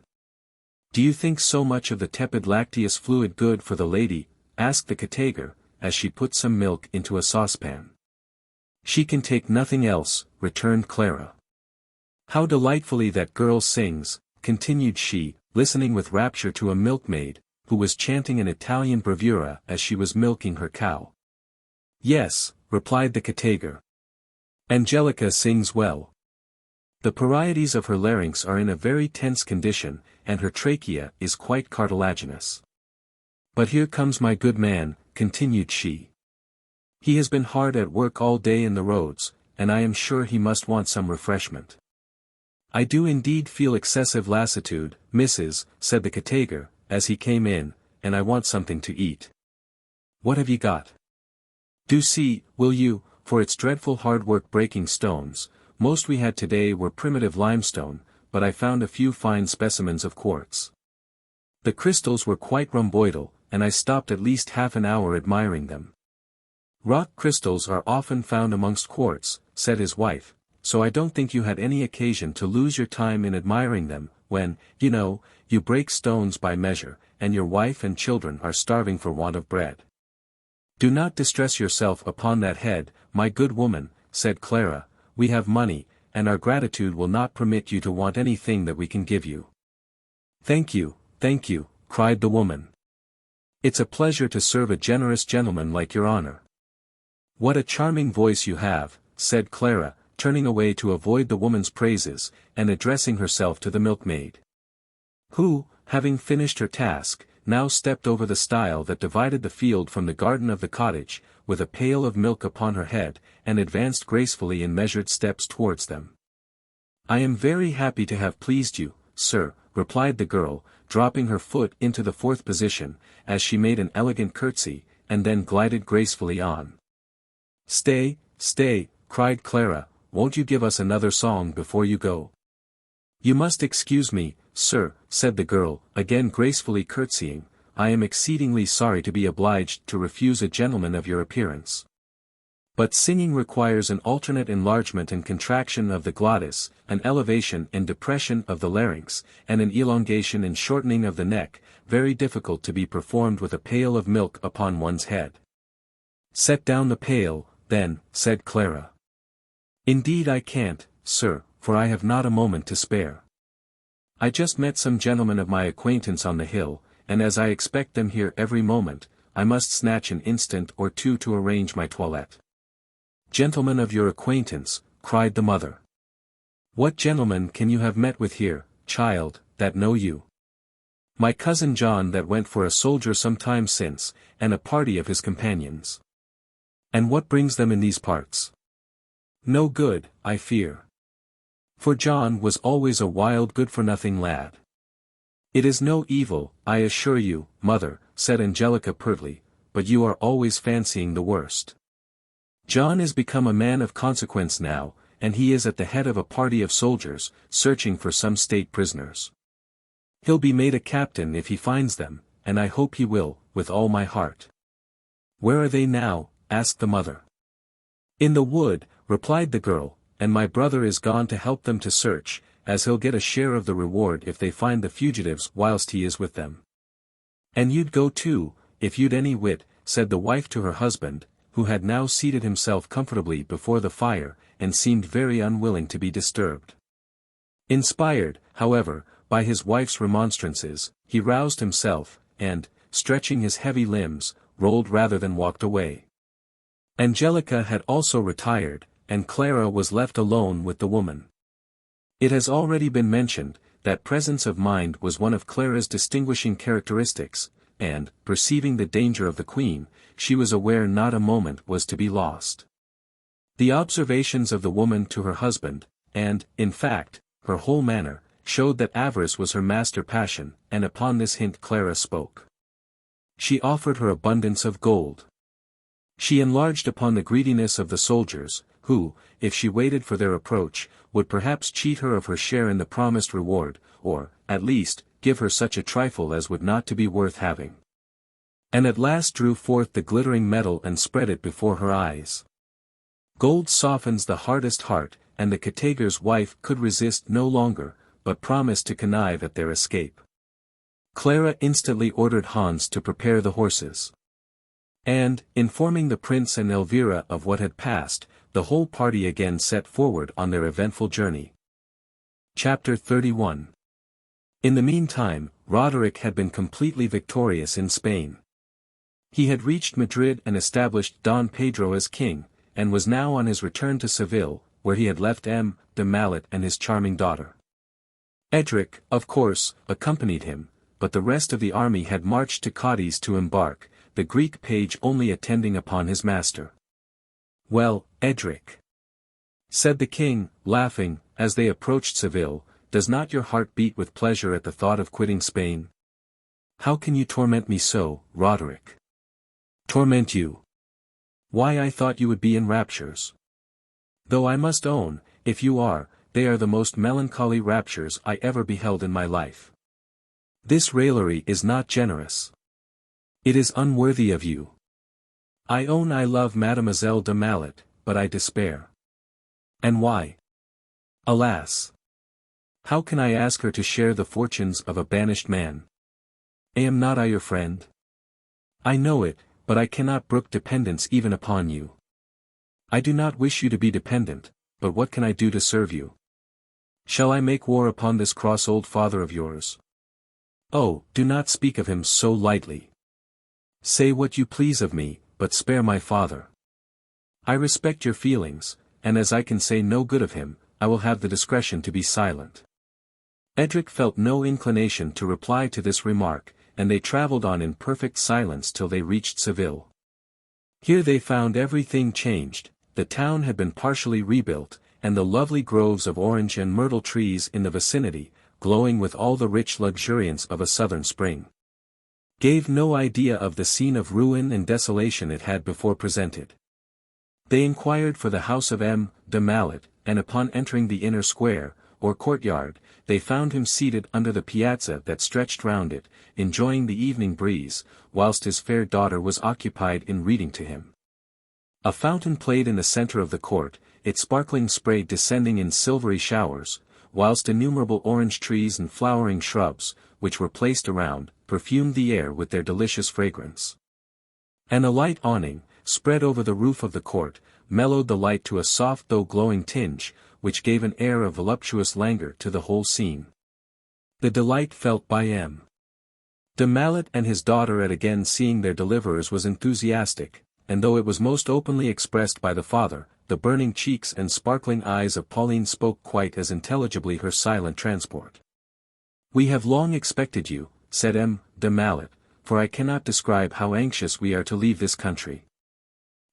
"Do you think so much of the tepid lacteous fluid good for the lady?" asked the Katager, as she put some milk into a saucepan. "She can take nothing else," returned Clara. "How delightfully that girl sings," continued she, listening with rapture to a milkmaid, who was chanting an Italian bravura as she was milking her cow. "Yes," replied the Katager. "Angelica sings well. The parietes of her larynx are in a very tense condition, and her trachea is quite cartilaginous. But here comes my good man," continued she. "He has been hard at work all day in the roads, and I am sure he must want some refreshment." "I do indeed feel excessive lassitude, missus," said the Katager, as he came in, "and I want something to eat." "What have you got? Do see, will you, for it's dreadful hard work breaking stones. Most we had today were primitive limestone, but I found a few fine specimens of quartz. The crystals were quite rhomboidal, and I stopped at least half an hour admiring them." "Rock crystals are often found amongst quartz," said his wife, "so I don't think you had any occasion to lose your time in admiring them, when, you know, you break stones by measure, and your wife and children are starving for want of bread." "Do not distress yourself upon that head, my good woman," said Clara, "we have money, and our gratitude will not permit you to want anything that we can give you." Thank you," cried the woman. "It's a pleasure to serve a generous gentleman like your honor." "What a charming voice you have," said Clara, turning away to avoid the woman's praises, and addressing herself to the milkmaid, who, having finished her task, now stepped over the stile that divided the field from the garden of the cottage, with a pail of milk upon her head, and advanced gracefully in measured steps towards them. "I am very happy to have pleased you, sir," replied the girl, dropping her foot into the fourth position, as she made an elegant curtsy, and then glided gracefully on. "Stay, cried Clara, "won't you give us another song before you go?" "You must excuse me, sir," said the girl, again gracefully curtsying, "I am exceedingly sorry to be obliged to refuse a gentleman of your appearance. But singing requires an alternate enlargement and contraction of the glottis, an elevation and depression of the larynx, and an elongation and shortening of the neck, very difficult to be performed with a pail of milk upon one's head." "Set down the pail, then," said Clara. "Indeed I can't, sir, for I have not a moment to spare. I just met some gentlemen of my acquaintance on the hill, and as I expect them here every moment, I must snatch an instant or two to arrange my toilette." "Gentlemen of your acquaintance," cried the mother. "What gentlemen can you have met with here, child, that know you?" "My cousin John that went for a soldier some time since, and a party of his companions." "And what brings them in these parts?" "No good, I fear. For John was always a wild good-for-nothing lad." "It is no evil, I assure you, mother," said Angelica pertly, "but you are always fancying the worst. John is become a man of consequence now, and he is at the head of a party of soldiers, searching for some state prisoners. He'll be made a captain if he finds them, and I hope he will, with all my heart." "Where are they now?" asked the mother. "In the wood," replied the girl, "and my brother is gone to help them to search, as he'll get a share of the reward if they find the fugitives whilst he is with them." "And you'd go too, if you'd any wit," said the wife to her husband, who had now seated himself comfortably before the fire, and seemed very unwilling to be disturbed. Inspired, however, by his wife's remonstrances, he roused himself, and, stretching his heavy limbs, rolled rather than walked away. Angelica had also retired, and Clara was left alone with the woman. It has already been mentioned, that presence of mind was one of Clara's distinguishing characteristics, and, perceiving the danger of the Queen, she was aware not a moment was to be lost. The observations of the woman to her husband, and, in fact, her whole manner, showed that avarice was her master passion, and upon this hint Clara spoke. She offered her abundance of gold. She enlarged upon the greediness of the soldiers, who, if she waited for their approach, would perhaps cheat her of her share in the promised reward, or, at least, give her such a trifle as would not to be worth having. And at last drew forth the glittering metal and spread it before her eyes. Gold softens the hardest heart, and the Katager's wife could resist no longer, but promised to connive at their escape. Clara instantly ordered Hans to prepare the horses. And, informing the prince and Elvira of what had passed, the whole party again set forward on their eventful journey. Chapter 31. In the meantime, Roderick had been completely victorious in Spain. He had reached Madrid and established Don Pedro as king, and was now on his return to Seville, where he had left M. de Mallet and his charming daughter. Edric, of course, accompanied him, but the rest of the army had marched to Cadiz to embark, the Greek page only attending upon his master. "Well, Edric," said the king, laughing, as they approached Seville, "does not your heart beat with pleasure at the thought of quitting Spain? How can you torment me so, Roderick?" "Torment you? Why, I thought you would be in raptures. Though I must own, if you are, they are the most melancholy raptures I ever beheld in my life. This raillery is not generous. It is unworthy of you. I own I love Mademoiselle de Mallet, but I despair. And why? Alas! How can I ask her to share the fortunes of a banished man? Am not I your friend? I know it, but I cannot brook dependence even upon you. I do not wish you to be dependent, but what can I do to serve you? Shall I make war upon this cross old father of yours? Oh, do not speak of him so lightly. Say what you please of me, but spare my father. I respect your feelings, and as I can say no good of him, I will have the discretion to be silent." Edric felt no inclination to reply to this remark, and they travelled on in perfect silence till they reached Seville. Here they found everything changed. The town had been partially rebuilt, and the lovely groves of orange and myrtle trees in the vicinity, glowing with all the rich luxuriance of a southern spring, gave no idea of the scene of ruin and desolation it had before presented. They inquired for the house of M. de Mallet, and upon entering the inner square, or courtyard, they found him seated under the piazza that stretched round it, enjoying the evening breeze, whilst his fair daughter was occupied in reading to him. A fountain played in the centre of the court, its sparkling spray descending in silvery showers, whilst innumerable orange trees and flowering shrubs, which were placed around, perfumed the air with their delicious fragrance. And a light awning, spread over the roof of the court, mellowed the light to a soft though glowing tinge, which gave an air of voluptuous languor to the whole scene. The delight felt by M. de Mallet and his daughter at again seeing their deliverers was enthusiastic, and though it was most openly expressed by the father, the burning cheeks and sparkling eyes of Pauline spoke quite as intelligibly her silent transport. "We have long expected you," said M. de Mallet, "for I cannot describe how anxious we are to leave this country.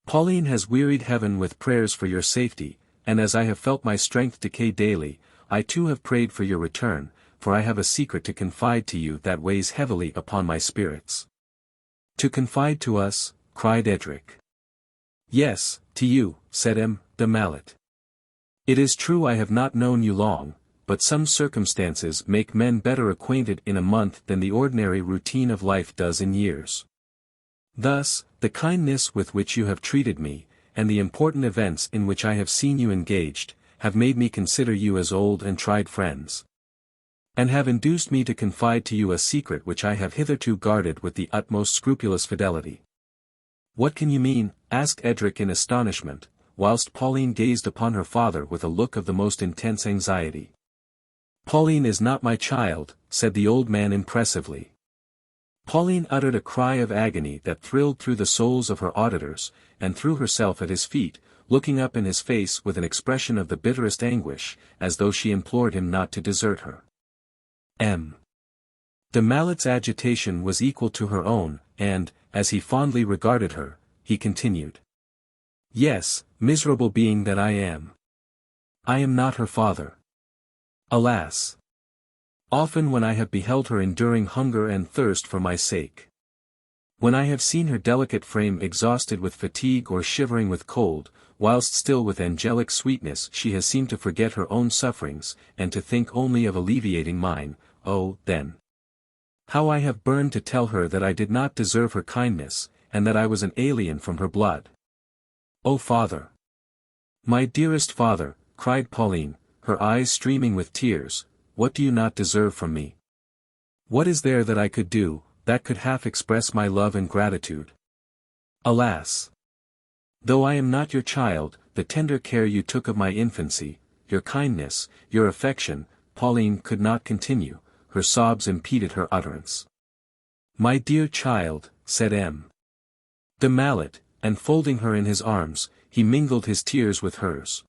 Pauline has wearied heaven with prayers for your safety, and as I have felt my strength decay daily, I too have prayed for your return, for I have a secret to confide to you that weighs heavily upon my spirits." "To confide to us?" cried Edric. "Yes, to you," said M. de Mallet. "It is true I have not known you long, but some circumstances make men better acquainted in a month than the ordinary routine of life does in years. Thus, the kindness with which you have treated me, and the important events in which I have seen you engaged, have made me consider you as old and tried friends, and have induced me to confide to you a secret which I have hitherto guarded with the utmost scrupulous fidelity." "What can you mean?" asked Edric in astonishment, whilst Pauline gazed upon her father with a look of the most intense anxiety. "Pauline is not my child," said the old man impressively. Pauline uttered a cry of agony that thrilled through the souls of her auditors, and threw herself at his feet, looking up in his face with an expression of the bitterest anguish, as though she implored him not to desert her. M. de Mallet's agitation was equal to her own, and, as he fondly regarded her, he continued. "Yes, miserable being that I am. I am not her father. Alas! Often when I have beheld her enduring hunger and thirst for my sake, When I have seen her delicate frame exhausted with fatigue or shivering with cold, whilst still with angelic sweetness she has seemed to forget her own sufferings, and to think only of alleviating mine, oh, then! How I have burned to tell her that I did not deserve her kindness, and that I was an alien from her blood. Oh, father! My dearest father, cried Pauline, her eyes streaming with tears, what do you not deserve from me? What is there that I could do, that could half express my love and gratitude? Alas! Though I am not your child, the tender care you took of my infancy, your kindness, your affection, Pauline could not continue, her sobs impeded her utterance. My dear child, said M. de Mallet, and folding her in his arms, he mingled his tears with hers.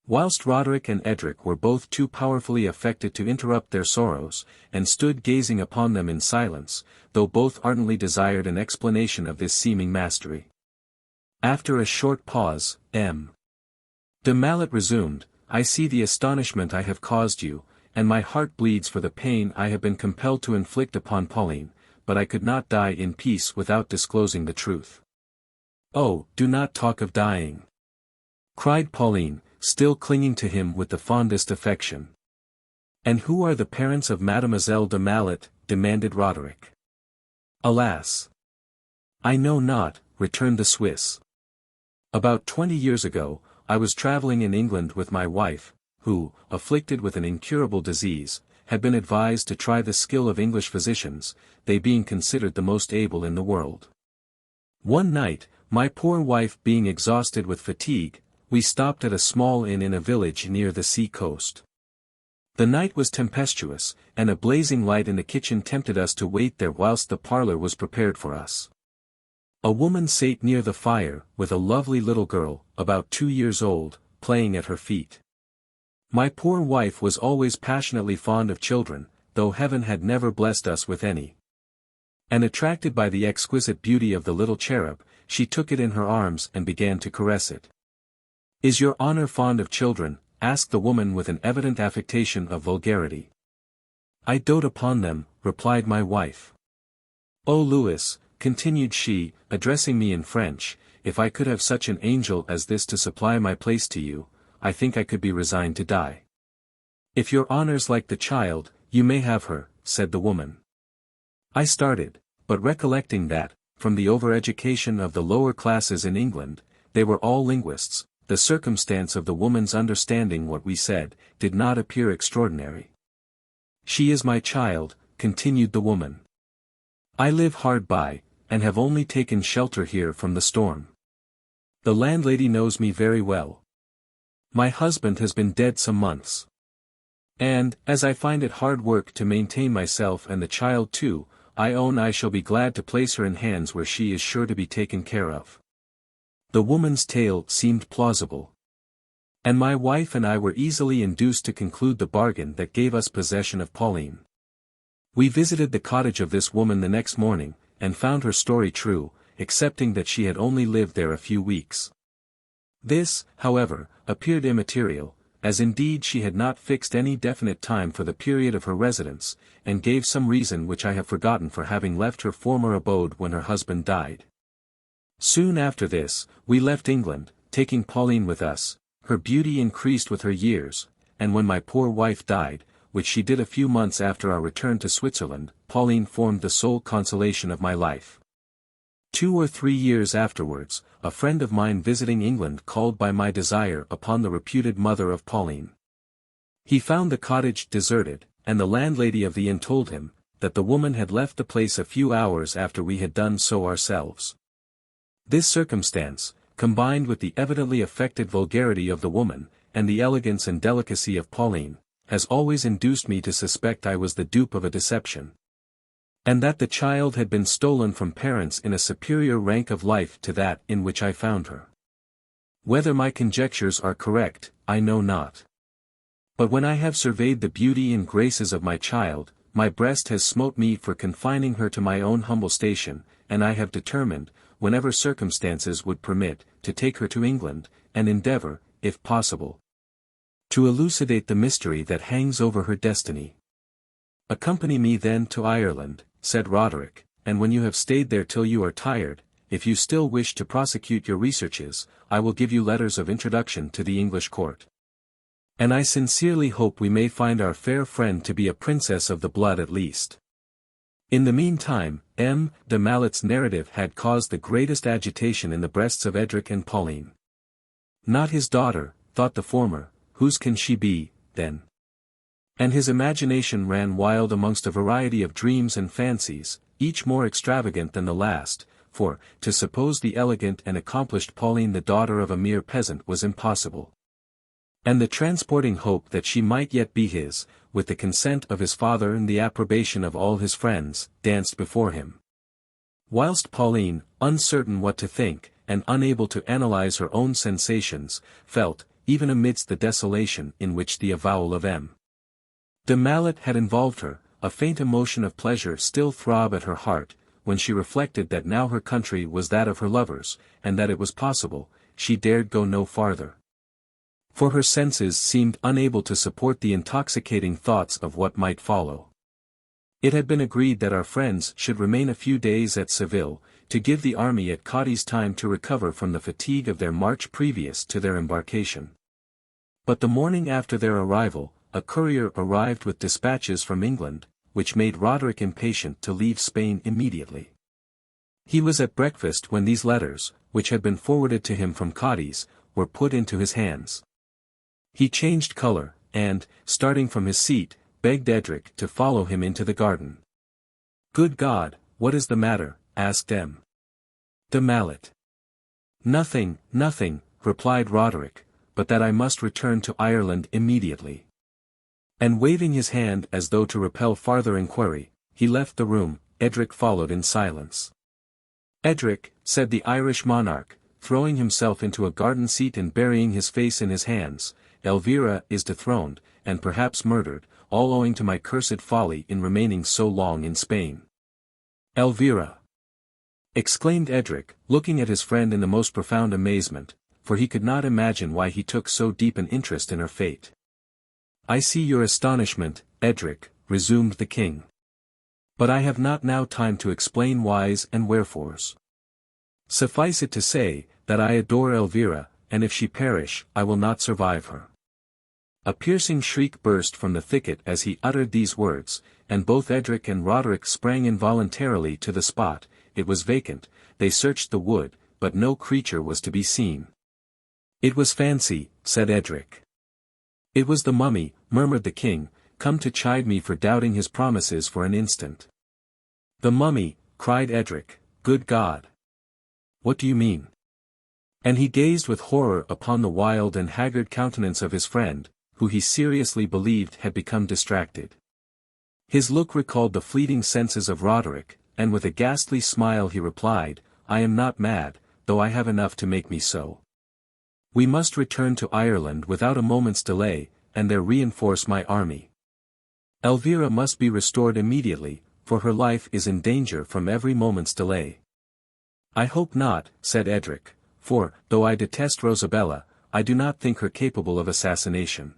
Whilst Roderick and Edric were both too powerfully affected to interrupt their sorrows, and stood gazing upon them in silence, though both ardently desired an explanation of this seeming mastery. After a short pause, M. de Mallet resumed, I see the astonishment I have caused you, and my heart bleeds for the pain I have been compelled to inflict upon Pauline, but I could not die in peace without disclosing the truth. Oh, do not talk of dying! Cried Pauline, still clinging to him with the fondest affection. And who are the parents of Mademoiselle de Mallet? Demanded Roderick. Alas! I know not, returned the Swiss. About 20 years ago, I was travelling in England with my wife, who, afflicted with an incurable disease, had been advised to try the skill of English physicians, they being considered the most able in the world. One night, my poor wife being exhausted with fatigue, we stopped at a small inn in a village near the sea coast. The night was tempestuous, and a blazing light in the kitchen tempted us to wait there whilst the parlour was prepared for us. A woman sate near the fire, with a lovely little girl, about 2 years old, playing at her feet. My poor wife was always passionately fond of children, though heaven had never blessed us with any. And attracted by the exquisite beauty of the little cherub, she took it in her arms and began to caress it. Is your honor fond of children? Asked the woman with an evident affectation of vulgarity. I dote upon them, replied my wife. Oh Louis, continued she, addressing me in French, if I could have such an angel as this to supply my place to you, I think I could be resigned to die. If your honors like the child, you may have her, said the woman. I started, but recollecting that, from the over-education of the lower classes in England, they were all linguists, the circumstance of the woman's understanding what we said, did not appear extraordinary. She is my child, continued the woman. I live hard by, and have only taken shelter here from the storm. The landlady knows me very well. My husband has been dead some months. And, as I find it hard work to maintain myself and the child too, I own I shall be glad to place her in hands where she is sure to be taken care of. The woman's tale seemed plausible. And my wife and I were easily induced to conclude the bargain that gave us possession of Pauline. We visited the cottage of this woman the next morning, and found her story true, excepting that she had only lived there a few weeks. This, however, appeared immaterial, as indeed she had not fixed any definite time for the period of her residence, and gave some reason which I have forgotten for having left her former abode when her husband died. Soon after this, we left England, taking Pauline with us. Her beauty increased with her years, and when my poor wife died, which she did a few months after our return to Switzerland, Pauline formed the sole consolation of my life. 2 or 3 years afterwards, a friend of mine visiting England called by my desire upon the reputed mother of Pauline. He found the cottage deserted, and the landlady of the inn told him, that the woman had left the place a few hours after we had done so ourselves. This circumstance, combined with the evidently affected vulgarity of the woman, and the elegance and delicacy of Pauline, has always induced me to suspect I was the dupe of a deception. And that the child had been stolen from parents in a superior rank of life to that in which I found her. Whether my conjectures are correct, I know not. But when I have surveyed the beauty and graces of my child, my breast has smote me for confining her to my own humble station, and I have determined, whenever circumstances would permit, to take her to England, and endeavour, if possible, to elucidate the mystery that hangs over her destiny. Accompany me then to Ireland, said Roderick, and when you have stayed there till you are tired, if you still wish to prosecute your researches, I will give you letters of introduction to the English court. And I sincerely hope we may find our fair friend to be a princess of the blood at least. In the meantime, M. de Mallet's narrative had caused the greatest agitation in the breasts of Edric and Pauline. Not his daughter, thought the former, whose can she be, then? And his imagination ran wild amongst a variety of dreams and fancies, each more extravagant than the last, for, to suppose the elegant and accomplished Pauline the daughter of a mere peasant was impossible. And the transporting hope that she might yet be his, with the consent of his father and the approbation of all his friends, danced before him. Whilst Pauline, uncertain what to think, and unable to analyze her own sensations, felt, even amidst the desolation in which the avowal of M. de Mallet had involved her, a faint emotion of pleasure still throb at her heart, when she reflected that now her country was that of her lovers, and that it was possible, she dared go no farther. For her senses seemed unable to support the intoxicating thoughts of what might follow. It had been agreed that our friends should remain a few days at Seville, to give the army at Cadiz time to recover from the fatigue of their march previous to their embarkation. But the morning after their arrival, a courier arrived with dispatches from England, which made Roderick impatient to leave Spain immediately. He was at breakfast when these letters, which had been forwarded to him from Cadiz, were put into his hands. He changed color, and, starting from his seat, begged Edric to follow him into the garden. "Good God, what is the matter?" asked M. de Mallet. "Nothing, nothing," replied Roderick, "but that I must return to Ireland immediately." And waving his hand as though to repel farther inquiry, he left the room. Edric followed in silence. "Edric," said the Irish monarch, throwing himself into a garden seat and burying his face in his hands, "Elvira is dethroned, and perhaps murdered, all owing to my cursed folly in remaining so long in Spain." "Elvira!" exclaimed Edric, looking at his friend in the most profound amazement, for he could not imagine why he took so deep an interest in her fate. "I see your astonishment, Edric," resumed the king. "But I have not now time to explain whys and wherefores. Suffice it to say, that I adore Elvira, and if she perish, I will not survive her." A piercing shriek burst from the thicket as he uttered these words, and both Edric and Roderick sprang involuntarily to the spot. It was vacant. They searched the wood, but no creature was to be seen. "It was fancy," said Edric. "It was the mummy," murmured the king, come to chide me for doubting his promises for an instant. "The mummy," cried Edric, "good God! What do you mean?" And he gazed with horror upon the wild and haggard countenance of his friend, who he seriously believed had become distracted. His look recalled the fleeting senses of Roderick, and with a ghastly smile he replied, "I am not mad, though I have enough to make me so. We must return to Ireland without a moment's delay, and there reinforce my army. Elvira must be restored immediately, for her life is in danger from every moment's delay." "I hope not," said Edric, "for, though I detest Rosabella, I do not think her capable of assassination."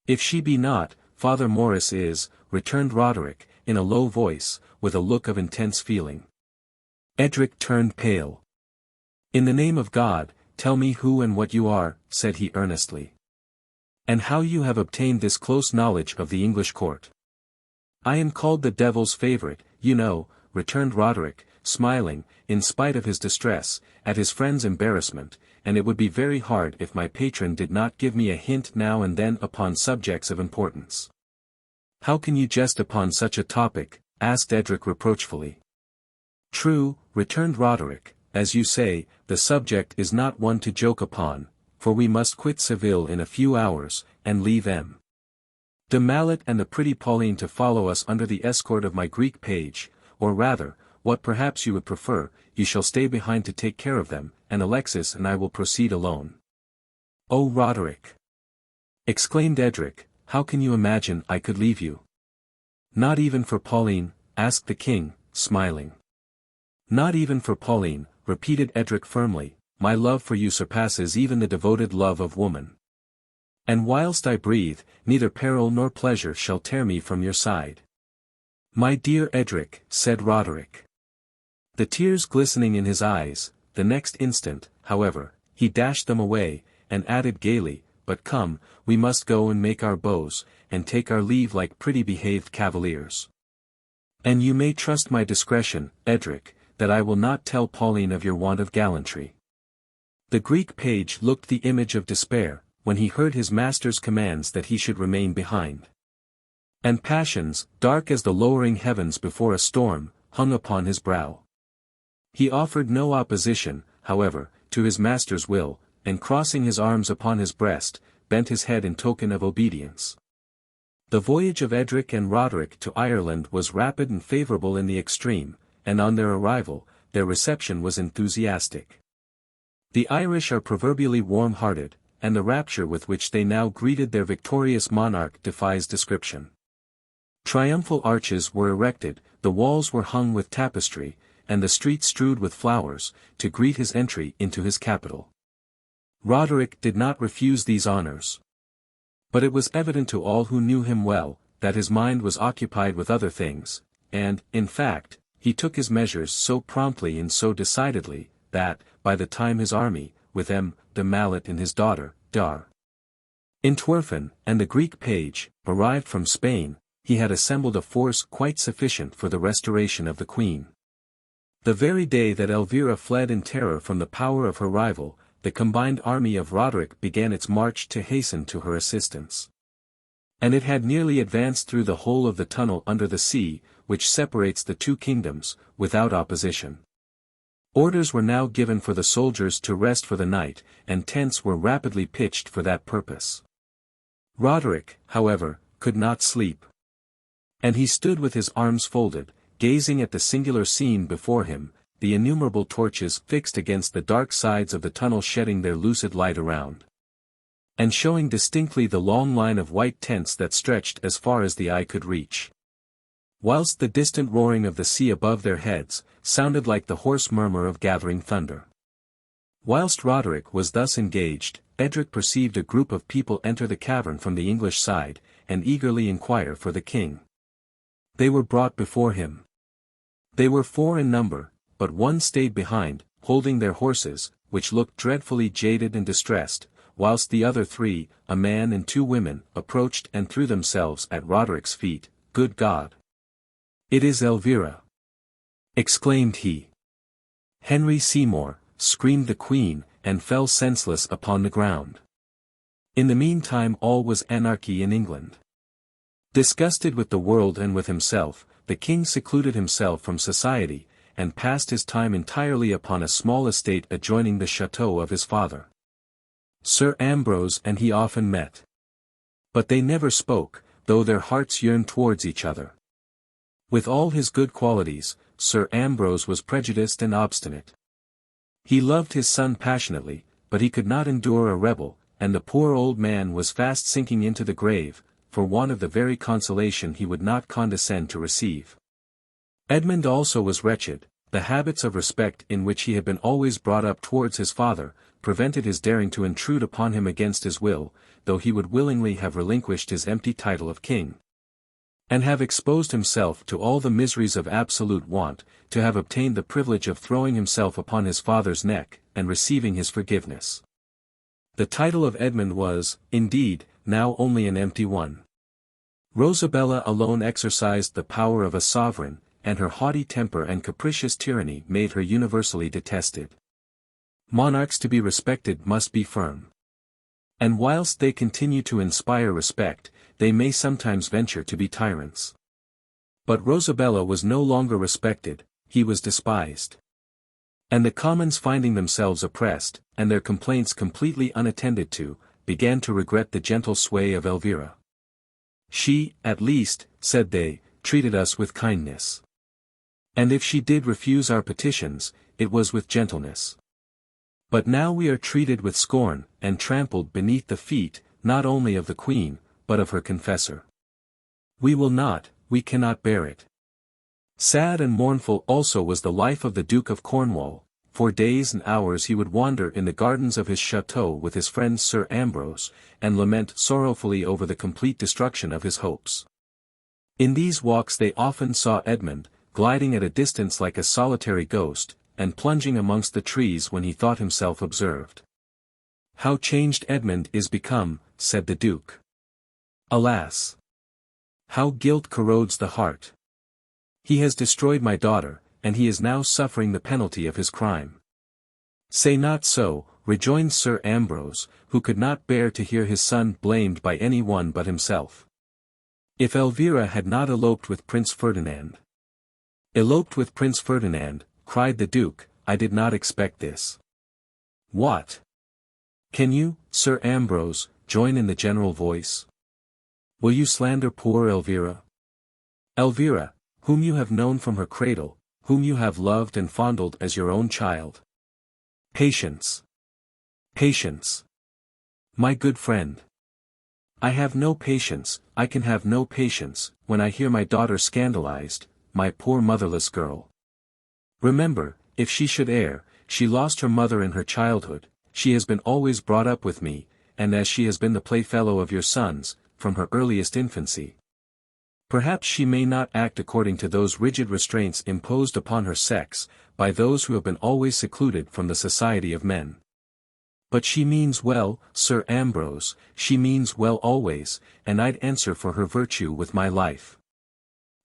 "If she be not, Father Morris is," returned Roderick, in a low voice, with a look of intense feeling. Edric turned pale. "In the name of God, tell me who and what you are," said he earnestly. "And how you have obtained this close knowledge of the English court." "I am called the devil's favourite, you know," returned Roderick, smiling, in spite of his distress, at his friend's embarrassment, "and it would be very hard if my patron did not give me a hint now and then upon subjects of importance." "How can you jest upon such a topic?" asked Edric reproachfully. "True," returned Roderick, "as you say, the subject is not one to joke upon, for we must quit Seville in a few hours, and leave M. de Mallet and the pretty Pauline to follow us under the escort of my Greek page, or rather, what perhaps you would prefer, you shall stay behind to take care of them, and Alexis and I will proceed alone." "Oh Roderick!" exclaimed Edric, "how can you imagine I could leave you?" "Not even for Pauline?" asked the king, smiling. "Not even for Pauline," repeated Edric firmly, "my love for you surpasses even the devoted love of woman. And whilst I breathe, neither peril nor pleasure shall tear me from your side." "My dear Edric," said Roderick, The tears glistening in his eyes, the next instant, however, he dashed them away, and added gaily, "But come, we must go and make our bows, and take our leave like pretty behaved cavaliers. And you may trust my discretion, Edric, that I will not tell Pauline of your want of gallantry." The Greek page looked the image of despair, when he heard his master's commands that he should remain behind. And passions, dark as the lowering heavens before a storm, hung upon his brow. He offered no opposition, however, to his master's will, and crossing his arms upon his breast, bent his head in token of obedience. The voyage of Edric and Roderick to Ireland was rapid and favourable in the extreme, and on their arrival, their reception was enthusiastic. The Irish are proverbially warm-hearted, and the rapture with which they now greeted their victorious monarch defies description. Triumphal arches were erected, the walls were hung with tapestry, and the streets strewed with flowers, to greet his entry into his capital. Roderick did not refuse these honors. But it was evident to all who knew him well, that his mind was occupied with other things, and, in fact, he took his measures so promptly and so decidedly, that, by the time his army, with de Mallet and his daughter, Dar. Entwerfen, and the Greek page, arrived from Spain, he had assembled a force quite sufficient for the restoration of the Queen. The very day that Elvira fled in terror from the power of her rival, the combined army of Roderick began its march to hasten to her assistance. And it had nearly advanced through the whole of the tunnel under the sea, which separates the two kingdoms, without opposition. Orders were now given for the soldiers to rest for the night, and tents were rapidly pitched for that purpose. Roderick, however, could not sleep. And he stood with his arms folded, gazing at the singular scene before him, the innumerable torches fixed against the dark sides of the tunnel shedding their lucid light around, and showing distinctly the long line of white tents that stretched as far as the eye could reach. Whilst the distant roaring of the sea above their heads, sounded like the hoarse murmur of gathering thunder. Whilst Roderick was thus engaged, Edric perceived a group of people enter the cavern from the English side, and eagerly inquire for the king. They were brought before him. They were 4 in number, but one stayed behind, holding their horses, which looked dreadfully jaded and distressed, whilst the other 3, a man and 2 women, approached and threw themselves at Roderick's feet. "Good God! It is Elvira!" exclaimed he. "Henry Seymour," screamed the Queen, and fell senseless upon the ground. In the meantime all was anarchy in England. Disgusted with the world and with himself, the king secluded himself from society, and passed his time entirely upon a small estate adjoining the chateau of his father. Sir Ambrose and he often met. But they never spoke, though their hearts yearned towards each other. With all his good qualities, Sir Ambrose was prejudiced and obstinate. He loved his son passionately, but he could not endure a rebel, and the poor old man was fast sinking into the grave, for want of the very consolation he would not condescend to receive. Edmund also was wretched. The habits of respect in which he had been always brought up towards his father, prevented his daring to intrude upon him against his will, though he would willingly have relinquished his empty title of king, and have exposed himself to all the miseries of absolute want, to have obtained the privilege of throwing himself upon his father's neck, and receiving his forgiveness. The title of Edmund was, indeed, now only an empty one. Rosabella alone exercised the power of a sovereign, and her haughty temper and capricious tyranny made her universally detested. Monarchs to be respected must be firm. And whilst they continue to inspire respect, they may sometimes venture to be tyrants. But Rosabella was no longer respected, he was despised. And the commons, finding themselves oppressed, and their complaints completely unattended to, began to regret the gentle sway of Elvira. She, at least, said they, treated us with kindness. And if she did refuse our petitions, it was with gentleness. But now we are treated with scorn, and trampled beneath the feet, not only of the Queen, but of her confessor. We will not, we cannot bear it. Sad and mournful also was the life of the Duke of Cornwall. For days and hours he would wander in the gardens of his chateau with his friend Sir Ambrose, and lament sorrowfully over the complete destruction of his hopes. In these walks they often saw Edmund, gliding at a distance like a solitary ghost, and plunging amongst the trees when he thought himself observed. "How changed Edmund is become," said the Duke. "Alas! How guilt corrodes the heart. He has destroyed my daughter, and he is now suffering the penalty of his crime." "Say not so," rejoined Sir Ambrose, who could not bear to hear his son blamed by any one but himself. "If Elvira had not eloped with Prince Ferdinand—" "Eloped with Prince Ferdinand," cried the Duke, "I did not expect this." "What? Can you, Sir Ambrose, join in the general voice? Will you slander poor Elvira? Elvira, whom you have known from her cradle, whom you have loved and fondled as your own child. Patience. Patience. My good friend. I have no patience, I can have no patience, when I hear my daughter scandalized, my poor motherless girl. Remember, if she should err, she lost her mother in her childhood, she has been always brought up with me, and as she has been the playfellow of your sons, from her earliest infancy. Perhaps she may not act according to those rigid restraints imposed upon her sex, by those who have been always secluded from the society of men. But she means well, Sir Ambrose, she means well always, and I'd answer for her virtue with my life.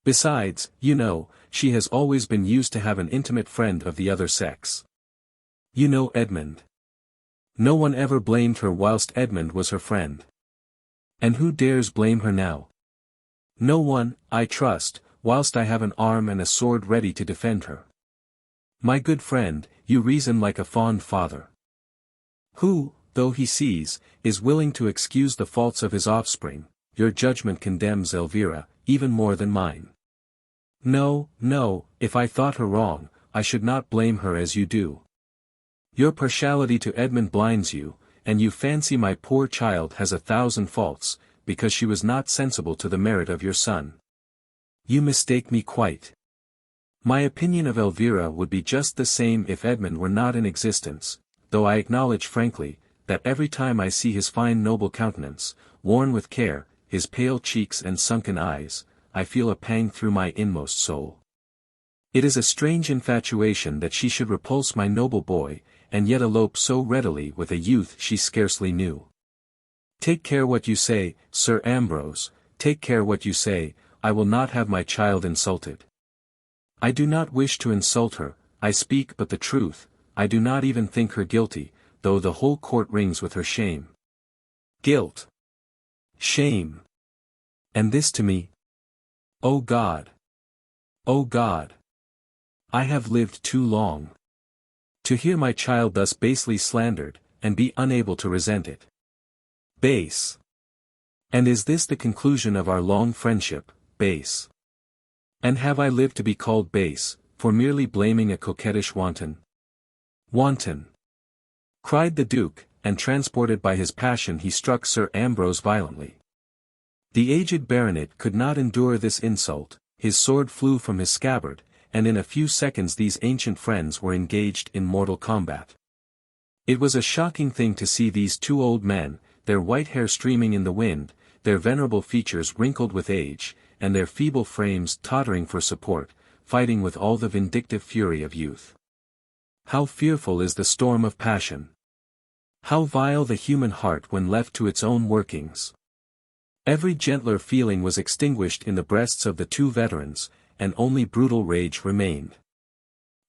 Besides, you know, she has always been used to have an intimate friend of the other sex. You know Edmund. No one ever blamed her whilst Edmund was her friend. And who dares blame her now? No one, I trust, whilst I have an arm and a sword ready to defend her. My good friend, you reason like a fond father. Who, though he sees, is willing to excuse the faults of his offspring. Your judgment condemns Elvira, even more than mine. No, no, if I thought her wrong, I should not blame her as you do. Your partiality to Edmund blinds you, and you fancy my poor child has 1,000 faults, because she was not sensible to the merit of your son. You mistake me quite. My opinion of Elvira would be just the same if Edmund were not in existence, though I acknowledge frankly, that every time I see his fine noble countenance, worn with care, his pale cheeks and sunken eyes, I feel a pang through my inmost soul. It is a strange infatuation that she should repulse my noble boy, and yet elope so readily with a youth she scarcely knew. Take care what you say, Sir Ambrose, take care what you say, I will not have my child insulted. I do not wish to insult her, I speak but the truth, I do not even think her guilty, though the whole court rings with her shame. Guilt. Shame. And this to me? O God! O God! I have lived too long to hear my child thus basely slandered, and be unable to resent it. Base. And is this the conclusion of our long friendship, base? And have I lived to be called base, for merely blaming a coquettish wanton? Wanton! Cried the Duke, and transported by his passion he struck Sir Ambrose violently. The aged baronet could not endure this insult, his sword flew from his scabbard, and in a few seconds these ancient friends were engaged in mortal combat. It was a shocking thing to see these two old men, their white hair streaming in the wind, their venerable features wrinkled with age, and their feeble frames tottering for support, fighting with all the vindictive fury of youth. How fearful is the storm of passion! How vile the human heart when left to its own workings! Every gentler feeling was extinguished in the breasts of the two veterans, and only brutal rage remained.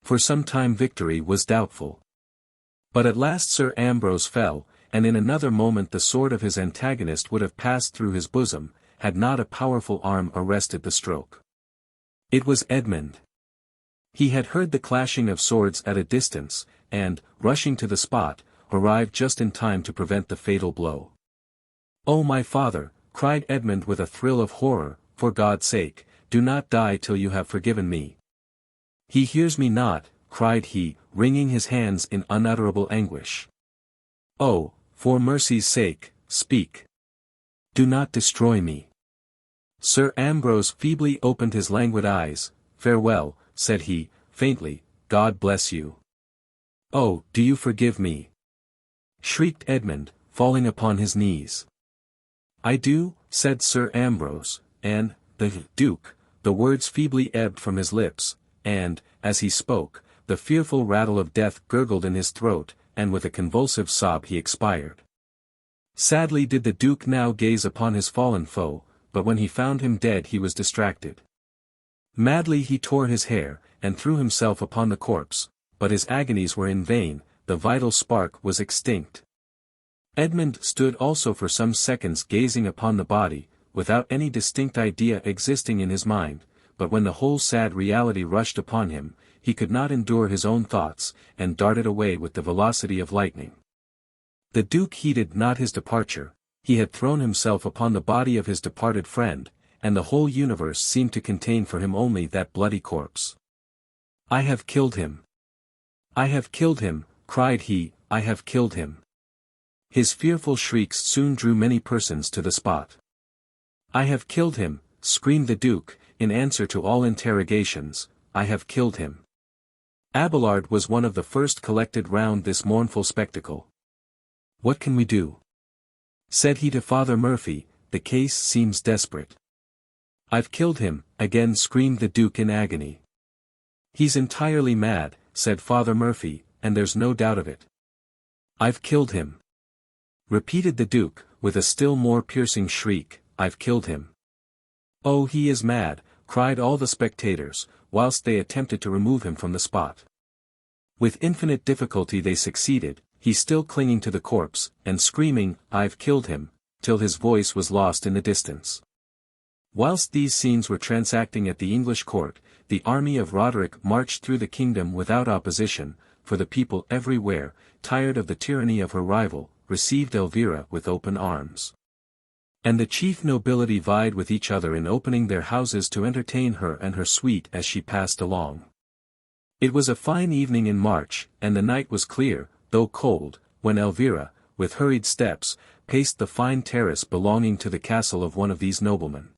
For some time victory was doubtful. But at last Sir Ambrose fell, and in another moment the sword of his antagonist would have passed through his bosom, had not a powerful arm arrested the stroke. It was Edmund. He had heard the clashing of swords at a distance, and, rushing to the spot, arrived just in time to prevent the fatal blow. "Oh my father," cried Edmund with a thrill of horror, "for God's sake, do not die till you have forgiven me." "He hears me not," cried he, wringing his hands in unutterable anguish. "Oh, for mercy's sake, speak. Do not destroy me." Sir Ambrose feebly opened his languid eyes. "Farewell," said he, faintly, "God bless you." "Oh, do you forgive me?" shrieked Edmund, falling upon his knees. "I do," said Sir Ambrose, and the Duke, the words feebly ebbed from his lips, and, as he spoke, the fearful rattle of death gurgled in his throat, and with a convulsive sob he expired. Sadly did the Duke now gaze upon his fallen foe, but when he found him dead he was distracted. Madly he tore his hair, and threw himself upon the corpse, but his agonies were in vain, the vital spark was extinct. Edmund stood also for some seconds gazing upon the body, without any distinct idea existing in his mind, but when the whole sad reality rushed upon him, he could not endure his own thoughts, and darted away with the velocity of lightning. The Duke heeded not his departure, he had thrown himself upon the body of his departed friend, and the whole universe seemed to contain for him only that bloody corpse. "I have killed him! I have killed him!" cried he, "I have killed him!" His fearful shrieks soon drew many persons to the spot. "I have killed him!" screamed the Duke, in answer to all interrogations, "I have killed him!" Abelard was one of the first collected round this mournful spectacle. "What can we do?" said he to Father Murphy, "the case seems desperate." "I've killed him," again screamed the Duke in agony. "He's entirely mad," said Father Murphy, "and there's no doubt of it." "I've killed him," repeated the Duke, with a still more piercing shriek, "I've killed him." "Oh, he is mad," cried all the spectators, whilst they attempted to remove him from the spot. With infinite difficulty they succeeded, he still clinging to the corpse, and screaming, "I've killed him," till his voice was lost in the distance. Whilst these scenes were transacting at the English court, the army of Roderick marched through the kingdom without opposition, for the people everywhere, tired of the tyranny of her rival, received Elvira with open arms. And the chief nobility vied with each other in opening their houses to entertain her and her suite as she passed along. It was a fine evening in March, and the night was clear, though cold, when Elvira, with hurried steps, paced the fine terrace belonging to the castle of one of these noblemen.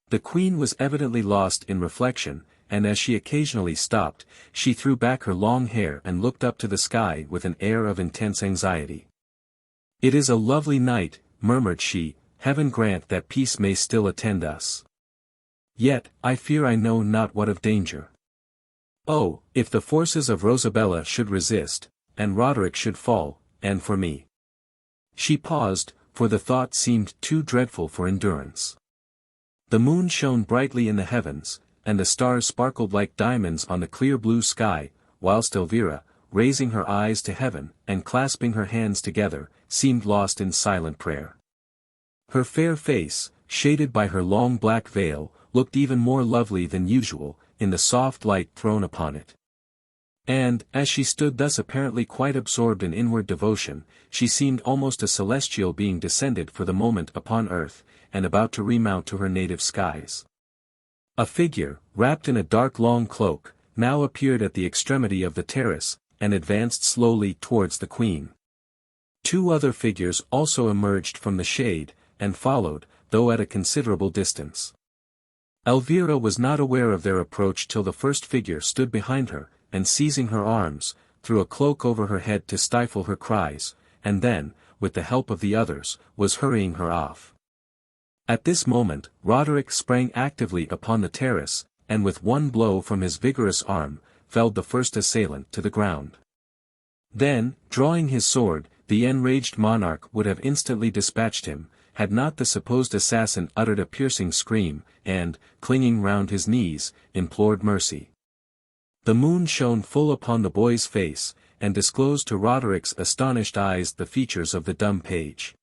The Queen was evidently lost in reflection, and as she occasionally stopped, she threw back her long hair and looked up to the sky with an air of intense anxiety. "It is a lovely night," murmured she, "Heaven grant that peace may still attend us. Yet, I fear I know not what of danger. Oh, if the forces of Rosabella should resist, and Roderick should fall, and for me." She paused, for the thought seemed too dreadful for endurance. The moon shone brightly in the heavens, and the stars sparkled like diamonds on the clear blue sky, whilst Elvira, raising her eyes to heaven, and clasping her hands together, seemed lost in silent prayer. Her fair face, shaded by her long black veil, looked even more lovely than usual, in the soft light thrown upon it. And, as she stood thus apparently quite absorbed in inward devotion, she seemed almost a celestial being descended for the moment upon earth, and about to remount to her native skies. A figure, wrapped in a dark long cloak, now appeared at the extremity of the terrace, and advanced slowly towards the Queen. Two other figures also emerged from the shade, and followed, though at a considerable distance. Elvira was not aware of their approach till the first figure stood behind her, and seizing her arms, threw a cloak over her head to stifle her cries, and then, with the help of the others, was hurrying her off. At this moment, Roderick sprang actively upon the terrace, and with one blow from his vigorous arm, felled the first assailant to the ground. Then, drawing his sword, the enraged monarch would have instantly dispatched him, had not the supposed assassin uttered a piercing scream, and, clinging round his knees, implored mercy. The moon shone full upon the boy's face, and disclosed to Roderick's astonished eyes the features of the dumb page.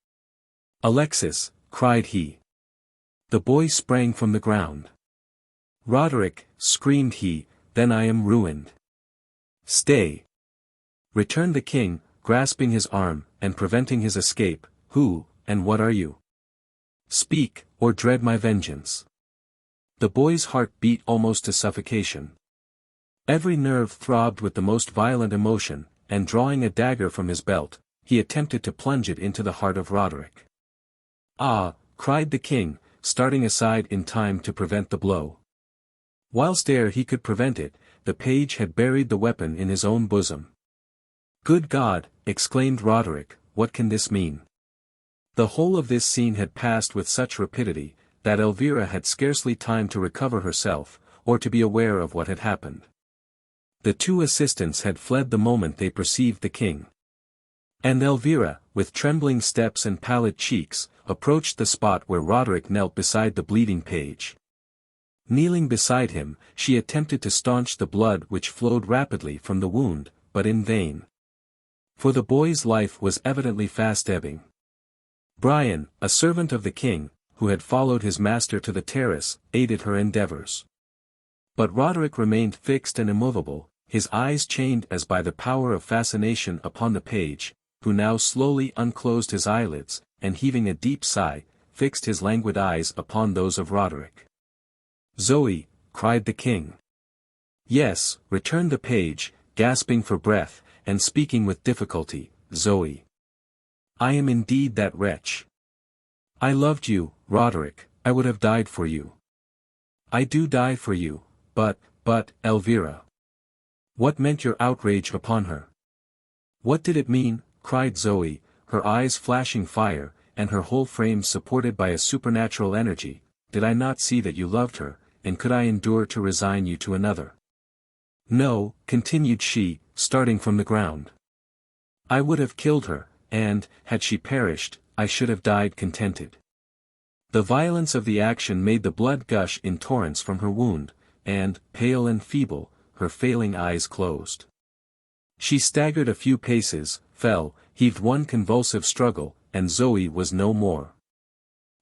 "Alexis," cried he. The boy sprang from the ground. "Roderick," screamed he, "then I am ruined." "Stay!" returned the king, grasping his arm, and preventing his escape. "Who, and what are you? Speak, or dread my vengeance." The boy's heart beat almost to suffocation. Every nerve throbbed with the most violent emotion, and drawing a dagger from his belt, he attempted to plunge it into the heart of Roderick. "Ah!" cried the king, starting aside in time to prevent the blow. Whilst ere he could prevent it, the page had buried the weapon in his own bosom. "Good God!" exclaimed Roderick, "what can this mean?" The whole of this scene had passed with such rapidity, that Elvira had scarcely time to recover herself, or to be aware of what had happened. The two assistants had fled the moment they perceived the king. And Elvira, with trembling steps and pallid cheeks, approached the spot where Roderick knelt beside the bleeding page. Kneeling beside him, she attempted to staunch the blood which flowed rapidly from the wound, but in vain. For the boy's life was evidently fast ebbing. Brian, a servant of the king, who had followed his master to the terrace, aided her endeavors. But Roderick remained fixed and immovable, his eyes chained as by the power of fascination upon the page, who now slowly unclosed his eyelids, and heaving a deep sigh, fixed his languid eyes upon those of Roderick. "Zoe," cried the king. "Yes," returned the page, gasping for breath, and speaking with difficulty, "Zoe. I am indeed that wretch. I loved you, Roderick, I would have died for you. I do die for you, but, Elvira. What meant your outrage upon her? What did it mean?" cried Zoe, her eyes flashing fire, and her whole frame supported by a supernatural energy. "Did I not see that you loved her, and could I endure to resign you to another? No," continued she, starting from the ground. "I would have killed her, and, had she perished, I should have died contented." The violence of the action made the blood gush in torrents from her wound, and, pale and feeble, her failing eyes closed. She staggered a few paces, fell, heaved one convulsive struggle, and Zoe was no more.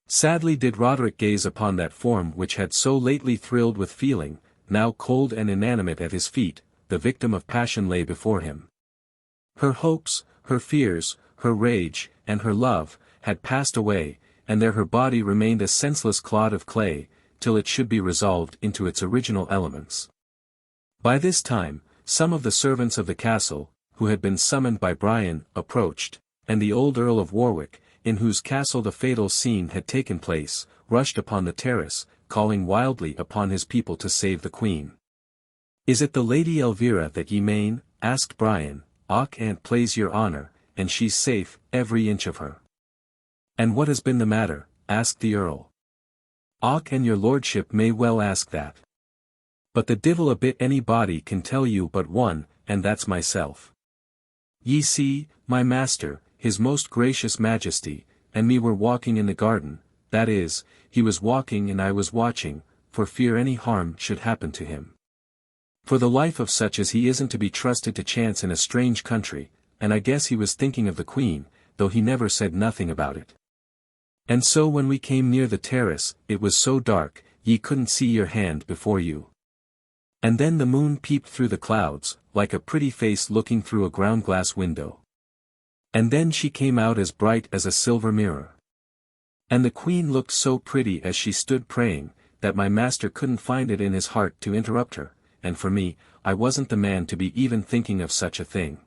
Sadly did Roderick gaze upon that form which had so lately thrilled with feeling, now cold and inanimate at his feet. The victim of passion lay before him. Her hopes, her fears, her rage, and her love, had passed away, and there her body remained a senseless clod of clay, till it should be resolved into its original elements. By this time, some of the servants of the castle, who had been summoned by Brian, approached, and the old Earl of Warwick, in whose castle the fatal scene had taken place, rushed upon the terrace, calling wildly upon his people to save the queen. "Is it the Lady Elvira that ye mane?" asked Brian. "Och, an't plaise your honour, and she's safe, every inch of her." "And what has been the matter?" asked the earl. "Och, and your lordship may well ask that. But the divil a bit anybody can tell you but one, and that's myself. Ye see, my master, his most gracious majesty, and me were walking in the garden, that is, he was walking and I was watching, for fear any harm should happen to him. For the life of such as he isn't to be trusted to chance in a strange country, and I guess he was thinking of the queen, though he never said nothing about it. And so when we came near the terrace, it was so dark, ye couldn't see your hand before you. And then the moon peeped through the clouds, like a pretty face looking through a ground-glass window. And then she came out as bright as a silver mirror. And the queen looked so pretty as she stood praying, that my master couldn't find it in his heart to interrupt her, and for me, I wasn't the man to be even thinking of such a thing.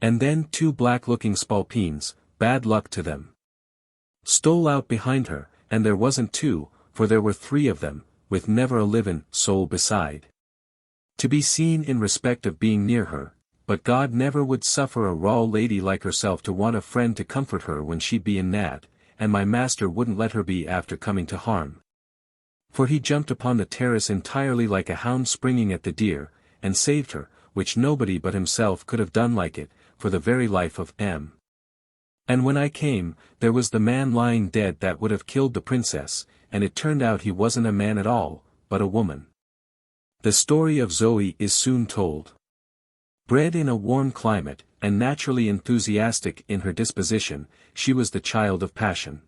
And then two black-looking spalpeens, bad luck to them, stole out behind her, and there wasn't two, for there were three of them, with never a livin' soul beside, to be seen in respect of being near her, but God never would suffer a raw lady like herself to want a friend to comfort her when she'd be in nad, and my master wouldn't let her be after coming to harm. For he jumped upon the terrace entirely like a hound springing at the deer, and saved her, which nobody but himself could have done like it, for the very life of M. And when I came, there was the man lying dead that would have killed the princess, and it turned out he wasn't a man at all, but a woman. The story of Zoe is soon told. Bred in a warm climate, and naturally enthusiastic in her disposition, she was the child of passion.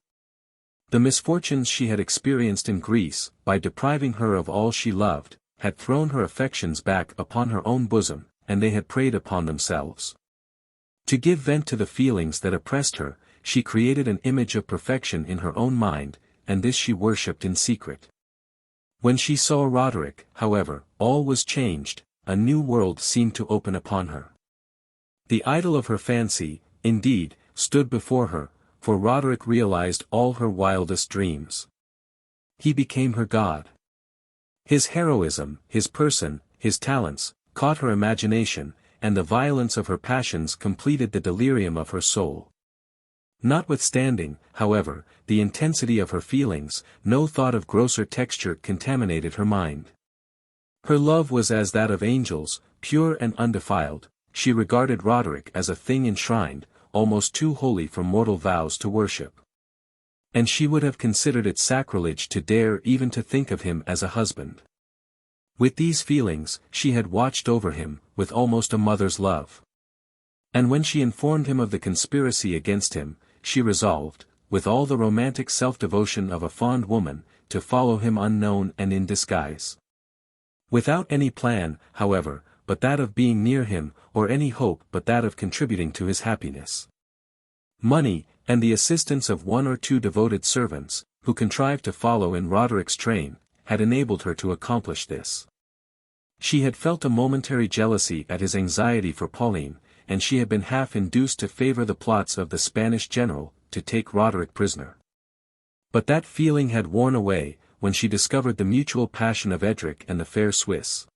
The misfortunes she had experienced in Greece, by depriving her of all she loved, had thrown her affections back upon her own bosom, and they had preyed upon themselves. To give vent to the feelings that oppressed her, she created an image of perfection in her own mind, and this she worshipped in secret. When she saw Roderick, however, all was changed, a new world seemed to open upon her. The idol of her fancy, indeed, stood before her, for Roderick realized all her wildest dreams. He became her god. His heroism, his person, his talents, caught her imagination, and the violence of her passions completed the delirium of her soul. Notwithstanding, however, the intensity of her feelings, no thought of grosser texture contaminated her mind. Her love was as that of angels, pure and undefiled. She regarded Roderick as a thing enshrined, almost too holy for mortal vows to worship. And she would have considered it sacrilege to dare even to think of him as a husband. With these feelings, she had watched over him, with almost a mother's love. And when she informed him of the conspiracy against him, she resolved, with all the romantic self-devotion of a fond woman, to follow him unknown and in disguise. Without any plan, however, but that of being near him, or any hope but that of contributing to his happiness. Money, and the assistance of one or two devoted servants, who contrived to follow in Roderick's train, had enabled her to accomplish this. She had felt a momentary jealousy at his anxiety for Pauline, and she had been half induced to favor the plots of the Spanish general, to take Roderick prisoner. But that feeling had worn away, when she discovered the mutual passion of Edric and the fair Swiss.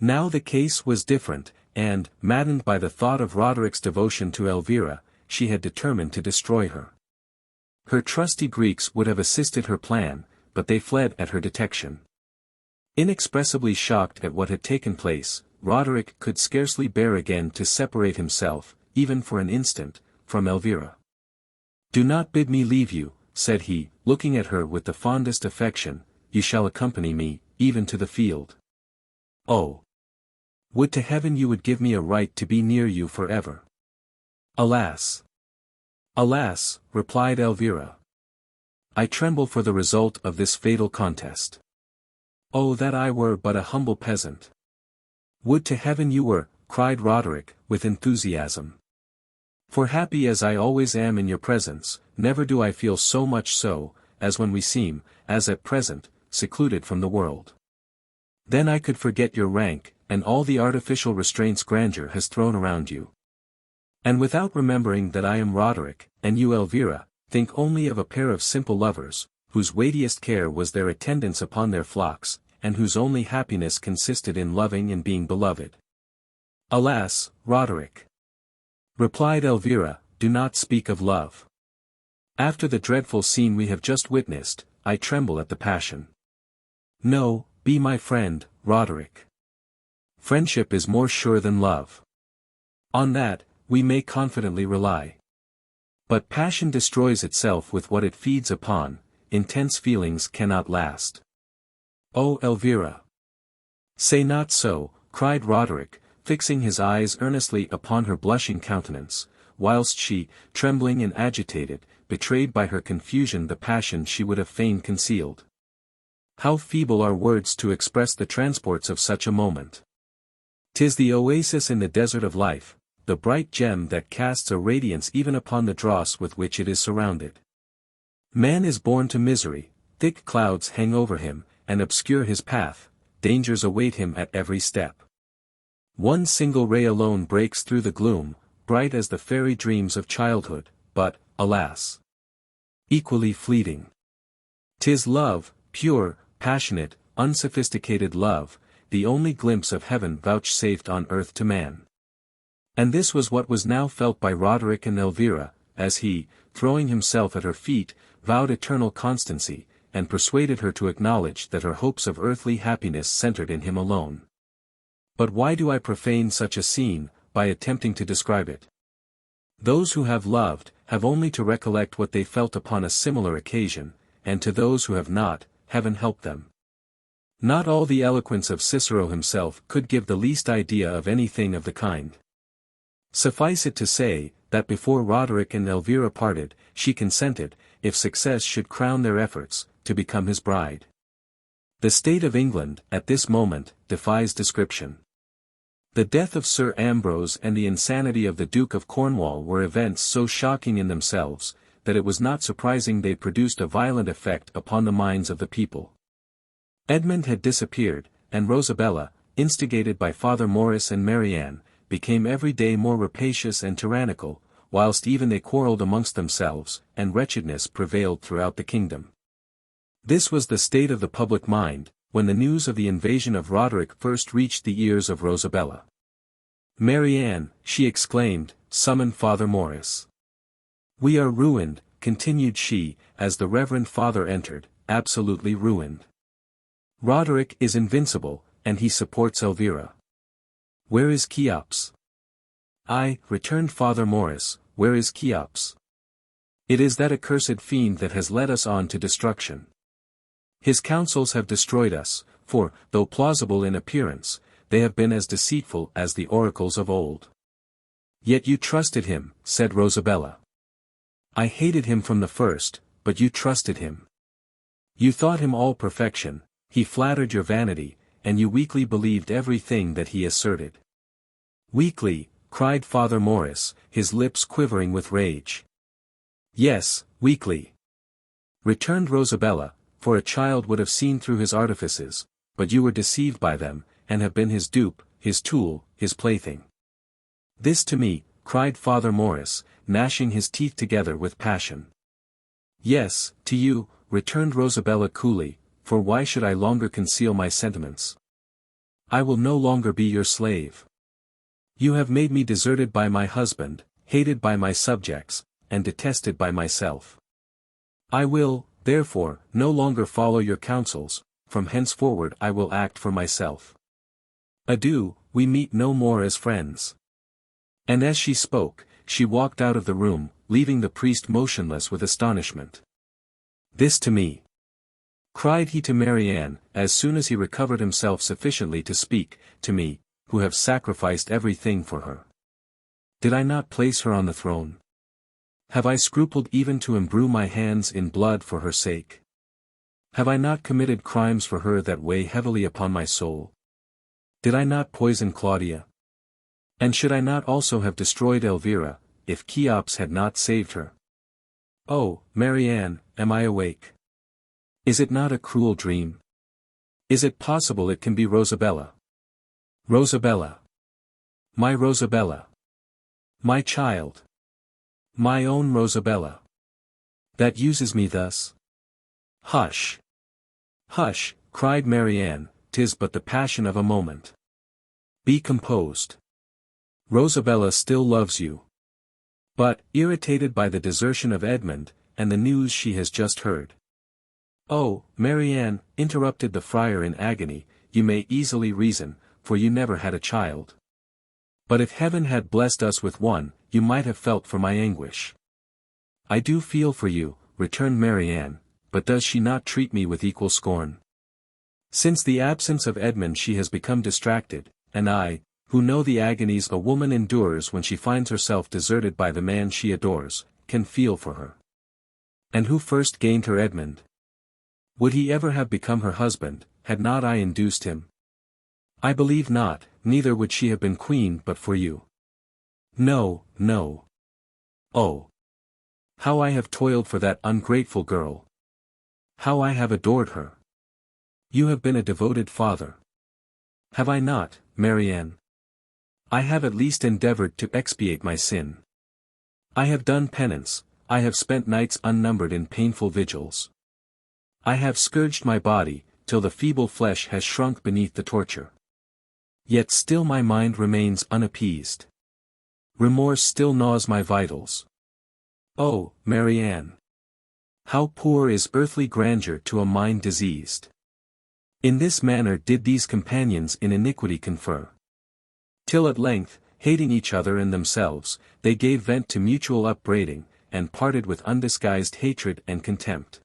Now the case was different, and, maddened by the thought of Roderick's devotion to Elvira, she had determined to destroy her. Her trusty Greeks would have assisted her plan, but they fled at her detection. Inexpressibly shocked at what had taken place, Roderick could scarcely bear again to separate himself, even for an instant, from Elvira. "Do not bid me leave you," said he, looking at her with the fondest affection, "you shall accompany me, even to the field. Oh! Would to heaven you would give me a right to be near you forever." "Alas! Alas!" replied Elvira. "I tremble for the result of this fatal contest. Oh, that I were but a humble peasant!" "Would to heaven you were," cried Roderick, with enthusiasm. "For happy as I always am in your presence, never do I feel so much so, as when we seem, as at present, secluded from the world. Then I could forget your rank, and all the artificial restraints grandeur has thrown around you. And without remembering that I am Roderick, and you Elvira, think only of a pair of simple lovers, whose weightiest care was their attendance upon their flocks, and whose only happiness consisted in loving and being beloved." "Alas, Roderick!" replied Elvira, "do not speak of love. After the dreadful scene we have just witnessed, I tremble at the passion. No, be my friend, Roderick. Friendship is more sure than love. On that, we may confidently rely. But passion destroys itself with what it feeds upon, intense feelings cannot last." "Oh, Elvira! Say not so," cried Roderick, fixing his eyes earnestly upon her blushing countenance, whilst she, trembling and agitated, betrayed by her confusion the passion she would have fain concealed. "How feeble are words to express the transports of such a moment! 'Tis the oasis in the desert of life, the bright gem that casts a radiance even upon the dross with which it is surrounded. Man is born to misery, thick clouds hang over him, and obscure his path, dangers await him at every step. One single ray alone breaks through the gloom, bright as the fairy dreams of childhood, but, alas! equally fleeting. 'Tis love, pure, passionate, unsophisticated love, the only glimpse of heaven vouchsafed on earth to man." And this was what was now felt by Roderick and Elvira, as he, throwing himself at her feet, vowed eternal constancy, and persuaded her to acknowledge that her hopes of earthly happiness centered in him alone. But why do I profane such a scene, by attempting to describe it? Those who have loved, have only to recollect what they felt upon a similar occasion, and to those who have not, heaven help them. Not all the eloquence of Cicero himself could give the least idea of anything of the kind. Suffice it to say, that before Roderick and Elvira parted, she consented, if success should crown their efforts, to become his bride. The state of England, at this moment, defies description. The death of Sir Ambrose and the insanity of the Duke of Cornwall were events so shocking in themselves, that it was not surprising they produced a violent effect upon the minds of the people. Edmund had disappeared, and Rosabella, instigated by Father Maurice and Marianne, became every day more rapacious and tyrannical, whilst even they quarrelled amongst themselves, and wretchedness prevailed throughout the kingdom. This was the state of the public mind, when the news of the invasion of Roderick first reached the ears of Rosabella. "Marianne," she exclaimed, "summon Father Maurice. We are ruined, continued she, as the Reverend Father entered, absolutely ruined. Roderick is invincible, and he supports Elvira. Where is Cheops? Aye, returned Father Morris, where is Cheops? It is that accursed fiend that has led us on to destruction. His counsels have destroyed us, for, though plausible in appearance, they have been as deceitful as the oracles of old. Yet you trusted him, said Rosabella. I hated him from the first, but you trusted him. You thought him all perfection, he flattered your vanity, and you weakly believed everything that he asserted. Weakly, cried Father Morris, his lips quivering with rage. Yes, weakly, returned Rosabella, for a child would have seen through his artifices, but you were deceived by them, and have been his dupe, his tool, his plaything. This to me, cried Father Morris, gnashing his teeth together with passion. Yes, to you, returned Rosabella coolly, for why should I longer conceal my sentiments? I will no longer be your slave. You have made me deserted by my husband, hated by my subjects, and detested by myself. I will, therefore, no longer follow your counsels, from henceforward I will act for myself. Adieu, we meet no more as friends. And as she spoke, she walked out of the room, leaving the priest motionless with astonishment. This to me, cried he to Marianne, as soon as he recovered himself sufficiently to speak, to me, who have sacrificed everything for her. Did I not place her on the throne? Have I scrupled even to imbrue my hands in blood for her sake? Have I not committed crimes for her that weigh heavily upon my soul? Did I not poison Claudia? And should I not also have destroyed Elvira, if Cheops had not saved her? Oh, Marianne, am I awake? Is it not a cruel dream? Is it possible it can be Rosabella? Rosabella. My Rosabella. My child. My own Rosabella. That uses me thus? Hush. Hush, cried Marianne, 'tis but the passion of a moment. Be composed. Rosabella still loves you. But, irritated by the desertion of Edmund, and the news she has just heard. Oh, Marianne, interrupted the friar in agony, you may easily reason, for you never had a child. But if heaven had blessed us with one, you might have felt for my anguish. I do feel for you, returned Marianne, but does she not treat me with equal scorn? Since the absence of Edmund she has become distracted, and I, who know the agonies a woman endures when she finds herself deserted by the man she adores, can feel for her. And who first gained her Edmund? Would he ever have become her husband, had not I induced him? I believe not, neither would she have been queen but for you. No, no. Oh! How I have toiled for that ungrateful girl! How I have adored her! You have been a devoted father. Have I not, Marianne? I have at least endeavored to expiate my sin. I have done penance, I have spent nights unnumbered in painful vigils. I have scourged my body, till the feeble flesh has shrunk beneath the torture. Yet still my mind remains unappeased. Remorse still gnaws my vitals. Oh, Marianne! How poor is earthly grandeur to a mind diseased! In this manner did these companions in iniquity confer. Till at length, hating each other and themselves, they gave vent to mutual upbraiding, and parted with undisguised hatred and contempt.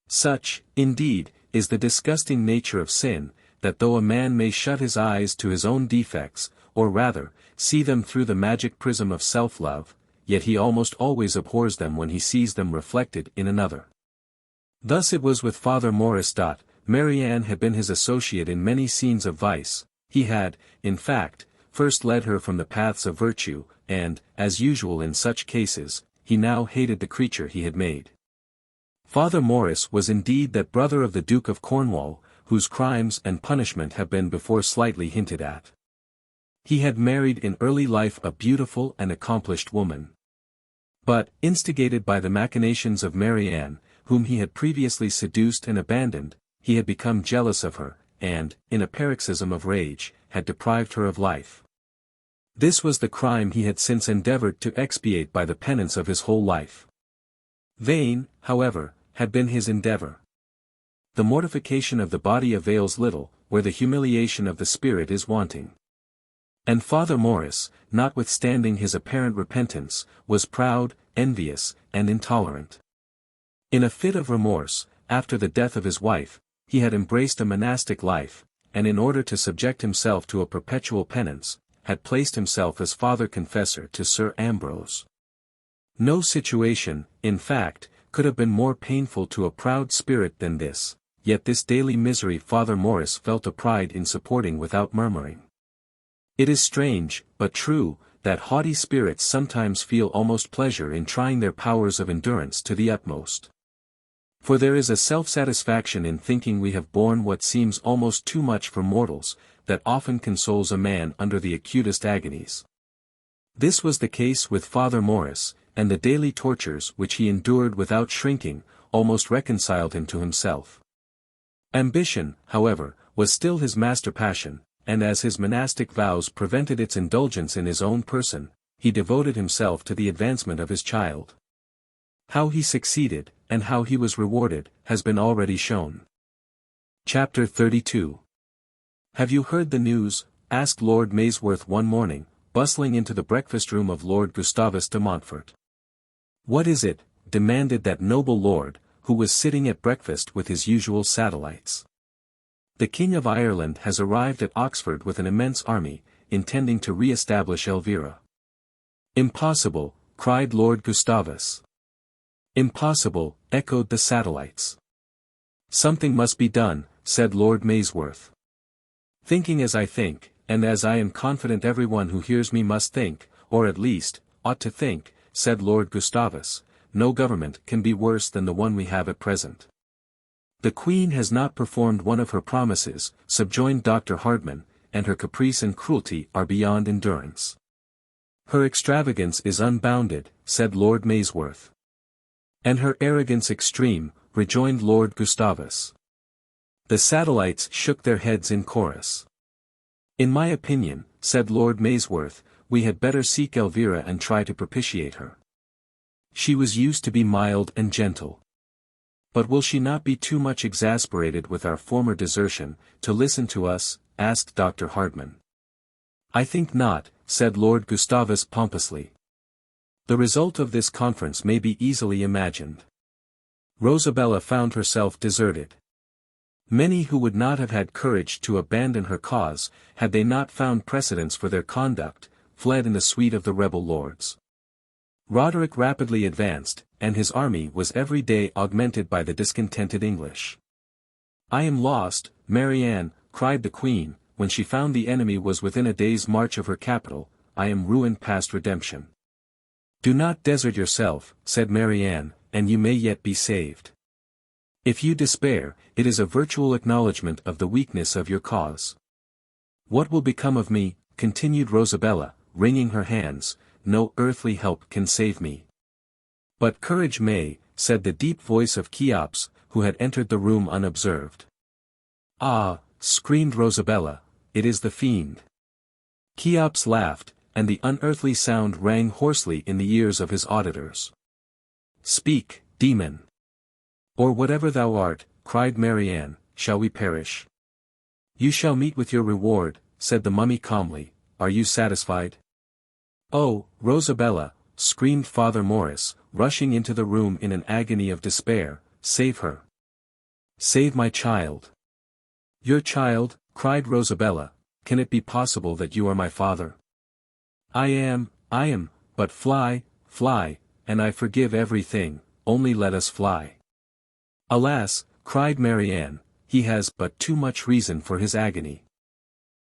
Such, indeed, is the disgusting nature of sin, that though a man may shut his eyes to his own defects, or rather, see them through the magic prism of self-love, yet he almost always abhors them when he sees them reflected in another. Thus it was with Father Morris. Marianne had been his associate in many scenes of vice, he had, in fact, first led her from the paths of virtue, and, as usual in such cases, he now hated the creature he had made. Father Morris was indeed that brother of the Duke of Cornwall, whose crimes and punishment have been before slightly hinted at. He had married in early life a beautiful and accomplished woman. But, instigated by the machinations of Marianne, whom he had previously seduced and abandoned, he had become jealous of her, and, in a paroxysm of rage, had deprived her of life. This was the crime he had since endeavored to expiate by the penance of his whole life. Vain, however, had been his endeavor. The mortification of the body avails little, where the humiliation of the spirit is wanting. And Father Morris, notwithstanding his apparent repentance, was proud, envious, and intolerant. In a fit of remorse, after the death of his wife, he had embraced a monastic life, and in order to subject himself to a perpetual penance, had placed himself as Father Confessor to Sir Ambrose. No situation, in fact, could have been more painful to a proud spirit than this, yet this daily misery Father Morris felt a pride in supporting without murmuring. It is strange, but true, that haughty spirits sometimes feel almost pleasure in trying their powers of endurance to the utmost. For there is a self-satisfaction in thinking we have borne what seems almost too much for mortals, that often consoles a man under the acutest agonies. This was the case with Father Morris, and the daily tortures which he endured without shrinking, almost reconciled him to himself. Ambition, however, was still his master passion, and as his monastic vows prevented its indulgence in his own person, he devoted himself to the advancement of his child. How he succeeded, and how he was rewarded, has been already shown. Chapter 32. "Have you heard the news?" asked Lord Maysworth one morning, bustling into the breakfast-room of Lord Gustavus de Montfort. "What is it?" demanded that noble lord, who was sitting at breakfast with his usual satellites. "The King of Ireland has arrived at Oxford with an immense army, intending to re-establish Elvira." "Impossible," cried Lord Gustavus. "Impossible," echoed the satellites. "Something must be done," said Lord Maysworth. "Thinking as I think, and as I am confident everyone who hears me must think, or at least, ought to think," said Lord Gustavus, "no government can be worse than the one we have at present." "The Queen has not performed one of her promises," subjoined Dr. Hardman, "and her caprice and cruelty are beyond endurance." "Her extravagance is unbounded," said Lord Maysworth. "And her arrogance extreme," rejoined Lord Gustavus. The satellites shook their heads in chorus. "In my opinion," said Lord Maysworth, "we had better seek Elvira and try to propitiate her. She was used to be mild and gentle. But will she not be too much exasperated with our former desertion, to listen to us?" asked Dr. Hardman. "I think not," said Lord Gustavus pompously. The result of this conference may be easily imagined. Rosabella found herself deserted. Many who would not have had courage to abandon her cause, had they not found precedents for their conduct, fled in the suite of the rebel lords. Roderick rapidly advanced, and his army was every day augmented by the discontented English. "I am lost, Marianne," cried the Queen, when she found the enemy was within a day's march of her capital. "I am ruined past redemption." "Do not desert yourself," said Marianne, "and you may yet be saved. If you despair, it is a virtual acknowledgment of the weakness of your cause." "What will become of me?" continued Rosabella, wringing her hands. "No earthly help can save me." "But courage may," said the deep voice of Cheops, who had entered the room unobserved. "Ah!" screamed Rosabella, "it is the fiend." Cheops laughed, and the unearthly sound rang hoarsely in the ears of his auditors. "Speak, demon! Or whatever thou art," cried Marianne, "shall we perish?" "You shall meet with your reward," said the mummy calmly. "Are you satisfied?" "Oh, Rosabella," screamed Father Morris, rushing into the room in an agony of despair, "save her! Save my child!" "Your child?" cried Rosabella. "Can it be possible that you are my father?" I am, but fly, and I forgive everything, only let us fly." "Alas," cried Marianne, "he has but too much reason for his agony.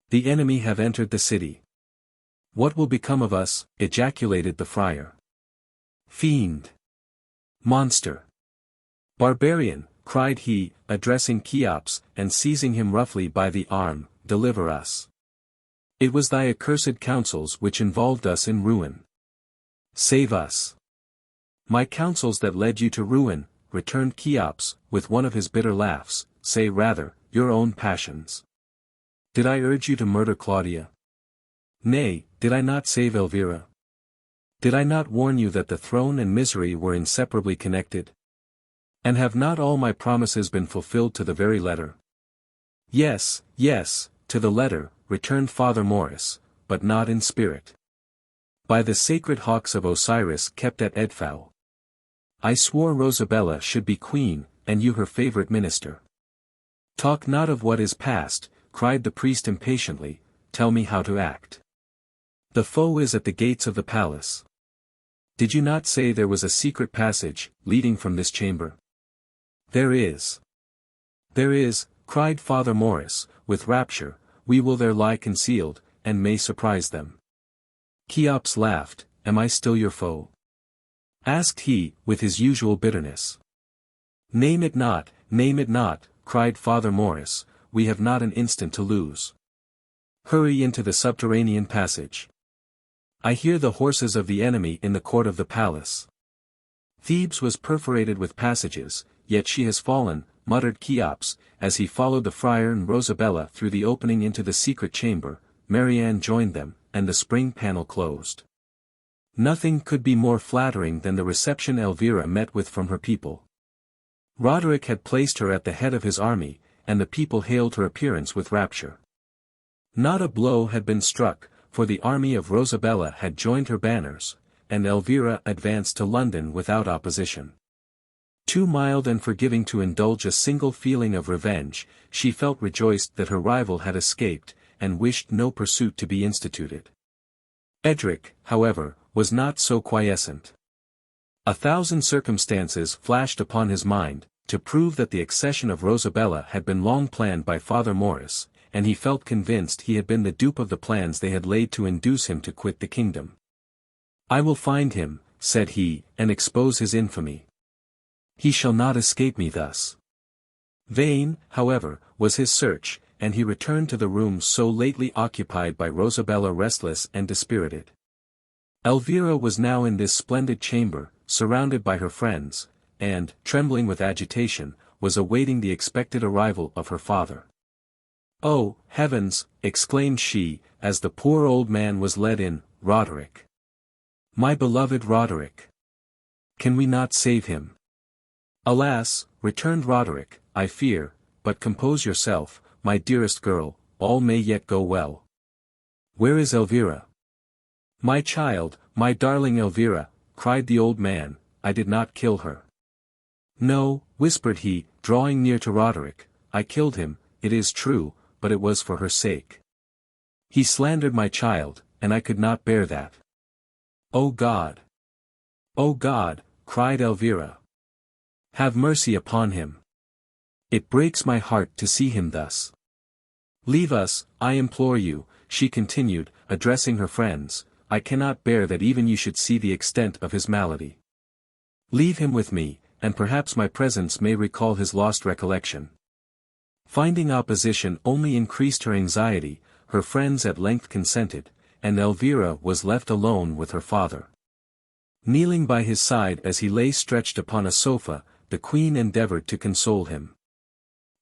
The enemy have entered the city." "What will become of us?" ejaculated the friar. "Fiend! Monster! Barbarian!" cried he, addressing Cheops, and seizing him roughly by the arm, "deliver us. It was thy accursed counsels which involved us in ruin. Save us." "My counsels that led you to ruin," returned Cheops, with one of his bitter laughs. "Say rather, your own passions. Did I urge you to murder Claudia?" "Nay, Did I not save Elvira? Did I not warn you that the throne and misery were inseparably connected? And have not all my promises been fulfilled to the very letter? Yes, yes, to the letter, returned Father Morris, but not in spirit. By the sacred hawks of Osiris kept at Edfou. I swore Rosabella should be queen, and you her favorite minister. Talk not of what is past, cried the priest impatiently, tell me how to act. The foe is at the gates of the palace. Did you not say there was a secret passage, leading from this chamber? There is. There is, cried Father Morris, with rapture, we will there lie concealed, and may surprise them. Cheops laughed, am I still your foe? Asked he, with his usual bitterness. Name it not, cried Father Morris, we have not an instant to lose. Hurry into the subterranean passage. I hear the horses of the enemy in the court of the palace. Thebes was perforated with passages, yet she has fallen, muttered Cheops, as he followed the friar and Rosabella through the opening into the secret chamber. Marianne joined them, and the spring panel closed. Nothing could be more flattering than the reception Elvira met with from her people. Roderick had placed her at the head of his army, and the people hailed her appearance with rapture. Not a blow had been struck, for the army of Rosabella had joined her banners, and Elvira advanced to London without opposition. Too mild and forgiving to indulge a single feeling of revenge, she felt rejoiced that her rival had escaped, and wished no pursuit to be instituted. Edric, however, was not so quiescent. 1,000 circumstances flashed upon his mind, to prove that the accession of Rosabella had been long planned by Father Morris, and he felt convinced he had been the dupe of the plans they had laid to induce him to quit the kingdom. I will find him, said he, and expose his infamy. He shall not escape me thus. Vain, however, was his search, and he returned to the room so lately occupied by Rosabella restless and dispirited. Elvira was now in this splendid chamber, surrounded by her friends, and, trembling with agitation, was awaiting the expected arrival of her father. Oh, heavens, exclaimed she, as the poor old man was led in, Roderick. My beloved Roderick. Can we not save him? Alas, returned Roderick, I fear, but compose yourself, my dearest girl, all may yet go well. Where is Elvira? My child, my darling Elvira, cried the old man, I did not kill her. No, whispered he, drawing near to Roderick, I killed him, it is true, but it was for her sake. He slandered my child, and I could not bear that. O God! O God, cried Elvira. Have mercy upon him. It breaks my heart to see him thus. Leave us, I implore you, she continued, addressing her friends, I cannot bear that even you should see the extent of his malady. Leave him with me, and perhaps my presence may recall his lost recollection. Finding opposition only increased her anxiety, her friends at length consented, and Elvira was left alone with her father. Kneeling by his side as he lay stretched upon a sofa, the queen endeavored to console him.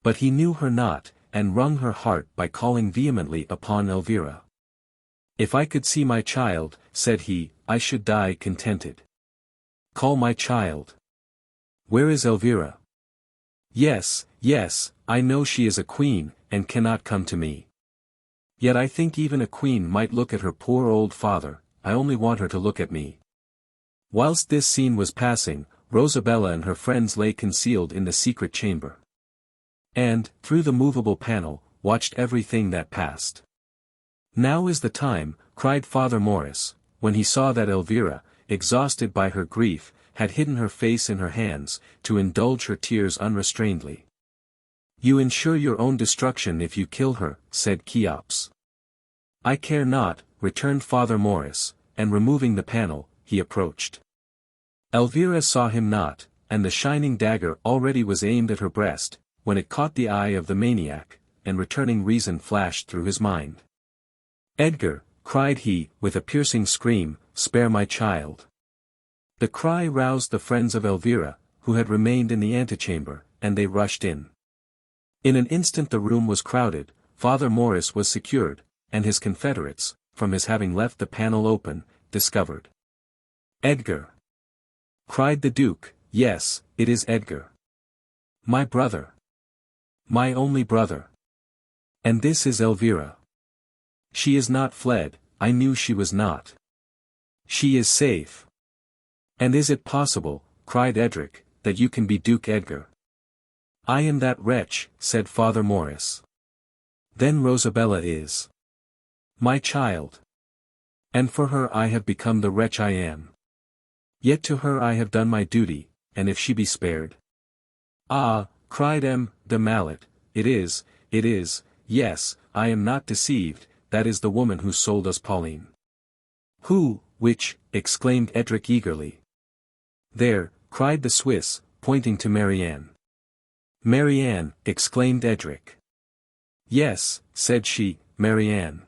But he knew her not, and wrung her heart by calling vehemently upon Elvira. If I could see my child, said he, I should die contented. Call my child. Where is Elvira? Yes, yes, I know she is a queen, and cannot come to me. Yet I think even a queen might look at her poor old father, I only want her to look at me. Whilst this scene was passing, Rosabella and her friends lay concealed in the secret chamber. And, through the movable panel, watched everything that passed. Now is the time, cried Father Morris, when he saw that Elvira, exhausted by her grief, had hidden her face in her hands, to indulge her tears unrestrainedly. You ensure your own destruction if you kill her, said Cheops. I care not, returned Father Morris, and removing the panel, he approached. Elvira saw him not, and the shining dagger already was aimed at her breast, when it caught the eye of the maniac, and returning reason flashed through his mind. Edgar, cried he, with a piercing scream, spare my child. The cry roused the friends of Elvira, who had remained in the antechamber, and they rushed in. In an instant the room was crowded, Father Morris was secured, and his confederates, from his having left the panel open, discovered. "Edgar!" cried the Duke. "Yes, it is Edgar. My brother. My only brother. And this is Elvira. She is not fled, I knew she was not. She is safe." "And is it possible," cried Edric, "that you can be Duke Edgar?" "I am that wretch," said Father Morris. "Then Rosabella is my child. And for her I have become the wretch I am. Yet to her I have done my duty, and if she be spared—" "Ah," cried M. de Mallet, it is, yes, I am not deceived, that is the woman who sold us Pauline." "Who, which?" exclaimed Edric eagerly. "There," cried the Swiss, pointing to Marianne. "Marianne," exclaimed Edric. "Yes," said she, "Marianne.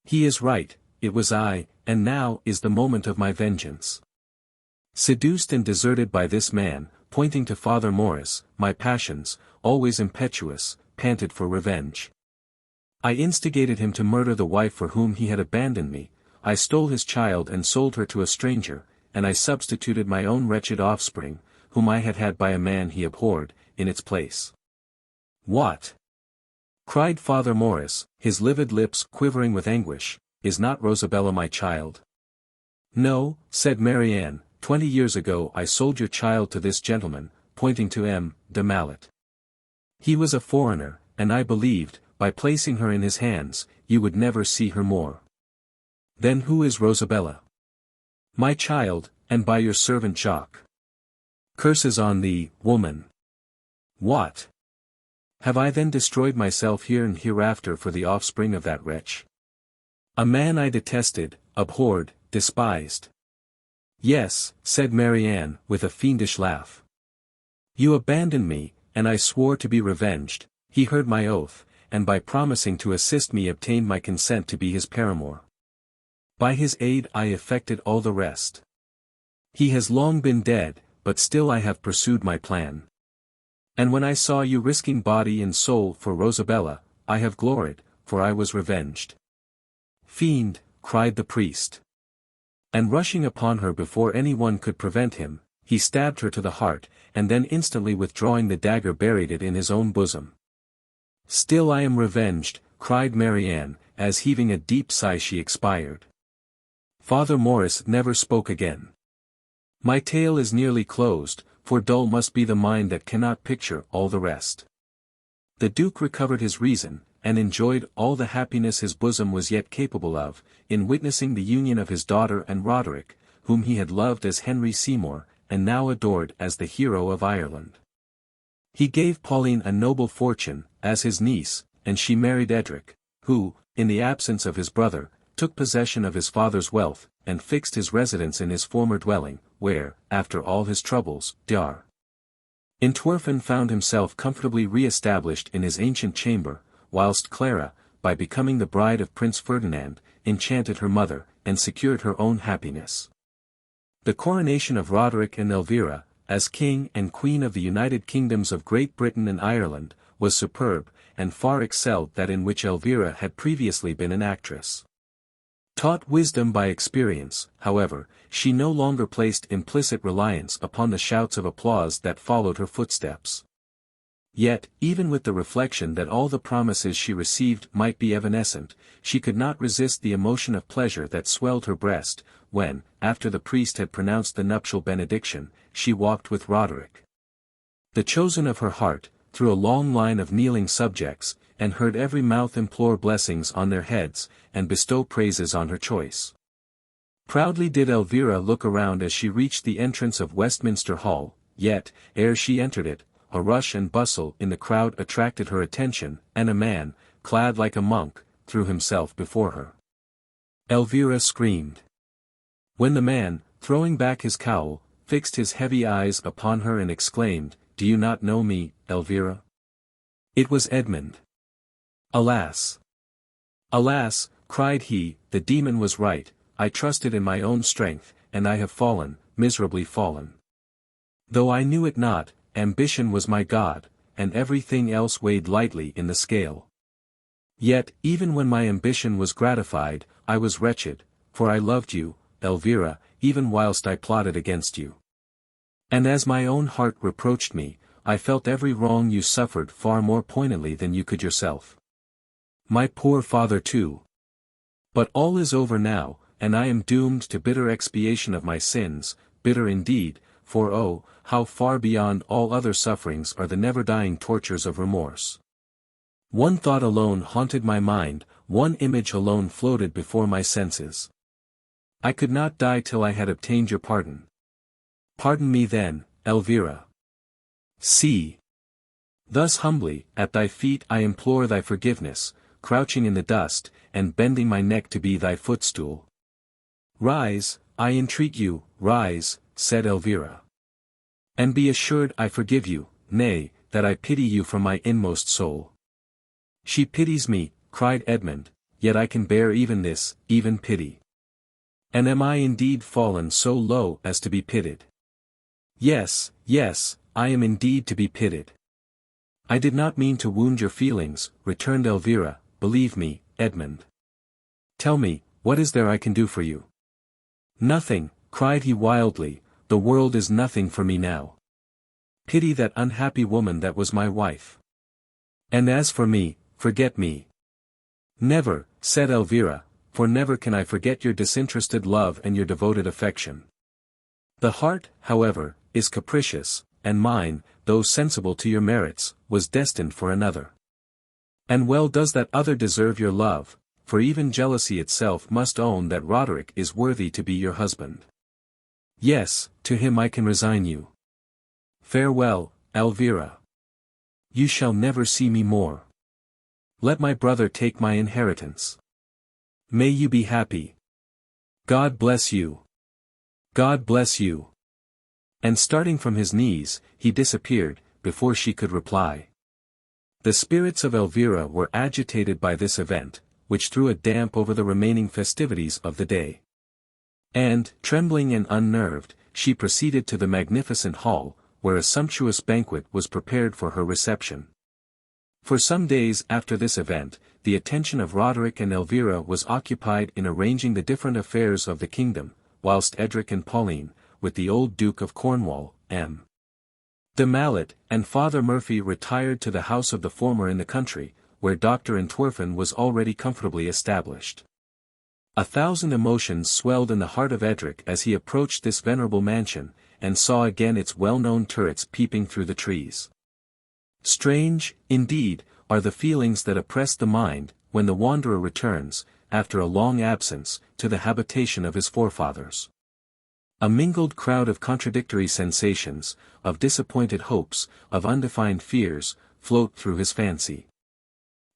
He is right, it was I, and now is the moment of my vengeance. Seduced and deserted by this man," pointing to Father Morris, "my passions, always impetuous, panted for revenge. I instigated him to murder the wife for whom he had abandoned me, I stole his child and sold her to a stranger, and I substituted my own wretched offspring, whom I had had by a man he abhorred, in its place." "What?" cried Father Morris, his livid lips quivering with anguish, "is not Rosabella my child?" "No," said Marianne, 20 years ago I sold your child to this gentleman," pointing to M. de Mallet. "He was a foreigner, and I believed, by placing her in his hands, you would never see her more." "Then who is Rosabella?" "My child, and by your servant Jacques." "Curses on thee, woman!" "What? Have I then destroyed myself here and hereafter for the offspring of that wretch? A man I detested, abhorred, despised." "Yes," said Marianne, with a fiendish laugh. "You abandoned me, and I swore to be revenged. He heard my oath, and by promising to assist me obtained my consent to be his paramour. By his aid I effected all the rest. He has long been dead, but still I have pursued my plan. And when I saw you risking body and soul for Rosabella, I have gloried, for I was revenged." "Fiend!" cried the priest. And rushing upon her before anyone could prevent him, he stabbed her to the heart, and then instantly withdrawing the dagger buried it in his own bosom. "Still I am revenged," cried Marianne, as heaving a deep sigh she expired. Father Morris never spoke again. My tale is nearly closed, for dull must be the mind that cannot picture all the rest. The Duke recovered his reason, and enjoyed all the happiness his bosom was yet capable of, in witnessing the union of his daughter and Roderick, whom he had loved as Henry Seymour, and now adored as the hero of Ireland. He gave Pauline a noble fortune, as his niece, and she married Edric, who, in the absence of his brother, took possession of his father's wealth, and fixed his residence in his former dwelling, where, after all his troubles, Dr. Entwerfen found himself comfortably re-established in his ancient chamber, whilst Clara, by becoming the bride of Prince Ferdinand, enchanted her mother, and secured her own happiness. The coronation of Roderick and Elvira, as King and Queen of the United Kingdoms of Great Britain and Ireland, was superb, and far excelled that in which Elvira had previously been an actress. Taught wisdom by experience, however, she no longer placed implicit reliance upon the shouts of applause that followed her footsteps. Yet, even with the reflection that all the promises she received might be evanescent, she could not resist the emotion of pleasure that swelled her breast, when, after the priest had pronounced the nuptial benediction, she walked with Roderick, the chosen of her heart, through a long line of kneeling subjects, and heard every mouth implore blessings on their heads, and bestow praises on her choice. Proudly did Elvira look around as she reached the entrance of Westminster Hall, yet, ere she entered it, a rush and bustle in the crowd attracted her attention, and a man, clad like a monk, threw himself before her. Elvira screamed. When the man, throwing back his cowl, fixed his heavy eyes upon her and exclaimed, "Do you not know me, Elvira?" It was Edmund. "Alas! Alas!" cried he, "the demon was right, I trusted in my own strength, and I have fallen, miserably fallen. Though I knew it not, ambition was my god, and everything else weighed lightly in the scale. Yet, even when my ambition was gratified, I was wretched, for I loved you, Elvira, even whilst I plotted against you. And as my own heart reproached me, I felt every wrong you suffered far more poignantly than you could yourself. My poor father too. But all is over now, and I am doomed to bitter expiation of my sins, bitter indeed, for oh, how far beyond all other sufferings are the never-dying tortures of remorse. One thought alone haunted my mind, one image alone floated before my senses. I could not die till I had obtained your pardon. Pardon me then, Elvira. See. Thus humbly, at thy feet I implore thy forgiveness, crouching in the dust, and bending my neck to be thy footstool. Rise, I entreat you, rise, said Elvira. And be assured I forgive you, nay, that I pity you from my inmost soul. She pities me, cried Edmund, yet I can bear even this, even pity. And am I indeed fallen so low as to be pitied? Yes, yes, I am indeed to be pitied. I did not mean to wound your feelings, returned Elvira, believe me, Edmund. Tell me, what is there I can do for you? Nothing, cried he wildly, the world is nothing for me now. Pity that unhappy woman that was my wife. And as for me, forget me. Never, said Elvira, for never can I forget your disinterested love and your devoted affection. The heart, however, is capricious, and mine, though sensible to your merits, was destined for another. And well does that other deserve your love, for even jealousy itself must own that Roderick is worthy to be your husband. Yes, to him I can resign you. Farewell, Elvira. You shall never see me more. Let my brother take my inheritance. May you be happy. God bless you. God bless you. And starting from his knees, he disappeared, before she could reply. The spirits of Elvira were agitated by this event, which threw a damp over the remaining festivities of the day. And, trembling and unnerved, she proceeded to the magnificent hall, where a sumptuous banquet was prepared for her reception. For some days after this event, the attention of Roderick and Elvira was occupied in arranging the different affairs of the kingdom, whilst Edric and Pauline, with the old Duke of Cornwall, M. de Mallet, and Father Murphy retired to the house of the former in the country, where Dr. Entwerfen was already comfortably established. 1,000 emotions swelled in the heart of Edric as he approached this venerable mansion, and saw again its well-known turrets peeping through the trees. Strange, indeed, are the feelings that oppress the mind, when the wanderer returns, after a long absence, to the habitation of his forefathers. A mingled crowd of contradictory sensations, of disappointed hopes, of undefined fears, float through his fancy.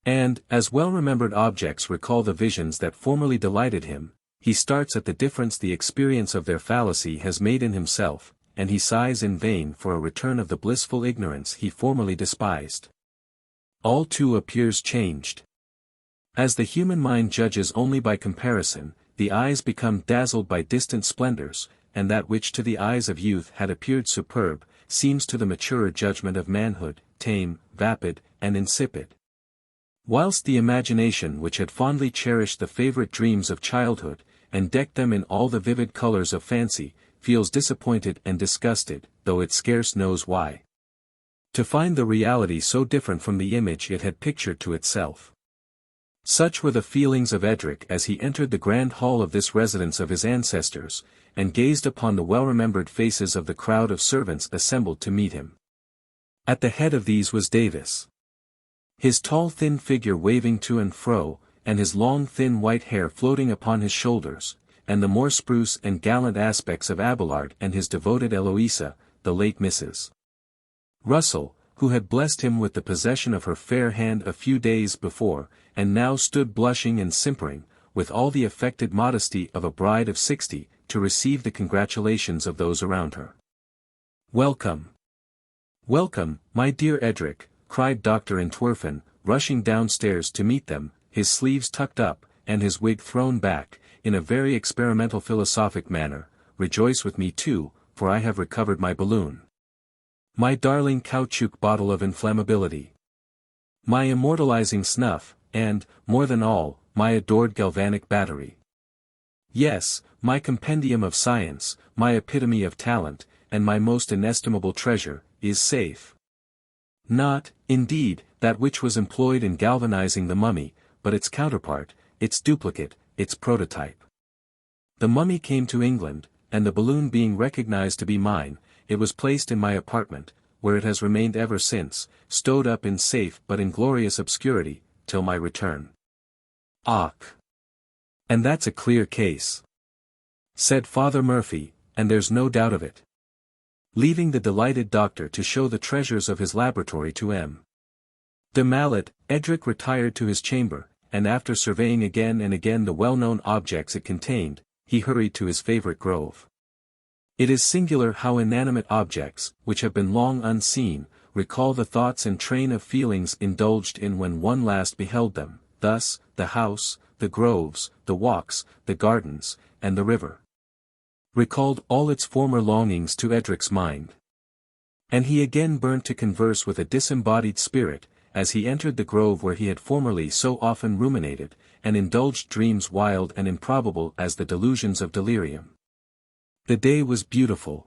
And, as well-remembered objects recall the visions that formerly delighted him, he starts at the difference the experience of their fallacy has made in himself, and he sighs in vain for a return of the blissful ignorance he formerly despised. All too appears changed. As the human mind judges only by comparison, the eyes become dazzled by distant splendors, and that which to the eyes of youth had appeared superb, seems to the maturer judgment of manhood, tame, vapid, and insipid. Whilst the imagination which had fondly cherished the favorite dreams of childhood, and decked them in all the vivid colors of fancy, feels disappointed and disgusted, though it scarce knows why. To find the reality so different from the image it had pictured to itself. Such were the feelings of Edric as he entered the grand hall of this residence of his ancestors, and gazed upon the well-remembered faces of the crowd of servants assembled to meet him. At the head of these was Davis. His tall thin figure waving to and fro, and his long thin white hair floating upon his shoulders, and the more spruce and gallant aspects of Abelard and his devoted Eloisa, the late Mrs. Russell, who had blessed him with the possession of her fair hand a few days before, and now stood blushing and simpering, with all the affected modesty of a bride of 60, to receive the congratulations of those around her. Welcome! Welcome, my dear Edric, cried Dr. Entwerfen, rushing downstairs to meet them, his sleeves tucked up, and his wig thrown back, in a very experimental philosophic manner. Rejoice with me too, for I have recovered my balloon. My darling caoutchouc bottle of inflammability. My immortalizing snuff, and, more than all, my adored galvanic battery. Yes, my compendium of science, my epitome of talent, and my most inestimable treasure, is safe. Not, indeed, that which was employed in galvanizing the mummy, but its counterpart, its duplicate, its prototype. The mummy came to England, and the balloon being recognized to be mine, it was placed in my apartment, where it has remained ever since, stowed up in safe but inglorious obscurity, till my return. Och! And that's a clear case, said Father Murphy, and there's no doubt of it. Leaving the delighted doctor to show the treasures of his laboratory to M. de Mallet, Edric retired to his chamber, and after surveying again and again the well-known objects it contained, he hurried to his favorite grove. It is singular how inanimate objects, which have been long unseen, recall the thoughts and train of feelings indulged in when one last beheld them. Thus, the house, the groves, the walks, the gardens, and the river recalled all its former longings to Edric's mind. And he again burnt to converse with a disembodied spirit, as he entered the grove where he had formerly so often ruminated, and indulged dreams wild and improbable as the delusions of delirium. The day was beautiful.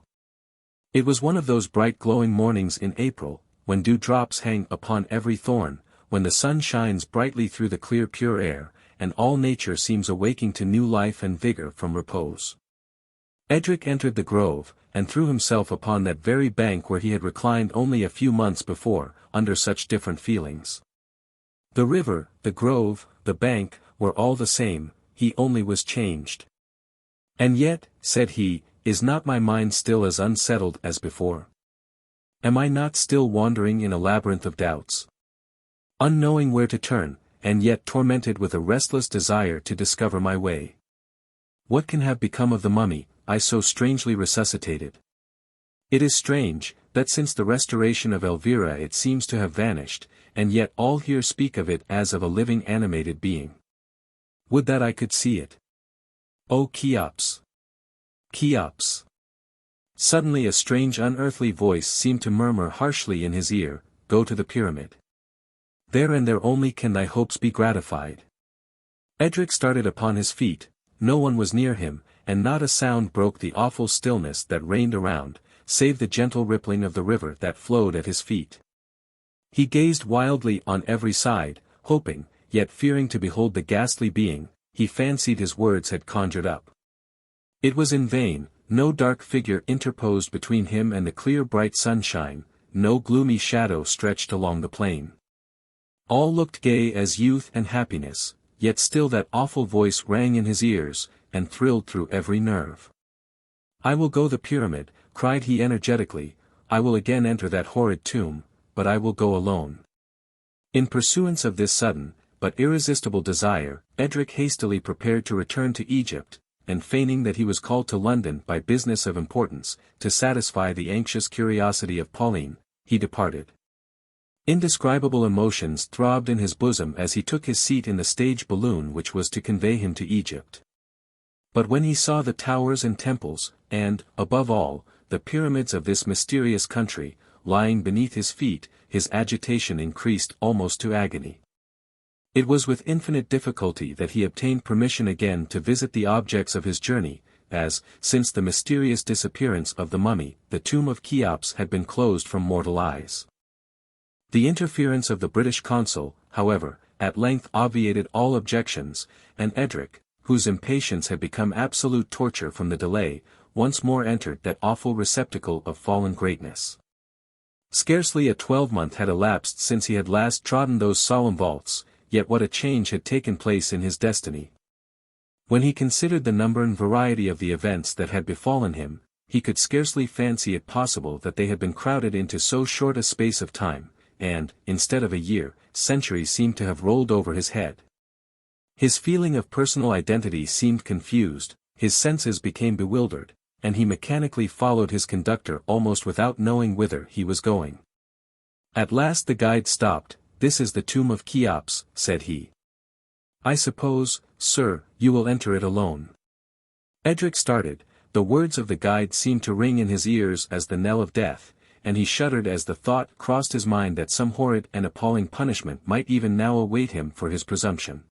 It was one of those bright glowing mornings in April, when dewdrops hang upon every thorn, when the sun shines brightly through the clear pure air, and all nature seems awaking to new life and vigor from repose. Edric entered the grove, and threw himself upon that very bank where he had reclined only a few months before, under such different feelings. The river, the grove, the bank, were all the same, he only was changed. And yet, said he, is not my mind still as unsettled as before? Am I not still wandering in a labyrinth of doubts? Unknowing where to turn, and yet tormented with a restless desire to discover my way. What can have become of the mummy, I so strangely resuscitated? It is strange, that since the restoration of Elvira it seems to have vanished, and yet all here speak of it as of a living animated being. Would that I could see it. O Cheops! Cheops! Suddenly a strange unearthly voice seemed to murmur harshly in his ear, go to the pyramid. There and there only can thy hopes be gratified. Edric started upon his feet, no one was near him, and not a sound broke the awful stillness that reigned around, save the gentle rippling of the river that flowed at his feet. He gazed wildly on every side, hoping, yet fearing to behold the ghastly being, he fancied his words had conjured up. It was in vain, no dark figure interposed between him and the clear bright sunshine, no gloomy shadow stretched along the plain. All looked gay as youth and happiness, yet still that awful voice rang in his ears, and thrilled through every nerve. I will go the pyramid, cried he energetically, I will again enter that horrid tomb, but I will go alone. In pursuance of this sudden, but irresistible desire, Edric hastily prepared to return to Egypt, and feigning that he was called to London by business of importance, to satisfy the anxious curiosity of Pauline, he departed. Indescribable emotions throbbed in his bosom as he took his seat in the stage balloon which was to convey him to Egypt. But when he saw the towers and temples, and, above all, the pyramids of this mysterious country, lying beneath his feet, his agitation increased almost to agony. It was with infinite difficulty that he obtained permission again to visit the objects of his journey, as, since the mysterious disappearance of the mummy, the tomb of Cheops had been closed from mortal eyes. The interference of the British consul, however, at length obviated all objections, and Edric, whose impatience had become absolute torture from the delay, once more entered that awful receptacle of fallen greatness. Scarcely a 12-month had elapsed since he had last trodden those solemn vaults, yet what a change had taken place in his destiny. When he considered the number and variety of the events that had befallen him, he could scarcely fancy it possible that they had been crowded into so short a space of time, and, instead of a year, centuries seemed to have rolled over his head. His feeling of personal identity seemed confused, his senses became bewildered, and he mechanically followed his conductor almost without knowing whither he was going. At last the guide stopped. This is the tomb of Cheops, said he. I suppose, sir, you will enter it alone. Edric started, the words of the guide seemed to ring in his ears as the knell of death, and he shuddered as the thought crossed his mind that some horrid and appalling punishment might even now await him for his presumption.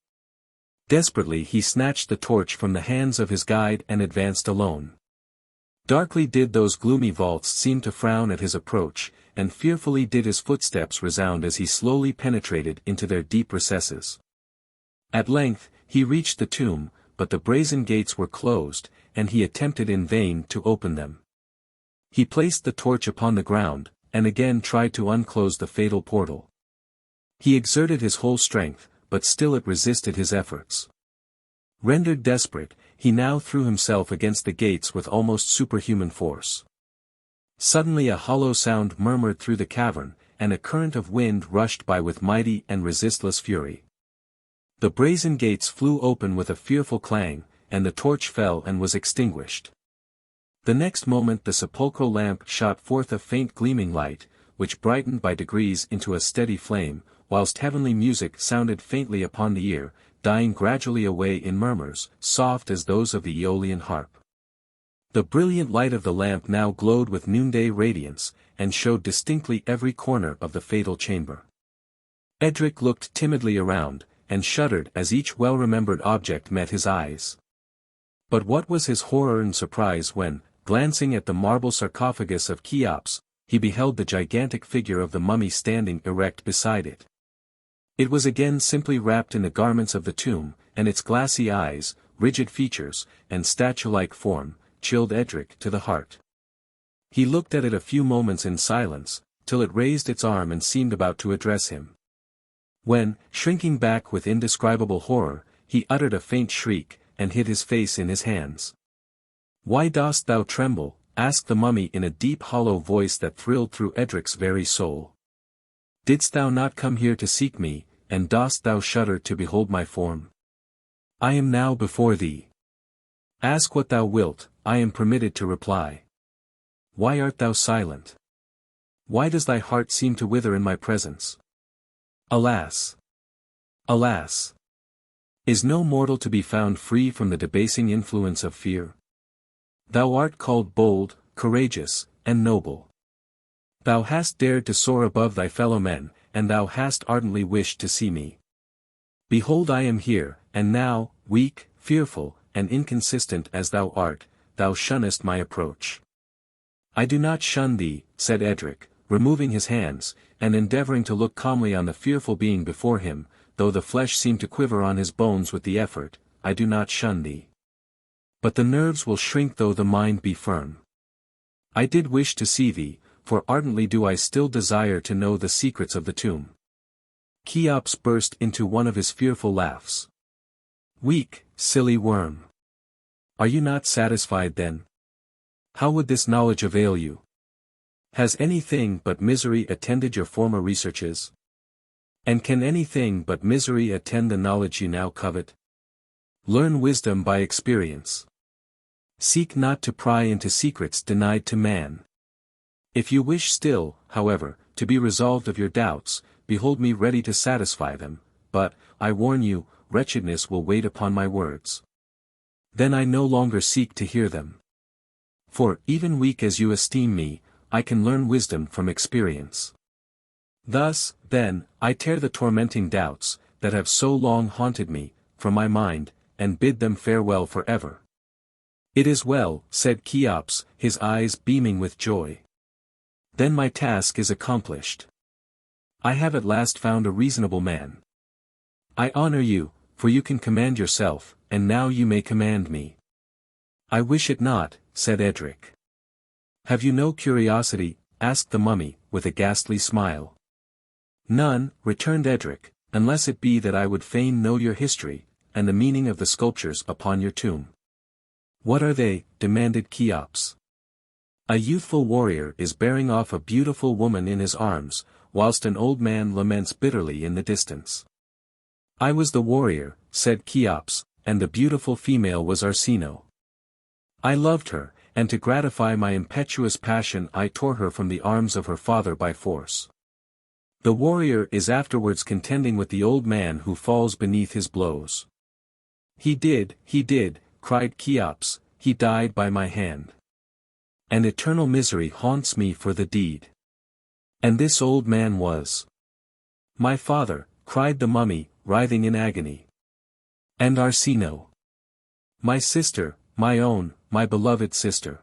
Desperately he snatched the torch from the hands of his guide and advanced alone. Darkly did those gloomy vaults seem to frown at his approach, and fearfully did his footsteps resound as he slowly penetrated into their deep recesses. At length, he reached the tomb, but the brazen gates were closed, and he attempted in vain to open them. He placed the torch upon the ground, and again tried to unclose the fatal portal. He exerted his whole strength, but still it resisted his efforts. Rendered desperate, he now threw himself against the gates with almost superhuman force. Suddenly a hollow sound murmured through the cavern, and a current of wind rushed by with mighty and resistless fury. The brazen gates flew open with a fearful clang, and the torch fell and was extinguished. The next moment the sepulchral lamp shot forth a faint gleaming light, which brightened by degrees into a steady flame, whilst heavenly music sounded faintly upon the ear, dying gradually away in murmurs, soft as those of the Aeolian harp. The brilliant light of the lamp now glowed with noonday radiance, and showed distinctly every corner of the fatal chamber. Edric looked timidly around, and shuddered as each well-remembered object met his eyes. But what was his horror and surprise when, glancing at the marble sarcophagus of Cheops, he beheld the gigantic figure of the mummy standing erect beside it. It was again simply wrapped in the garments of the tomb, and its glassy eyes, rigid features, and statue-like form, chilled Edric to the heart. He looked at it a few moments in silence, till it raised its arm and seemed about to address him. When, shrinking back with indescribable horror, he uttered a faint shriek, and hid his face in his hands. "Why dost thou tremble?" asked the mummy in a deep hollow voice that thrilled through Edric's very soul. "Didst thou not come here to seek me, and dost thou shudder to behold my form? I am now before thee. Ask what thou wilt, I am permitted to reply. Why art thou silent? Why does thy heart seem to wither in my presence? Alas! Alas! Is no mortal to be found free from the debasing influence of fear? Thou art called bold, courageous, and noble. Thou hast dared to soar above thy fellow men, and thou hast ardently wished to see me. Behold, I am here, and now, weak, fearful, and inconsistent as thou art, thou shunnest my approach." "I do not shun thee," said Edric, removing his hands, and endeavoring to look calmly on the fearful being before him, though the flesh seemed to quiver on his bones with the effort. "I do not shun thee. But the nerves will shrink though the mind be firm. I did wish to see thee, for ardently do I still desire to know the secrets of the tomb." Cheops burst into one of his fearful laughs. "Weak, silly worm! Are you not satisfied then? How would this knowledge avail you? Has anything but misery attended your former researches? And can anything but misery attend the knowledge you now covet? Learn wisdom by experience. Seek not to pry into secrets denied to man. If you wish still, however, to be resolved of your doubts, behold me ready to satisfy them, but, I warn you, wretchedness will wait upon my words. Then I no longer seek to hear them. For, even weak as you esteem me, I can learn wisdom from experience. Thus, then, I tear the tormenting doubts, that have so long haunted me, from my mind, and bid them farewell forever." "It is well," said Cheops, his eyes beaming with joy. "Then my task is accomplished. I have at last found a reasonable man. I honor you, for you can command yourself, and now you may command me." "I wish it not," said Edric. "Have you no curiosity?" asked the mummy, with a ghastly smile. "None," returned Edric, "unless it be that I would fain know your history, and the meaning of the sculptures upon your tomb." "What are they?" demanded Cheops. "A youthful warrior is bearing off a beautiful woman in his arms, whilst an old man laments bitterly in the distance." "I was the warrior," said Cheops, "and the beautiful female was Arsino. I loved her, and to gratify my impetuous passion I tore her from the arms of her father by force. The warrior is afterwards contending with the old man who falls beneath his blows." He did," cried Cheops, "he died by my hand. And eternal misery haunts me for the deed." "And this old man was—" "My father," cried the mummy, writhing in agony. And Arsino. My sister, my own, my beloved sister.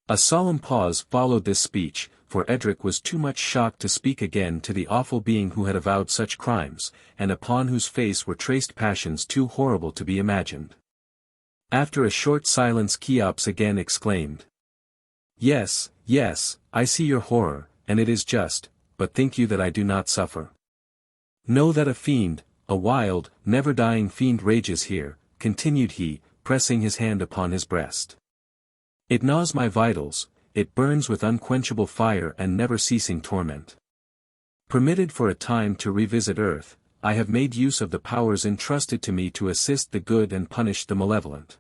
A solemn pause followed this speech, for Edric was too much shocked to speak again to the awful being who had avowed such crimes, and upon whose face were traced passions too horrible to be imagined. After a short silence Cheops again exclaimed. Yes, yes, I see your horror, and it is just, but think you that I do not suffer? Know that a fiend, a wild, never-dying fiend rages here, continued he, pressing his hand upon his breast. It gnaws my vitals, it burns with unquenchable fire and never-ceasing torment. Permitted for a time to revisit earth, I have made use of the powers entrusted to me to assist the good and punish the malevolent.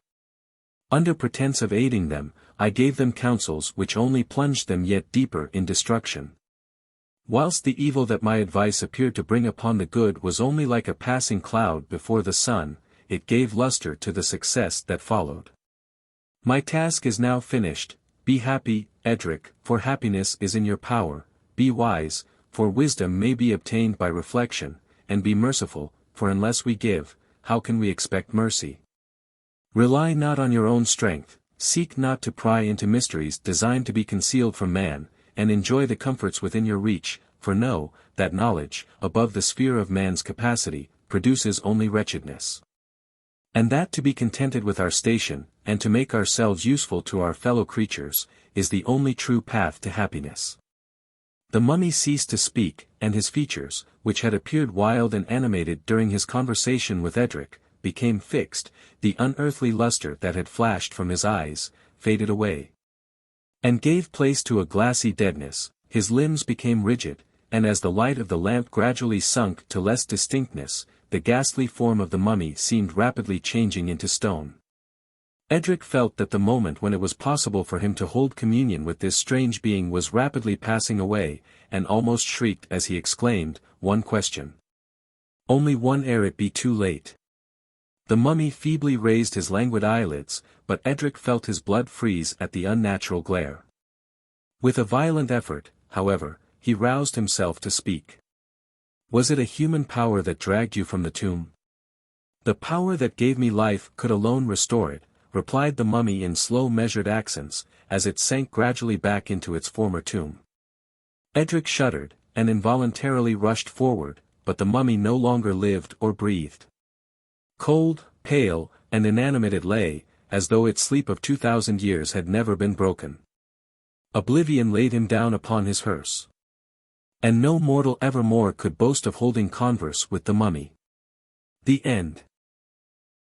Under pretense of aiding them, I gave them counsels which only plunged them yet deeper in destruction. Whilst the evil that my advice appeared to bring upon the good was only like a passing cloud before the sun, it gave luster to the success that followed. My task is now finished. Be happy, Edric, for happiness is in your power, be wise, for wisdom may be obtained by reflection, and be merciful, for unless we give, how can we expect mercy? Rely not on your own strength, seek not to pry into mysteries designed to be concealed from man, and enjoy the comforts within your reach, for know, that knowledge, above the sphere of man's capacity, produces only wretchedness. And that to be contented with our station, and to make ourselves useful to our fellow creatures, is the only true path to happiness. The mummy ceased to speak, and his features, which had appeared wild and animated during his conversation with Edric, became fixed, the unearthly luster that had flashed from his eyes, faded away, and gave place to a glassy deadness. His limbs became rigid, and as the light of the lamp gradually sunk to less distinctness, the ghastly form of the mummy seemed rapidly changing into stone. Edric felt that the moment when it was possible for him to hold communion with this strange being was rapidly passing away, and almost shrieked as he exclaimed, "One question. Only one ere it be too late." The mummy feebly raised his languid eyelids, but Edric felt his blood freeze at the unnatural glare. With a violent effort, however, he roused himself to speak. "Was it a human power that dragged you from the tomb?" "The power that gave me life could alone restore it," replied the mummy in slow measured accents, as it sank gradually back into its former tomb. Edric shuddered, and involuntarily rushed forward, but the mummy no longer lived or breathed. Cold, pale, and inanimate it lay, as though its sleep of 2,000 years had never been broken. Oblivion laid him down upon his hearse. And no mortal evermore could boast of holding converse with the mummy. The end.